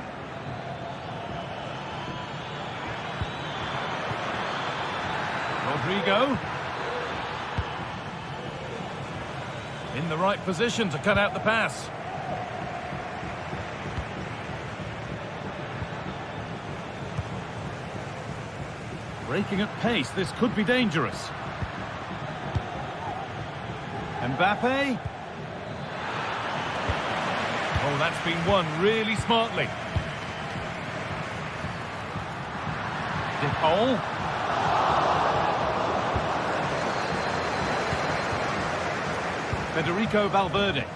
Rodrigo. In the right position to cut out the pass. Breaking at pace, this could be dangerous. Mbappe. Oh, that's been won really smartly. De Paul. Federico Valverde. De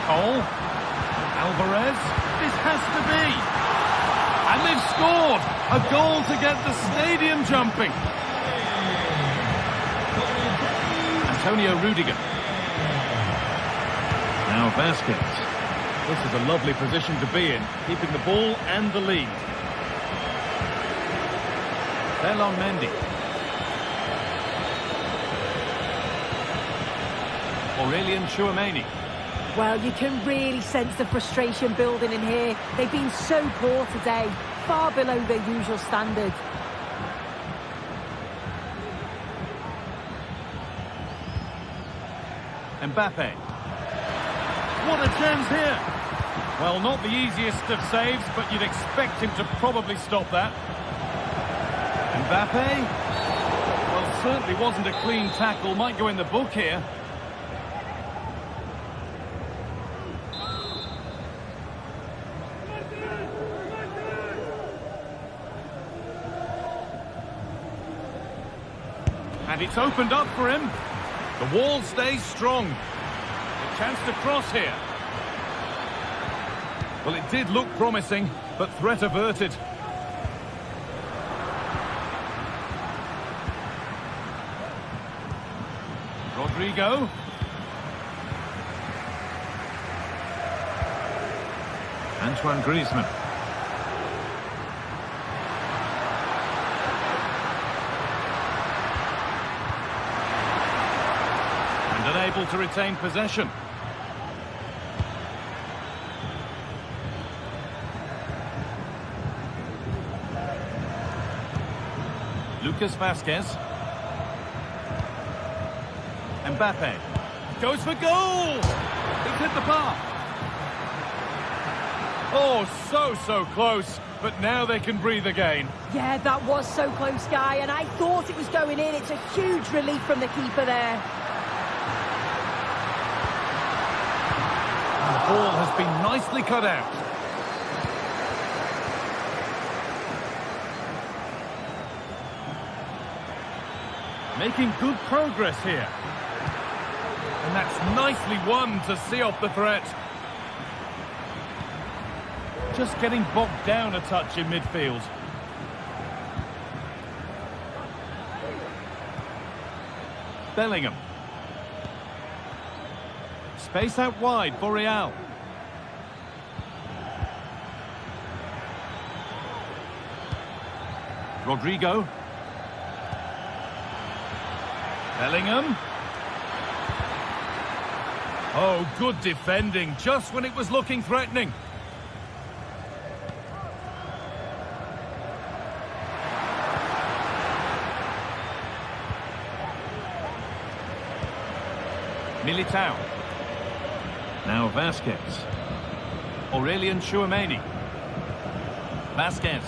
Paul. Alvarez. This has to be. And they've scored. A goal to get the stadium jumping. Antonio Rudiger. Now Vasquez. This is a lovely position to be in, keeping the ball and the lead. Ferland Mendy. Aurelien Tchouameni. Well, you can really sense the frustration building in here. They've been so poor today, far below their usual standard. Mbappe. What a chance here. Well, not the easiest of saves, but you'd expect him to probably stop that. Mbappe. Well, certainly wasn't a clean tackle. Might go in the book here. And it's opened up for him. The wall stays strong. A chance to cross here. Well, it did look promising, but threat averted. Rodrigo. Antoine Griezmann. Unable to retain possession. Lucas Vasquez. Mbappe. Goes for goal! He's hit the bar. Oh, so close. But now they can breathe again. Yeah, that was so close, Guy, and I thought it was going in. It's a huge relief from the keeper there. And the ball has been nicely cut out. Making good progress here. And that's nicely won to see off the threat. Just getting bogged down a touch in midfield. Bellingham. Space out wide for Real. Rodrigo. Bellingham. Oh, good defending, just when it was looking threatening. Militao. Now Vasquez. Aurelian Tchouameni. Vasquez.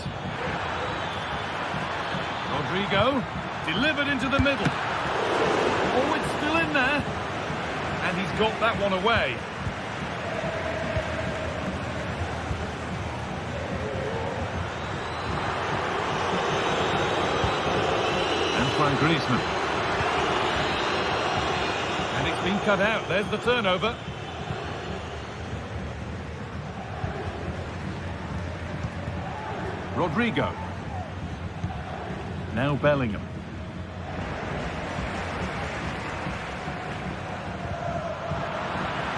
Rodrigo. Delivered into the middle. Oh, it's still in there. And he's got that one away. Antoine Griezmann. And it's been cut out. There's the turnover. Rodrigo. Now Bellingham.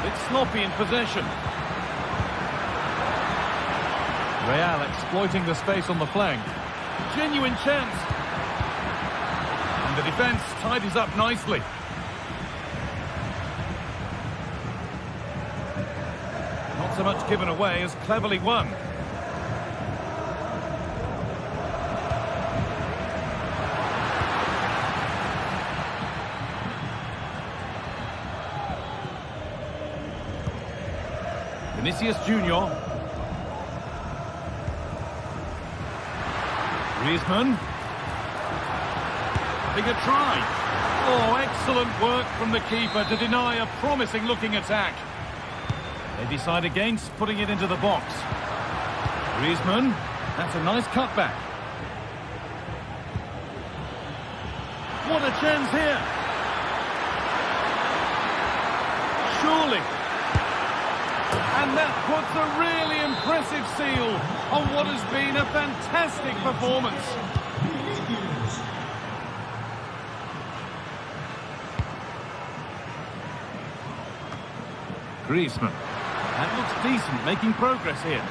It's sloppy in possession. Real exploiting the space on the flank. Genuine chance. And the defence tidies up nicely. Not so much given away as cleverly won. Vinicius Junior. Griezmann. Having a try. Oh, excellent work from the keeper to deny a promising looking attack. They decide against putting it into the box. Griezmann. That's a nice cutback. What a chance here. Surely. And that puts a really impressive seal on what has been a fantastic performance. Griezmann. That looks decent, making progress here.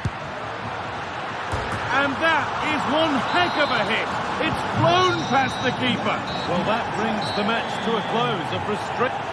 And that is one heck of a hit. It's flown past the keeper. Well, that brings the match to a close. A frustrating...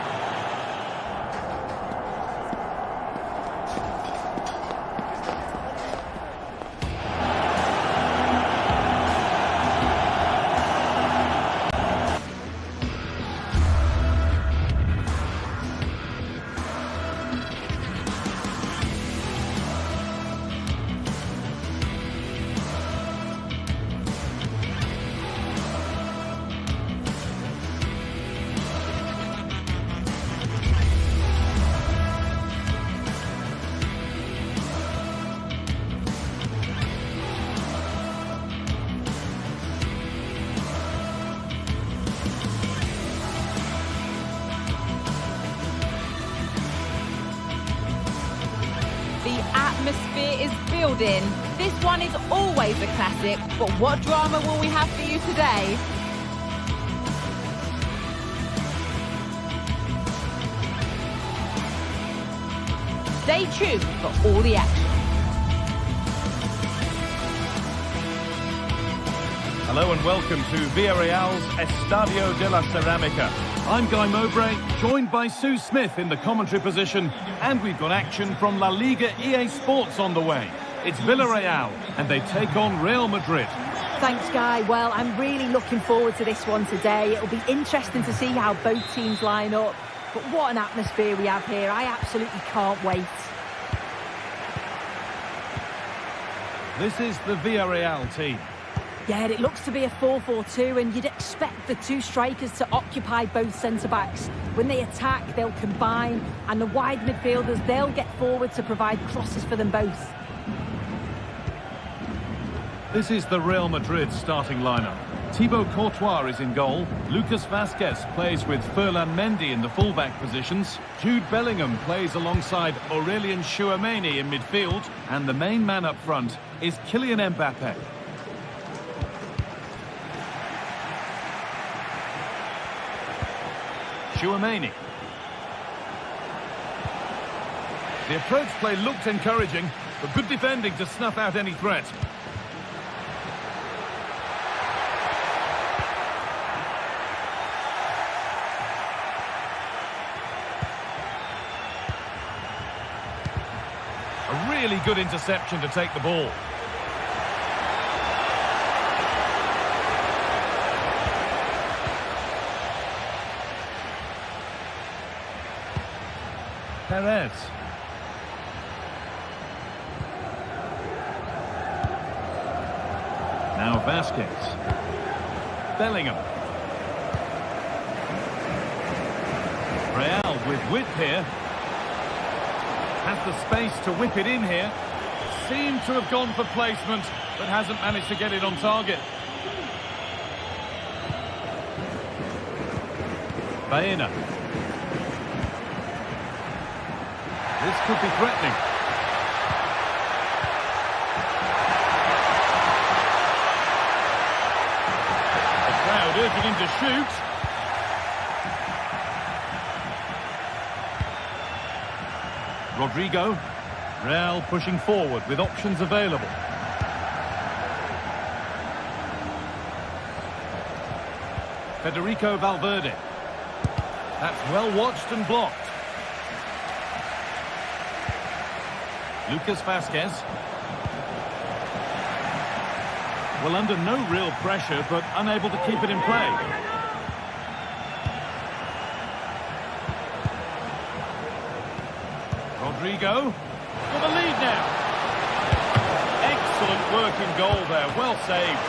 Atmosphere is building. This one is always a classic, but what drama will we have for you today? Stay tuned for all the action. Hello and welcome to Villarreal's Estadio de la Ceramica. I'm Guy Mowbray, joined by Sue Smith in the commentary position, and we've got action from La Liga EA Sports on the way. It's Villarreal, and they take on Real Madrid. Thanks, Guy. Well, I'm really looking forward to this one today. It'll be interesting to see how both teams line up. But what an atmosphere we have here. I absolutely can't wait. This is the Villarreal team. Yeah, it looks to be a 4-4-2, and you'd expect the two strikers to occupy both centre-backs. When they attack, they'll combine, and the wide midfielders, they'll get forward to provide crosses for them both. This is the Real Madrid starting lineup. Thibaut Courtois is in goal. Lucas Vazquez plays with Ferland Mendy in the fullback positions. Jude Bellingham plays alongside Aurelien Tchouameni in midfield. And the main man up front is Kylian Mbappe. Tchouameni. The approach play looked encouraging, but good defending to snuff out any threat. A really good interception to take the ball. Perez. Now Vazquez. Bellingham. Real with width here. Has the space to whip it in here. Seemed to have gone for placement, but hasn't managed to get it on target. Baena. This could be threatening. The crowd urging him to shoot. Rodrigo. Real pushing forward with options available. Federico Valverde. That's well watched and blocked. Lucas Vazquez. Well, under no real pressure, but unable to keep it in play. Rodrigo for the lead now. Excellent work in goal there, well saved.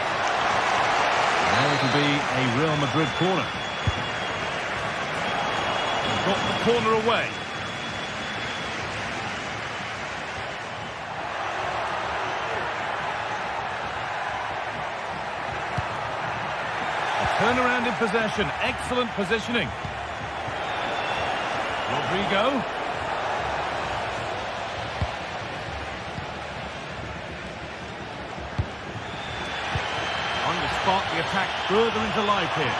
Now it'll be a Real Madrid corner. Got the corner away. Turnaround in possession, excellent positioning. Rodrigo. On the spot, the attack further into life here.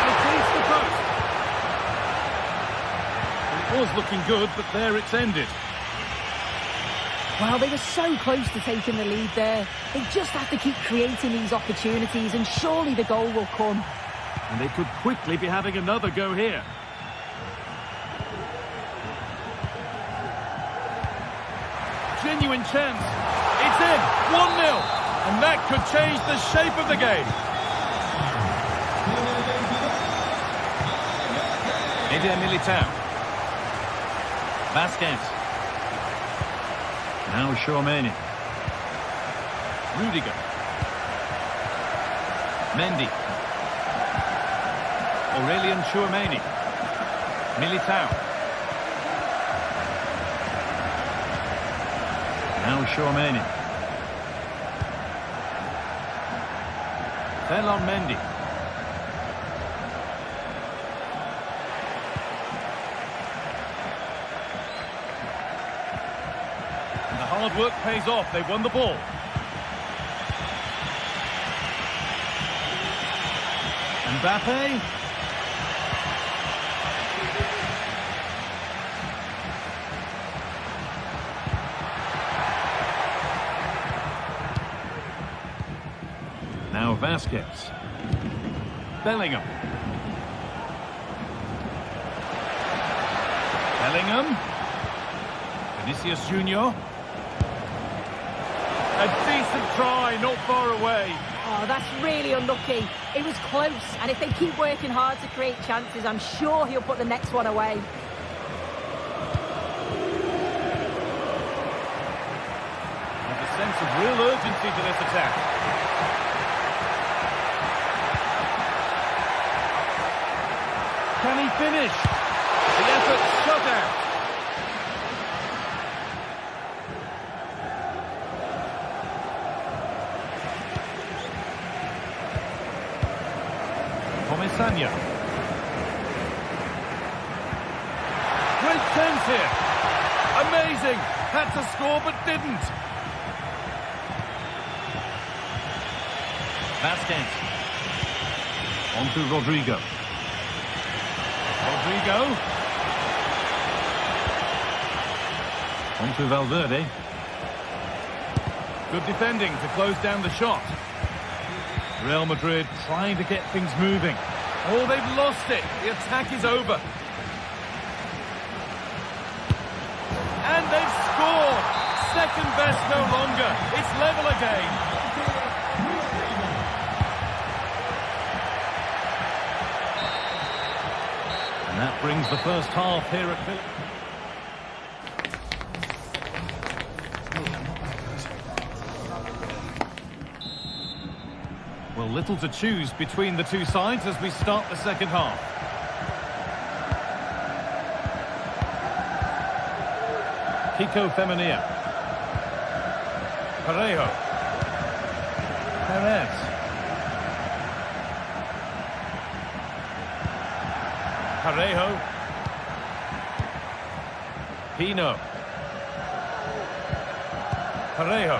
It leads the post. It was looking good, but there it's ended. Well, they were so close to taking the lead there. They just have to keep creating these opportunities, and surely the goal will come. And they could quickly be having another go here. Genuine chance. It's in. 1-0. And that could change the shape of the game. Eder Militao. Vazquez. Now Tchouameni. Rudiger. Mendy. Aurelien Tchouameni. Militao. Now Tchouameni. Ferland Mendy. Hard work pays off. They won the ball. Mbappe. Now Vazquez. Bellingham. Bellingham. Vinicius Junior. A decent try, not far away. Oh, that's really unlucky. It was close, and if they keep working hard to create chances, I'm sure he'll put the next one away. sense of real urgency to this attack. Can he finish? The effort shut out. Comesaña. Great chance here. Amazing. Had to score but didn't. Vasquez. On to Rodrigo. On to Valverde. Good defending to close down the shot. Real Madrid trying to get things moving. Oh, they've lost it. The attack is over. And they've scored. Second best no longer. It's level again. And that brings the first half here at Villa. Well, little to choose between the two sides as we start the second half. Kiko Femenia. Parejo. Perez. Parejo. Pino. Parejo.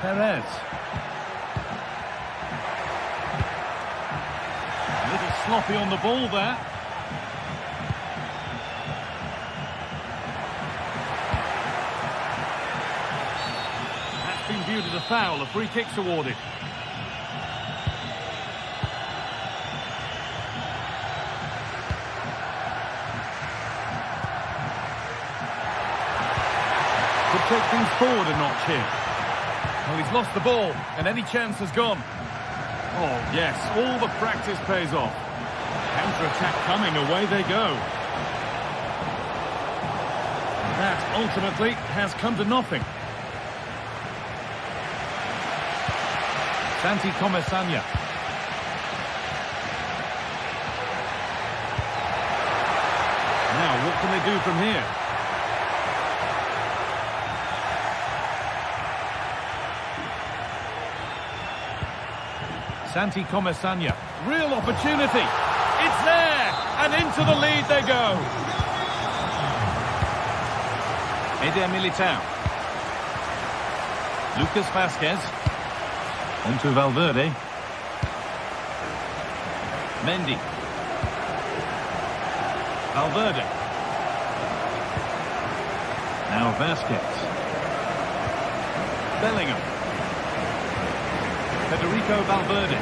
Perez. A little sloppy on the ball there. That's been viewed as a foul. A free kick's awarded. Could take things forward a notch here. Well, he's lost the ball, and any chance has gone. Oh, yes, all the practice pays off. Counter-attack coming, away they go. And that, ultimately, has come to nothing. Santi Comesaña. Now, what can they do from here? Santi Comesaña, real opportunity, it's there, and into the lead they go. Eder Militao. Lucas Vasquez, on to Valverde. Mendy. Valverde. Now Vasquez. Bellingham. Federico Valverde.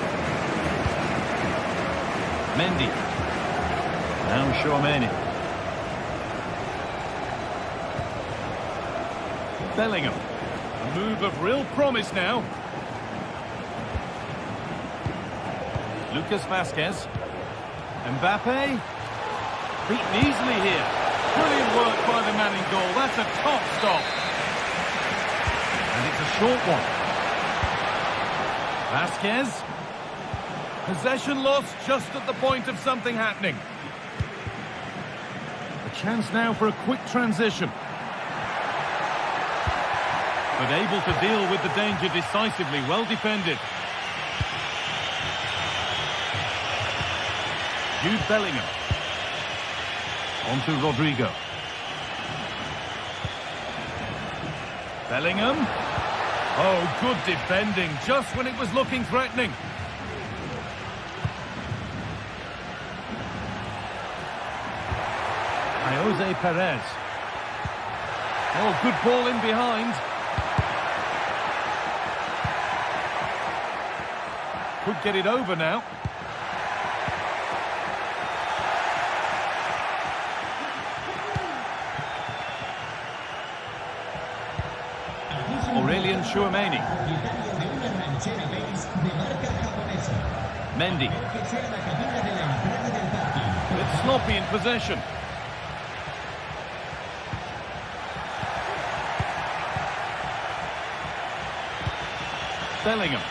Mendy. Now Tchouaméni. Bellingham. A move of real promise now. Lucas Vasquez. Mbappe. Beaten easily here. Brilliant work by the man in goal. That's a top stop. And it's a short one. Vasquez. Possession lost just at the point of something happening. A chance now for a quick transition. But able to deal with the danger decisively. Well defended. Jude Bellingham. On to Rodrigo. Bellingham. Oh, good defending, just when it was looking threatening. Jose Perez. Oh, good ball in behind. Could get it over now. Aurelien Tchouaméni. Mendy. It's sloppy in possession. Bellingham.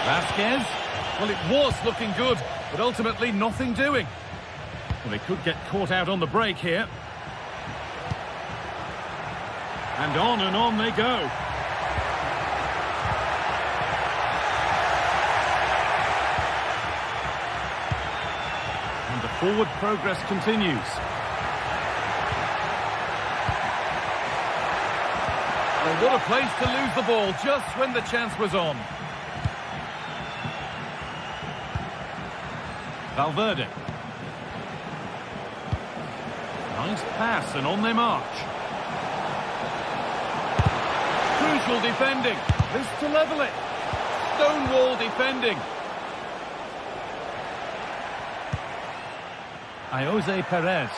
Vasquez. Well, it was looking good, but ultimately nothing doing. Well, they could get caught out on the break here. And on they go. And the forward progress continues. Well, what a place to lose the ball just when the chance was on. Valverde. Nice pass and on they march. Crucial defending. This to level it. Stonewall defending. Jose Perez.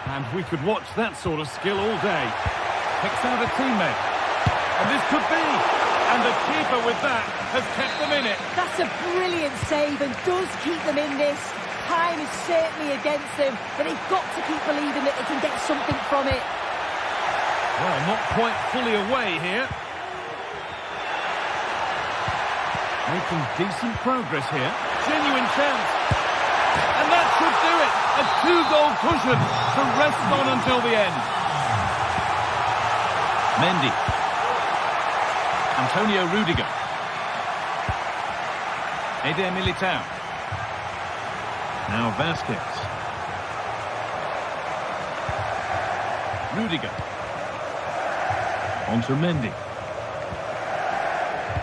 And we could watch that sort of skill all day. Picks out a teammate. And this could be. And the keeper with that has kept them in it. That's a brilliant save and does keep them in this. Time is certainly against them, but they've got to keep believing that they can get something from it. Well, not quite fully away here. Making decent progress here. Genuine chance. And that should do it. A 2-goal cushion to rest on until the end. Mendy. Antonio Rudiger. Eder Militao. Now Vasquez. Rudiger. On to Mendy.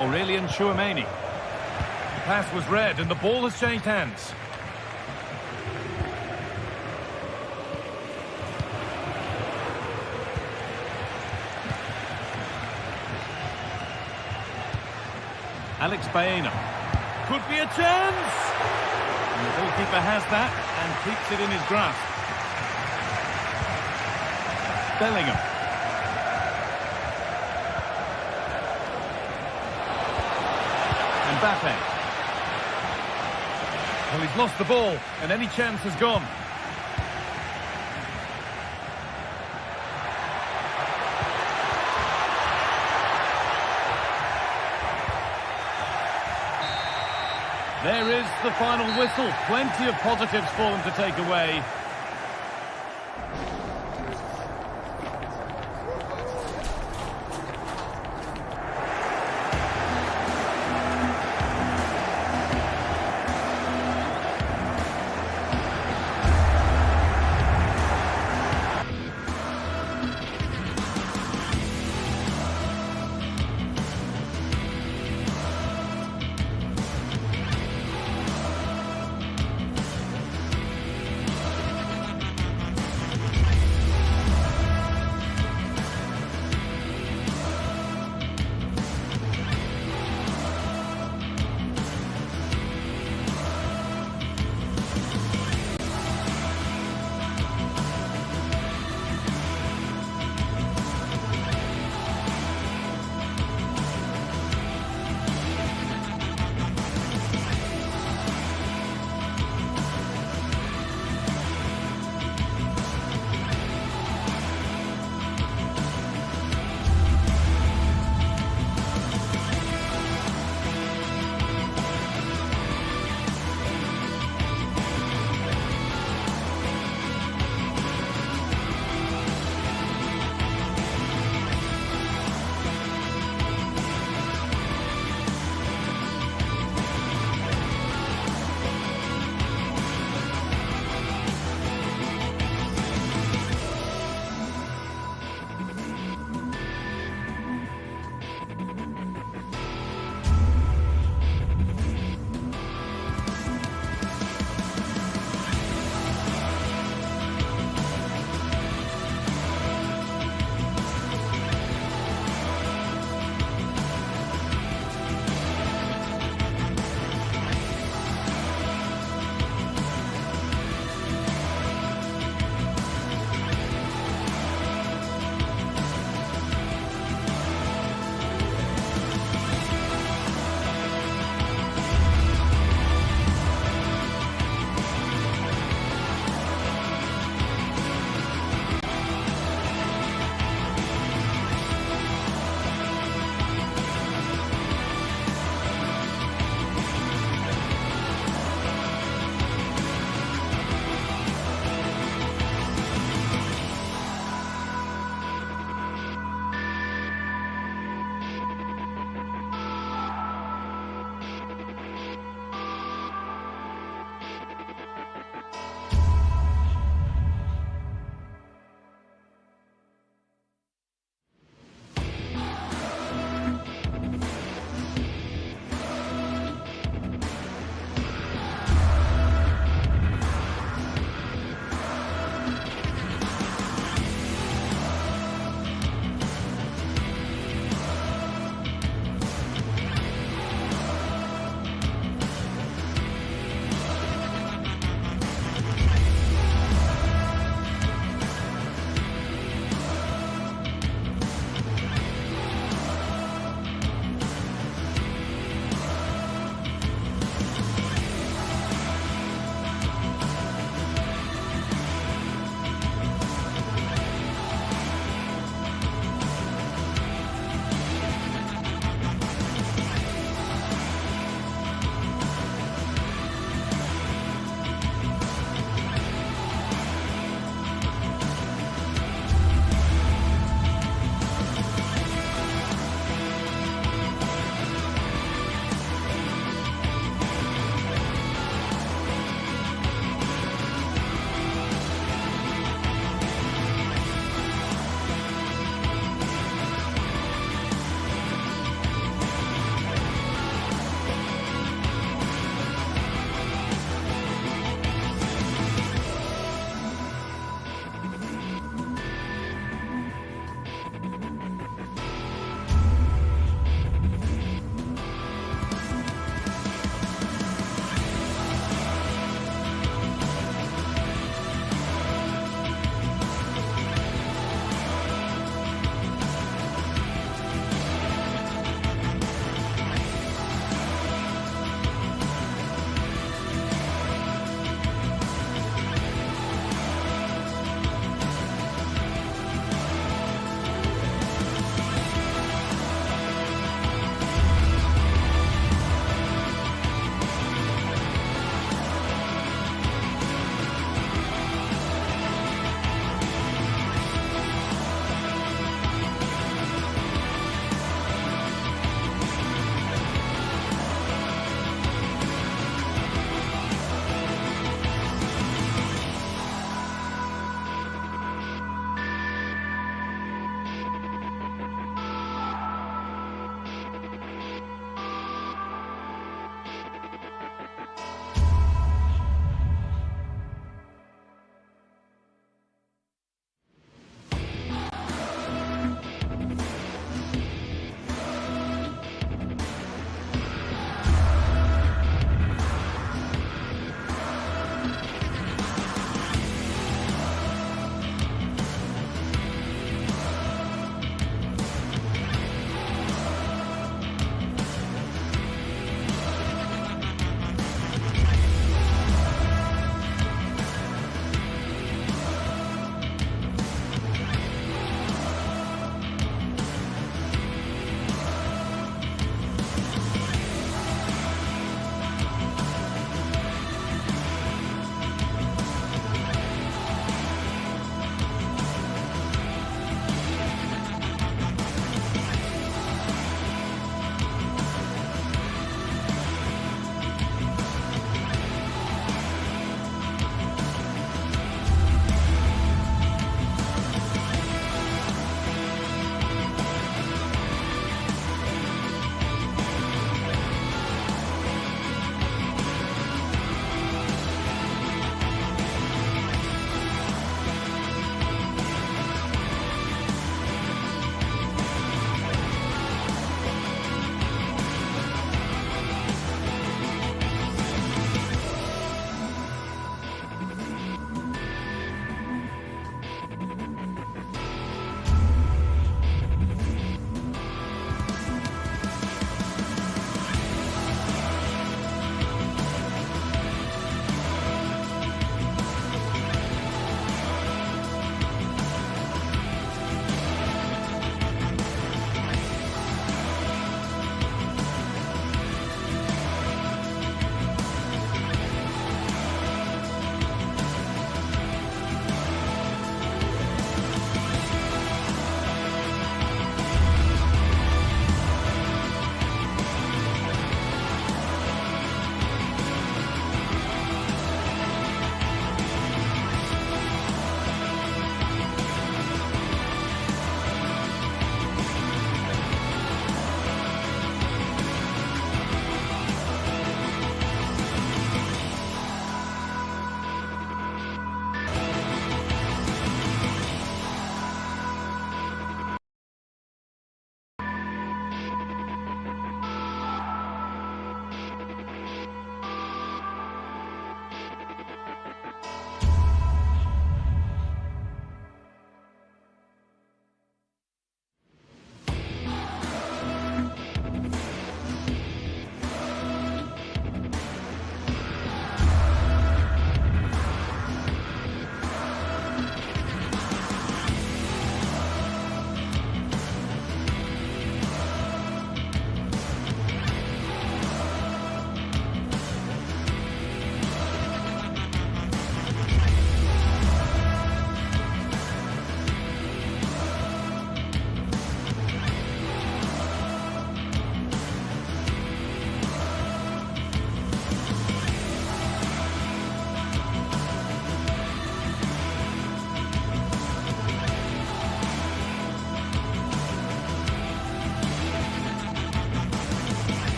Aurelien Tchouameni. The pass was read and the ball has changed hands. Alex Baena. Could be a chance! And the goalkeeper has that and keeps it in his grasp. Bellingham. Mbappe. Well, he's lost the ball and any chance has gone. There is the final whistle. Plenty of positives for them to take away.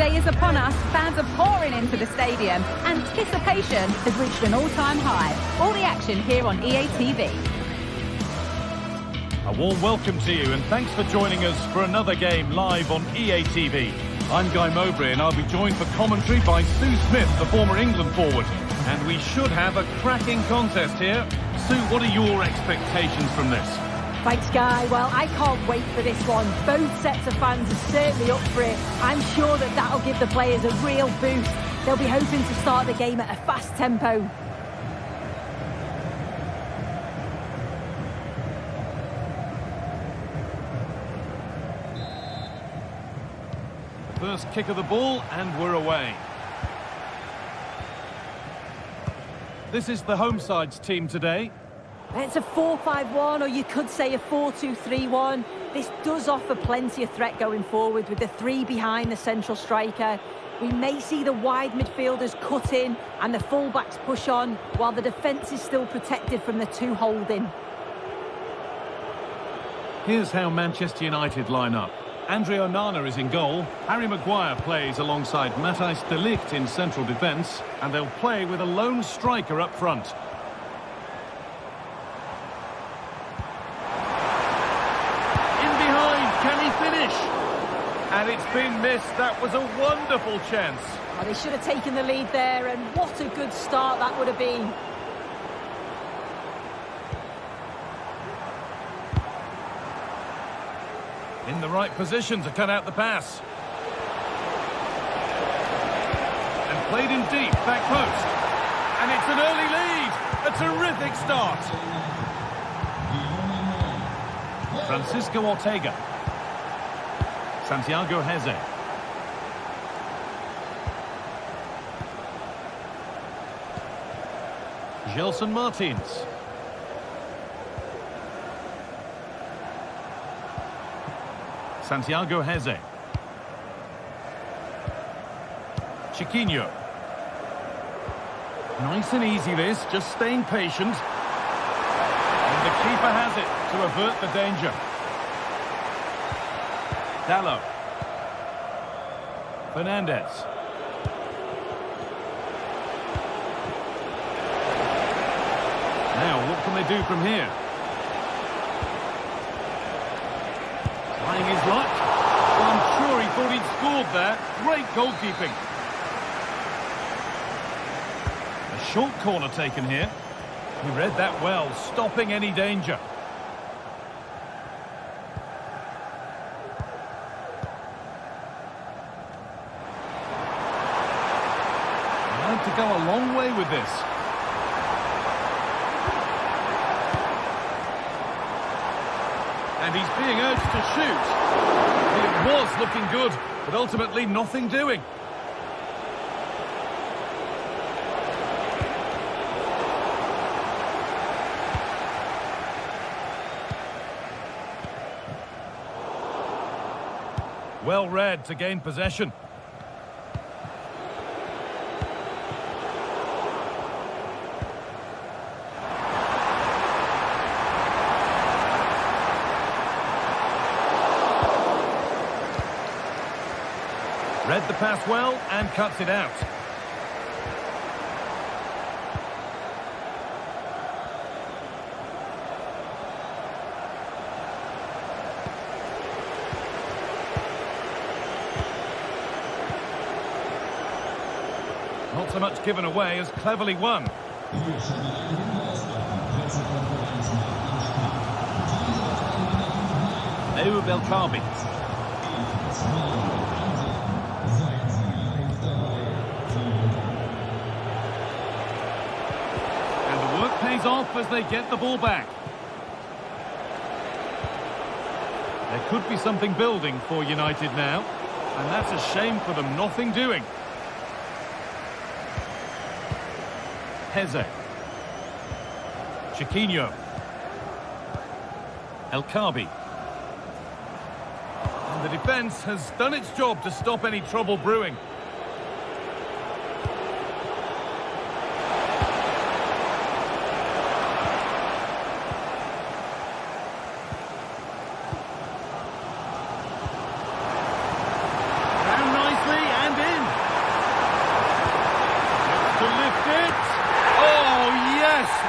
day is upon us. Fans are pouring into the stadium. Anticipation has reached an all-time high. All the action here on EA TV. A warm welcome to you and thanks for joining us for another game live on EA TV. I'm Guy Mowbray and I'll be joined for commentary by Stu Smith, the former England forward. And we should have a cracking contest here. Stu, what are your expectations from this? Thanks, Guy. Well, I can't wait for this one. Both sets of fans are certainly up for it. I'm sure that that'll give the players a real boost. They'll be hoping to start the game at a fast tempo. First kick of the ball and we're away. This is the home side's team today. It's a 4-5-1, or you could say a 4-2-3-1. This does offer plenty of threat going forward with the three behind the central striker. We may see the wide midfielders cut in and the fullbacks push on, while the defence is still protected from the two holding. Here's how Manchester United line up. Andre Onana is in goal. Harry Maguire plays alongside Matthijs de Ligt in central defence, and they'll play with a lone striker up front. In behind, can he finish? And it's been missed. That was a wonderful chance. Oh, they should have taken the lead there, and what a good start that would have been. In the right position to cut out the pass. And played in deep, back post. And it's an early lead. A terrific start. Francisco Ortega. Santiago Heze. Gelson Martins. Santiago Heze. Chiquinho. Nice and easy this, just staying patient. And the keeper has it to avert the danger. Dallo. Fernandez. Now, what can they do from here? Trying his luck. Well, I'm sure he thought he'd scored there. Great goalkeeping. A short corner taken here. He read that well, stopping any danger. Allowed to go a long way with this. And he's being urged to shoot. It was looking good, but ultimately nothing doing. Well read to gain possession. Read the pass well and cuts it out. Not so much given away as cleverly won. Eub El-Kabi. Pays off as they get the ball back. There could be something building for United now, and that's a shame for them. Nothing doing. Heze. Chiquinho. El-Kabi. And the defence has done its job to stop any trouble brewing.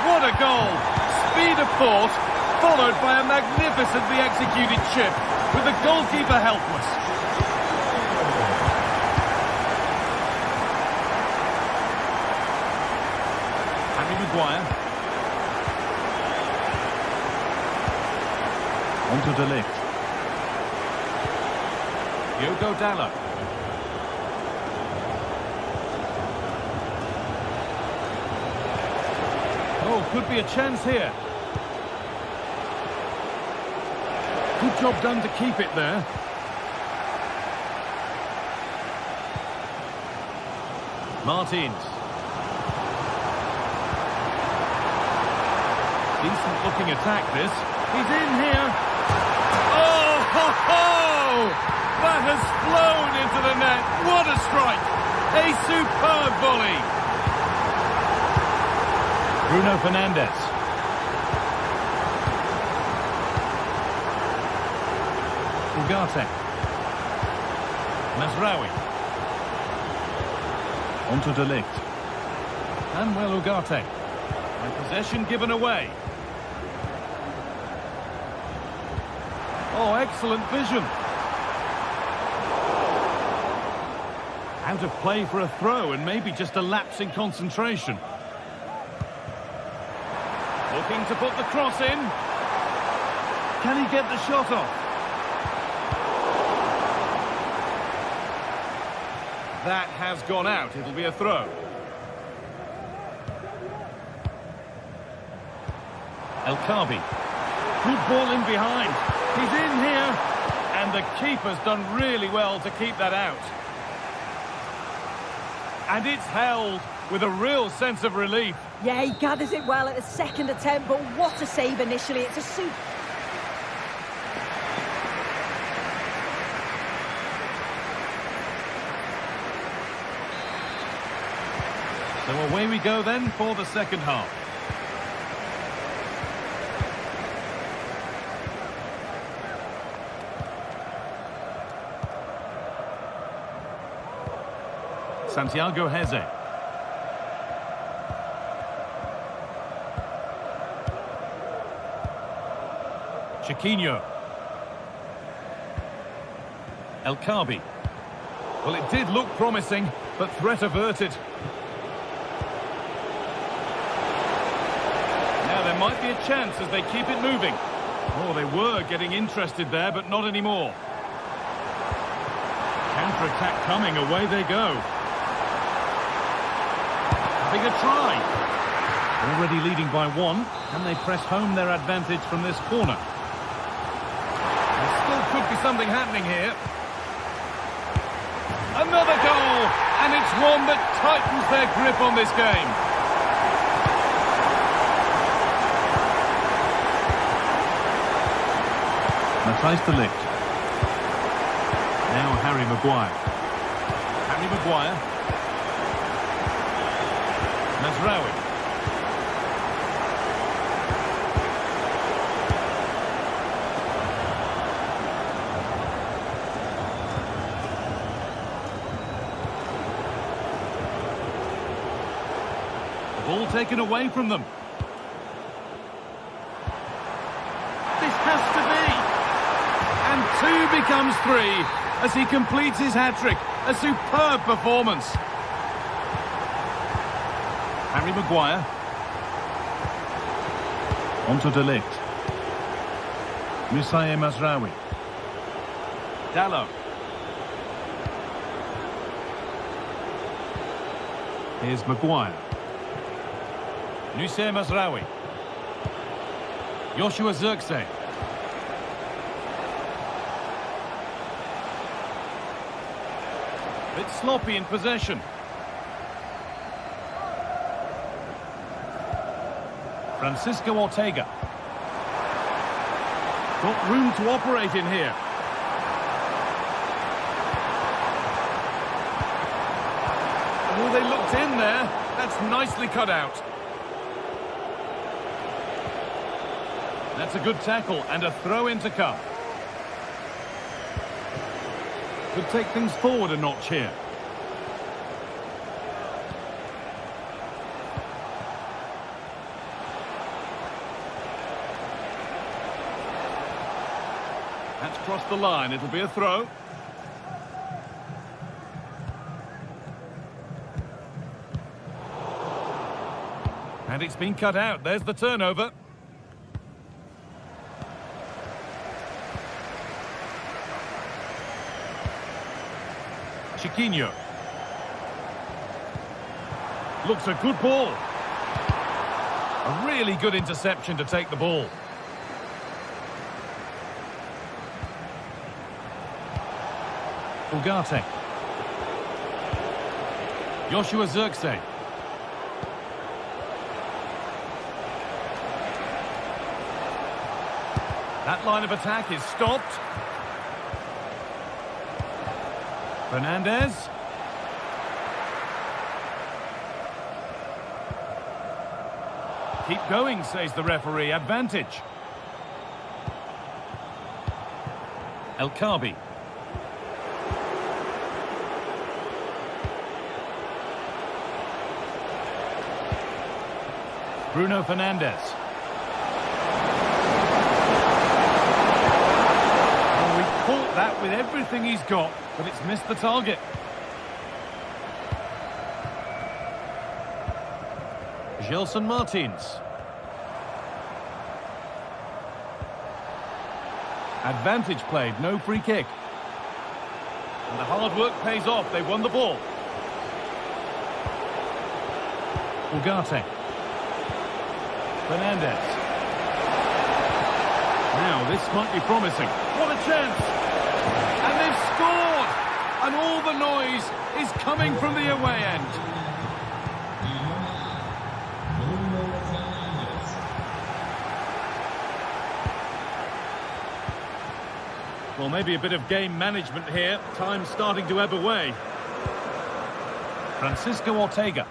what a goal! Speed of thought, followed by a magnificently executed chip, with the goalkeeper helpless. Harry Maguire. On to De Ligt. Diogo Dalot. Oh, could be a chance here. Good job done to keep it there. Martins. Decent looking attack this. He's in here. Oh, ho, ho! That has flown into the net. What a strike! A superb volley. Bruno Fernandes. Ugarte. Mazraoui. On to De Ligt. Manuel Ugarte. And possession given away. Oh, excellent vision. Out of play for a throw and maybe just a lapse in concentration. Looking to put the cross in. Can he get the shot off? That has gone out. It'll be a throw. El Kaabi. Good ball in behind. He's in here. And the keeper's done really well to keep that out. And it's held with a real sense of relief. Yeah, he gathers it well at the second attempt, but what a save initially. It's a super... So away we go then for the second half. Santiago Heze. Chiquinho. El Kaabi. Well, it did look promising, but threat averted. Now there might be a chance as they keep it moving. Oh, they were getting interested there, but not anymore. Counter-attack coming, away they go. Having a try. Already leading by one. Can they press home their advantage from this corner? There still could be something happening here. Another goal! And it's one that tightens their grip on this game. Matthijs de Ligt. Now Harry Maguire. Harry Maguire. Mazraoui. The ball taken away from them. This has to be. And two becomes three as he completes his hat-trick. A superb performance. Harry Maguire. On to De Ligt. Moussa Mazraoui. Dalot. Here's Maguire. Moussa Mazraoui. Joshua Zirkzee. Bit sloppy in possession. Francisco Ortega. Got room to operate in here. Oh, they looked in there. That's nicely cut out. That's a good tackle and a throw-in to come. Could take things forward a notch here. That's crossed the line. It'll be a throw. And it's been cut out. There's the turnover. Chiquinho. Looks a good ball. A really good interception to take the ball. Ugarte. Joshua Zirkzee. That line of attack is stopped. Fernandez. Keep going, says the referee. Advantage. El Khabi. Bruno Fernandes. Oh, he caught that with everything he's got, but it's missed the target. Gelson Martins. Advantage played, no free kick. And the hard work pays off, they've won the ball. Ugarte. Fernandez. Now this might be promising. What a chance! And they've scored! And all the noise is coming from the away end. Well, maybe a bit of game management here. Time's starting to ebb away. Francisco Ortega.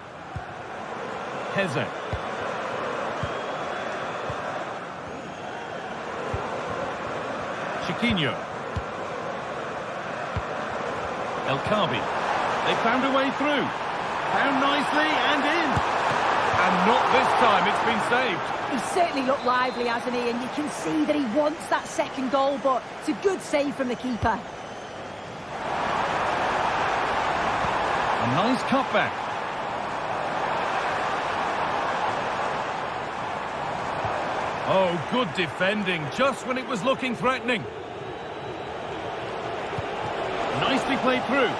Heze. Chiquinho. El Khabi. They found a way through. Found nicely and in. And not this time, it's been saved. He's certainly looked lively, hasn't he? And you can see that he wants that second goal, but it's a good save from the keeper. A nice cutback. Oh, good defending, just when it was looking threatening. Nicely played through.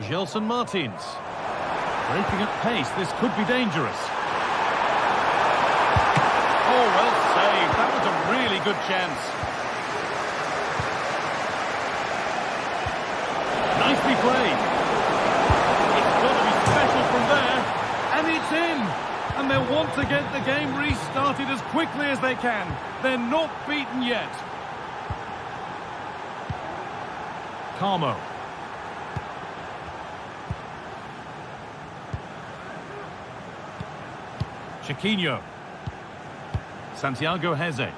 Gelson Martins. Breaking at pace, this could be dangerous. Oh, well saved. That was a really good chance. Nicely played. It's got to be special from there. And it's in. And they'll want to get the game restarted as quickly as they can. They're not beaten yet. Carmo. Chiquinho. Santiago Heze.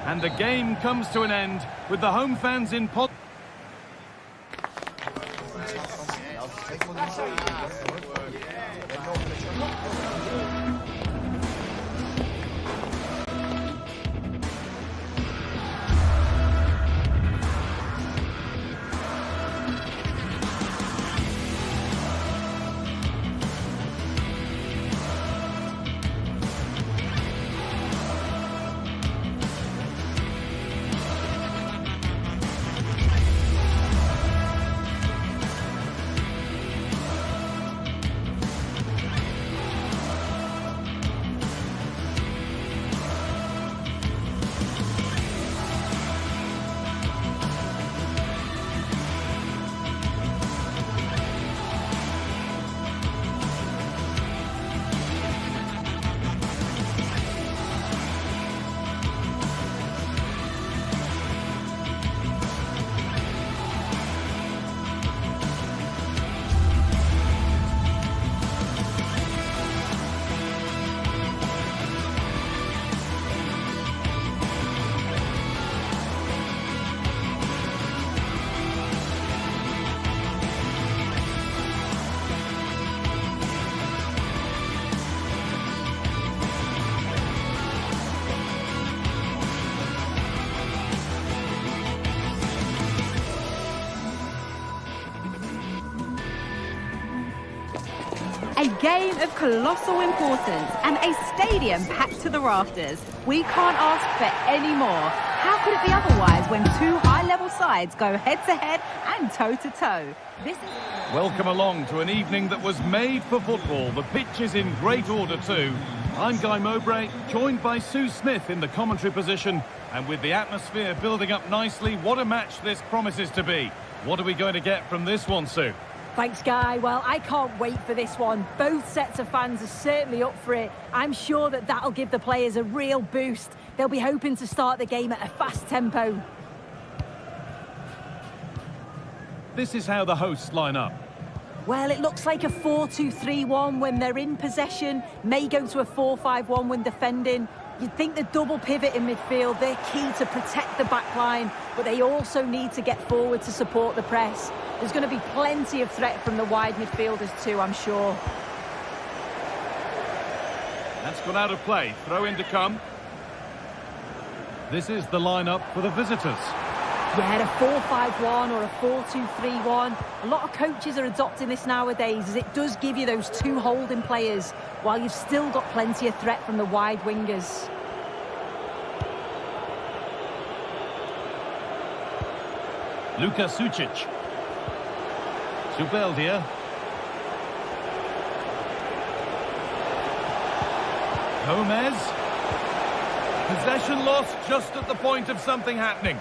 And the game comes to an end with the home fans in pot. A game of colossal importance and a stadium packed to the rafters. We can't ask for any more. How could it be otherwise when two high-level sides go head-to-head and toe-to-toe? Welcome along to an evening that was made for football. The pitch is in great order too. I'm Guy Mowbray, joined by Sue Smith in the commentary position. And with the atmosphere building up nicely, what a match this promises to be. What are we going to get from this one, Sue? Thanks, Guy. Well, I can't wait for this one. Both sets of fans are certainly up for it. I'm sure that that'll give the players a real boost. They'll be hoping to start the game at a fast tempo. This is how the hosts line up. Well, it looks like a 4-2-3-1 when they're in possession. May go to a 4-5-1 when defending. You'd think the double pivot in midfield, they're key to protect the back line, but they also need to get forward to support the press. There's going to be plenty of threat from the wide midfielders too, I'm sure. That's gone out of play. Throw in to come. This is the lineup for the visitors. Yeah, a 4-5-1 or a 4-2-3-1. A lot of coaches are adopting this nowadays as it does give you those two holding players while you've still got plenty of threat from the wide wingers. Luka Sucic. Zubeldia. Gomez. Possession lost just at the point of something happening.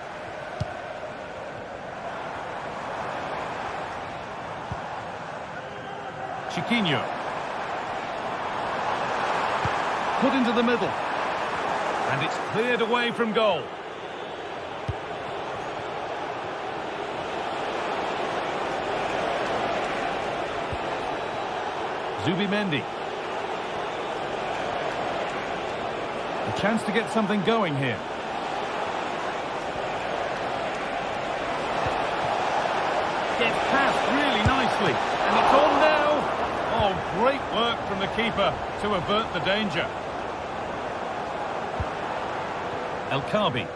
Chiquinho. Put into the middle. And it's cleared away from goal. Zubimendi. A chance to get something going here. Gets past really nicely. And it's on now. Oh, great work from the keeper to avert the danger. El Khabi.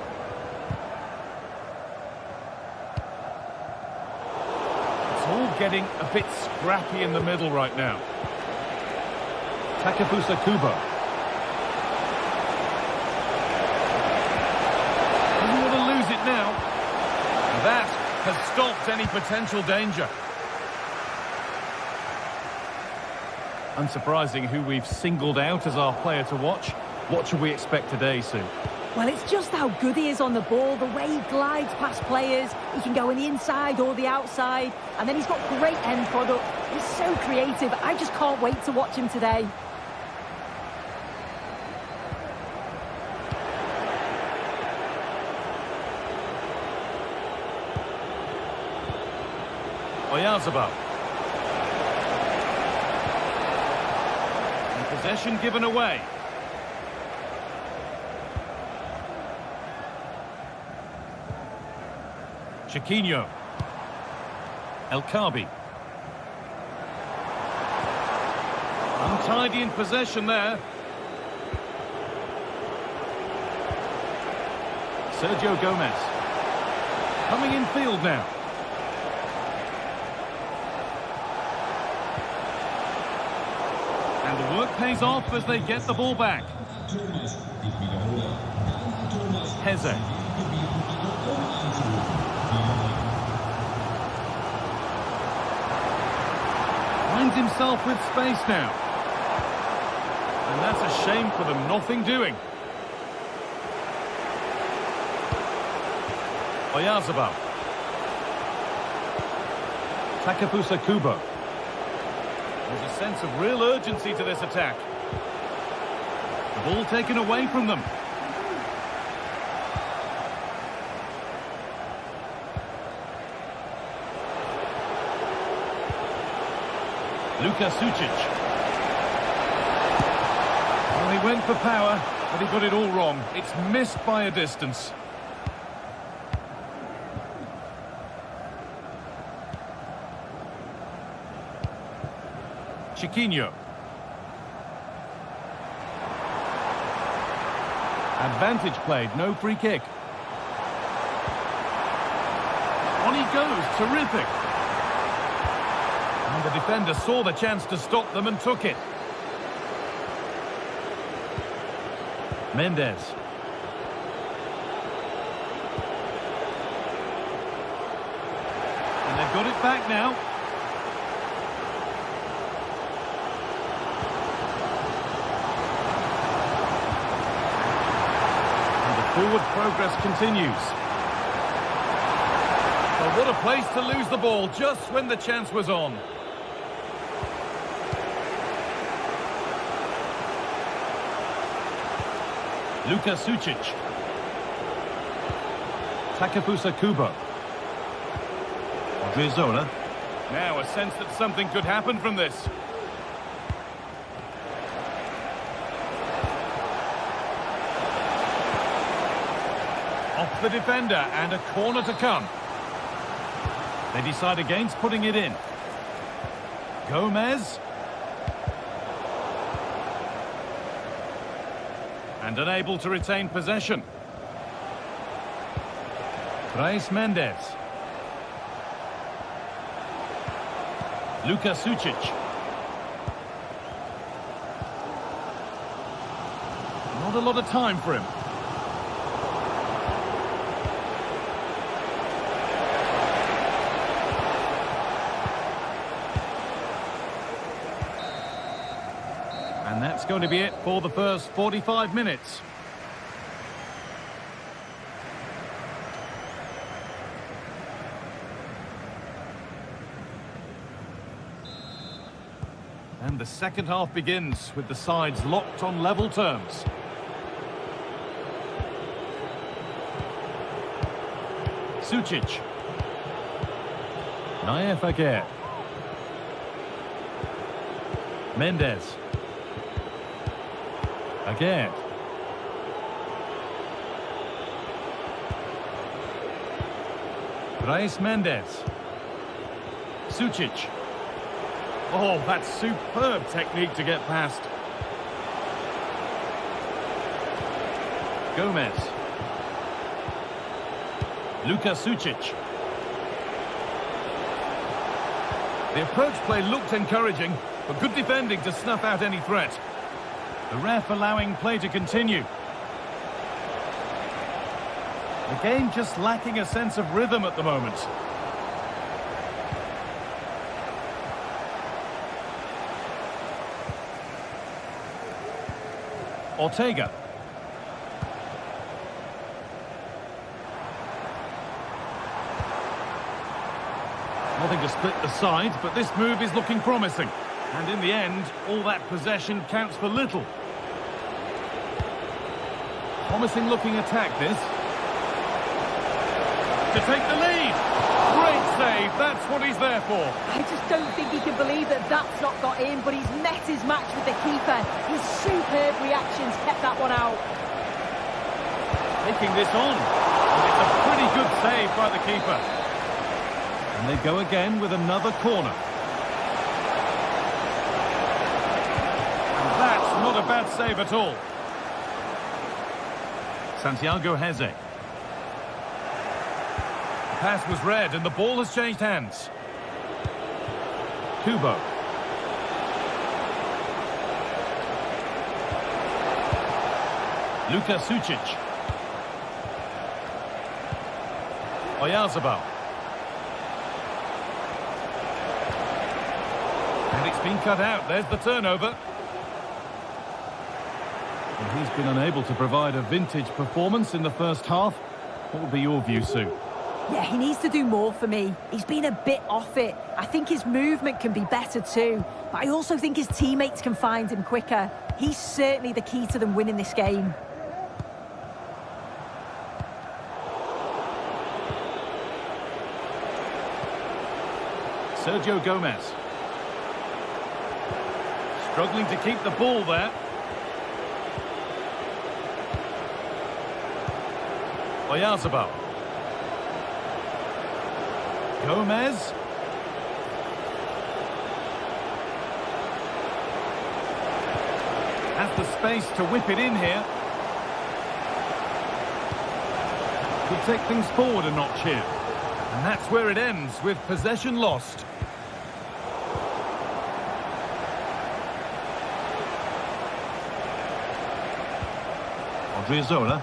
It's all getting a bit scrappy in the middle right now. Takefusa Kubo. Doesn't want to lose it now. That has stopped any potential danger. Unsurprising who we've singled out as our player to watch. What should we expect today, Sue? Well, it's just how good he is on the ball, the way he glides past players. He can go on the inside or the outside, and then he's got great end product. He's so creative. I just can't wait to watch him today. Oyarzabal. And possession given away. Chiquinho. El Khabi. Untidy in possession there. Sergio Gomez. Coming in field now. And the work pays off as they get the ball back. Heze. Finds himself with space now. And that's a shame for them. Nothing doing. Oyarzabal. Takefusa Kubo. There's a sense of real urgency to this attack. The ball taken away from them. Luka Sucic. Well, he went for power, but he got it all wrong. It's missed by a distance. Chiquinho. Advantage played, no free kick. On he goes, terrific. And the defender saw the chance to stop them and took it. Mendes. And they've got it back now. And the forward progress continues. Well, what a place to lose the ball just when the chance was on. Luka Sucic. Takefusa Kubo. Odriozola. Now a sense that something could happen from this. Off the defender and a corner to come. They decide against putting it in. Gomez. And unable to retain possession. Brais Mendes. Luka Sucic. Not a lot of time for him. And that's going to be it for the first 45 minutes. And the second half begins with the sides locked on level terms. Sucic. Naif Aguirre. Mendes. Again. Brais Mendes. Sucic. Oh, that's superb technique to get past. Gomez. Luka Sucic. The approach play looked encouraging, but good defending to snuff out any threat. The ref allowing play to continue. The game just lacking a sense of rhythm at the moment. Ortega. Nothing to split the sides, but this move is looking promising. And in the end, all that possession counts for little. Promising looking attack, this. To take the lead. Great save, that's what he's there for. I just don't think he can believe that that's not got in, but he's met his match with the keeper. His superb reactions kept that one out. Taking this on. It's a pretty good save by the keeper. And they go again with another corner. And that's not a bad save at all. Santiago Heze. The pass was read and the ball has changed hands. Kubo. Luka Sucic. Oyarzabal. And it's been cut out. There's the turnover. And he's been unable to provide a vintage performance in the first half. What would be your view, Sue? Yeah, he needs to do more for me. He's been a bit off it. I think his movement can be better too. But I also think his teammates can find him quicker. He's certainly the key to them winning this game. Sergio Gomez. Struggling to keep the ball there. Oyarzabal. Gomez. Has the space to whip it in here. Could take things forward a notch here. And that's where it ends, with possession lost. Odriozola.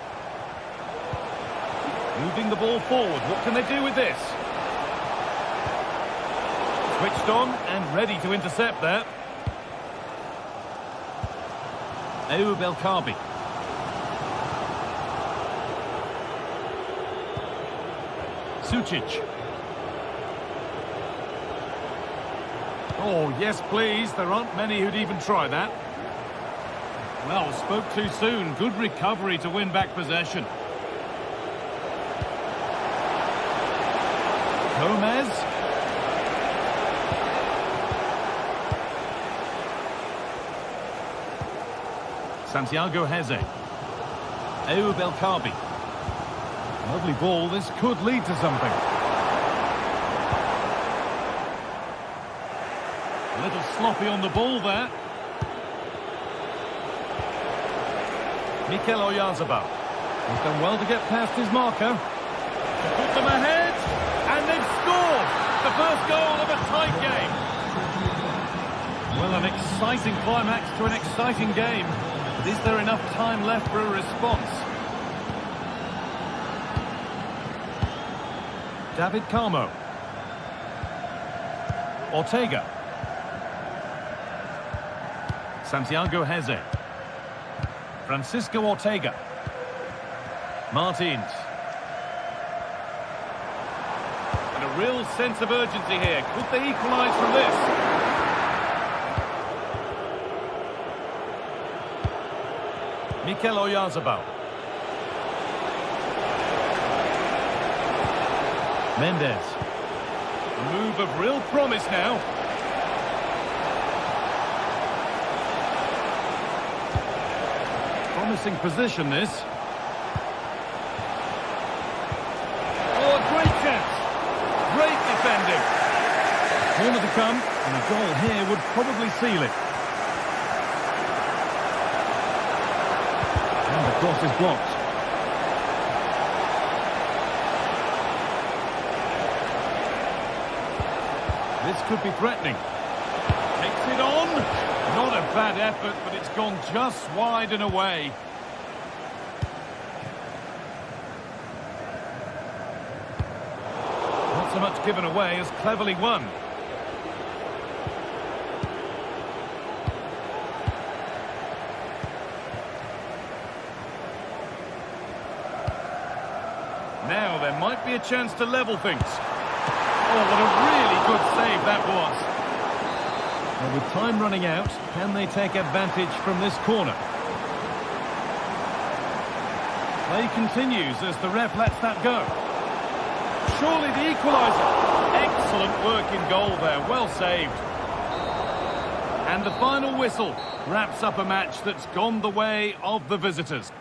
Moving the ball forward. What can they do with this? Switched on and ready to intercept that. Ayoub El Kaabi. Sucic. Oh, yes, please. There aren't many who'd even try that. Well, spoke too soon. Good recovery to win back possession. Gomez. Santiago Heze. Ayoub El Kaabi. Lovely ball. This could lead to something. A little sloppy on the ball there. Mikel Oyarzabal. He's done well to get past his marker. To put them ahead. And they've scored. The first goal of a tight game. Well, an exciting climax to an exciting game. But is there enough time left for a response? David Carmo. Ortega. Santiago Heze. Francisco Ortega. Martins. And a real sense of urgency here. Could they equalise from this? Mikel Oyarzabal. Mendes. A move of real promise now. Promising position, this. Oh, a great chance. Great defending. Corner to come, and a goal here would probably seal it. And the cross is blocked. This could be threatening. Takes it on. Not a bad effort, but it's gone just wide and away. Not so much given away as cleverly won. Now there might be a chance to level things. Oh, what a really good save that was. Well, with time running out, can they take advantage from this corner? Play continues as the ref lets that go. Surely the equaliser. Excellent work in goal there, well saved. And the final whistle wraps up a match that's gone the way of the visitors.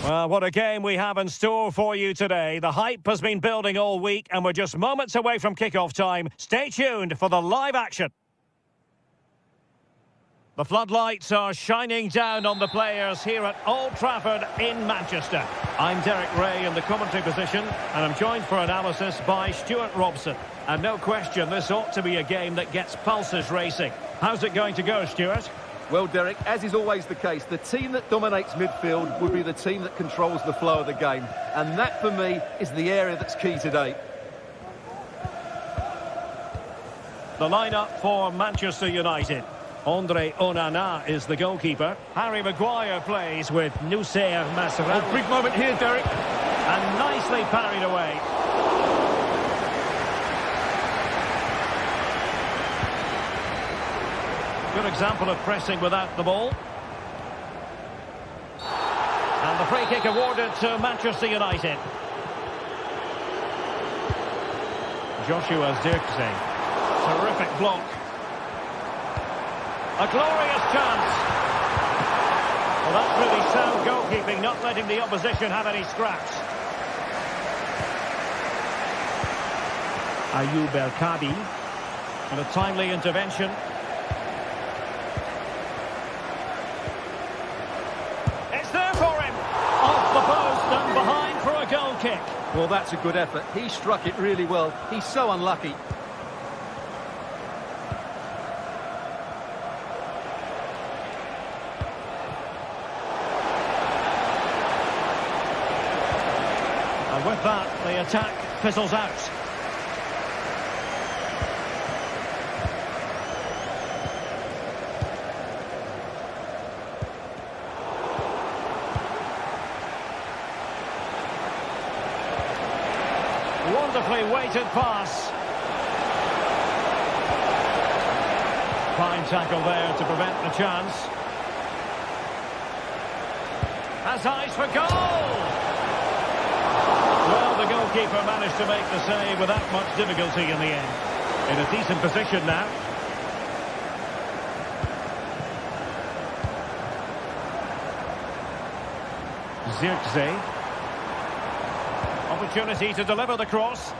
Well, what a game we have in store for you today. The hype has been building all week and we're just moments away from kick-off time. Stay tuned for the live action. The floodlights are shining down on the players here at Old Trafford in Manchester. I'm Derek Ray in the commentary position and I'm joined for analysis by Stuart Robson. And no question, this ought to be a game that gets pulses racing. How's it going to go, Stuart? Well, Derek, as is always the case, the team that dominates midfield would be the team that controls the flow of the game. And that, for me, is the area that's key today. The lineup for Manchester United. Andre Onana is the goalkeeper. Harry Maguire plays with Noussair Masraoui. Oh, big moment here, Derek. And nicely parried away. Good example of pressing without the ball. And the free kick awarded to Manchester United. Joshua Zirkzee. Terrific block. A glorious chance. Well, that's really sound goalkeeping, not letting the opposition have any scraps. Ayoub El Kabi. And a timely intervention. Kick. Well, that's a good effort. He struck it really well. He's so unlucky. And with that, the attack fizzles out. Wonderfully weighted pass. Fine tackle there to prevent the chance. Has eyes for goal! Well, the goalkeeper managed to make the save without much difficulty in the end. In a decent position now. Zirkzee. Opportunity to deliver the cross.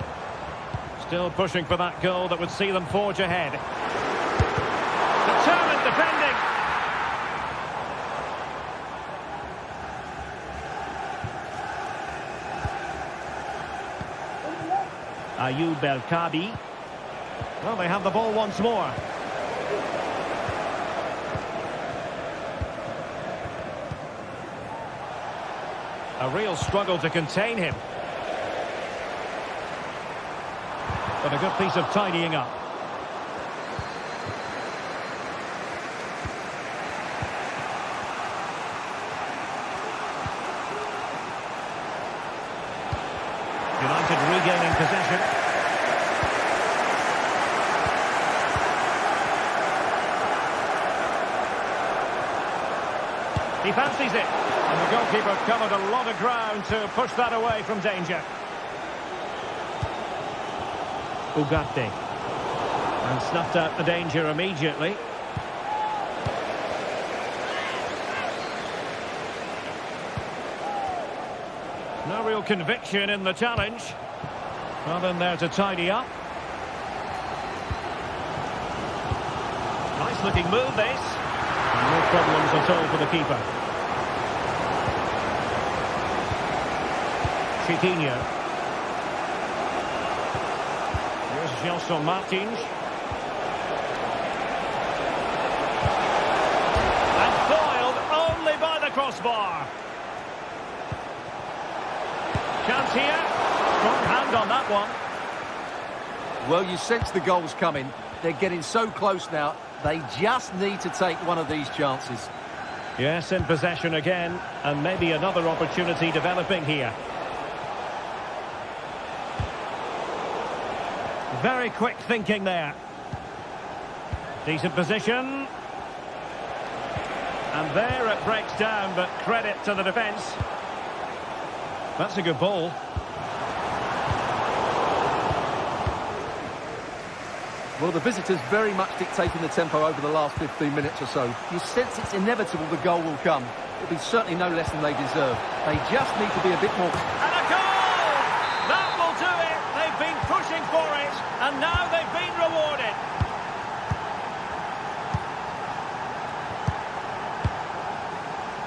Still pushing for that goal that would see them forge ahead. Determined defending. Ayoub El Kabi. Well, they have the ball once more. A real struggle to contain him. But a good piece of tidying up. United regaining possession. He fancies it. And the goalkeeper covered a lot of ground to push that away from danger. Ugarte. And snuffed out the danger immediately. No real conviction in the challenge. Well, in there to tidy up. Nice looking move this. And no problems at all for the keeper. Chiquinho. Gelson Martins. And foiled only by the crossbar. Chance here. Strong hand on that one. Well, you sense the goals coming. They're getting so close now. They just need to take one of these chances. Yes, in possession again. And maybe another opportunity developing here. Very quick thinking there. Decent position. And there it breaks down, but credit to the defence. That's a good ball. Well, the visitors very much dictating the tempo over the last 15 minutes or so. You sense it's inevitable the goal will come. It'll be certainly no less than they deserve. They just need to be a bit more... And a goal! That will do it! They've been pushing for it, and now they've been rewarded.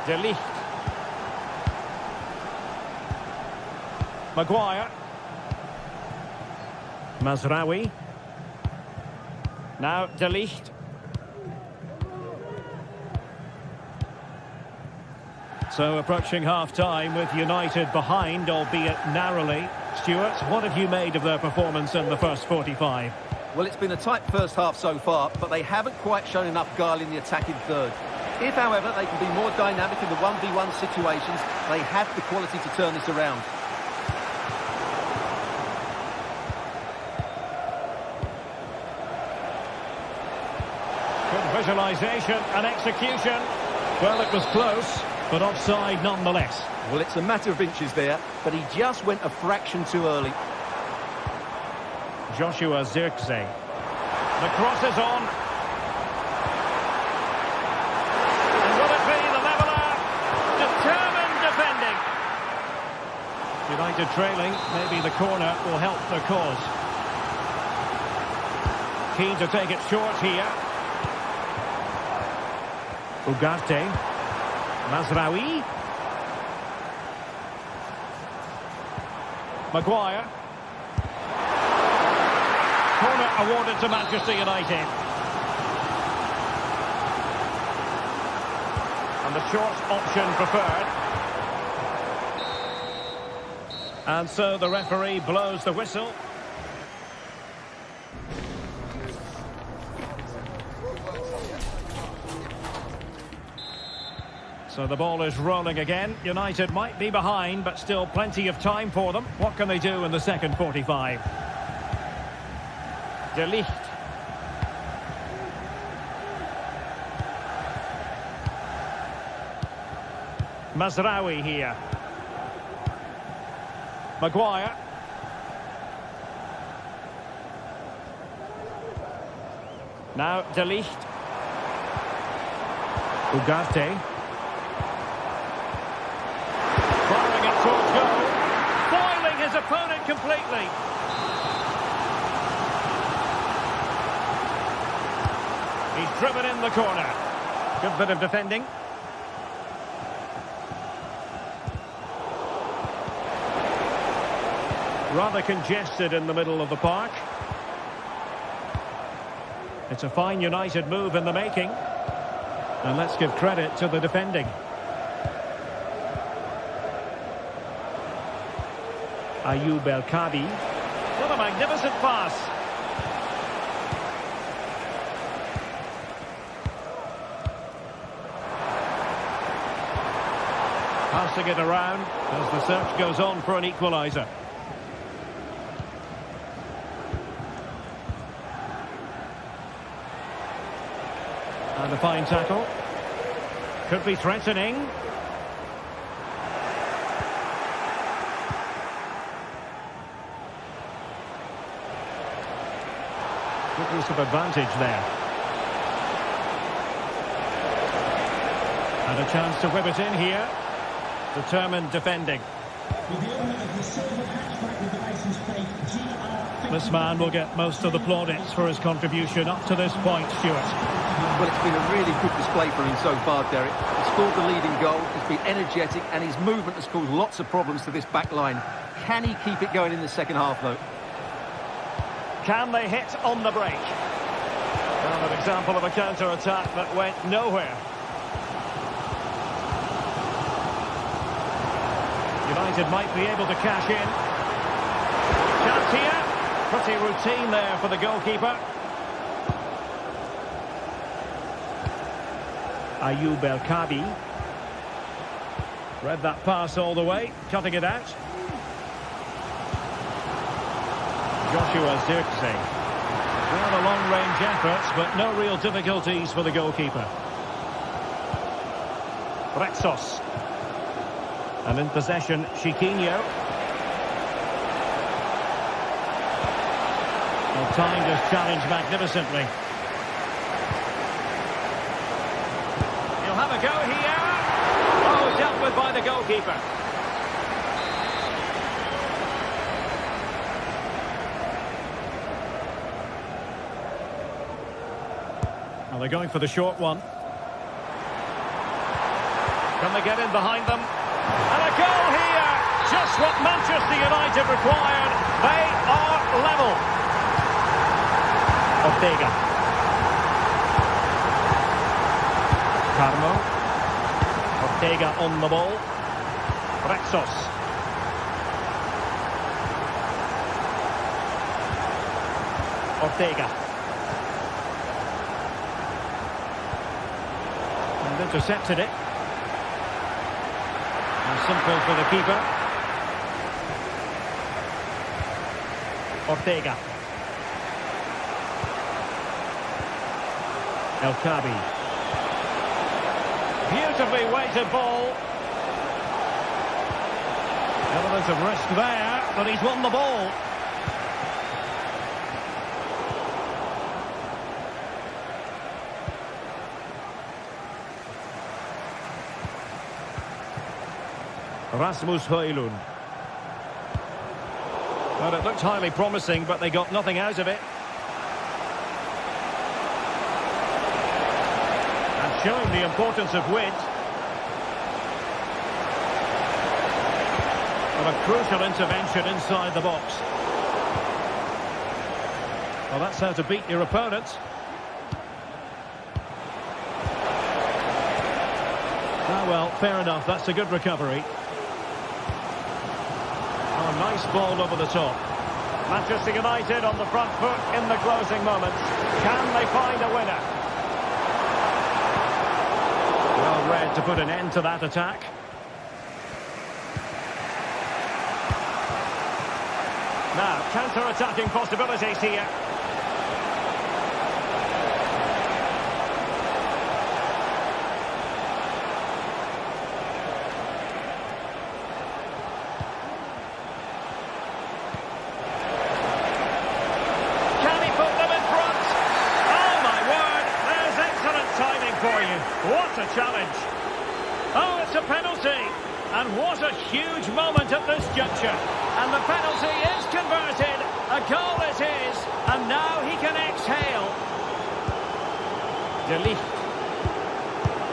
De Ligt. Maguire. Mazraoui. Now De Ligt. So approaching half-time with United behind, albeit narrowly. Stuart, what have you made of their performance in the first 45? Well, it's been a tight first half so far, but they haven't quite shown enough guile in the attacking third. If, however, they can be more dynamic in the 1v1 situations, they have the quality to turn this around. Good visualisation and execution. Well, it was close, but offside nonetheless. Well, it's a matter of inches there, but he just went a fraction too early. Joshua Zirkzee. The cross is on. And will it be the leveller? Determined defending. United trailing. Maybe the corner will help their cause. Keen to take it short here. Ugarte. Mazraoui. Maguire. Corner awarded to Manchester United. And the short option preferred. And so the referee blows the whistle. So the ball is rolling again. United might be behind, but still plenty of time for them. What can they do in the second 45? De Ligt. Mazraoui here. Maguire. Now De Ligt. Ugarte. Firing it towards goal. Foiling his opponent completely. He's driven in the corner. Good bit of defending. Rather congested in the middle of the park. It's a fine United move in the making. And let's give credit to the defending. Ayoub El Kadi. What a magnificent pass. Passing it around as the search goes on for an equaliser. And a fine tackle. Could be threatening. Good use of advantage there. And a chance to whip it in here. Determined defending. This man will get most of the plaudits for his contribution up to this point, Stuart. Well, it's been a really good display for him so far, Derek. He scored the leading goal, he's been energetic, and his movement has caused lots of problems to this back line. Can he keep it going in the second half, though? Can they hit on the break? Well, an example of a counter-attack that went nowhere. United might be able to cash in. Chance here. Pretty routine there for the goalkeeper. Ayoub El Kadi. Read that pass all the way, cutting it out. Joshua Zirkzee. Well, a long-range efforts, but no real difficulties for the goalkeeper. Rexos. And in possession, Chiquinho. El timed his challenge magnificently. He'll have a go here. Oh, dealt with by the goalkeeper. Well, they're going for the short one. Can they get in behind them? And a goal here! Just what Manchester United required. They are level. Ortega. Carmo. Ortega on the ball. Rexos. Ortega. And intercepted it. And simple for the keeper. Ortega. El Kabi. Beautifully weighted ball. Element of risk there, but he's won the ball. Rasmus Højlund. Well, it looked highly promising, but they got nothing out of it. And showing the importance of width. But a crucial intervention inside the box. Well, that's how to beat your opponent. Ah, well, fair enough. That's a good recovery. Oh, nice ball over the top. Manchester United on the front foot in the closing moments. Can they find a winner? Well read to put an end to that attack. Now, counter-attacking possibilities here. What a challenge. Oh, it's a penalty. And what a huge moment at this juncture. And the penalty is converted. A goal it is. And now he can exhale. De Ligt.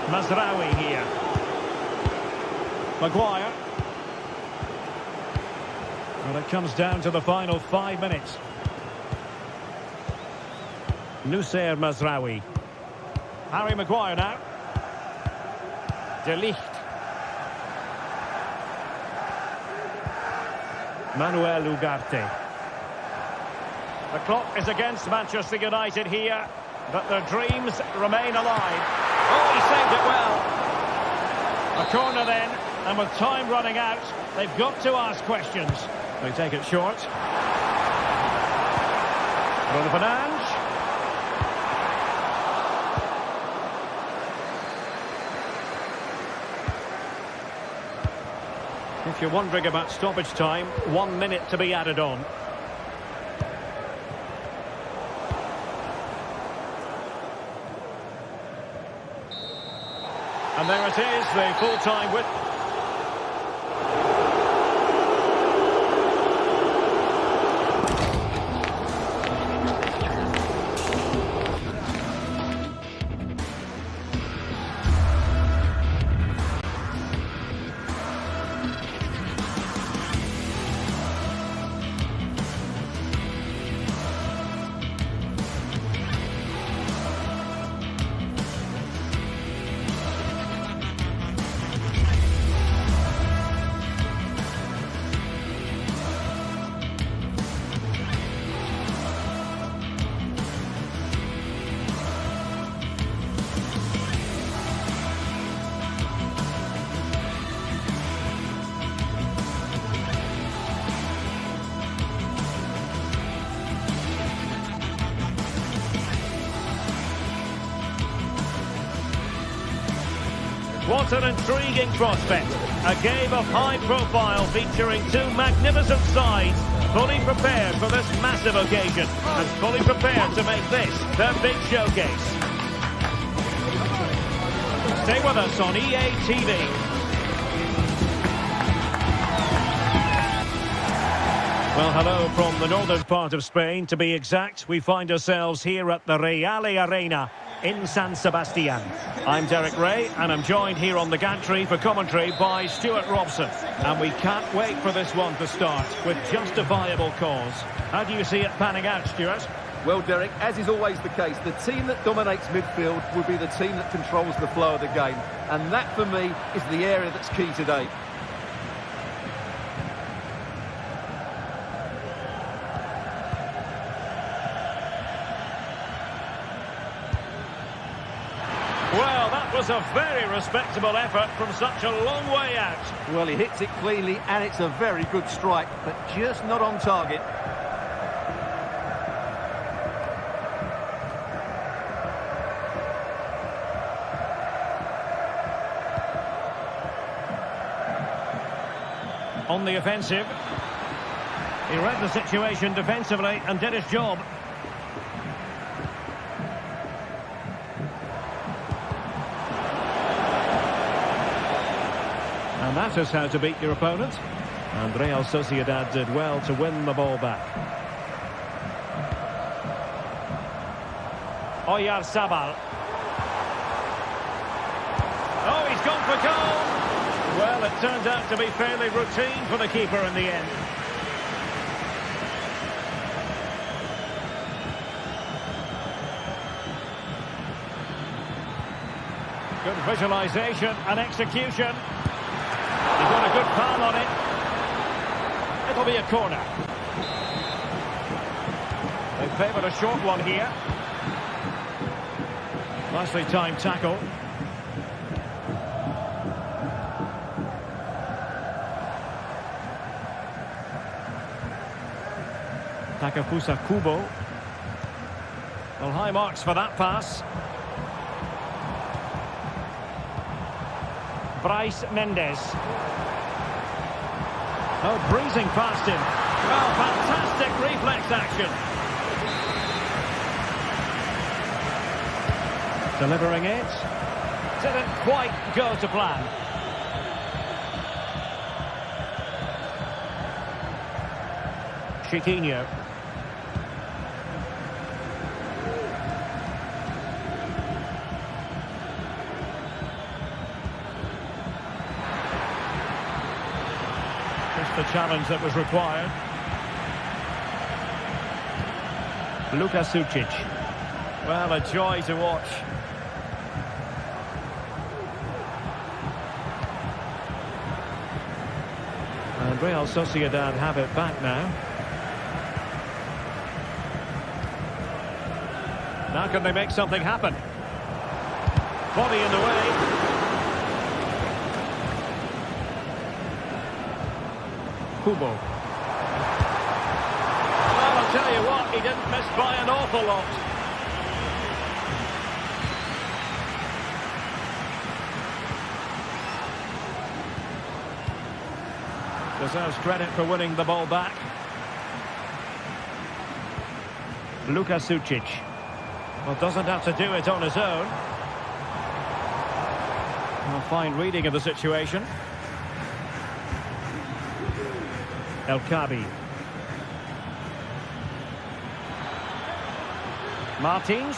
Mazraoui here. Maguire. Well, it comes down to the final 5 minutes. Noussair Mazraoui. Harry Maguire now. De Ligt. Manuel Ugarte. The clock is against Manchester United here, but their dreams remain alive. Oh, he saved it well. A corner then, and with time running out, they've got to ask questions. They take it short. Bruno Fernandes. If you're wondering about stoppage time, 1 minute to be added on. And there it is, the full-time with... It's an intriguing prospect. A game of high profile featuring two magnificent sides, fully prepared for this massive occasion and fully prepared to make this their big showcase. Stay with us on EA TV. Well, hello from the northern part of Spain. To be exact, we find ourselves here at the Real Arena in San Sebastian. I'm Derek Ray, and I'm joined here on the gantry for commentary by Stuart Robson. And we can't wait for this one to start with justifiable cause. How do you see it panning out, Stuart? Well, Derek, as is always the case, the team that dominates midfield will be the team that controls the flow of the game. And that, for me, is the area that's key today. Well, that was a very respectable effort from such a long way out. Well, he hits it cleanly, and it's a very good strike, but just not on target. On the offensive. He read the situation defensively and did his job. And that is how to beat your opponent. And Real Sociedad did well to win the ball back. Oyarzabal. Oh, he's gone for goal. Well, it turned out to be fairly routine for the keeper in the end. Good visualisation and execution. He got a good palm on it. It'll be a corner. They favoured a short one here. Nicely timed tackle. Takafusa Kubo. Well, high marks for that pass. Bryce Mendes. Oh, breezing past him. Oh, fantastic reflex action. Delivering it. Didn't quite go to plan. Chiquinho. The challenge that was required. Luka Sucic. Well, a joy to watch. And Real Sociedad have it back now. Now can they make something happen? Body in the way. Kubo. Well, I'll tell you what, he didn't miss by an awful lot. Deserves credit for winning the ball back. Luka Sucic. Well, doesn't have to do it on his own. A fine reading of the situation. El Kabi. Martins.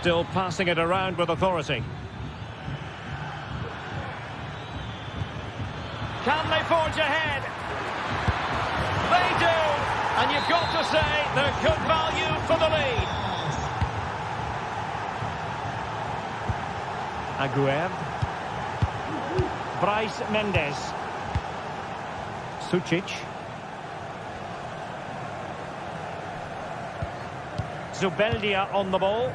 Still passing it around with authority. Can they forge ahead? They do! And you've got to say they're good value for the lead. Aguerd. Bryce Mendes. Sucic. Zubeldia on the ball.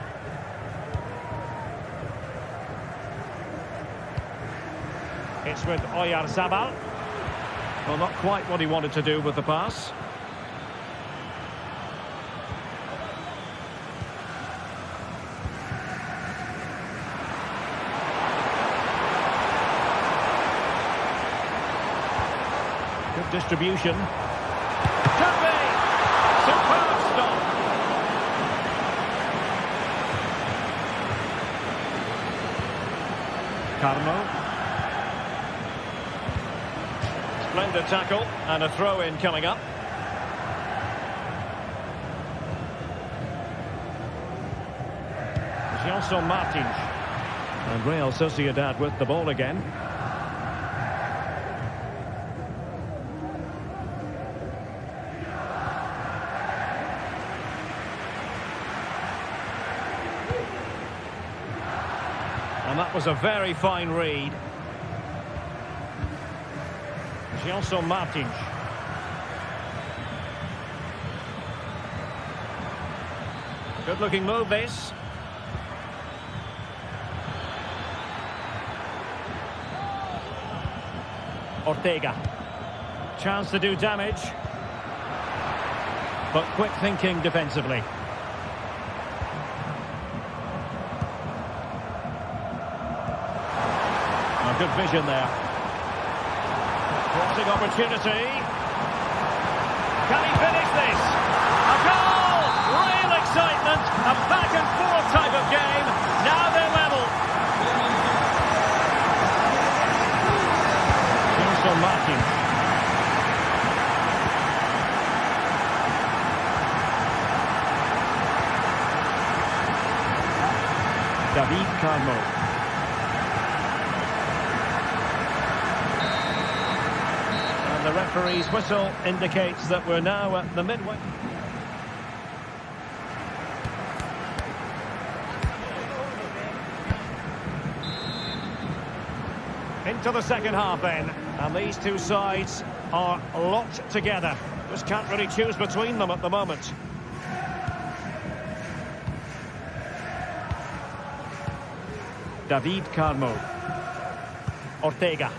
It's with Oyarzabal. Well, not quite what he wanted to do with the pass. Good distribution. Could be! Superb stop! Carmo. Splendid tackle and a throw-in coming up. Gelson Martins. And Real Sociedad with the ball again. And that was a very fine read. Gelson Martins. Good looking move this. Ortega. Chance to do damage. But quick thinking defensively. Good vision there. Crossing opportunity. Can he finish this? A goal! Real excitement. A back and forth type of game. Now they're level. Gelson Martins. David Carmo. The referee's whistle indicates that we're now at the midway. Into the second half then, and these two sides are locked together. Just can't really choose between them at the moment. David Carmo. Ortega.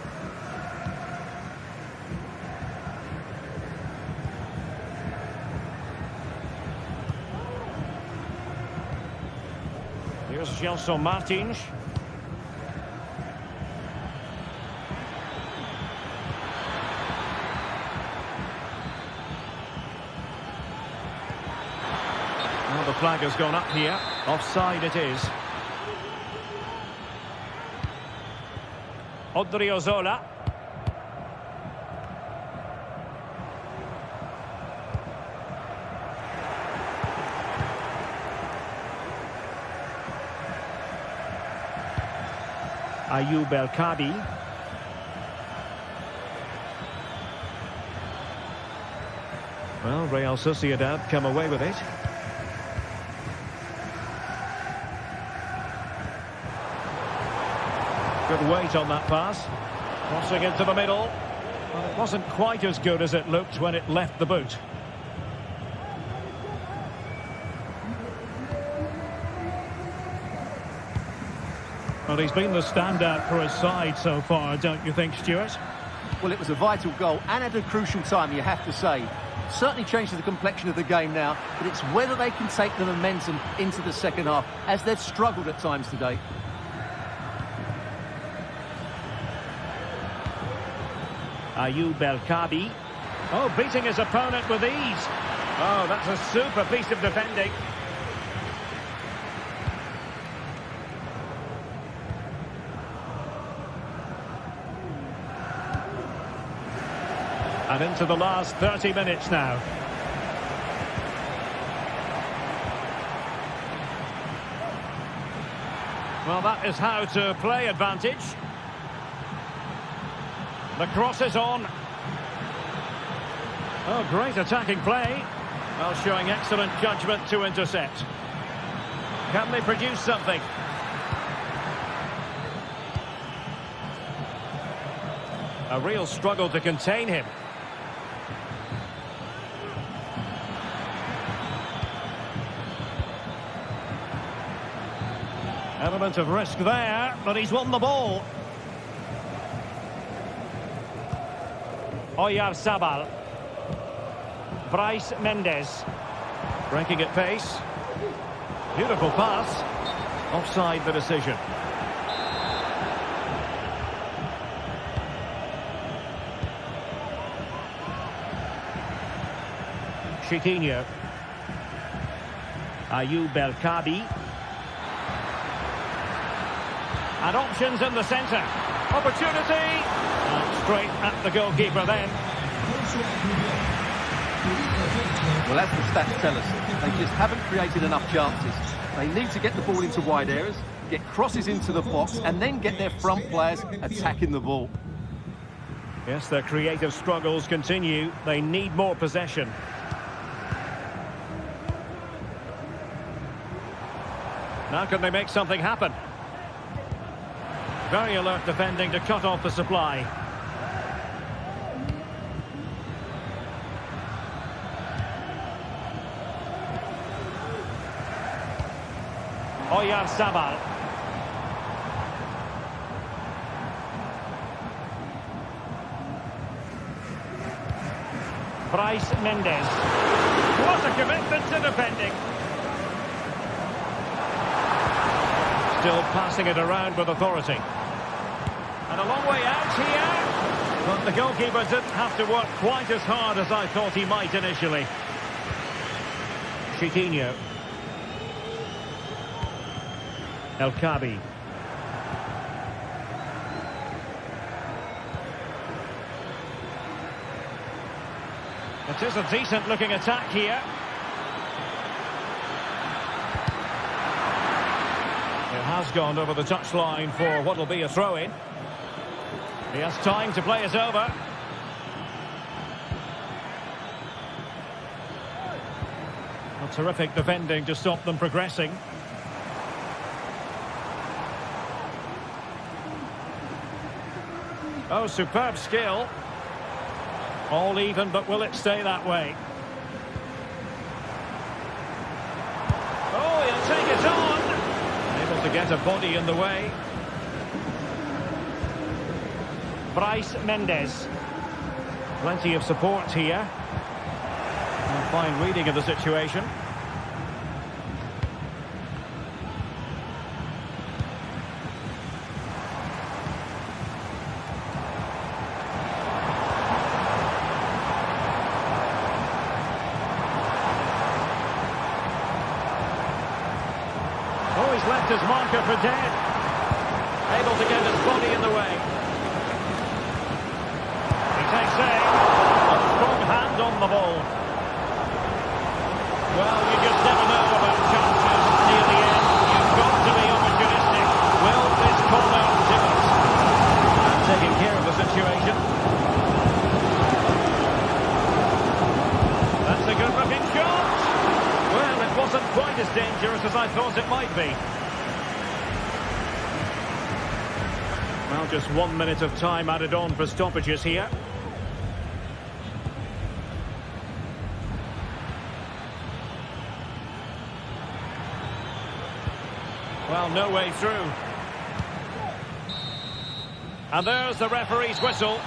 Here's Gelson Martins. Well, the flag has gone up here. Offside it is. Odriozola. Ayoub El Kabi. Well, Real Sociedad come away with it. Good weight on that pass. Crossing into the middle. Well, it wasn't quite as good as it looked when it left the boot. Well, he's been the standout for his side so far, don't you think, Stuart? Well, it was a vital goal and at a crucial time, you have to say. Certainly changes the complexion of the game now, but it's whether they can take the momentum into the second half, as they've struggled at times today. Ayoub El Kabi. Oh, beating his opponent with ease. Oh, that's a super piece of defending. And into the last 30 minutes now. Well, that is how to play advantage. The cross is on. Oh, great attacking play. Well, showing excellent judgment to intercept. Can they produce something? A real struggle to contain him. Element of risk there, but he's won the ball. Oyarzabal. Bryce Mendes. Breaking at pace. Beautiful pass. Offside the decision. Chiquinho. Ayoub El Kabi. And options in the centre. Opportunity. And straight at the goalkeeper then. Well, as the stats tell us, they just haven't created enough chances. They need to get the ball into wide areas, get crosses into the box, and then get their front players attacking the ball. Yes, their creative struggles continue. They need more possession. Now can they make something happen? Very alert defending to cut off the supply. Oyarzabal. Bryce Mendes. What a commitment to defending. Still passing it around with authority. And a long way out here. But the goalkeeper didn't have to work quite as hard as I thought he might initially. Chiquinho. El Kabi. It is a decent-looking attack here. It has gone over the touchline for what will be a throw-in. He has time to play it over. A terrific defending to stop them progressing. Oh, superb skill. All even, but will it stay that way? Oh, he'll take it on. Able to get a body in the way. Bryce Mendes. Plenty of support here. And fine reading of the situation. Left his marker for dead. Able to get his body in the way. He takes aim. A strong hand on the ball. Well, you just never know about chances near the end. You've got to be opportunistic. Will this corner do it? And taking care of the situation. That's a good-looking shot. Well, it wasn't quite as dangerous as I thought it might be. Well, just 1 minute of time added on for stoppages here. Well, no way through. And there's the referee's whistle.